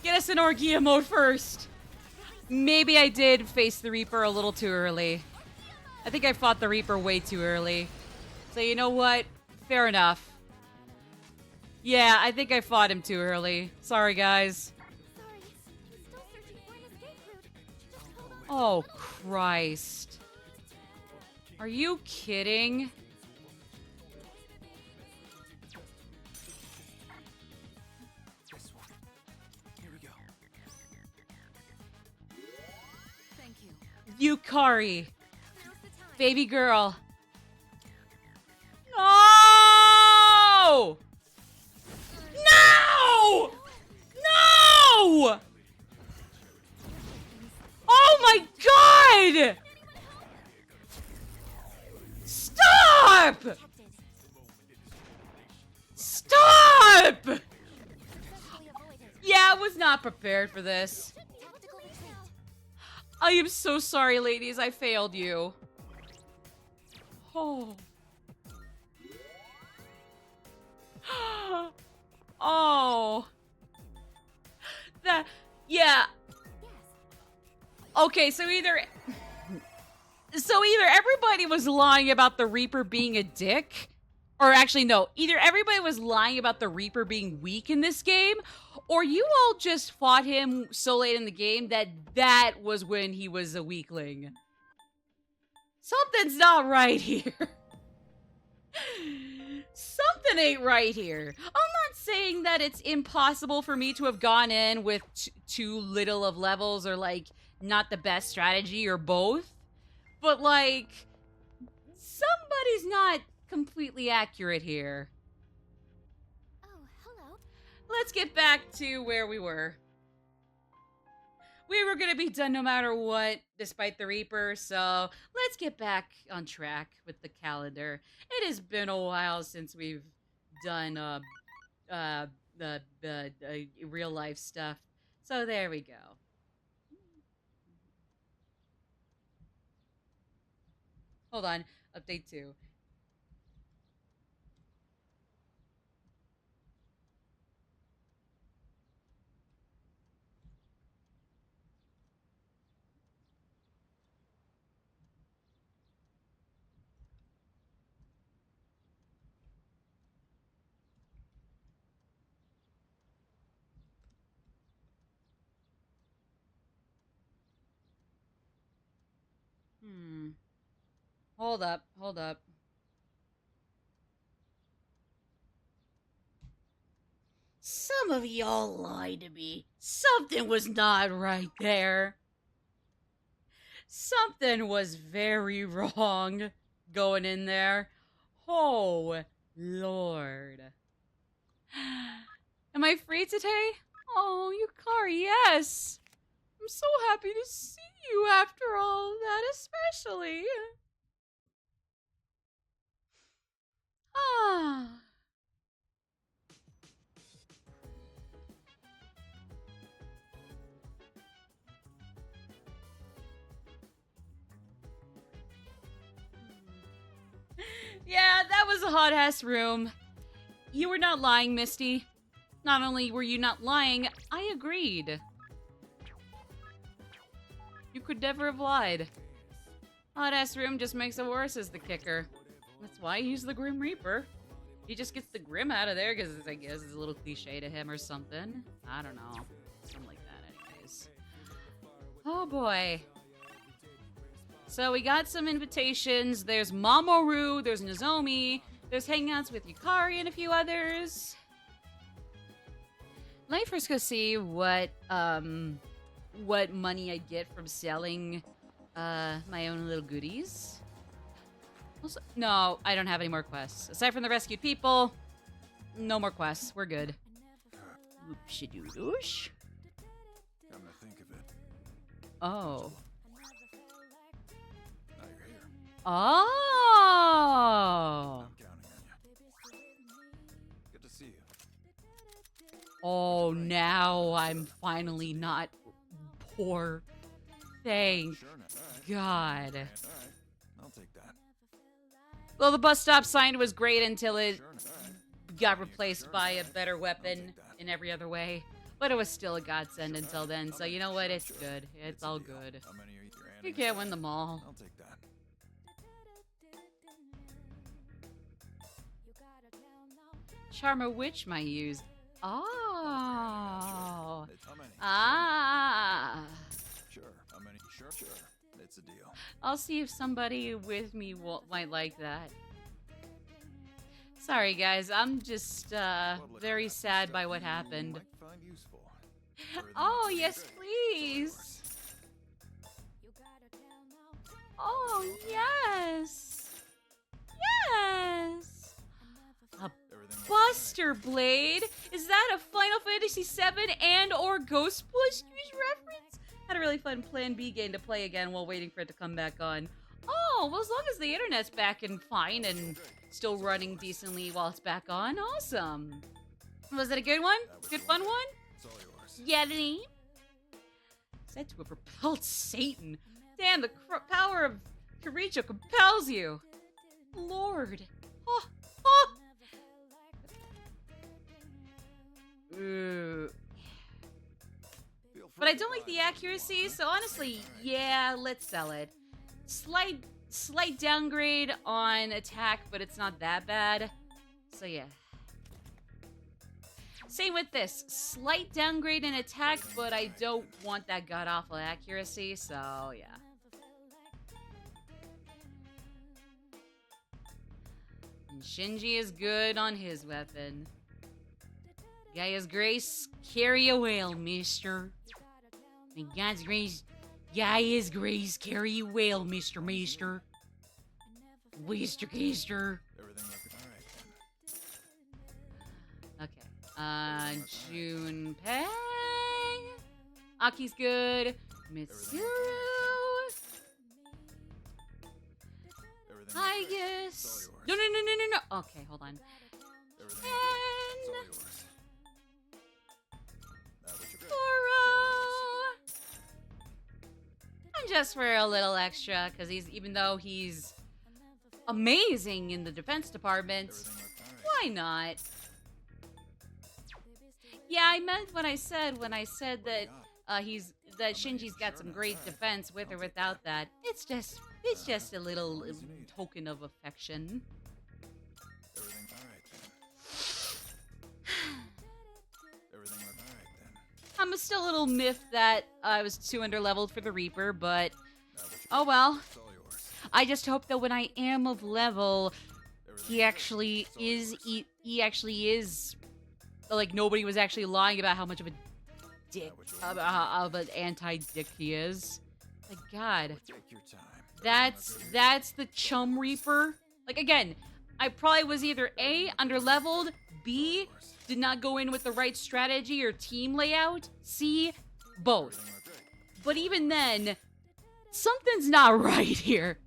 Get us in Orgia mode first. Maybe I did face the Reaper a little too early. I think I fought the Reaper way too early. So you know what? Fair enough. Yeah, I think I fought him too early. Sorry, guys. Sorry. I'm still searching for an escape route. Just hold on. Oh, Christ. Are you kidding? This one. Here we go. Thank you. Yukari. Now's the time. Baby girl. No! No! No! Oh my god! Stop! Detected. Stop! Successfully avoided. Yeah, I was not prepared for this. Tactical retreat. I am so sorry, ladies. I failed you. Oh. Oh. That, yeah. Yes. Okay, so either everybody was lying about the Reaper being a dick, or actually no, either everybody was lying about the Reaper being weak in this game, or you all just fought him so late in the game that was when he was a weakling. Something's not right here. Something ain't right here. I'm not saying that it's impossible for me to have gone in with too little of levels or like not the best strategy or both. But like somebody's not completely accurate here. Oh, hello. Let's get back to where we were. We were gonna be done no matter what, despite the Reaper, so let's get back on track with the calendar. It has been a while since we've done real life stuff, so there we go. Hold on, update 2. Hold up, hold up. Some of y'all lied to me. Something was not right there. Something was very wrong going in there. Oh, Lord. Am I free today? Oh, Yukari, yes. I'm so happy to see you after all that, especially. Ah. Yeah, that was a hot ass room. You were not lying, Misty. Not only were you not lying, I agreed. You could never have lied. Hot ass room just makes it worse as the kicker. That's why he's the Grim Reaper. He just gets the Grim out of there because I guess it's a little cliche to him or something. I don't know. Something like that anyways. Oh boy. So we got some invitations. There's Mamoru, there's Nozomi, there's hangouts with Yukari and a few others. Let me first go see what money I get from selling my own little goodies. Also, no, I don't have any more quests. Aside from the rescued people, no more quests. We're good. Oopsie-doodoosh. Come to think of it, Oh. now you're here. Oh. I'm counting on you. Good to see you. Oh, now I'm finally not poor. Thank Sure. All right. God. All right. I'll take that. Well, the bus stop sign was great until it Sure. All right. got replaced by a better I'll weapon take that. in every other way. But it was still a godsend until then, so you know what? It's good. It's all good. How many are your You can't win them all. I'll take that. Charmer Witch might use. Oh. It's how many? Ah. Sure. How many? Sure. Sure. It's a deal. I'll see if somebody with me might like that. Sorry, guys. I'm just Public very map sad by stuff what you happened. might find useful. Everything Oh, looks yes, great. please. Oh, yes. Yes. A Everything looks Buster Blade? Is that a Final Fantasy VII and or Ghostbusters reference? Had a really fun Plan B game to play again while waiting for it to come back on. Oh, well, as long as the internet's back and fine and still running decently while it's back on, awesome. Was it a good one? Good fun one? It's all yours. Get any? Said to have repelled Satan. Damn, the power of Kirijo compels you. Lord. Oh, oh. Ooh. Feel But I free don't to like buy the what you accuracy, want. so honestly, yeah, let's sell it. Slight downgrade on attack, but it's not that bad. So yeah. Same with this. Slight downgrade in attack, but I don't want that god-awful accuracy, so yeah. And Shinji is good on his weapon. Gaia's Grace, carry a whale, mister. And God's Grace, Gaia's Grace, carry a whale, Mr. Maester. Waster Caster. Everything looks all right then. Okay. Junpei. Aki's good. Mitsuru. Everything I looks great. guess. It's all yours. No, no, no, no, no, no. Okay, hold on. Everything looks great. It's all And yours. Now that you're Foro. And just for a little extra, because even though he's amazing in the defense department, Everything looks all right. why not? Yeah, I meant what I said when I said that that Shinji's got some great defense with or without that. It's just a little token of affection. Everything all right then. Everything looks all right then. I'm still a little miffed that I was too underleveled for the Reaper, but Now that you're oh well. it's all yours. I just hope that when I am of level, Everything he actually it's all is. yours. He actually is. Like nobody was actually lying about how much of a dick, of an anti-dick he is. Like God, Take your time. that's the Chum Reaper. Like again, I probably was either A, underleveled, B, did not go in with the right strategy or team layout, C, both. Everything looks great. But even then, something's not right here.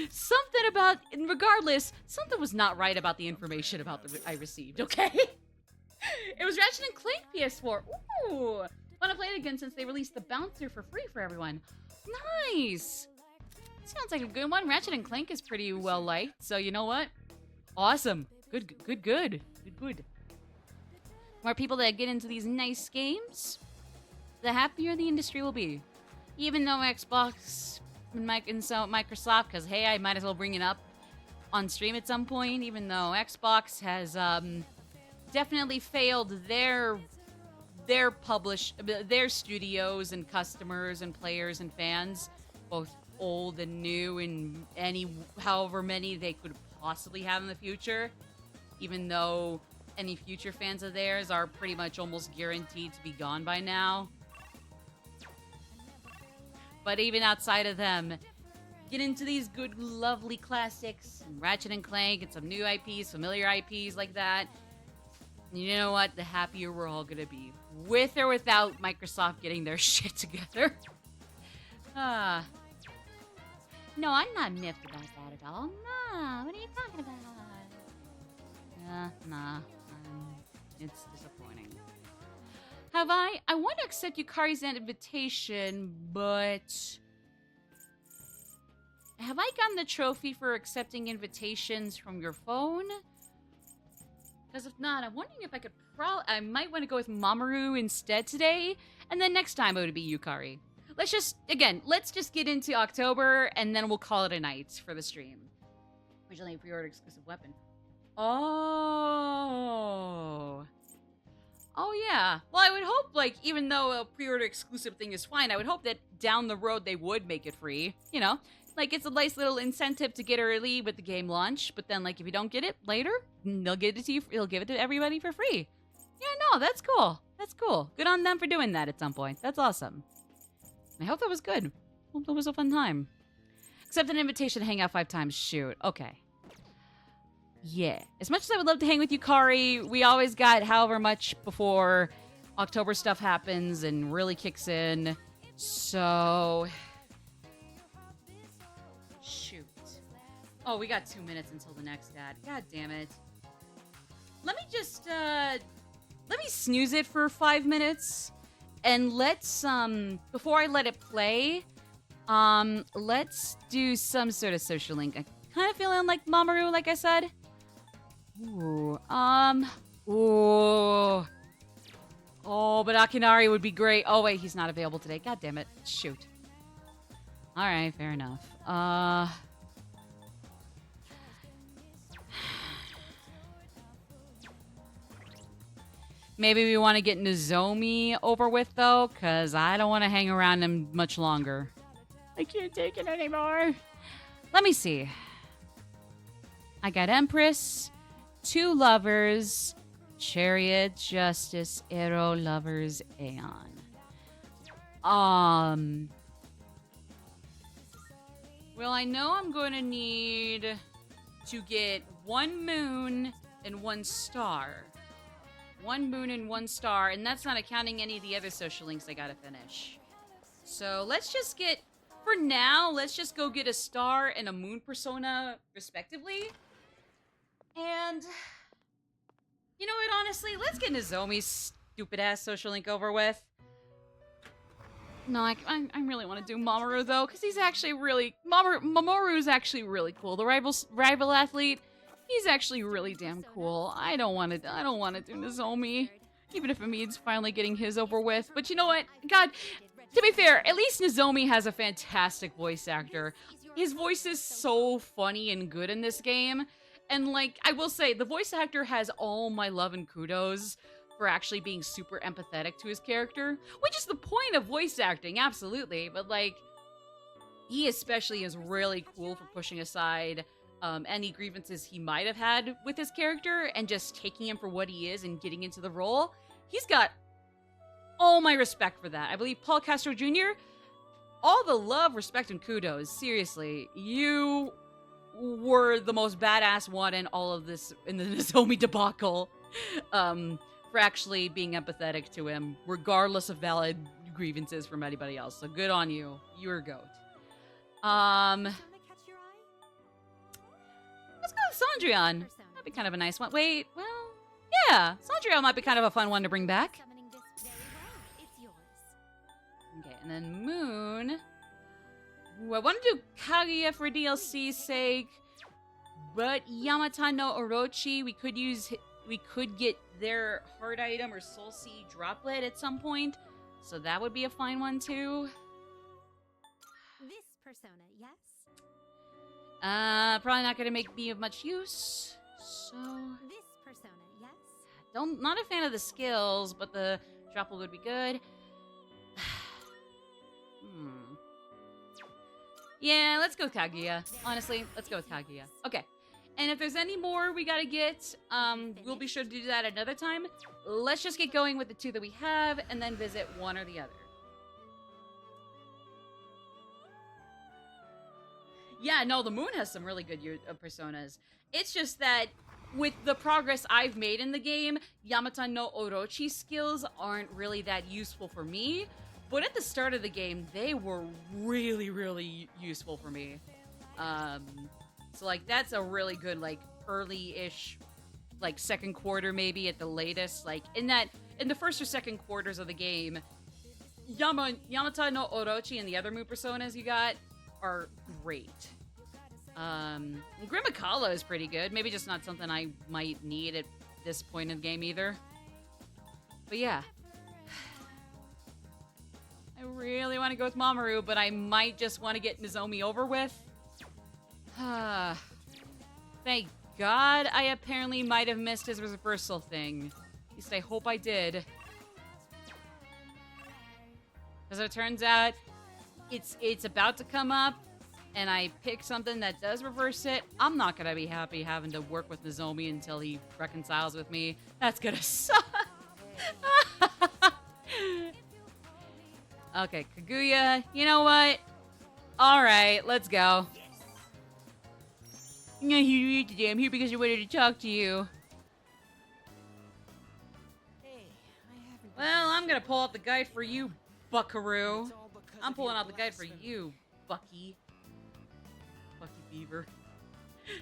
Something about, and regardless, something was not right about the information about I received, okay? It was Ratchet and Clank PS4. Ooh! Wanna play it again since they released the bouncer for free for everyone. Nice! Sounds like a good one. Ratchet and Clank is pretty well liked, so you know what? Awesome. Good. More people that get into these nice games, the happier the industry will be. Even though Xbox and so Microsoft, because hey, I might as well bring it up on stream at some point, even though Xbox has definitely failed their studios and customers and players and fans, both old and new and however many they could possibly have in the future, even though any future fans of theirs are pretty much almost guaranteed to be gone by now. But even outside of them, get into these good, lovely classics, Ratchet and Clank, and some new IPs, familiar IPs like that. And you know what? The happier we're all gonna be, with or without Microsoft getting their shit together. No, I'm not miffed about that at all. Nah, what are you talking about? Nah. It's disappointing. I want to accept Yukari's invitation, but... Have I gotten the trophy for accepting invitations from your phone? Because if not, I'm wondering if I could I might want to go with Mamoru instead today, and then next time it would be Yukari. Let's just get into October, and then we'll call it a night for the stream. Originally pre-order exclusive weapon. Oh, yeah. Well, I would hope, like, even though a pre-order exclusive thing is fine, I would hope that down the road they would make it free. You know? Like, it's a nice little incentive to get early with the game launch, but then, like, if you don't get it later, they'll give it to you. They'll give it to everybody for free. Yeah, no, that's cool. That's cool. Good on them for doing that at some point. That's awesome. I hope that was good. Hope that was a fun time. Accept an invitation to hang out 5 times. Shoot. Okay. Yeah. As much as I would love to hang with Yukari, we always got however much before October stuff happens and really kicks in. So... Shoot. Oh, we got 2 minutes until the next ad. God damn it. Let me just, let me snooze it for 5 minutes. And let's, before I let it play, let's do some sort of social link. I'm kind of feeling like Mamoru, like I said. Ooh, ooh. Oh, but Akinari would be great. Oh, wait, he's not available today. God damn it. Shoot. Alright, fair enough. Maybe we want to get Nozomi over with, though, because I don't want to hang around him much longer. I can't take it anymore. Let me see. I got Empress, 2 Lovers, Chariot, Justice, Arrow, Lovers, Aeon. Well, I know I'm going to need to get 1 moon and 1 star. 1 moon and 1 star, and that's not accounting any of the other social links I gotta finish. So let's just get, for now, let's just go get a star and a moon persona, respectively. And, you know what, honestly, let's get Nozomi's stupid-ass social link over with. No, I really want to do Mamoru, though, because he's actually really, Mamoru's actually really cool. The rival athlete, he's actually really damn cool. I don't want to do Nozomi, even if it means finally getting his over with. But you know what? God, to be fair, at least Nozomi has a fantastic voice actor. His voice is so funny and good in this game. And, like, I will say, the voice actor has all my love and kudos for actually being super empathetic to his character, which is the point of voice acting, absolutely. But, like, he especially is really cool for pushing aside any grievances he might have had with his character and just taking him for what he is and getting into the role. He's got all my respect for that. I believe Paul Castro Jr., all the love, respect, and kudos. Seriously, you were the most badass one in all of this, in the Nozomi debacle, for actually being empathetic to him, regardless of valid grievances from anybody else. So good on you. You're a goat. Let's go with Cendrillon. That'd be kind of a nice one. Wait, well, yeah. Cendrillon might be kind of a fun one to bring back. Okay, and then Moon. Ooh, I want to do Kaguya for DLC's sake, but Yamata no Orochi, we could get their heart item or soul seed droplet at some point, so that would be a fine one too. This persona, yes? Probably not gonna make me of much use, so... This persona, yes? Not a fan of the skills, but the droplet would be good. Yeah, let's go with Kaguya. Honestly, let's go with Kaguya. Okay. And if there's any more we gotta get, we'll be sure to do that another time. Let's just get going with the 2 that we have, and then visit one or the other. Yeah, no, the moon has some really good personas. It's just that with the progress I've made in the game, Yamata no Orochi skills aren't really that useful for me. But at the start of the game, they were really, really useful for me. So, like, that's a really good, like, early-ish, like, second quarter maybe at the latest. Like, in the first or second quarters of the game, Yamata no Orochi and the other moon personas you got are great. Grimacala is pretty good. Maybe just not something I might need at this point in the game either. But yeah. I really want to go with Mamoru, but I might just want to get Nozomi over with. Thank God I apparently might have missed his reversal thing. At least I hope I did. As it turns out, it's about to come up, and I pick something that does reverse it. I'm not gonna be happy having to work with Nozomi until he reconciles with me. That's gonna suck. Okay, Kaguya, you know what? Alright, let's go. I'm not here to today. I'm here because I wanted to talk to you. Well, I'm gonna pull out the guide for you, buckaroo. I'm pulling out the guide for you, Bucky. Bucky Beaver.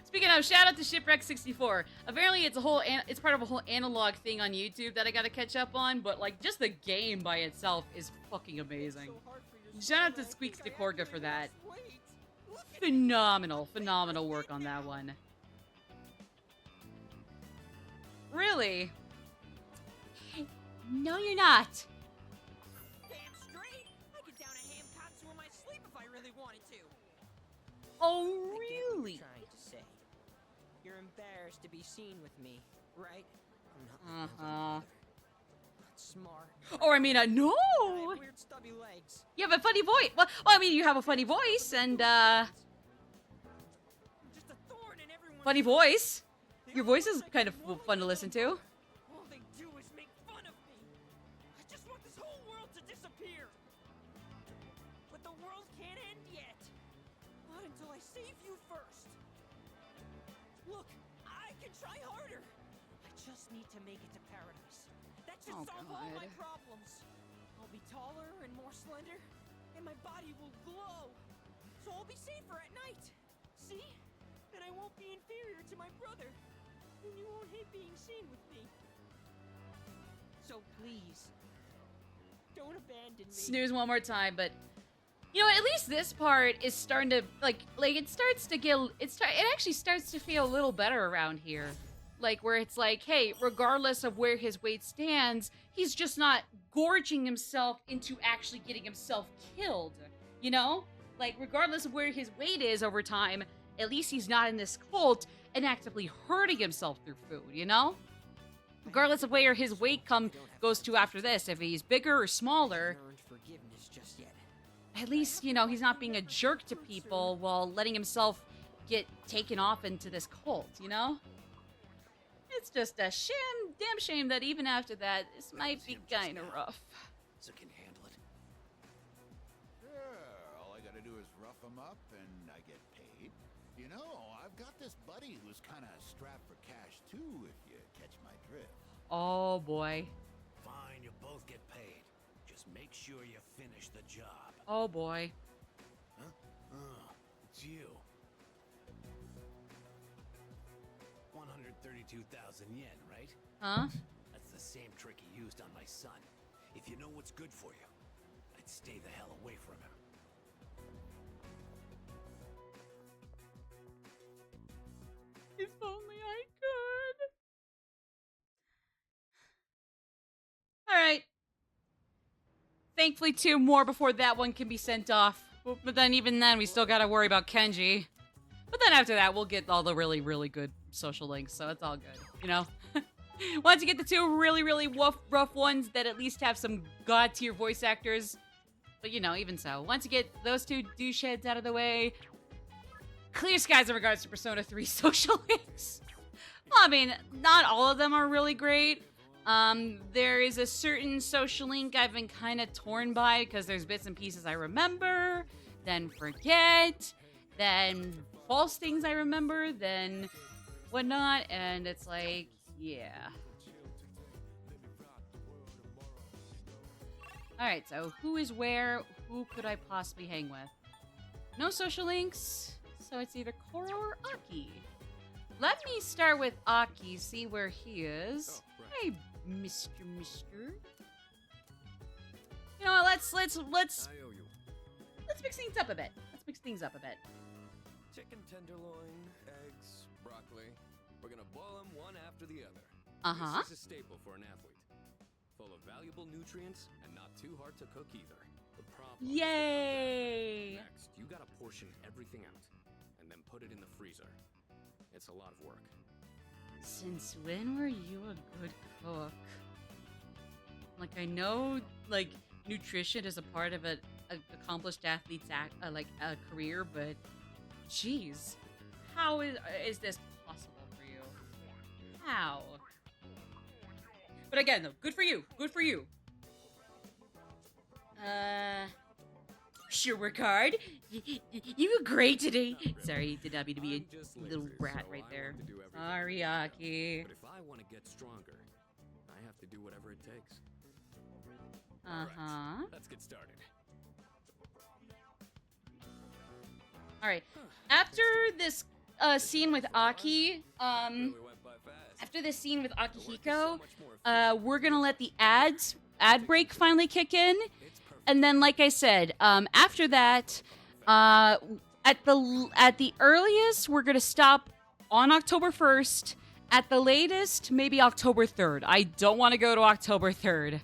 Speaking of, shout out to Shipwreck64. Apparently, it's part of a whole analog thing on YouTube that I gotta catch up on. But like, just the game by itself is fucking amazing. Shout out to Squeaks DeCorga for that. Phenomenal work on that one. Really? No, you're not. Damn straight! I could down a ham katsu in my sleep if I really wanted to. Oh, I get what really? you're trying to say. You're embarrassed to be seen with me, right? I'm not not smart. Or I mean, no. I have weird stubby legs. You have a funny voice. Well, I mean, you have a funny voice and I'm just a thorn in everyone's funny voice. Your voice is kind of fun to listen to. All they do is make fun of me. I just want this whole world to disappear. But the world can't end yet. Not until I save you first. Look, I can try harder. I just need to make it to paradise. That should solve all my problems. I'll be taller and more slender, and my body will glow. So I'll be safer at night. See? And I won't be inferior to my brother. And you won't hate being seen with me. So please, don't abandon me. Snooze one more time, but you know, at least this part is starting to like it starts to get it actually starts to feel a little better around here. Like where it's like, hey, regardless of where his weight stands, he's just not gorging himself into actually getting himself killed. You know? Like regardless of where his weight is over time, at least he's not in this cult and actively hurting himself through food, you know? Regardless of where his weight goes to after this, if he's bigger or smaller, at least, you know, he's not being a jerk to people while letting himself get taken off into this cult, you know? It's just a damn shame that even after that, this might be kind of rough. So can handle it. Sure, all I gotta do is rough him up and I get paid. You know, I've got this buddy who's kind of strapped for cash too, if you catch my drift. Oh boy. Fine, you both get paid. Just make sure you finish the job. Oh boy. Huh? Oh, it's you. 132,000 yen, right? Huh? That's the same trick he used on my son. If you know what's good for you, I'd stay the hell away from him. If only I could. Alright. Thankfully, 2 more before that one can be sent off. But then even then, we still gotta worry about Kenji. But then after that, we'll get all the really, really good social links, so it's all good, you know? Once you get the 2 really, really rough ones that at least have some god-tier voice actors, But, you know, even so. Once you get those two doucheheads out of the way, clear skies in regards to Persona 3 social links. Well, I mean, not all of them are really great. There is a certain social link I've been kind of torn by because there's bits and pieces I remember, then forget, then false things I remember, then whatnot, and it's like, yeah. Alright, so who is where? Who could I possibly hang with? No social links, so it's either Koro or Aki. Let me start with Aki, see where he is. Hey, Mr. You know what, let's I owe you. mix things up a bit. Chicken tenderloin, eggs, broccoli. We're gonna boil them one after the other. Uh-huh. This is a staple for an athlete. Full of valuable nutrients and not too hard to cook either. The problem is the Yay! Next, you gotta portion everything out and then put it in the freezer. It's a lot of work. Since when were you a good cook? Like, I know, like, nutrition is a part of an accomplished athlete's career, but jeez, how is this possible for you? How? But again, though, good for you. Good for you. Sure work hard. You were great today. Sorry, did not mean to be I'm just a little lazy, brat so right I there. want to do everything. Sorry, Aki. But if I want to get stronger, I have to do whatever it takes. Uh-huh. Let's get started. Alright. After this scene with Aki, Really went by fast. after this scene with The work is so Akihiko, much more efficient. we're gonna let the ad break finally kick in. It's perfect. And then, like I said, after that, at the earliest, we're gonna stop on October 1st. At the latest, maybe October 3rd. I don't want to go to October 3rd.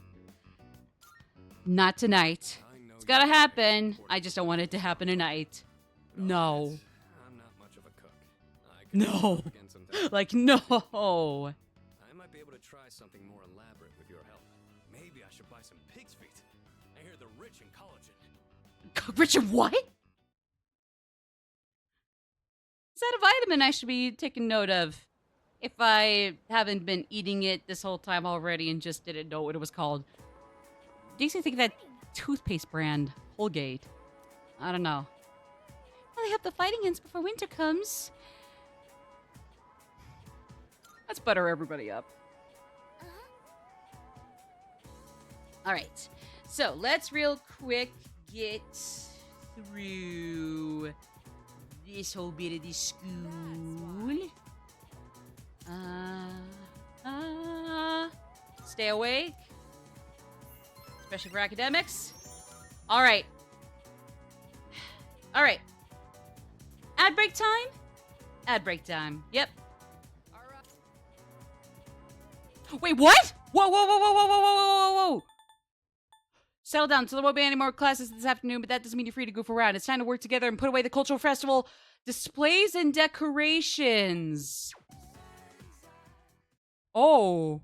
Not tonight. I know It's gotta you're happen. very I just don't want it to happen tonight. important. No. I'm not much of a cook. I could No. cook again sometime. Like, no. I might be able to try something more elaborate with your help. Maybe I should buy some pig's feet. I hear they're rich in collagen. Richard, what? Is that a vitamin I should be taking note of? If I haven't been eating it this whole time already and just didn't know what it was called. Makes me think of that toothpaste brand, Colgate. I don't know. Well, I hope the fighting ends before winter comes. Let's butter everybody up. Alright, so let's real quick get through this whole bit of the school. Stay awake. Especially for academics. Alright. Alright. Ad break time? Ad break time. Yep. Wait, what? Whoa, whoa, whoa, whoa, whoa, whoa, whoa, whoa, whoa. Settle down. So there won't be any more classes this afternoon, but that doesn't mean you're free to goof around. It's time to work together and put away the cultural festival displays and decorations. Oh.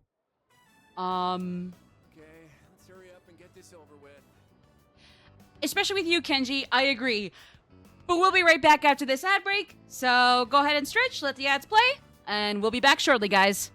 Okay, let's hurry up and get this over with. Especially with you, Kenji, I agree. But we'll be right back after this ad break. So go ahead and stretch, let the ads play, and we'll be back shortly, guys.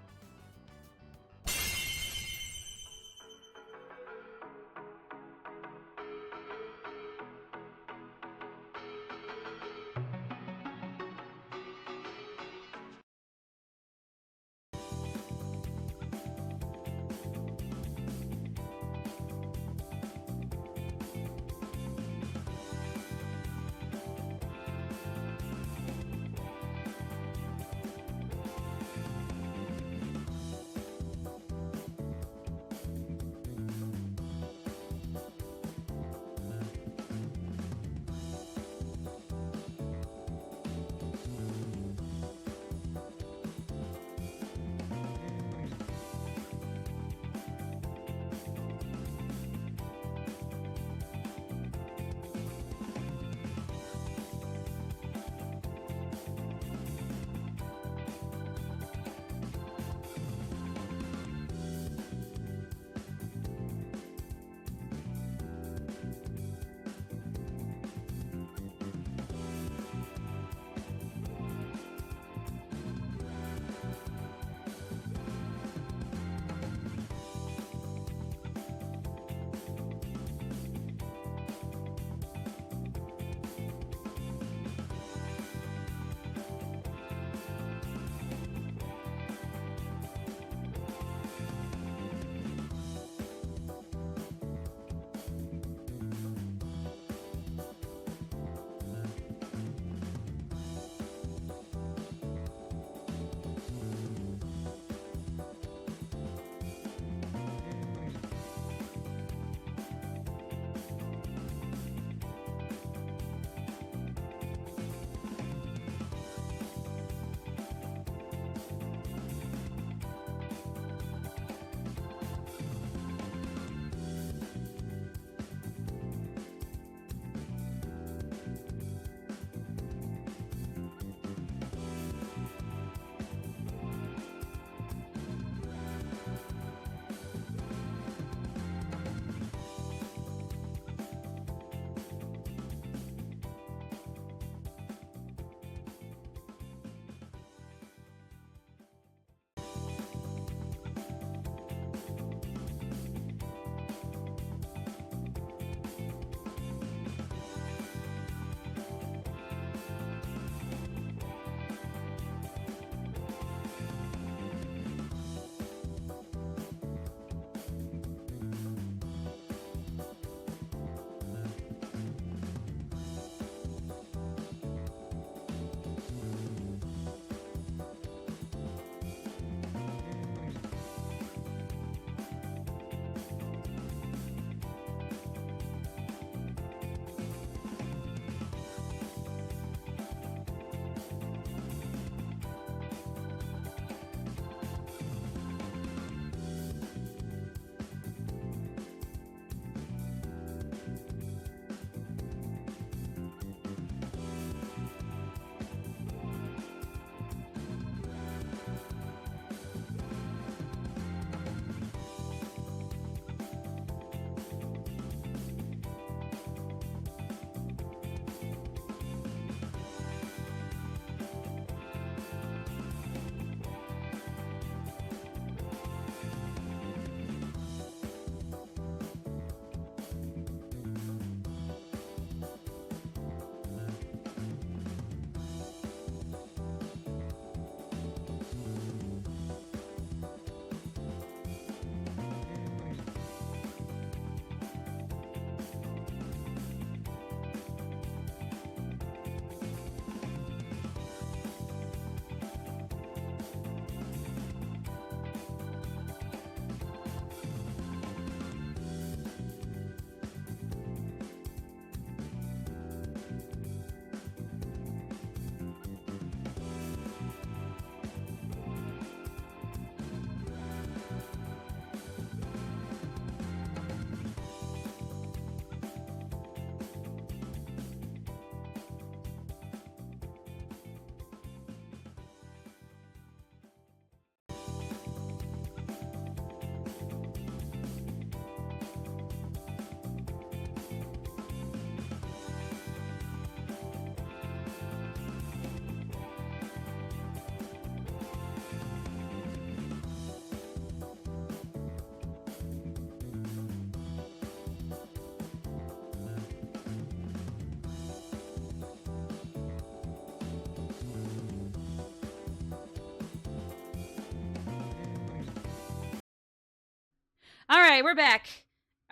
All right, we're back.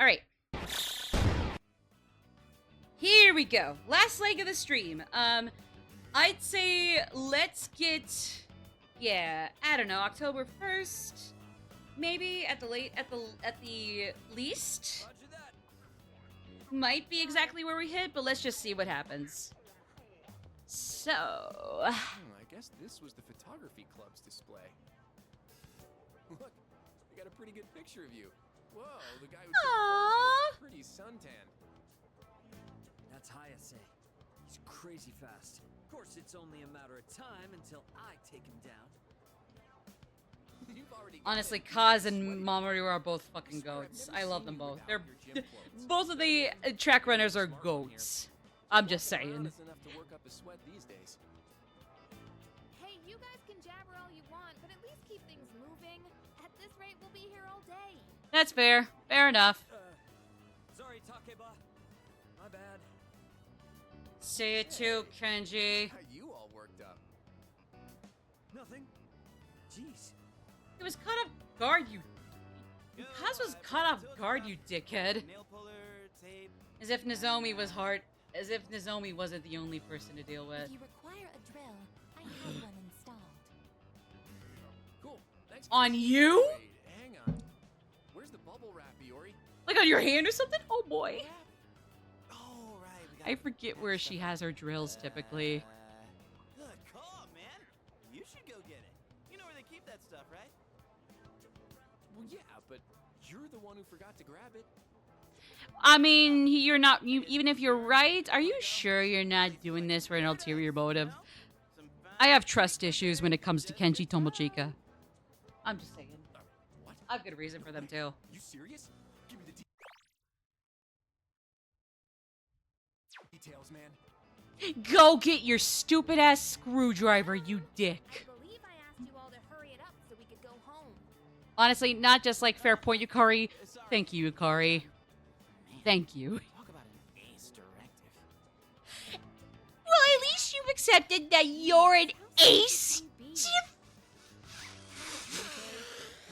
All right. Here we go. Last leg of the stream. I'd say let's get, yeah, I don't know, October 1st, maybe at the least. Might be exactly where we hit, but let's just see what happens. So, I guess this was the photography club's display. Look, we got a pretty good picture of you. Whoa, the guy who took first looks pretty suntanned. That's Hayase. He's crazy fast. Of course, it's only a matter of time until I take him down. You've already got honestly, that Kaz beautiful and sweater. Mamoru are both fucking I swear, I've goats. never I love seen them you both. without They're your gym clothes. both of the track runners are goats. I'm just Walking around saying. is enough to work up a sweat these days. Hey, you guys can jabber all you want, but at least keep things moving. At this rate, we'll be here all day. That's fair. Fair enough. Sorry, Takeba. My bad. Say it too, Kenji. How you all worked up? Nothing. Jeez. It was caught off guard, you. Kaz was caught off guard, you dickhead. Nail puller, tape. As if Nozomi was hard. As if Nozomi wasn't the only person to deal with. If you require a drill, I have one installed. Cool. Thanks. On guys. you? Wait, hang on. Where's the bubble wrap, Iori? Like on your hand or something? Oh boy. Oh, right. We I got forget where she has her drills typically. Good call, man. You should go get it. You know where they keep that stuff, right? Well, yeah, but you're the one who forgot to grab it. I mean, you're not. Even if you're right, are you sure you're not doing this for an ulterior motive? I have trust issues when it comes to Kenji Tomochika. I'm just saying. What? I have good reason for them too. You serious? Give me the details, man. Go get your stupid ass screwdriver, you dick. I believe I asked you all to hurry it up so we could go home. Honestly, not just like fair point, Yukari. Thank you, Yukari. Thank you. Talk about an ace directive. Well, at least you've accepted that you're an ace.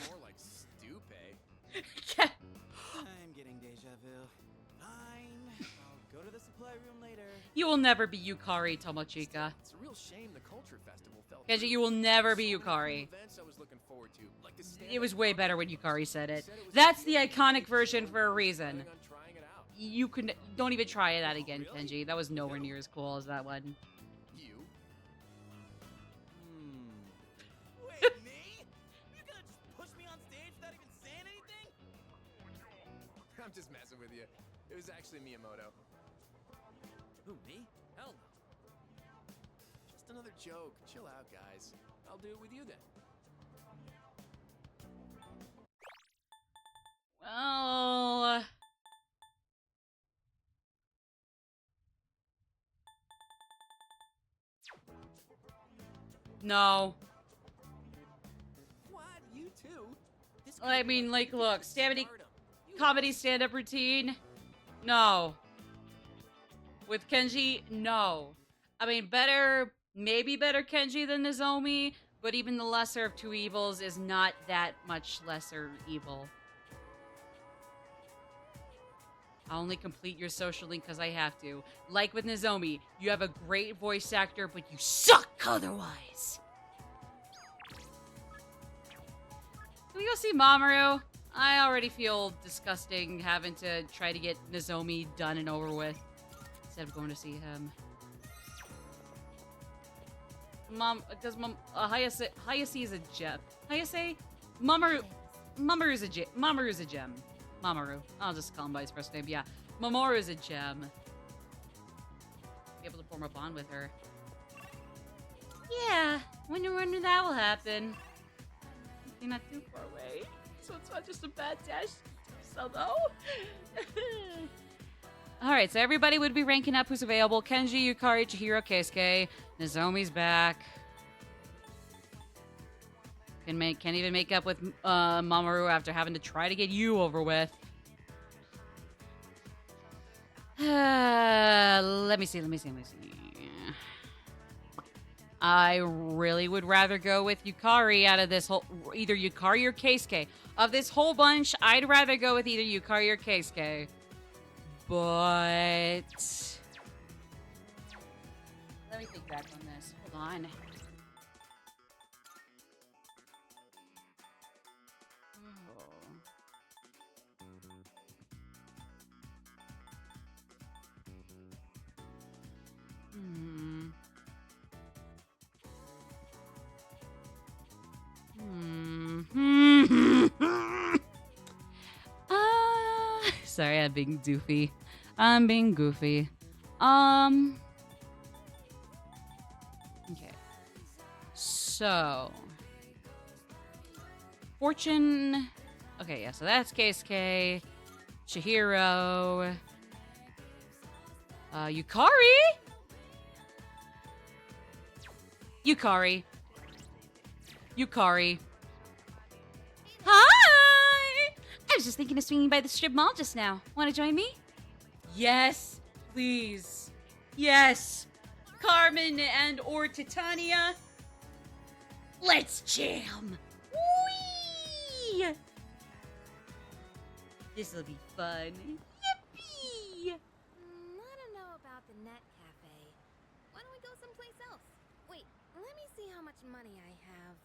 More like stupid. I'm getting deja vu. Fine. I'll go to the supply room later. You will never be Yukari Tomochika. It's a real shame the culture festival fell Kenji, through. you will never be So many cool Yukari. events I was looking forward to, like the It was stand-up way comedy. better when Yukari said it. Said it was That's the gonna be iconic version for a reason. planning on trying it out. You can don't even try that again, Really? Kenji. That was nowhere near as cool as that one. You? Wait, me? You gonna just push me on stage without even saying anything? I'm just messing with you. It was actually Miyamoto. Who, me? Hell no. Just another joke. Chill out, guys. I'll do it with you then. Well, no. What? You too? This I could be mean, our like, ticket look, to comedy, stardom. You comedy have to stand-up routine. No. With Kenji, no. I mean, better, maybe better Kenji than Nozomi, but even the lesser of two evils is not that much lesser evil. I only complete your social link because I have to. Like with Nozomi, you have a great voice actor, but you suck otherwise. Can we go see Mamoru? I already feel disgusting having to try to get Nozomi done and over with instead of going to see him. Hayase is a gem. Hayase? Mamoru's a gem. Mamoru's a gem. Mamoru. I'll just call him by his first name. Yeah. Mamoru's a gem. Be able to form a bond with her. Yeah. Wonder when that will happen. Hopefully not too far away. So it's not just a bad dash. So though. Alright, so everybody would be ranking up who's available. Kenji, Yukari, Chihiro, Keisuke. Nozomi's back. Can't even make up with Mamoru after having to try to get you over with. Let me see. I really would rather go with Yukari out of this whole... Either Yukari or Keisuke. Of this whole bunch, I'd rather go with either Yukari or Keisuke. But... let me think back on this. Hold on. Sorry, I'm being doofy. I'm being goofy. Okay. So. Fortune. Okay, yeah, so that's Keisuke. Chihiro. Yukari? Yukari. Yukari. Hi! I was just thinking of swinging by the strip mall just now. Want to join me? Yes, please. Yes. Carmen and or Titania. Let's jam. Whee! This'll be fun. Yippee! I don't know about the net cafe. Why don't we go someplace else? Wait, let me see how much money I have.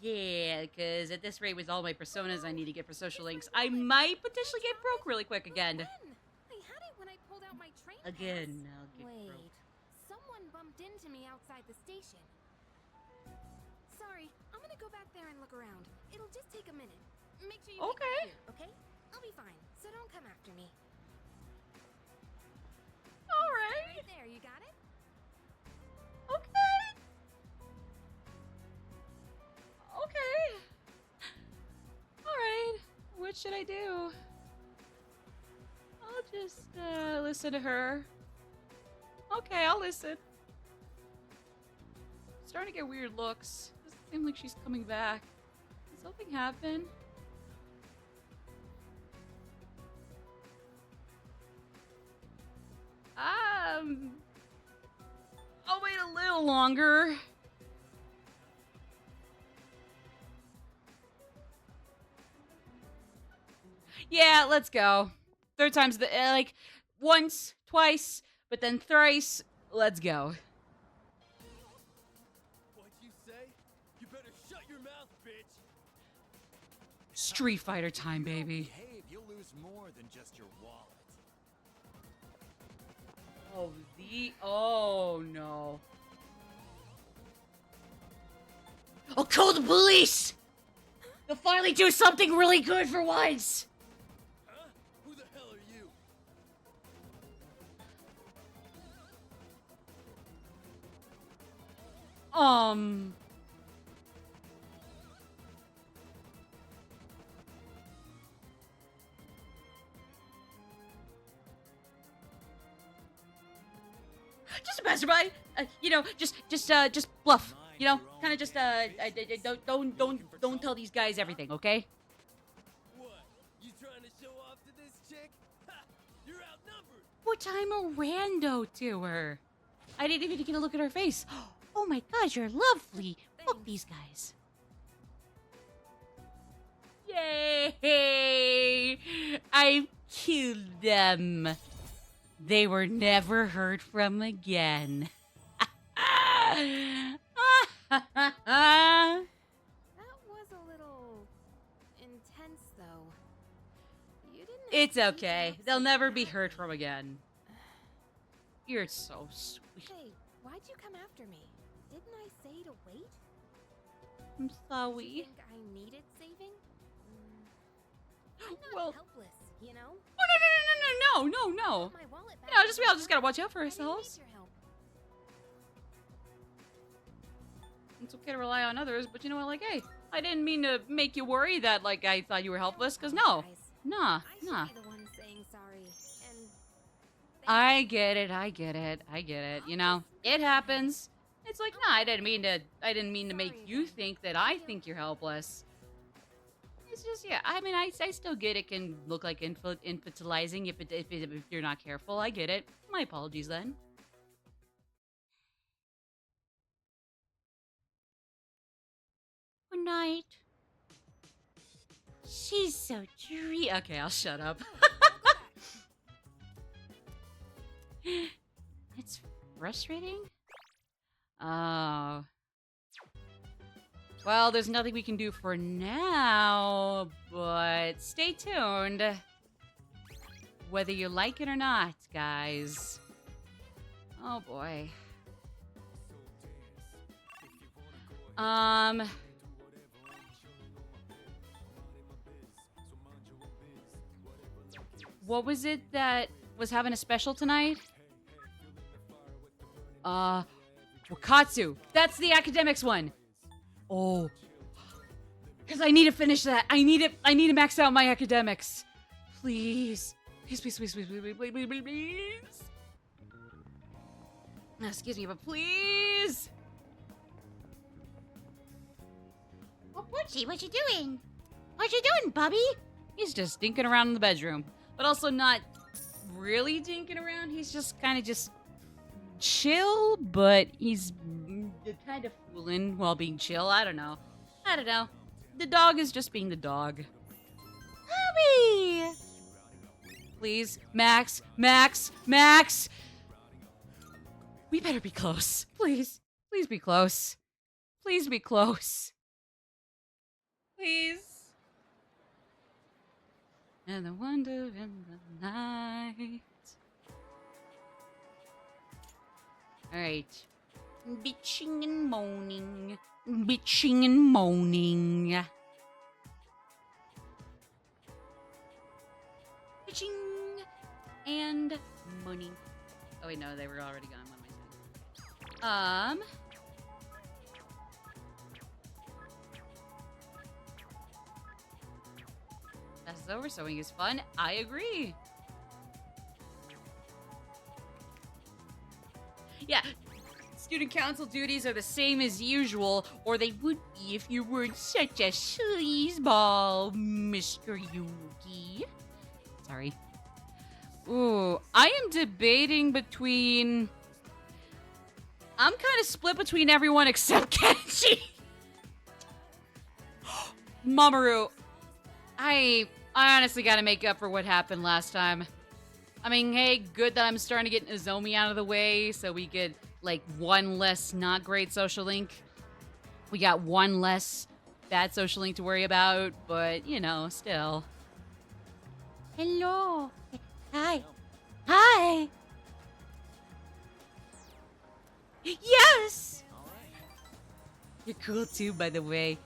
Yeah, because at this rate, with all my personas I need to get for social links, I might potentially get broke really quick again. I had it when I pulled out my train Again, pass. I'll get Wait, broke. someone bumped into me outside the station. Sorry, I'm gonna go back there and look around. It'll just take a minute. Make sure you meet me Okay. here, okay? I'll be fine, so don't come after me. All right. Right there, you got it? Okay. Okay. All right. What should I do? I'll just listen to her. Okay, I'll listen. Starting to get weird looks. Doesn't seem like she's coming back. Did something happen? I'll wait a little longer. Yeah, let's go. Third time's the like once, twice, but then thrice. Let's go. What'd you say? You better shut your mouth, bitch. Street Fighter time, baby. Behave, you'll lose more than just your wallet. Oh no. I'll call the police! They'll finally do something really good for once! Huh? Who the hell are you? Just a passerby. Just bluff. You know, kind of just don't tell these guys everything, okay? What? You trying to show off to this chick? Ha! You're outnumbered. But I'm a rando to her. I didn't even get a look at her face. Oh my gosh, you're lovely. Fuck these guys. Yay! I killed them. They were never heard from again. That was a little intense, though. You didn't. It's have to okay. keep They'll up never so be bad. heard from again. You're so sweet. Hey, why'd you come after me? Didn't I say to wait? I'm Did you sorry. think I needed saving? I'm not Well, helpless, you know. oh, no. My wallet back You know, just we all was just gotta fine. watch out for I didn't need ourselves. your help. It's okay to rely on others, but you know what? Like, hey, I didn't mean to make you worry that like I thought you were helpless. Cause no, Guys, nah. I should be the one saying sorry. And I get it. You know, it happens. It's like, nah, I didn't mean to make Sorry you again. think that I think you're helpless. It's just, yeah. I mean, I still get it can look like infantilizing if you're not careful. I get it. My apologies then. Good night. She's so dreamy. Okay, I'll shut up. It's frustrating? Oh. Well, there's nothing we can do for now, but stay tuned. Whether you like it or not, guys. Oh boy. What was it that was having a special tonight? Wakatsu. That's the academics one. Oh. Because I need to finish that. I need to max out my academics. Please. Please, please, please, please, please, please, please, please, please. Excuse me, but please. Oh, Butchie, what you doing? What you doing, Bubby? He's just dinking around in the bedroom. But also not really dinking around. He's just kind of just chill, but he's kind of fooling while being chill. I don't know. The dog is just being the dog. Bubby! Please, Max, Max, Max! We better be close. Please. Please be close. Please be close. Please. And the wonder in the night. Alright. Bitching and moaning. Bitching and moaning. Bitching and moaning. Oh wait, no, they were already gone. What am I saying? Class is over, sewing is fun. I agree. Yeah, student council duties are the same as usual, or they would be if you weren't such a sleazeball, Mr. Yuki. Sorry. Ooh, I am debating between... I'm kind of split between everyone except Kenji. Mamoru, I honestly gotta make up for what happened last time. I mean, hey, good that I'm starting to get Nozomi out of the way so we get, like, one less not great social link. We got one less bad social link to worry about, but, you know, still. Hello. Hi. Hi. Yes! You're cool too, by the way.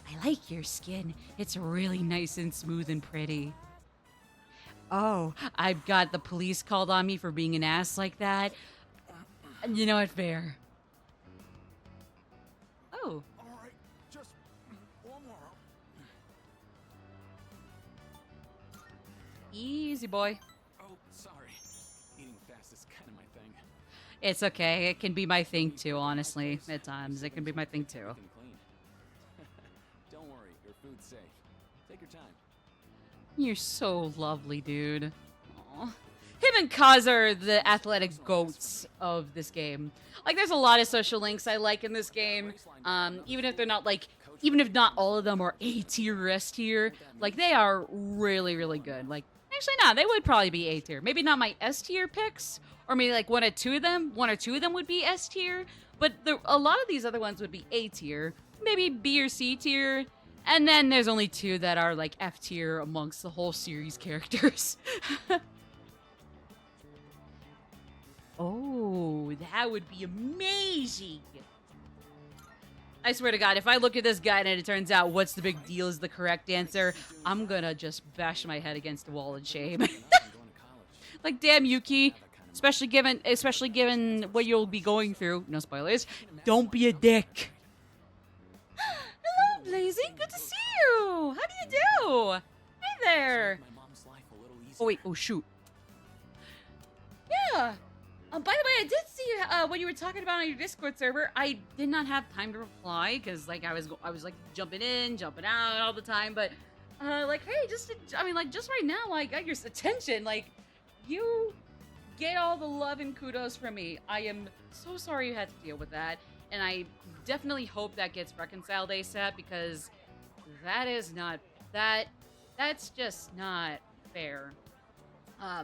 I like your skin. It's really nice and smooth and pretty. Oh, I've got the police called on me for being an ass like that. You know what, fair. Oh. All right, just one more. Easy, boy. Oh, sorry. Eating fast is kind of my thing. It's okay. It can be my thing too, honestly. At times, it can be my thing too. Everything clean. Don't worry, your food's safe. Take your time. You're so lovely, dude. Aw. Him and Kaz are the athletic goats of this game. Like, there's a lot of social links I like in this game. Even if they're not, like, even if not all of them are A tier or S tier, like, they are really, really good. Like, actually, no, they would probably be A tier. Maybe not my S tier picks, or maybe, like, one or two of them would be S tier, but a lot of these other ones would be A tier, maybe B or C tier, and then there's only two that are, like, F tier amongst the whole series characters. Oh, that would be amazing. I swear to God, if I look at this guide and it turns out what's the big deal is the correct answer, I'm gonna just bash my head against the wall in shame. Like, damn, Yuki. Especially given what you'll be going through. No spoilers. Don't be a dick. Hello, Blazing. Good to see you. How do you do? Hey there. Oh, wait. Oh, shoot. Yeah. By the way, I did see what you were talking about on your Discord server. I did not have time to reply because, like, I was like jumping in, jumping out all the time. But, like, hey, just right now, I got your attention. Like, you get all the love and kudos from me. I am so sorry you had to deal with that, and I definitely hope that gets reconciled ASAP because that That's just not fair. I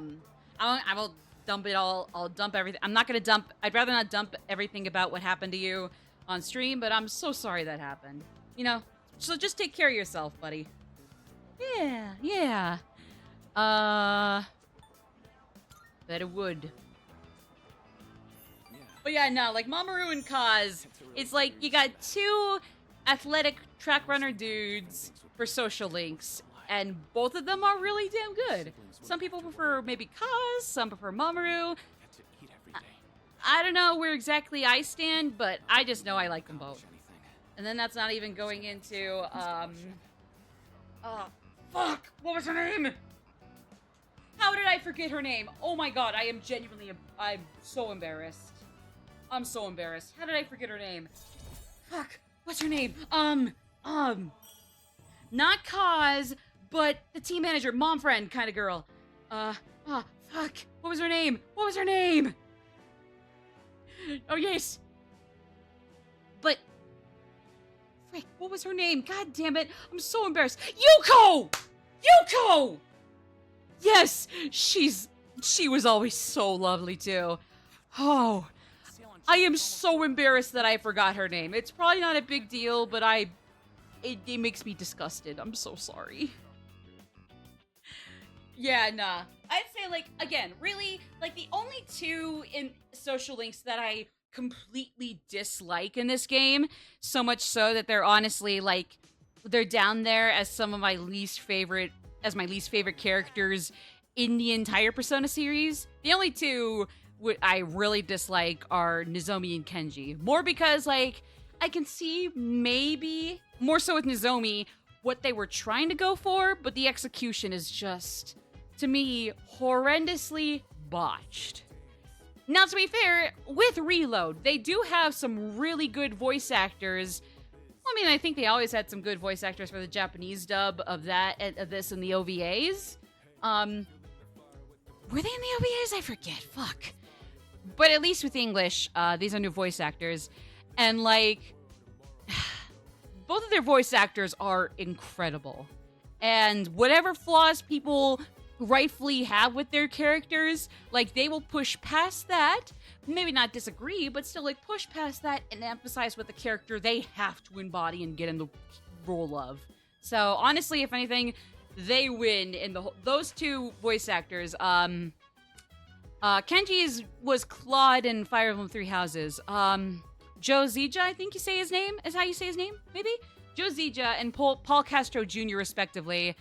will dump it all. I'll dump everything. I'm not gonna dump. I'd rather not dump everything about what happened to you on stream, but I'm so sorry that happened. You know, so just take care of yourself, buddy. Yeah, yeah. Bet it would. But yeah, no, like Mamoru and Kaz, it's like you got two athletic track runner dudes for social links, and both of them are really damn good. Some people prefer maybe Kaz, some prefer Mamoru. I don't know where exactly I stand, but I just know I like them both. And then that's not even going into, fuck! What was her name? How did I forget her name? Oh my god, I am genuinely, I'm so embarrassed. I'm so embarrassed. How did I forget her name? Fuck, what's her name? Not Kaz, but the team manager, mom friend kind of girl. Fuck, what was her name? What was her name? Oh, yes. But, frick, what was her name? God damn it, I'm so embarrassed. Yuko! Yuko! Yes, she was always so lovely too. Oh, I am so embarrassed that I forgot her name. It's probably not a big deal, but it makes me disgusted. I'm so sorry. Yeah, nah. I'd say, like, again, really, like, the only two in social links that I completely dislike in this game, so much so that they're honestly, like, they're down there as some of my least favorite characters in the entire Persona series. The only two I really dislike are Nozomi and Kenji. More because, like, I can see maybe, more so with Nozomi, what they were trying to go for, but the execution is just, to me, horrendously botched. Now, to be fair, with Reload, they do have some really good voice actors. I mean, I think they always had some good voice actors for the Japanese dub of this and the OVAs. Were they in the OVAs? I forget. Fuck. But at least with English, these are new voice actors. And, like, both of their voice actors are incredible. And whatever flaws people rightfully have with their characters, like, they will push past that. Maybe not disagree, but still, like, push past that and emphasize what the character they have to embody and get in the role of. So, honestly, if anything, they win in those two voice actors. Kenji's was Claude in Fire Emblem Three Houses. Joe Zija, I think you say his name, is how you say his name, maybe? Joe Zija and Paul Castro Jr., respectively,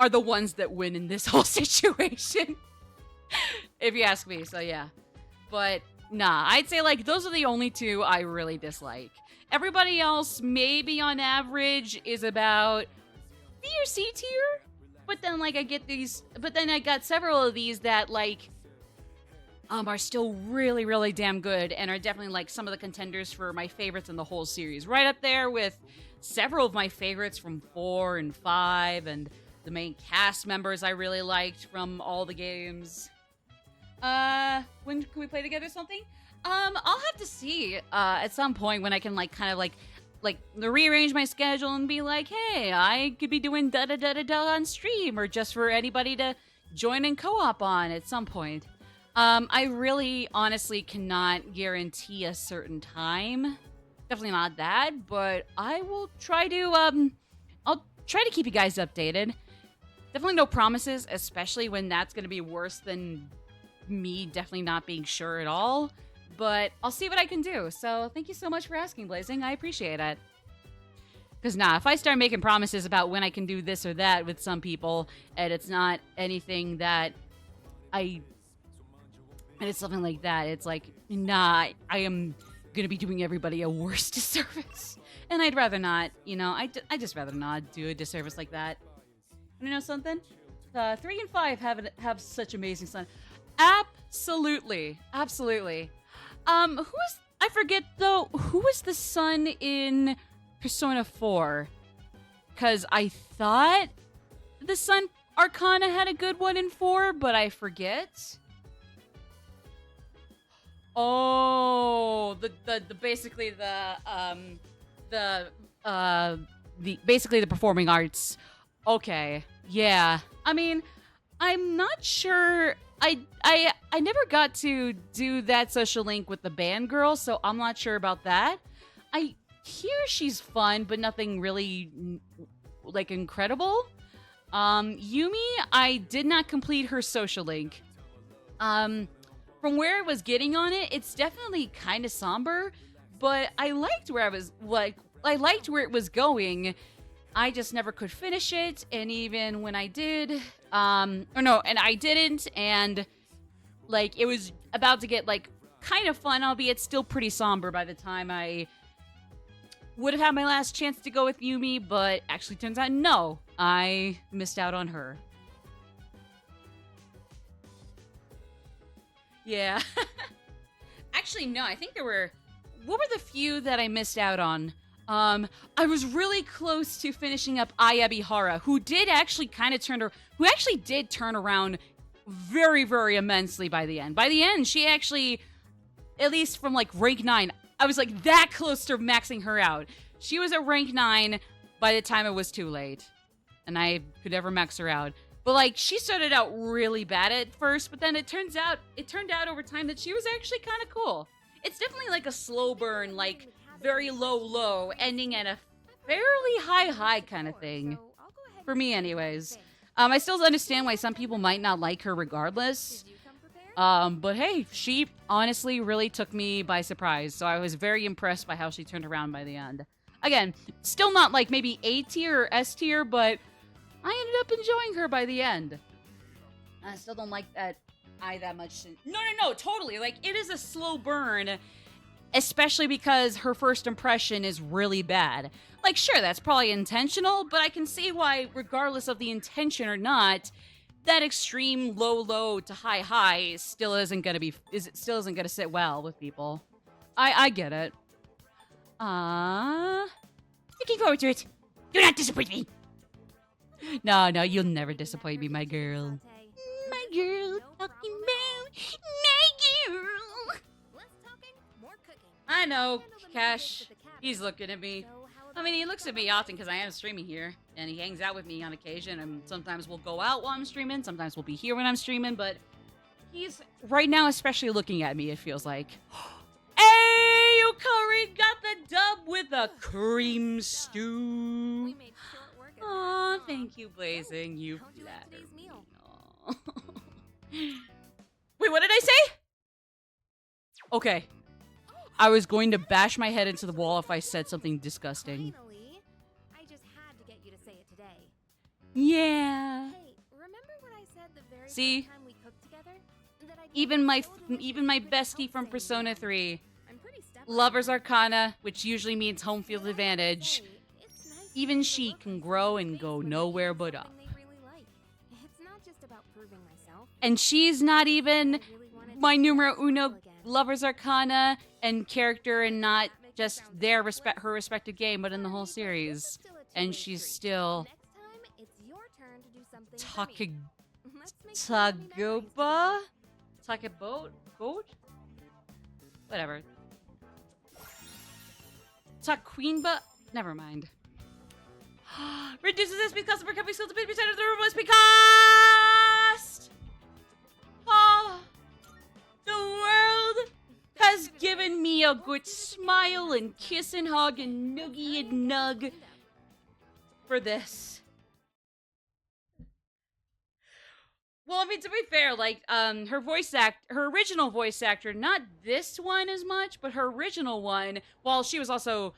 are the ones that win in this whole situation. If you ask me, so yeah. But, nah, I'd say, like, those are the only two I really dislike. Everybody else, maybe on average, is about B or C tier. But then, like, I got several of these that, like, are still really, really damn good and are definitely, like, some of the contenders for my favorites in the whole series. Right up there with several of my favorites from 4 and 5 and the main cast members I really liked from all the games. When can we play together something? I'll have to see, at some point when I can, like, kind of, like, rearrange my schedule and be like, hey, I could be doing da-da-da-da-da on stream, or just for anybody to join and co-op on at some point. I really, honestly cannot guarantee a certain time. Definitely not that, but I will try to, I'll try to keep you guys updated. Definitely no promises, especially when that's going to be worse than me definitely not being sure at all. But I'll see what I can do. So thank you so much for asking, Blazing. I appreciate it. Because, if I start making promises about when I can do this or that with some people, and it's not anything that and it's something like that, it's like, I am going to be doing everybody a worse disservice. And I'd rather not, I just rather not do a disservice like that. You know something? 3 and 5 have such amazing son. Absolutely. Absolutely. I forget, though, who was the son in Persona 4? Because I thought the Sun Arcana had a good one in 4, but I forget. Oh, basically the performing arts Okay. Yeah. I mean, I'm not sure. I never got to do that social link with the band girl, so I'm not sure about that. I hear she's fun, but nothing really like incredible. Yumi, I did not complete her social link. From where I was getting on it, it's definitely kind of somber, but I liked where I liked where it was going. I just never could finish it, and even when I did, I didn't, and like it was about to get like kind of fun, albeit still pretty somber by the time I would have had my last chance to go with Yumi, but actually turns out no, I missed out on her. Yeah. Actually, no, I think what were the few that I missed out on? I was really close to finishing up Aya Bihara, who actually did turn around very, very immensely by the end. By the end, she actually, at least from like rank 9, I was like that close to maxing her out. She was at rank 9 by the time it was too late, and I could never max her out. But like, she started out really bad at first, but then it turned out over time that she was actually kind of cool. It's definitely like a slow burn, like very low, ending at a fairly high kind of thing. For me, anyways. I still understand why some people might not like her regardless. But hey, she honestly really took me by surprise, so I was very impressed by how she turned around by the end. Again, still not like maybe A tier or S tier, but I ended up enjoying her by the end. I still don't like that much. No, totally. Like, it is a slow burn, especially because her first impression is really bad. Like, sure, that's probably intentional, but I can see why, regardless of the intention or not, that extreme low to high still isn't gonna sit well with people. I get it. Looking forward to it. Do not disappoint me. No, you'll never disappoint me, my girl. My girl, talking about my girl. I know, Cash. He's looking at me. I mean, he looks at me often because I am streaming here, and he hangs out with me on occasion, and sometimes we'll go out while I'm streaming, sometimes we'll be here when I'm streaming, but he's, right now, especially looking at me, it feels like. Hey, Yukari got the dub with a cream stew. Aw, thank you, Blazing. You flatter me. Aw. Wait, what did I say? Okay. I was going to bash my head into the wall if I said something disgusting. Finally, I just had to get you to say it today. Yeah. Hey, remember what I said the very See? first time we cooked together? That I'd Even my told you bestie from Persona 3. I'm pretty stubborn. Lover's Arcana, which usually means home field advantage. It's nice Even to she look can at grow someone's and go face when they nowhere do but up. something they really like. It's not just about proving myself. And she's not even I really wanted my to see numero that uno again. Lover's Arcana and character, and not just her respected game, but in the whole series. Still a And two-way she's street. still Next time, it's your turn to do something for me. Let's make some yummy memories Tagoba? together. Goat? Whatever. Taqueenba? Never mind. Reduces SP cost per cupping skill to 50% of the room SP cost! The world has given me a good smile and kiss and hug and noogie and nug for this. Well, I mean, to be fair, like, her original voice actor, not this one as much, but her original one, while she was also,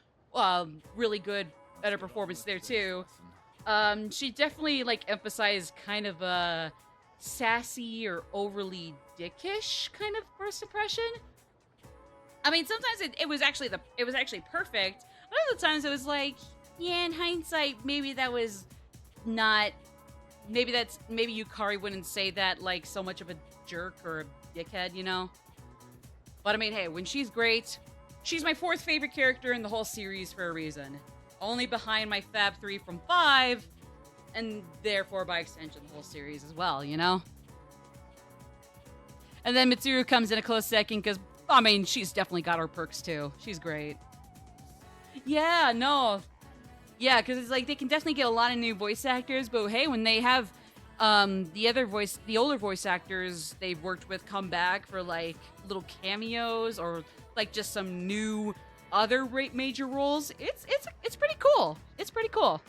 really good at her performance there, too, she definitely, like, emphasized kind of a sassy or overly dickish kind of first impression. I mean, sometimes it was actually perfect, but other times it was like, yeah, in hindsight, maybe that was not... Maybe Yukari wouldn't say that like so much of a jerk or a dickhead, you know? But I mean, hey, when she's great, she's my 4th favorite character in the whole series for a reason. Only behind my Fab 3 from 5, and therefore by extension the whole series as well, you know? And then Mitsuru comes in a close second because, I mean, she's definitely got her perks too. She's great. Yeah, no. Yeah, because it's like they can definitely get a lot of new voice actors, but hey, when they have the older voice actors they've worked with come back for like little cameos or like just some new other major roles, it's pretty cool. It's pretty cool.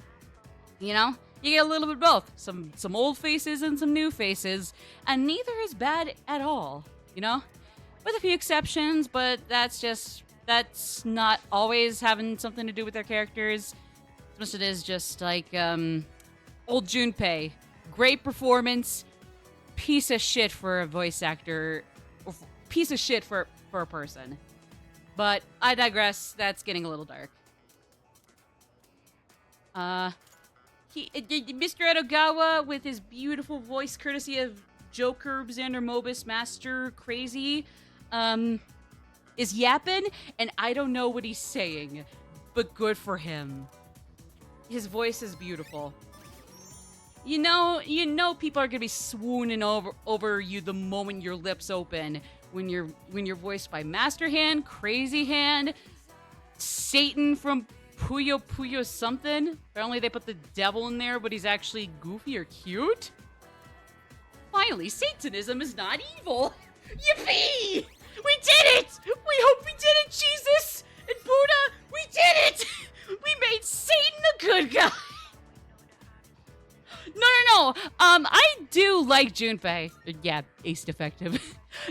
You know, you get a little bit of both, some old faces and some new faces, and neither is bad at all. You know, with a few exceptions, but that's not always having something to do with their characters. Most of it is just like old Junpei, great performance, piece of shit for a voice actor, piece of shit for a person. But I digress. That's getting a little dark. Mr. Edogawa, with his beautiful voice, courtesy of Joker, Xander Mobus, Master Crazy, is yapping, and I don't know what he's saying, but good for him. His voice is beautiful. You know people are gonna be swooning over you the moment your lips open when you're voiced by Master Hand, Crazy Hand, Satan from Puyo Puyo something. Apparently they put the devil in there, but he's actually goofy or cute. Finally, Satanism is not evil. Yippee! We did it! We hope we did it, Jesus and Buddha. We did it! We made Satan a good guy. No. I do like Junpei. Yeah, Ace Defective.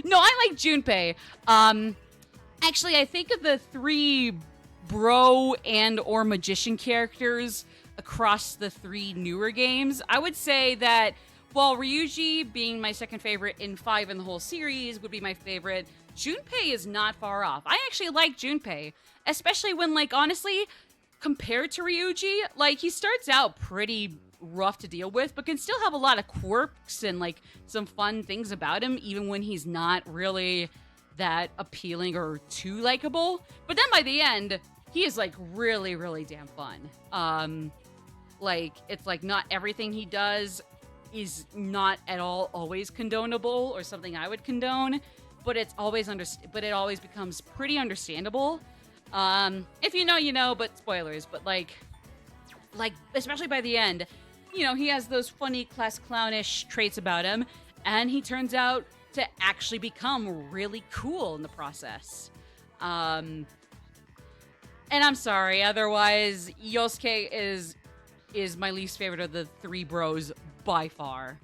No, I like Junpei. Actually, I think of the three bro and or magician characters across the three newer games, I would say that while Ryuji, being my second favorite in 5 in the whole series, would be my favorite, Junpei is not far off. I actually like Junpei, especially when, like, honestly, compared to Ryuji, like, he starts out pretty rough to deal with, but can still have a lot of quirks and, like, some fun things about him, even when he's not really that appealing or too likable. But then by the end, he is, like, really, really damn fun. Like, it's like not everything he does is not at all always condonable or something I would condone, but it's always but it always becomes pretty understandable. If you know, you know, but spoilers. But like especially by the end, you know, he has those funny class clownish traits about him, and he turns out to actually become really cool in the process. And I'm sorry, otherwise Yosuke is my least favorite of the three bros by far.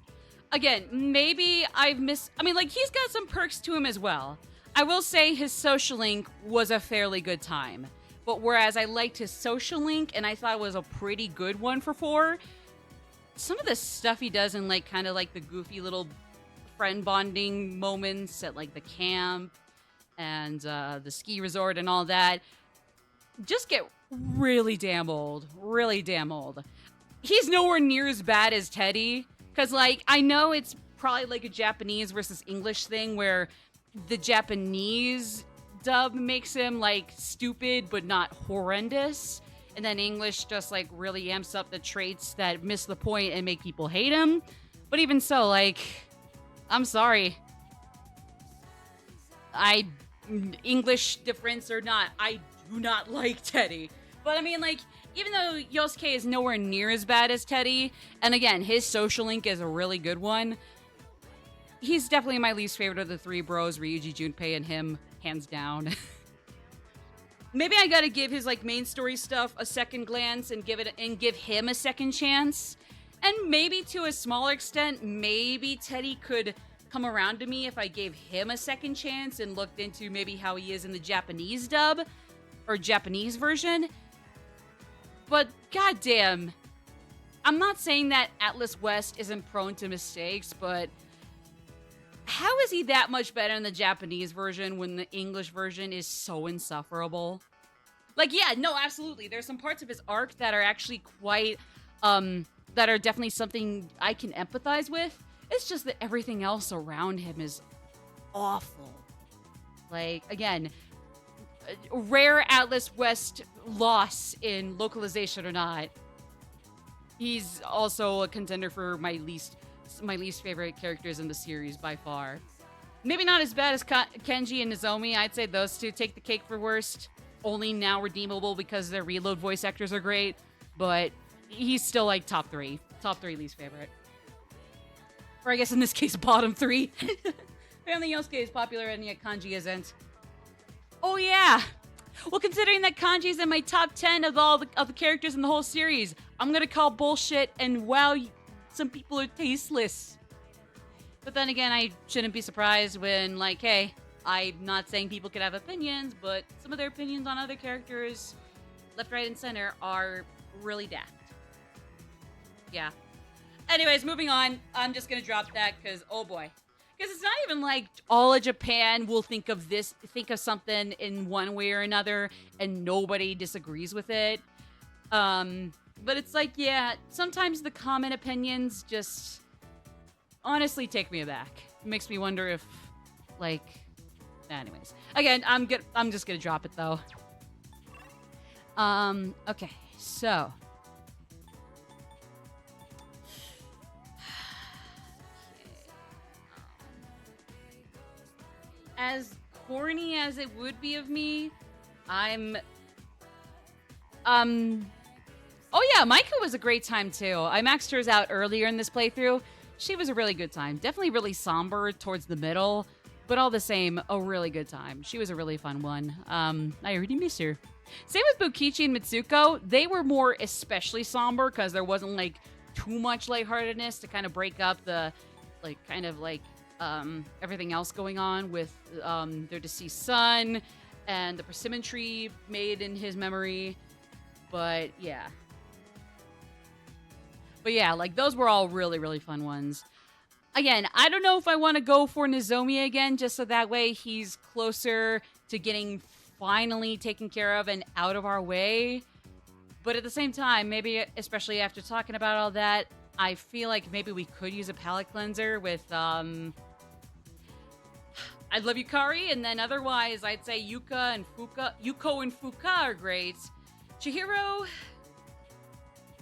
Again, maybe I mean, like, he's got some perks to him as well. I will say his social link was a fairly good time. But whereas I liked his social link and I thought it was a pretty good one for 4, some of the stuff he does in, like, kind of like the goofy little friend bonding moments at, like, the camp and the ski resort and all that just get really damn old. Really damn old. He's nowhere near as bad as Teddy. Because, like, I know it's probably like a Japanese versus English thing where the Japanese dub makes him, like, stupid but not horrendous. And then English just, like, really amps up the traits that miss the point and make people hate him. But even so, like, I'm sorry. English difference or not, I do not like Teddy. But, I mean, like, even though Yosuke is nowhere near as bad as Teddy, and again, his social link is a really good one, he's definitely my least favorite of the three bros, Ryuji, Junpei, and him, hands down. Maybe I gotta give his, like, main story stuff a second glance and give him a second chance. And maybe to a smaller extent, maybe Teddy could come around to me if I gave him a second chance and looked into maybe how he is in the Japanese dub or Japanese version. But goddamn, I'm not saying that Atlas West isn't prone to mistakes, but how is he that much better in the Japanese version when the English version is so insufferable? Like, yeah, no, absolutely. There's some parts of his arc that are actually quite, that are definitely something I can empathize with. It's just that everything else around him is awful. Like, again, rare Atlas West loss in localization or not, he's also a contender for my least favorite characters in the series by far. Maybe not as bad as Kenji and Nozomi. I'd say those two take the cake for worst. Only now redeemable because their reload voice actors are great. but he's still like top three least favorite. Or I guess in this case, bottom 3. Apparently Yosuke is popular and yet Kanji isn't. Oh yeah! Well, considering that Kanji's in my top 10 of all of the characters in the whole series, I'm gonna call bullshit and wow, some people are tasteless. But then again, I shouldn't be surprised when, like, hey, I'm not saying people could have opinions, but some of their opinions on other characters, left, right, and center, are really daft. Yeah. Anyways, moving on. I'm just gonna drop that because, oh boy. Because it's not even like all of Japan will think of something in one way or another, and nobody disagrees with it. But it's like, yeah, sometimes the common opinions just honestly take me aback. It makes me wonder if, like, anyways. Again, I'm just gonna drop it though. Okay, so. As corny as it would be of me, oh yeah, Maika was a great time too. I maxed hers out earlier in this playthrough. She was a really good time. Definitely really somber towards the middle, but all the same, a really good time. She was a really fun one. I already miss her. Same with Bukichi and Mitsuko. They were more especially somber because there wasn't like too much lightheartedness to kind of break up the everything else going on with their deceased son and the persimmon tree made in his memory. But yeah, like those were all really, really fun ones. Again, I don't know if I want to go for Nozomi again, just so that way he's closer to getting finally taken care of and out of our way. But at the same time, maybe, especially after talking about all that, I feel like maybe we could use a palette cleanser with, I'd love Yukari, and then otherwise, I'd say Yuko and Fuka are great. Chihiro,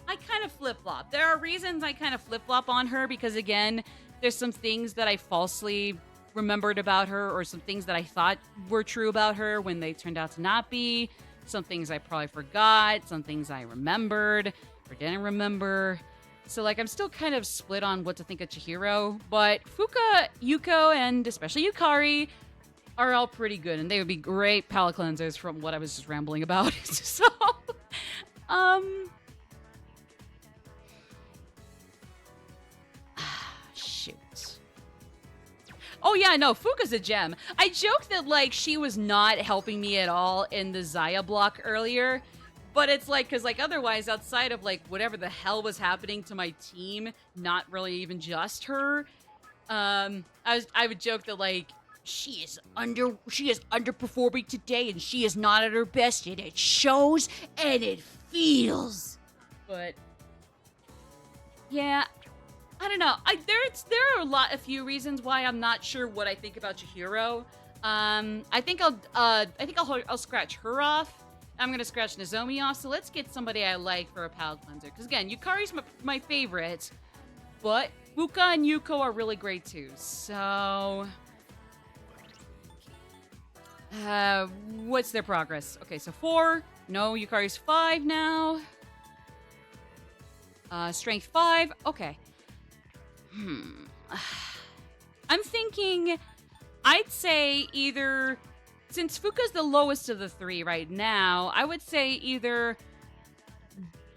I kind of flip-flop. There are reasons I kind of flip-flop on her, because again, there's some things that I falsely remembered about her, or some things that I thought were true about her when they turned out to not be. Some things I probably forgot, some things I remembered, or didn't remember. So, like, I'm still kind of split on what to think of Chihiro, but Fuka, Yuko, and especially Yukari are all pretty good, and they would be great palette cleansers from what I was just rambling about. So, shoot. Oh yeah, no, Fuka's a gem. I joked that, like, she was not helping me at all in the Zaya block earlier. But it's like, because like otherwise, outside of like whatever the hell was happening to my team, not really even just her, I would joke that like she is underperforming today, and she is not at her best, and it shows and it feels. But yeah, I don't know. There are a few reasons why I'm not sure what I think about Chihiro. I think I'll scratch her off. I'm gonna scratch Nozomi off, so let's get somebody I like for a palette cleanser. Because again, Yukari's my favorite, but Fuka and Yuko are really great too. So, what's their progress? Okay, so 4. No, Yukari's 5 now. Strength 5. Okay. I'm thinking, I'd say either. Since Fuka's the lowest of the 3 right now, I would say either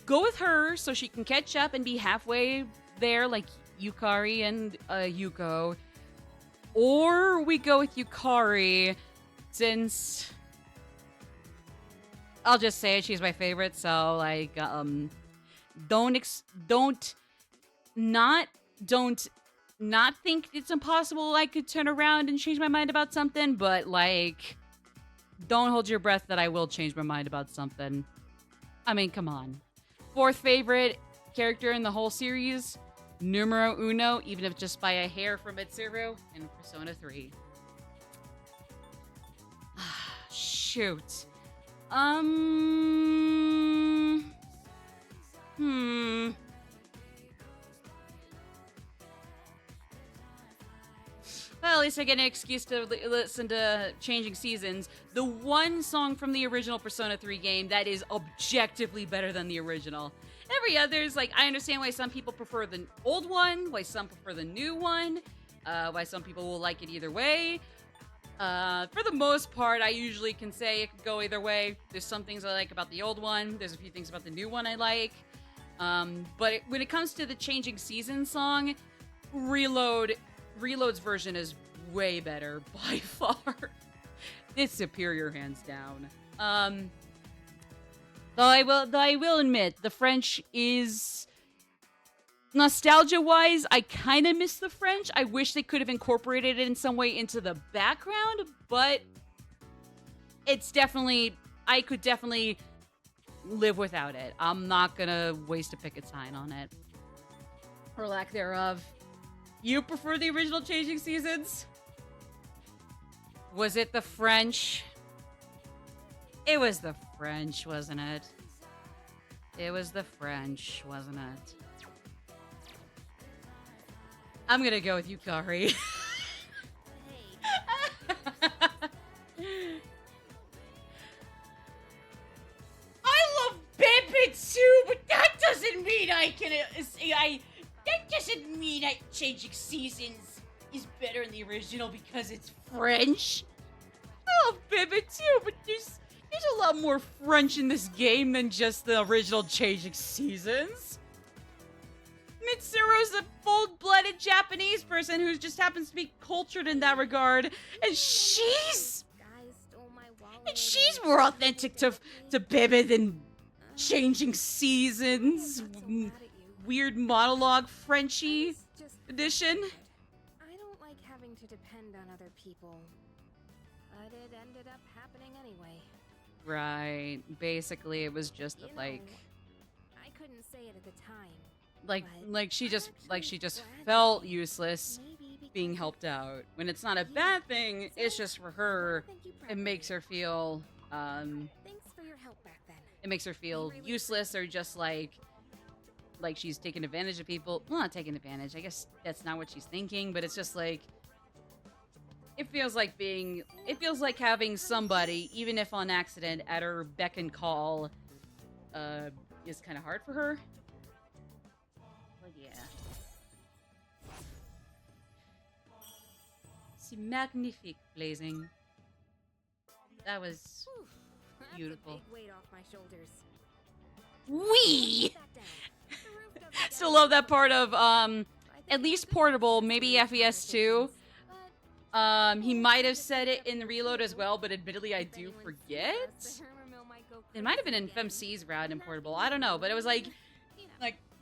go with her so she can catch up and be halfway there like Yukari and Yuko, or we go with Yukari since I'll just say it, she's my favorite, so like don't not think it's impossible I could turn around and change my mind about something, but like don't hold your breath that I will change my mind about something. I mean, come on. 4th favorite character in the whole series, numero uno, even if just by a hair from Mitsuru in Persona 3. Shoot. Well, at least I get an excuse to listen to Changing Seasons, the one song from the original Persona 3 game that is objectively better than the original. every other's like, I understand why some people prefer the old one, why some prefer the new one, why some people will like it either way. For the most part, I usually can say it could go either way. There's some things I like about the old one. There's a few things about the new one I like. But when it comes to the Changing Seasons song, Reload's version is way better by far. It's superior, hands down. Though I will admit, the French is nostalgia-wise, I kind of miss the French. I wish they could have incorporated it in some way into the background, but it's definitely, I could definitely live without it. I'm not gonna waste a picket sign on it. Or lack thereof. You prefer the original Changing Seasons? Was it the French? It was the French, wasn't it? It was the French, wasn't it? I'm gonna go with Yukari. I love Bebe too, but that doesn't mean I can. That doesn't mean that Changing Seasons is better than the original because it's French. I love Bebe too, but there's a lot more French in this game than just the original Changing Seasons. Mitsuru's a full-blooded Japanese person who just happens to be cultured in that regard, and she's more authentic to Bebe than Changing Seasons. Weird monologue Frenchie edition. I don't like having to depend on other people, but it ended up happening anyway. Right. Basically, it was just that, like, I couldn't say it at the time. Like she just felt useless being helped out. When it's not a bad thing, it's just for her. It makes her feel Thanks for your help back then. it makes her feel useless or just like she's taking advantage of people. Well, not taking advantage. I guess that's not what she's thinking, but it's just like it feels like having somebody, even if on accident, at her beck and call is kind of hard for her. Yeah. C'est magnifique, Blazing. That was That's beautiful. a big weight off my shoulders. Wee! Put that down. The roof doesn't Still get love that part of I think at least it's Portable, good maybe for FES too. but He might have said it in the Reload as well, but admittedly I if do anyone sees forget. us, the rumor mill might go It might have been in crazy again. FemC's route in Portable. I don't know, but it was like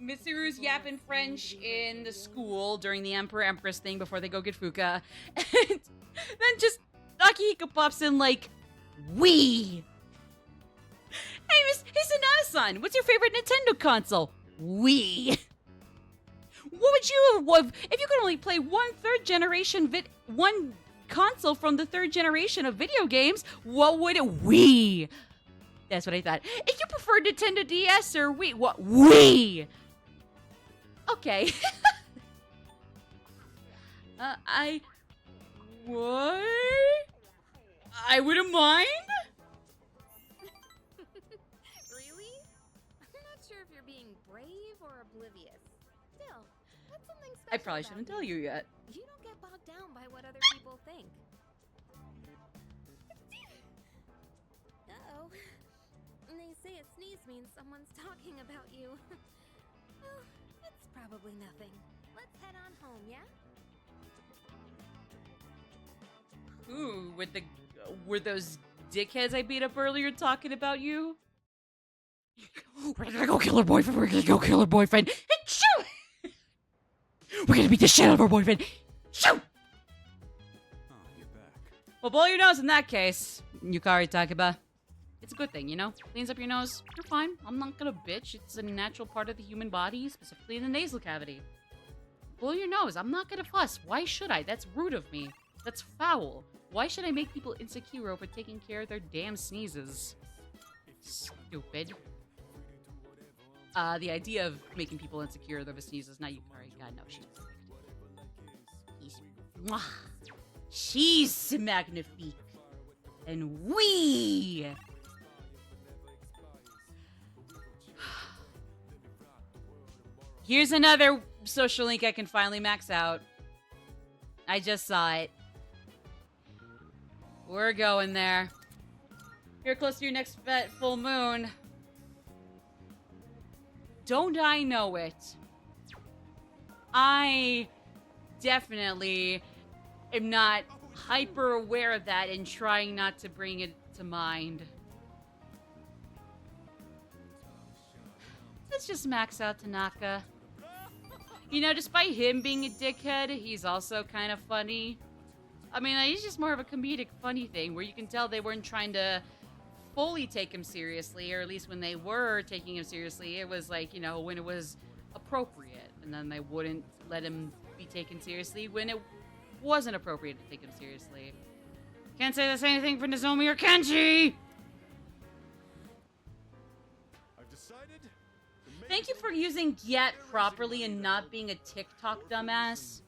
Mitsuru's yapping French in the school during the Emperor-Empress thing before they go get Fuka. And then just Akihiko pops in like, Wii! Hey, Miss Hinata-san, what's your favorite Nintendo console? Wii! What would you have, if you could only play one console from the third generation of video games, what would it Wii? That's what I thought. If you prefer Nintendo DS or Wii, what Wii? Okay. What? I wouldn't mind. Really? I'm not sure if you're being brave or oblivious. Still, that's something special. I probably about shouldn't tell you yet. You don't get bogged down by what other people think. Uh-oh. They say a sneeze means someone's talking about you. Well, it's probably nothing. Let's head on home, yeah? Ooh, were those dickheads I beat up earlier talking about you? We're gonna go kill her boyfriend. We're gonna go kill her boyfriend. Shoot! We're gonna beat the shit out of her boyfriend. Shoot! Oh, you're back. Well, blow your nose in that case, Yukari Takeba. It's a good thing, you know? Cleans up your nose. You're fine. I'm not gonna bitch. It's a natural part of the human body, specifically in the nasal cavity. Blow your nose. I'm not gonna fuss. Why should I? That's rude of me. That's foul. Why should I make people insecure over taking care of their damn sneezes? Stupid. The idea of making people insecure over sneezes, not Yukari. God, no, she's magnifique. And we Here's another social link I can finally max out. I just saw it. We're going there. You're close to your next full moon. Don't I know it? I definitely am not hyper aware of that and trying not to bring it to mind. Let's just max out Tanaka. You know, despite him being a dickhead, he's also kind of funny. I mean, he's just more of a comedic funny thing where you can tell they weren't trying to fully take him seriously, or at least when they were taking him seriously, it was like, you know, when it was appropriate, and then they wouldn't let him be taken seriously when it wasn't appropriate to take him seriously. Can't say the same thing for Nozomi or Kenji! I've decided. Thank you for using get properly and not being a TikTok dumbass.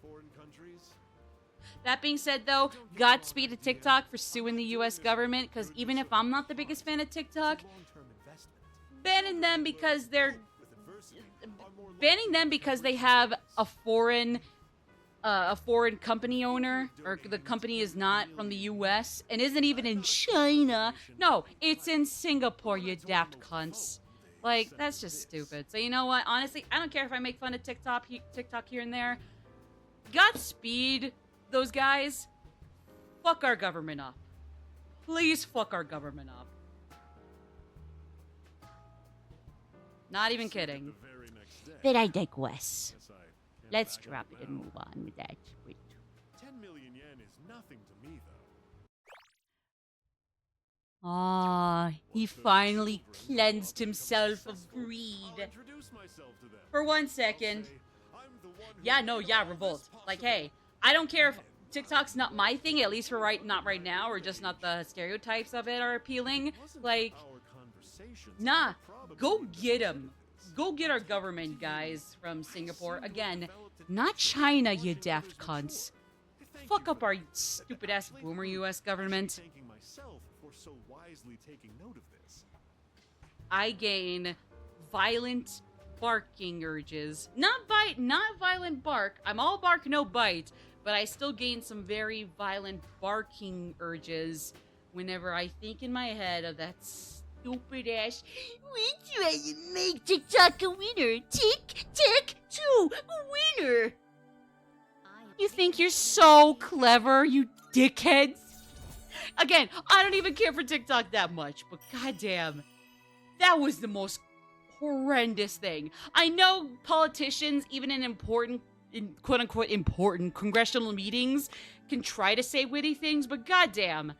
That being said, though, Godspeed to TikTok for suing the U.S. government, because even if I'm not the biggest fan of TikTok, banning them because they have a foreign company owner, or the company is not from the U.S. and isn't even in China. No, it's in Singapore, you daft cunts. Like, that's just stupid. So you know what? Honestly, I don't care if I make fun of TikTok here and there. Godspeed those guys. Fuck our government up. Please fuck our government up. Not even kidding. But I digress. Let's drop it and move on with that. 10 million yen is nothing to me, though. Ah, he finally cleansed himself of greed. For 1 second. Yeah, no, yeah, revolt. Like, hey, I don't care if TikTok's not my thing, at least for not right now, or just not the stereotypes of it are appealing. Like, nah, go get him. Go get our government guys from Singapore. Again, not China, you daft cunts. Fuck up our stupid-ass boomer U.S. government. I gain violent barking urges. Not violent bark. I'm all bark, no bite. But I still gain some very violent barking urges whenever I think in my head of that stupid ass, we try to make TikTok a winner. Tic-tac-toe, a winner. You think you're so clever, you dickheads? Again, I don't even care for TikTok that much, but goddamn, that was the most horrendous thing. I know politicians, even in quote-unquote important congressional meetings, can try to say witty things, but goddamn,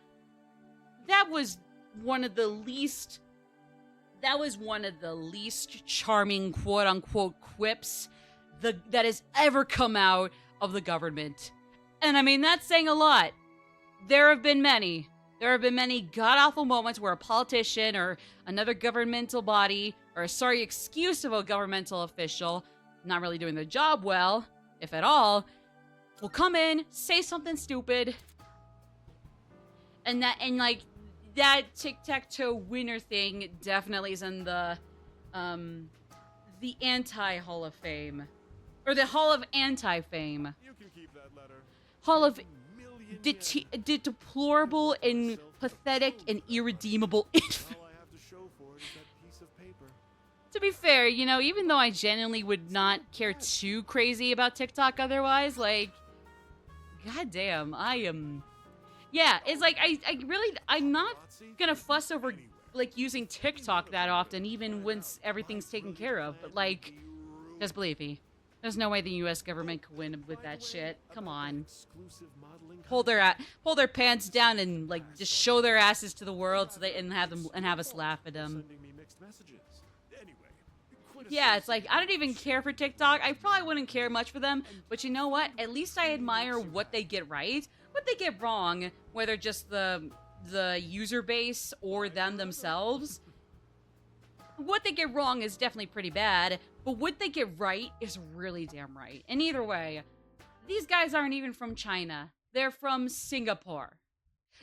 that was one of the least charming quote-unquote quips that has ever come out of the government. And I mean, that's saying a lot. There have been many god-awful moments where a politician or another governmental body, or excuse of a governmental official, not really doing their job well, if at all, will come in, say something stupid, and that tic-tac-toe winner thing definitely is in the anti-Hall of Fame. Or the Hall of Anti-Fame. You can keep that letter. Hall of deplorable and pathetic and irredeemable All I have to show for it is that piece of paper. To be fair, you know, even though I genuinely would not care too crazy about TikTok otherwise, like, goddamn, yeah, it's like, I'm not gonna fuss over, like, using TikTok that often, even once everything's taken care of, but, like, just believe me, there's no way the U.S. government could win with that shit. Come on. Pull their pants down and, like, just show their asses to the world so they and have us laugh at them. Yeah, it's like, I don't even care for TikTok. I probably wouldn't care much for them, but you know what? At least I admire what they get right. What they get wrong, whether just the user base or them themselves. What they get wrong is definitely pretty bad, but what they get right is really damn right. And either way, these guys aren't even from China. They're from Singapore.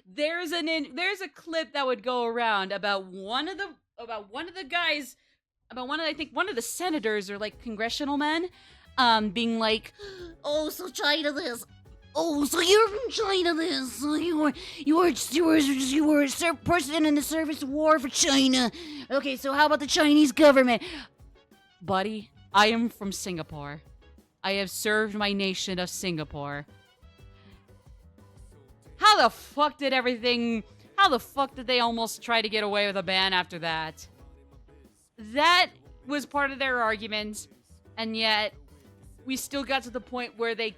There's a clip that would go around about one of the guys about I think one of the senators or like congressional men, being like, Oh, so China this. Oh, so you're from China this. So you were a person in the service war for China. Okay, so how about the Chinese government? buddy, I am from Singapore. I have served my nation of Singapore. How the fuck did they almost try to get away with a ban after that? That was part of their argument, and yet we still got to the point where they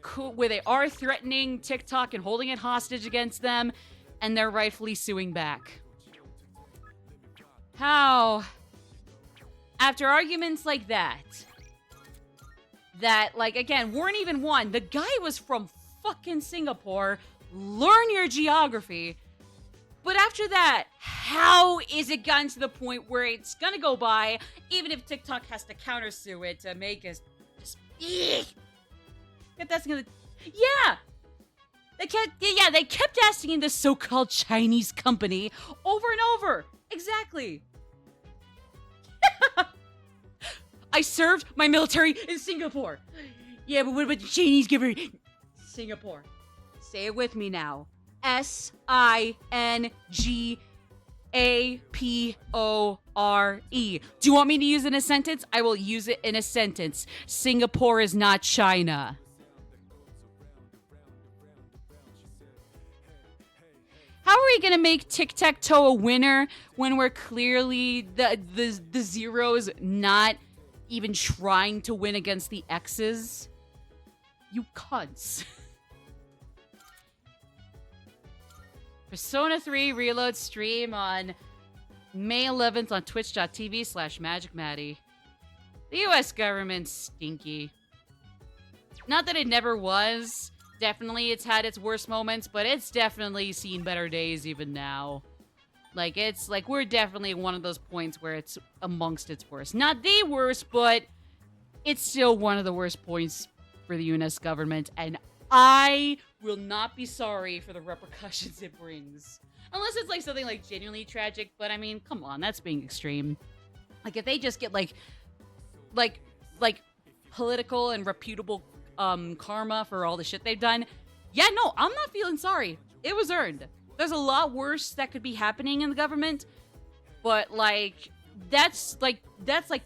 are threatening TikTok and holding it hostage against them, and they're rightfully suing back. How? After arguments like that, like, again, weren't even won. The guy was from fucking Singapore. Learn your geography. But after that, how is it gotten to the point where it's gonna go by, even if TikTok has to countersue it to make us just... If that's gonna... Yeah! They kept asking this so-called Chinese company over and over. Exactly. I served my military in Singapore. Yeah, but what about the Chinese government? Singapore. Say it with me now. Singapore. Do you want me to use it in a sentence? I will use it in a sentence. Singapore is not China. How are we gonna make tic-tac-toe a winner when we're clearly the zeros not even trying to win against the X's? You cunts. Persona 3 Reload stream on May 11th on twitch.tv/MagicMaddie. The US government's stinky. Not that it never was. Definitely it's had its worst moments, but it's definitely seen better days even now. Like, it's like we're definitely one of those points where it's amongst its worst. Not the worst, but it's still one of the worst points for the US government, and I will not be sorry for the repercussions it brings. Unless it's like something like genuinely tragic, but I mean, come on, that's being extreme. Like, if they just get like political and reputable karma for all the shit they've done, yeah, no, I'm not feeling sorry. It was earned. There's a lot worse that could be happening in the government, but that's the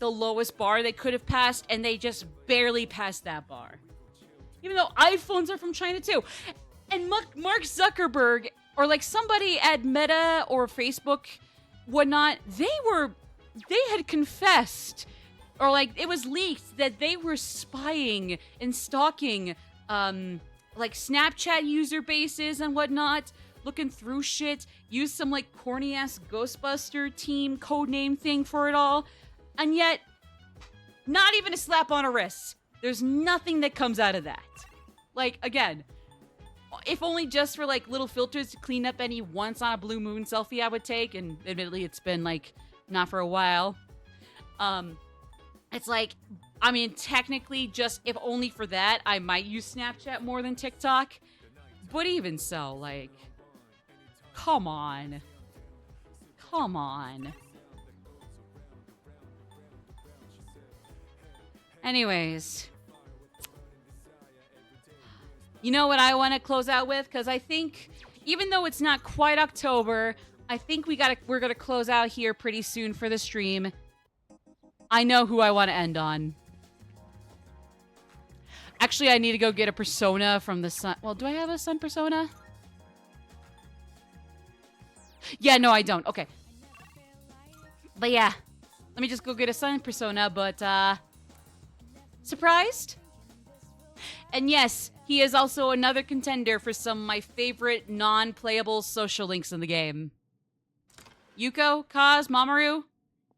lowest bar they could have passed, and they just barely passed that bar. Even though iPhones are from China too. And Mark Zuckerberg, or like somebody at Meta or Facebook, whatnot, they had confessed, or like it was leaked that they were spying and stalking like Snapchat user bases and whatnot, looking through shit, used some like corny ass Ghostbuster team codename thing for it all, and yet not even a slap on a wrist. There's nothing that comes out of that. Like, again, if only just for, like, little filters to clean up any once on a blue moon selfie I would take, and admittedly it's been, like, not for a while. It's like, I mean, technically, just if only for that, I might use Snapchat more than TikTok. But even so, like, come on. Come on. Anyways, you know what I want to close out with? Because I think, even though it's not quite October, I think we're gonna close out here pretty soon for the stream. I know who I want to end on. Actually, I need to go get a persona from the Sun. Well, do I have a Sun persona? Yeah, no, I don't. Okay. But yeah, let me just go get a Sun persona, but, surprised? And yes, he is also another contender for some of my favorite non-playable social links in the game. Yuko, Kaz, Mamoru.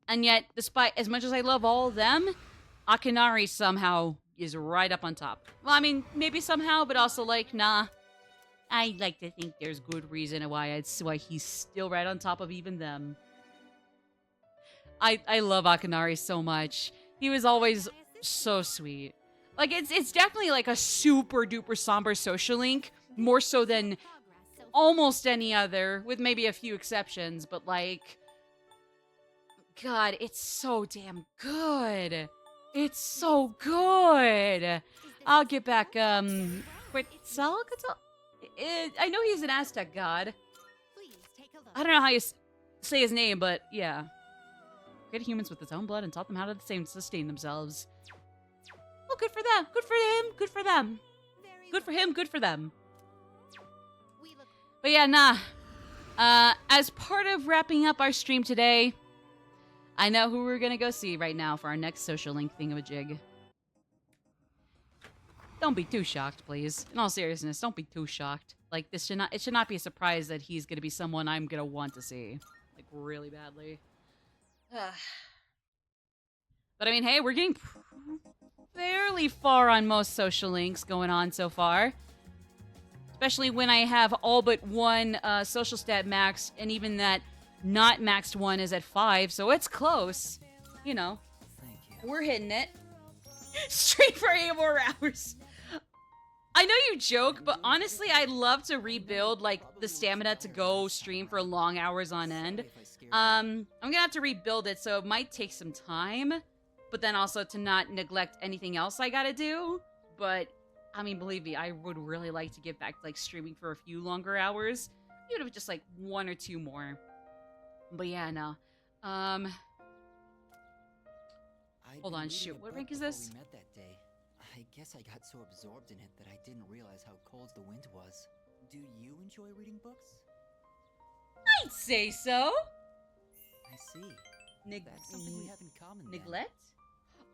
And yet, despite as much as I love all of them, Akinari somehow is right up on top. Well, I mean, maybe somehow, but also like, nah. I like to think there's good reason why he's still right on top of even them. I love Akinari so much. He was always so sweet. Like, it's definitely like a super duper somber social link, more so than almost any other, with maybe a few exceptions, but like, god, it's so damn good. It's so good. I'll get back, Quetzalcoatl? I know he's an Aztec god. Please take a look. I don't know how you say his name, but yeah. Created humans with its own blood and taught them how to sustain themselves. Well, good for them. Good for him. Good for them. Very Good for him. Good for them. We look But yeah, nah. As part of wrapping up our stream today, I know who we're gonna go see right now for our next social link thingamajig. Don't be too shocked, please. In all seriousness, don't be too shocked. Like, it should not be a surprise that he's gonna be someone I'm gonna want to see. Like, really badly. But I mean, hey, we're getting fairly far on most social links going on so far. Especially when I have all but one social stat maxed, and even that not maxed one is at 5, so it's close. You know, we're hitting it. Stream for 8 more hours. I know you joke, but honestly, I'd love to rebuild, like, the stamina to go stream for long hours on end. I'm gonna have to rebuild it, so it might take some time, but then also to not neglect anything else I gotta do. But, I mean, believe me, I would really like to get back to, like, streaming for a few longer hours, even if it's just, like, 1 or 2 more. But yeah, no. Hold on, shoot, what rank is this? We met that day. I guess I got so absorbed in it that I didn't realize how cold the wind was. Do you enjoy reading books? I'd say so. I see. That's something we have in common then. Neglect?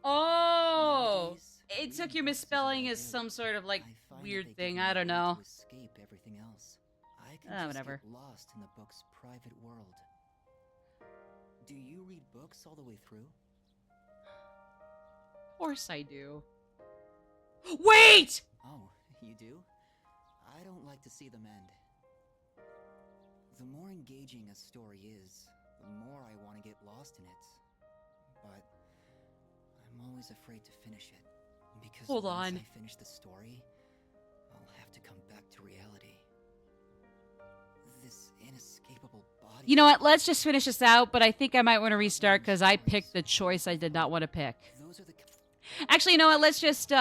Oh! Nowadays, It reading took your books is misspelling what I as do. some sort of, like, I find that weird they thing. give me I a don't way know. To escape everything else. I can Ah, just whatever. get lost in the book's private world. Do you read books all the way through? Of course I do. Wait! Oh, you do? I don't like to see them end. The more engaging a story is, the more I want to get lost in it. But I'm always afraid to finish it. Because Hold once on. I finish the story, I'll have to come back to reality. This inescapable body... You know what? Let's just finish this out, but I think I might want to restart because I picked the choice I did not want to pick. Those are the... Actually, you know what? Let's just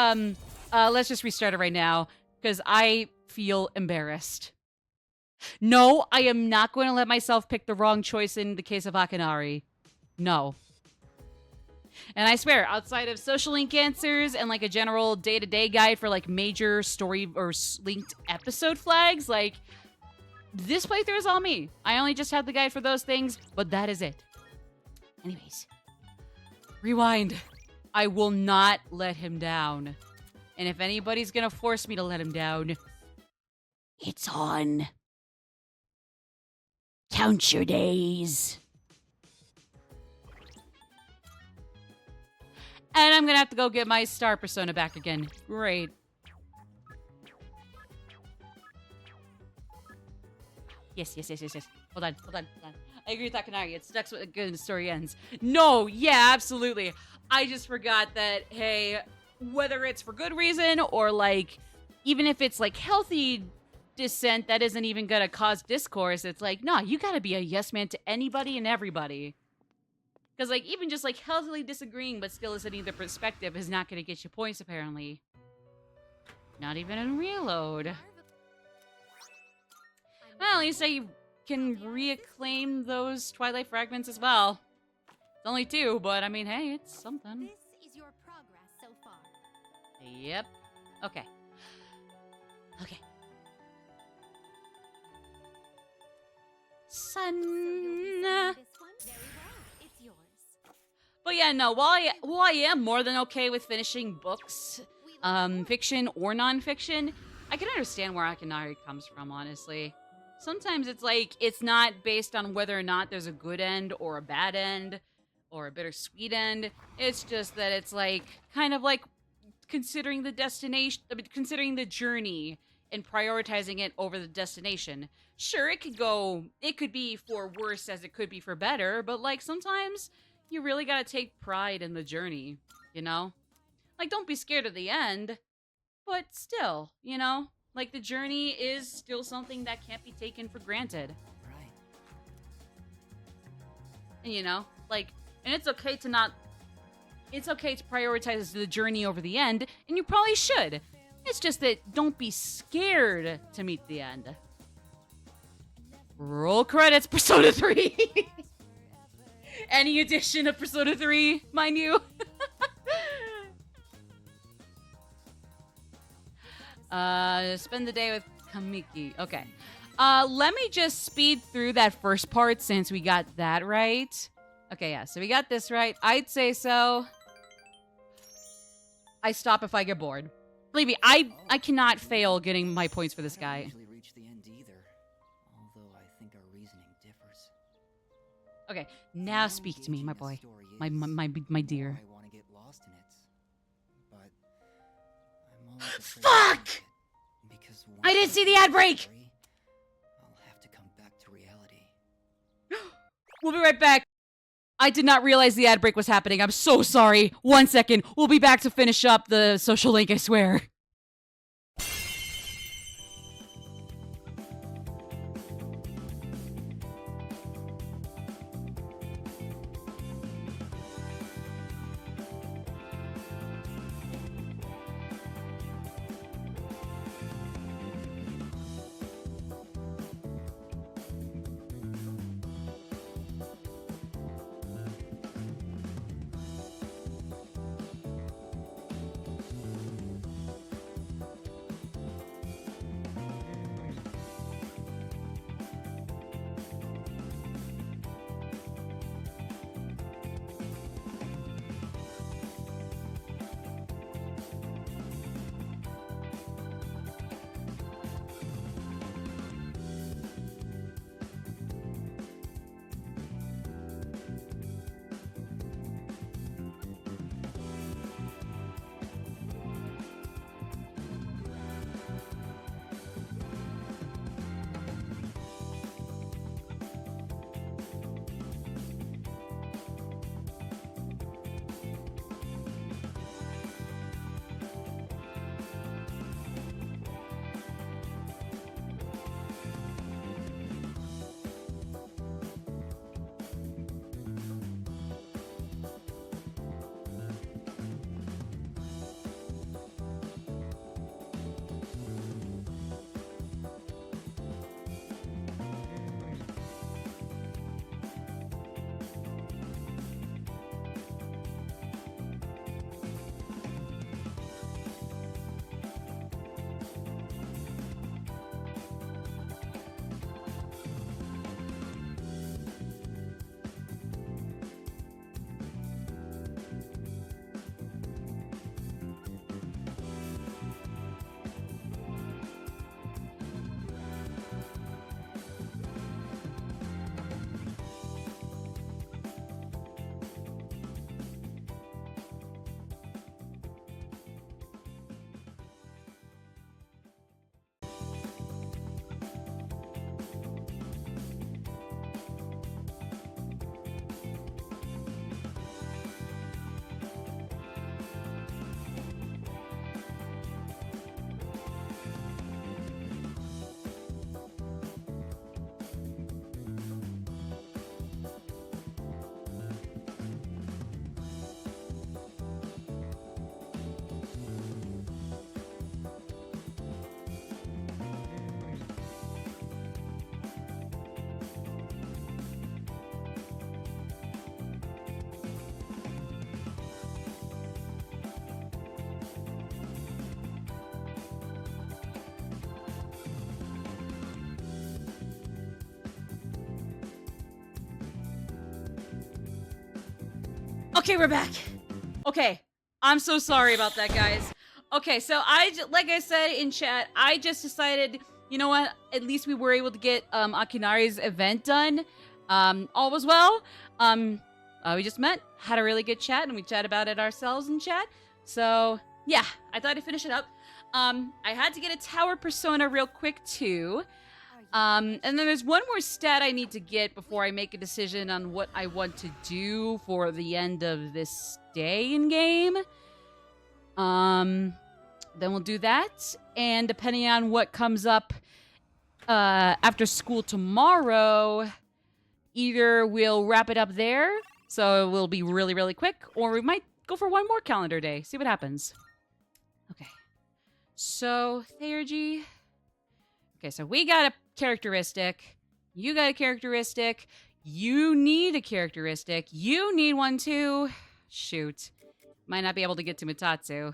restart it right now because I feel embarrassed. No, I am not going to let myself pick the wrong choice in the case of Akinari. No. And I swear, outside of social link answers and like a general day-to-day guide for like major story or linked episode flags, like this playthrough is all me. I only just have the guide for those things, but that is it. Anyways, rewind. I will not let him down. And if anybody's gonna force me to let him down, it's on. Count your days. And I'm gonna have to go get my star persona back again. Great. Yes. Hold on. I agree with Takanagi. It sucks when a good story ends. No, yeah, absolutely. I just forgot that, hey, whether it's for good reason or, like, even if it's, like, healthy dissent that isn't even gonna cause discourse, it's like, nah, you gotta be a yes man to anybody and everybody. Because, like, even just, like, healthily disagreeing but still listening to their perspective is not gonna get you points, apparently. Not even in Reload. Well, at least I can reacclaim those Twilight Fragments as well. It's only 2, but I mean, hey, it's something. This is your progress so far. Yep. Okay. So you'll be Sun. sending this one? Very well. It's yours. But yeah, no, while I am more than okay with finishing books, fiction or non-fiction, I can understand where Akinari comes from, honestly. Sometimes it's like, it's not based on whether or not there's a good end or a bad end or a bittersweet end. It's just that it's like, kind of like considering the destination, considering the journey and prioritizing it over the destination. Sure, it could be for worse as it could be for better, but like sometimes you really gotta take pride in the journey, you know? Like, don't be scared of the end, but still, you know? Like, the journey is still something that can't be taken for granted. Right. And, you know, like, And it's okay to not... It's okay to prioritize the journey over the end, and you probably should. It's just that don't be scared to meet the end. Roll credits, Persona 3! Any edition of Persona 3, mind you. Spend the day with Kamiki. Okay. Let me just speed through that first part since we got that right. Okay, yeah, so we got this right. I'd say so. I stop if I get bored. Believe me, I cannot fail getting my points for this guy. I don't usually reach the end either, although I think our reasoning differs. Okay, now speak to me, my boy. My dear. I want to get lost in it, but I'm always afraid Fuck! to it, because I didn't once see the I ad break! story, I'll have to come back to reality. We'll be right back. I did not realize the ad break was happening. I'm so sorry. 1 second. We'll be back to finish up the social link, I swear. Okay, we're back. Okay, I'm so sorry about that, guys. Okay, so like I said in chat, I just decided, you know what? At least we were able to get Akinari's event done. All was well. We just met, had a really good chat, and we chat about it ourselves in chat. So yeah, I thought I'd finish it up. I had to get a tower persona real quick too. And then there's one more stat I need to get before I make a decision on what I want to do for the end of this day in game. Then we'll do that. And depending on what comes up after school tomorrow, either we'll wrap it up there, So it will be really, really quick, or we might go for one more calendar day. See what happens. Okay. So, Theurgy. Okay, so we got a characteristic. You got a characteristic. You need a characteristic. You need one too. Shoot. Might not be able to get to Mutatsu.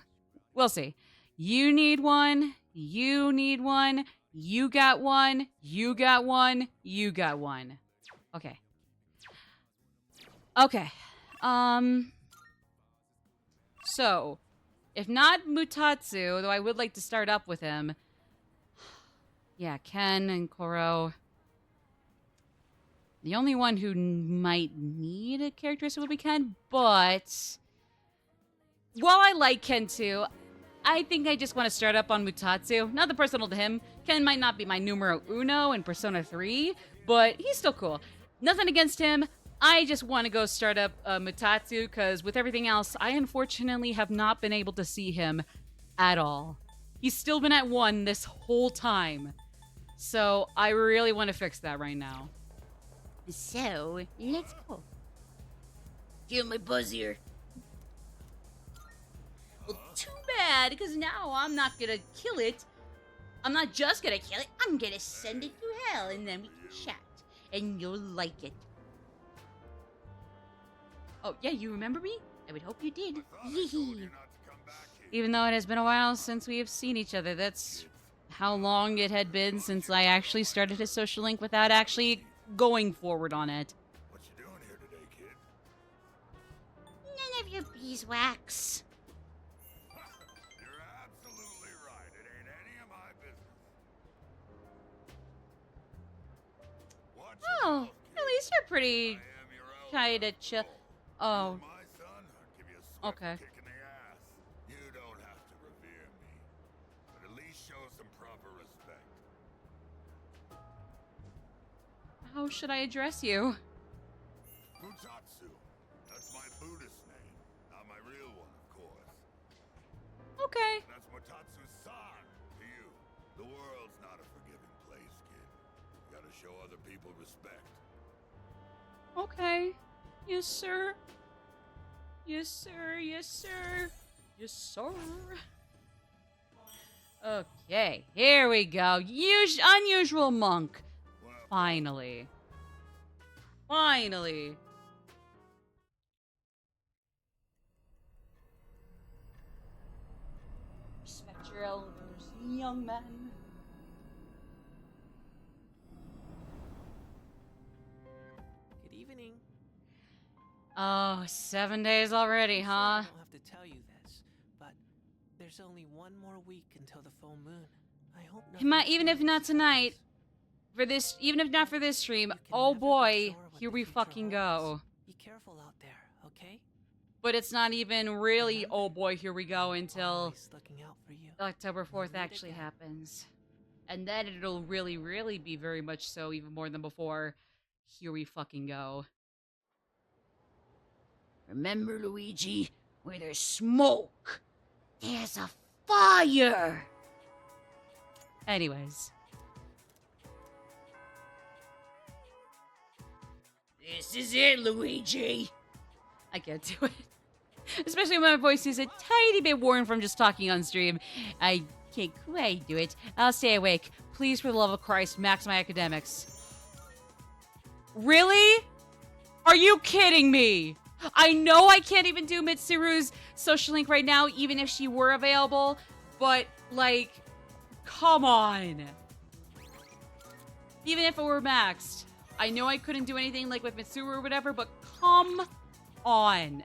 We'll see. You need one. You need one. You got one. You got one. You got one. Okay. Okay. So, if not Mutatsu, though I would like to start up with him. Yeah, Ken and Koro. The only one who might need a characteristic would be Ken, but while I like Ken too, I think I just want to start up on Mutatsu. Not the personal to him. Ken might not be my numero uno in Persona 3, but he's still cool. Nothing against him. I just want to go start up Mutatsu, because with everything else, I unfortunately have not been able to see him at all. He's still been at 1 this whole time. So I really want to fix that right now. So, let's go. Feel my buzz here. Well, too bad, because now I'm not gonna kill it. I'm not just gonna kill it, I'm gonna send it to hell, and then we can chat. And you'll like it. Oh, yeah, you remember me? I would hope you did. Even though it has been a while since we have seen each other, that's how long it had been since I actually started a social link without actually going forward on it. What you doing here today, kid? None of your beeswax. You're absolutely right. It ain't any of my business. Watch Oh, yourself, at least you're pretty I am your kind of chill. Oh, my son, I'd give you a swift okay. kick in the ass. You don't have to revere me, but at least show some proper respect. How should I address you? Mutatsu. That's my Buddhist name, not my real one, of course. Okay. That's Mutatsu-san to you. The world's not a forgiving place, kid. You gotta show other people respect. Okay. Yes, sir. Yes, sir. Yes, sir. Yes, sir. Okay, here we go. Unusual monk. Finally. Finally. Respect your elders, young man. Good evening. Oh, 7 days already, huh? I don't have to tell you this, but there's only one more week until the full moon. I hope Even if not tonight, for this, even if not for this stream, oh boy, here we fucking go. Be careful out there, okay? But it's not even really, oh boy, here we go, until Always looking out for you. October 4th actually happens. And then it'll really, really be very much so, even more than before. Here we fucking go. Remember, Luigi, where there's smoke, there's a fire. Anyways. This is it, Luigi. I can't do it. Especially when my voice is a tiny bit worn from just talking on stream. I can't quite do it. I'll stay awake. Please, for the love of Christ, max my academics. Really? Are you kidding me? I know I can't even do Mitsuru's social link right now, even if she were available, but, like, come on. Even if it were maxed. I know I couldn't do anything like with Mitsuru or whatever, but come on.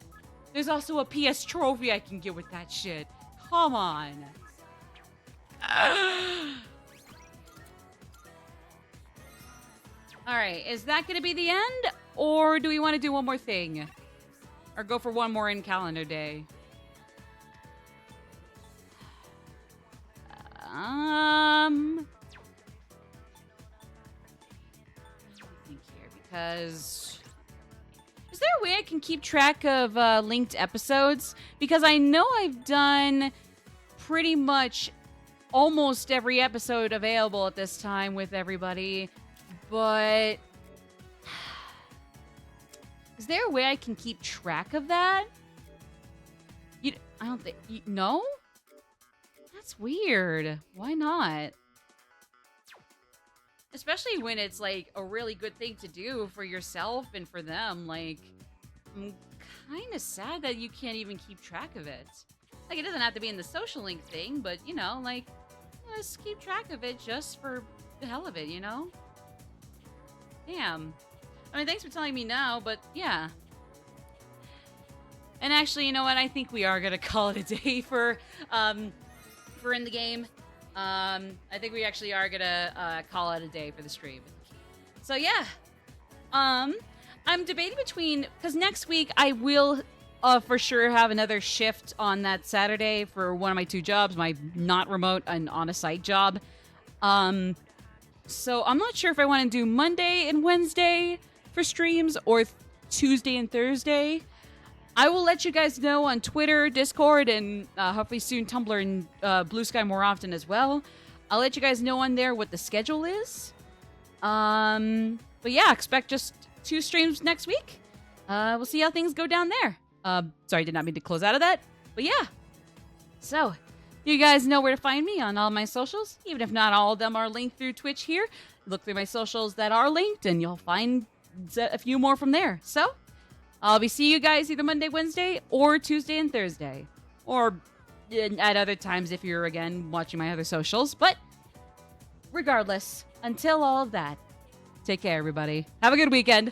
There's also a PS trophy I can get with that shit. Come on. Alright, is that going to be the end? Or do we want to do one more thing? Or go for one more in calendar day? Think here, because is there a way I can keep track of linked episodes? Because I know I've done pretty much almost every episode available at this time with everybody, but Is there a way I can keep track of that? I don't think... no? That's weird. Why not? Especially when it's, like, a really good thing to do for yourself and for them. Like, I'm kind of sad that you can't even keep track of it. Like, it doesn't have to be in the social link thing, but, you know, like, just keep track of it just for the hell of it, you know? Damn. I mean, thanks for telling me now, but yeah. And actually, you know what? I think we are gonna call it a day for in the game. I think we actually are gonna call it a day for the stream. So yeah. I'm debating between, because next week I will for sure have another shift on that Saturday for one of my 2 jobs, my not remote and on a site job. So I'm not sure if I want to do Monday and Wednesday for streams or Tuesday and Thursday. I will let you guys know on Twitter, Discord, and hopefully soon Tumblr and Blue Sky more often as well. I'll let you guys know on there what the schedule is. But yeah, expect just 2 streams next week. We'll see how things go down there. Sorry, did not mean to close out of that. But yeah. So, you guys know where to find me on all my socials. Even if not all of them are linked through Twitch here. Look through my socials that are linked and you'll find a few more from there. So, I'll be seeing you guys either Monday, Wednesday, or Tuesday and Thursday. Or at other times if you're, again, watching my other socials. But, regardless, until all of that, take care, everybody. Have a good weekend.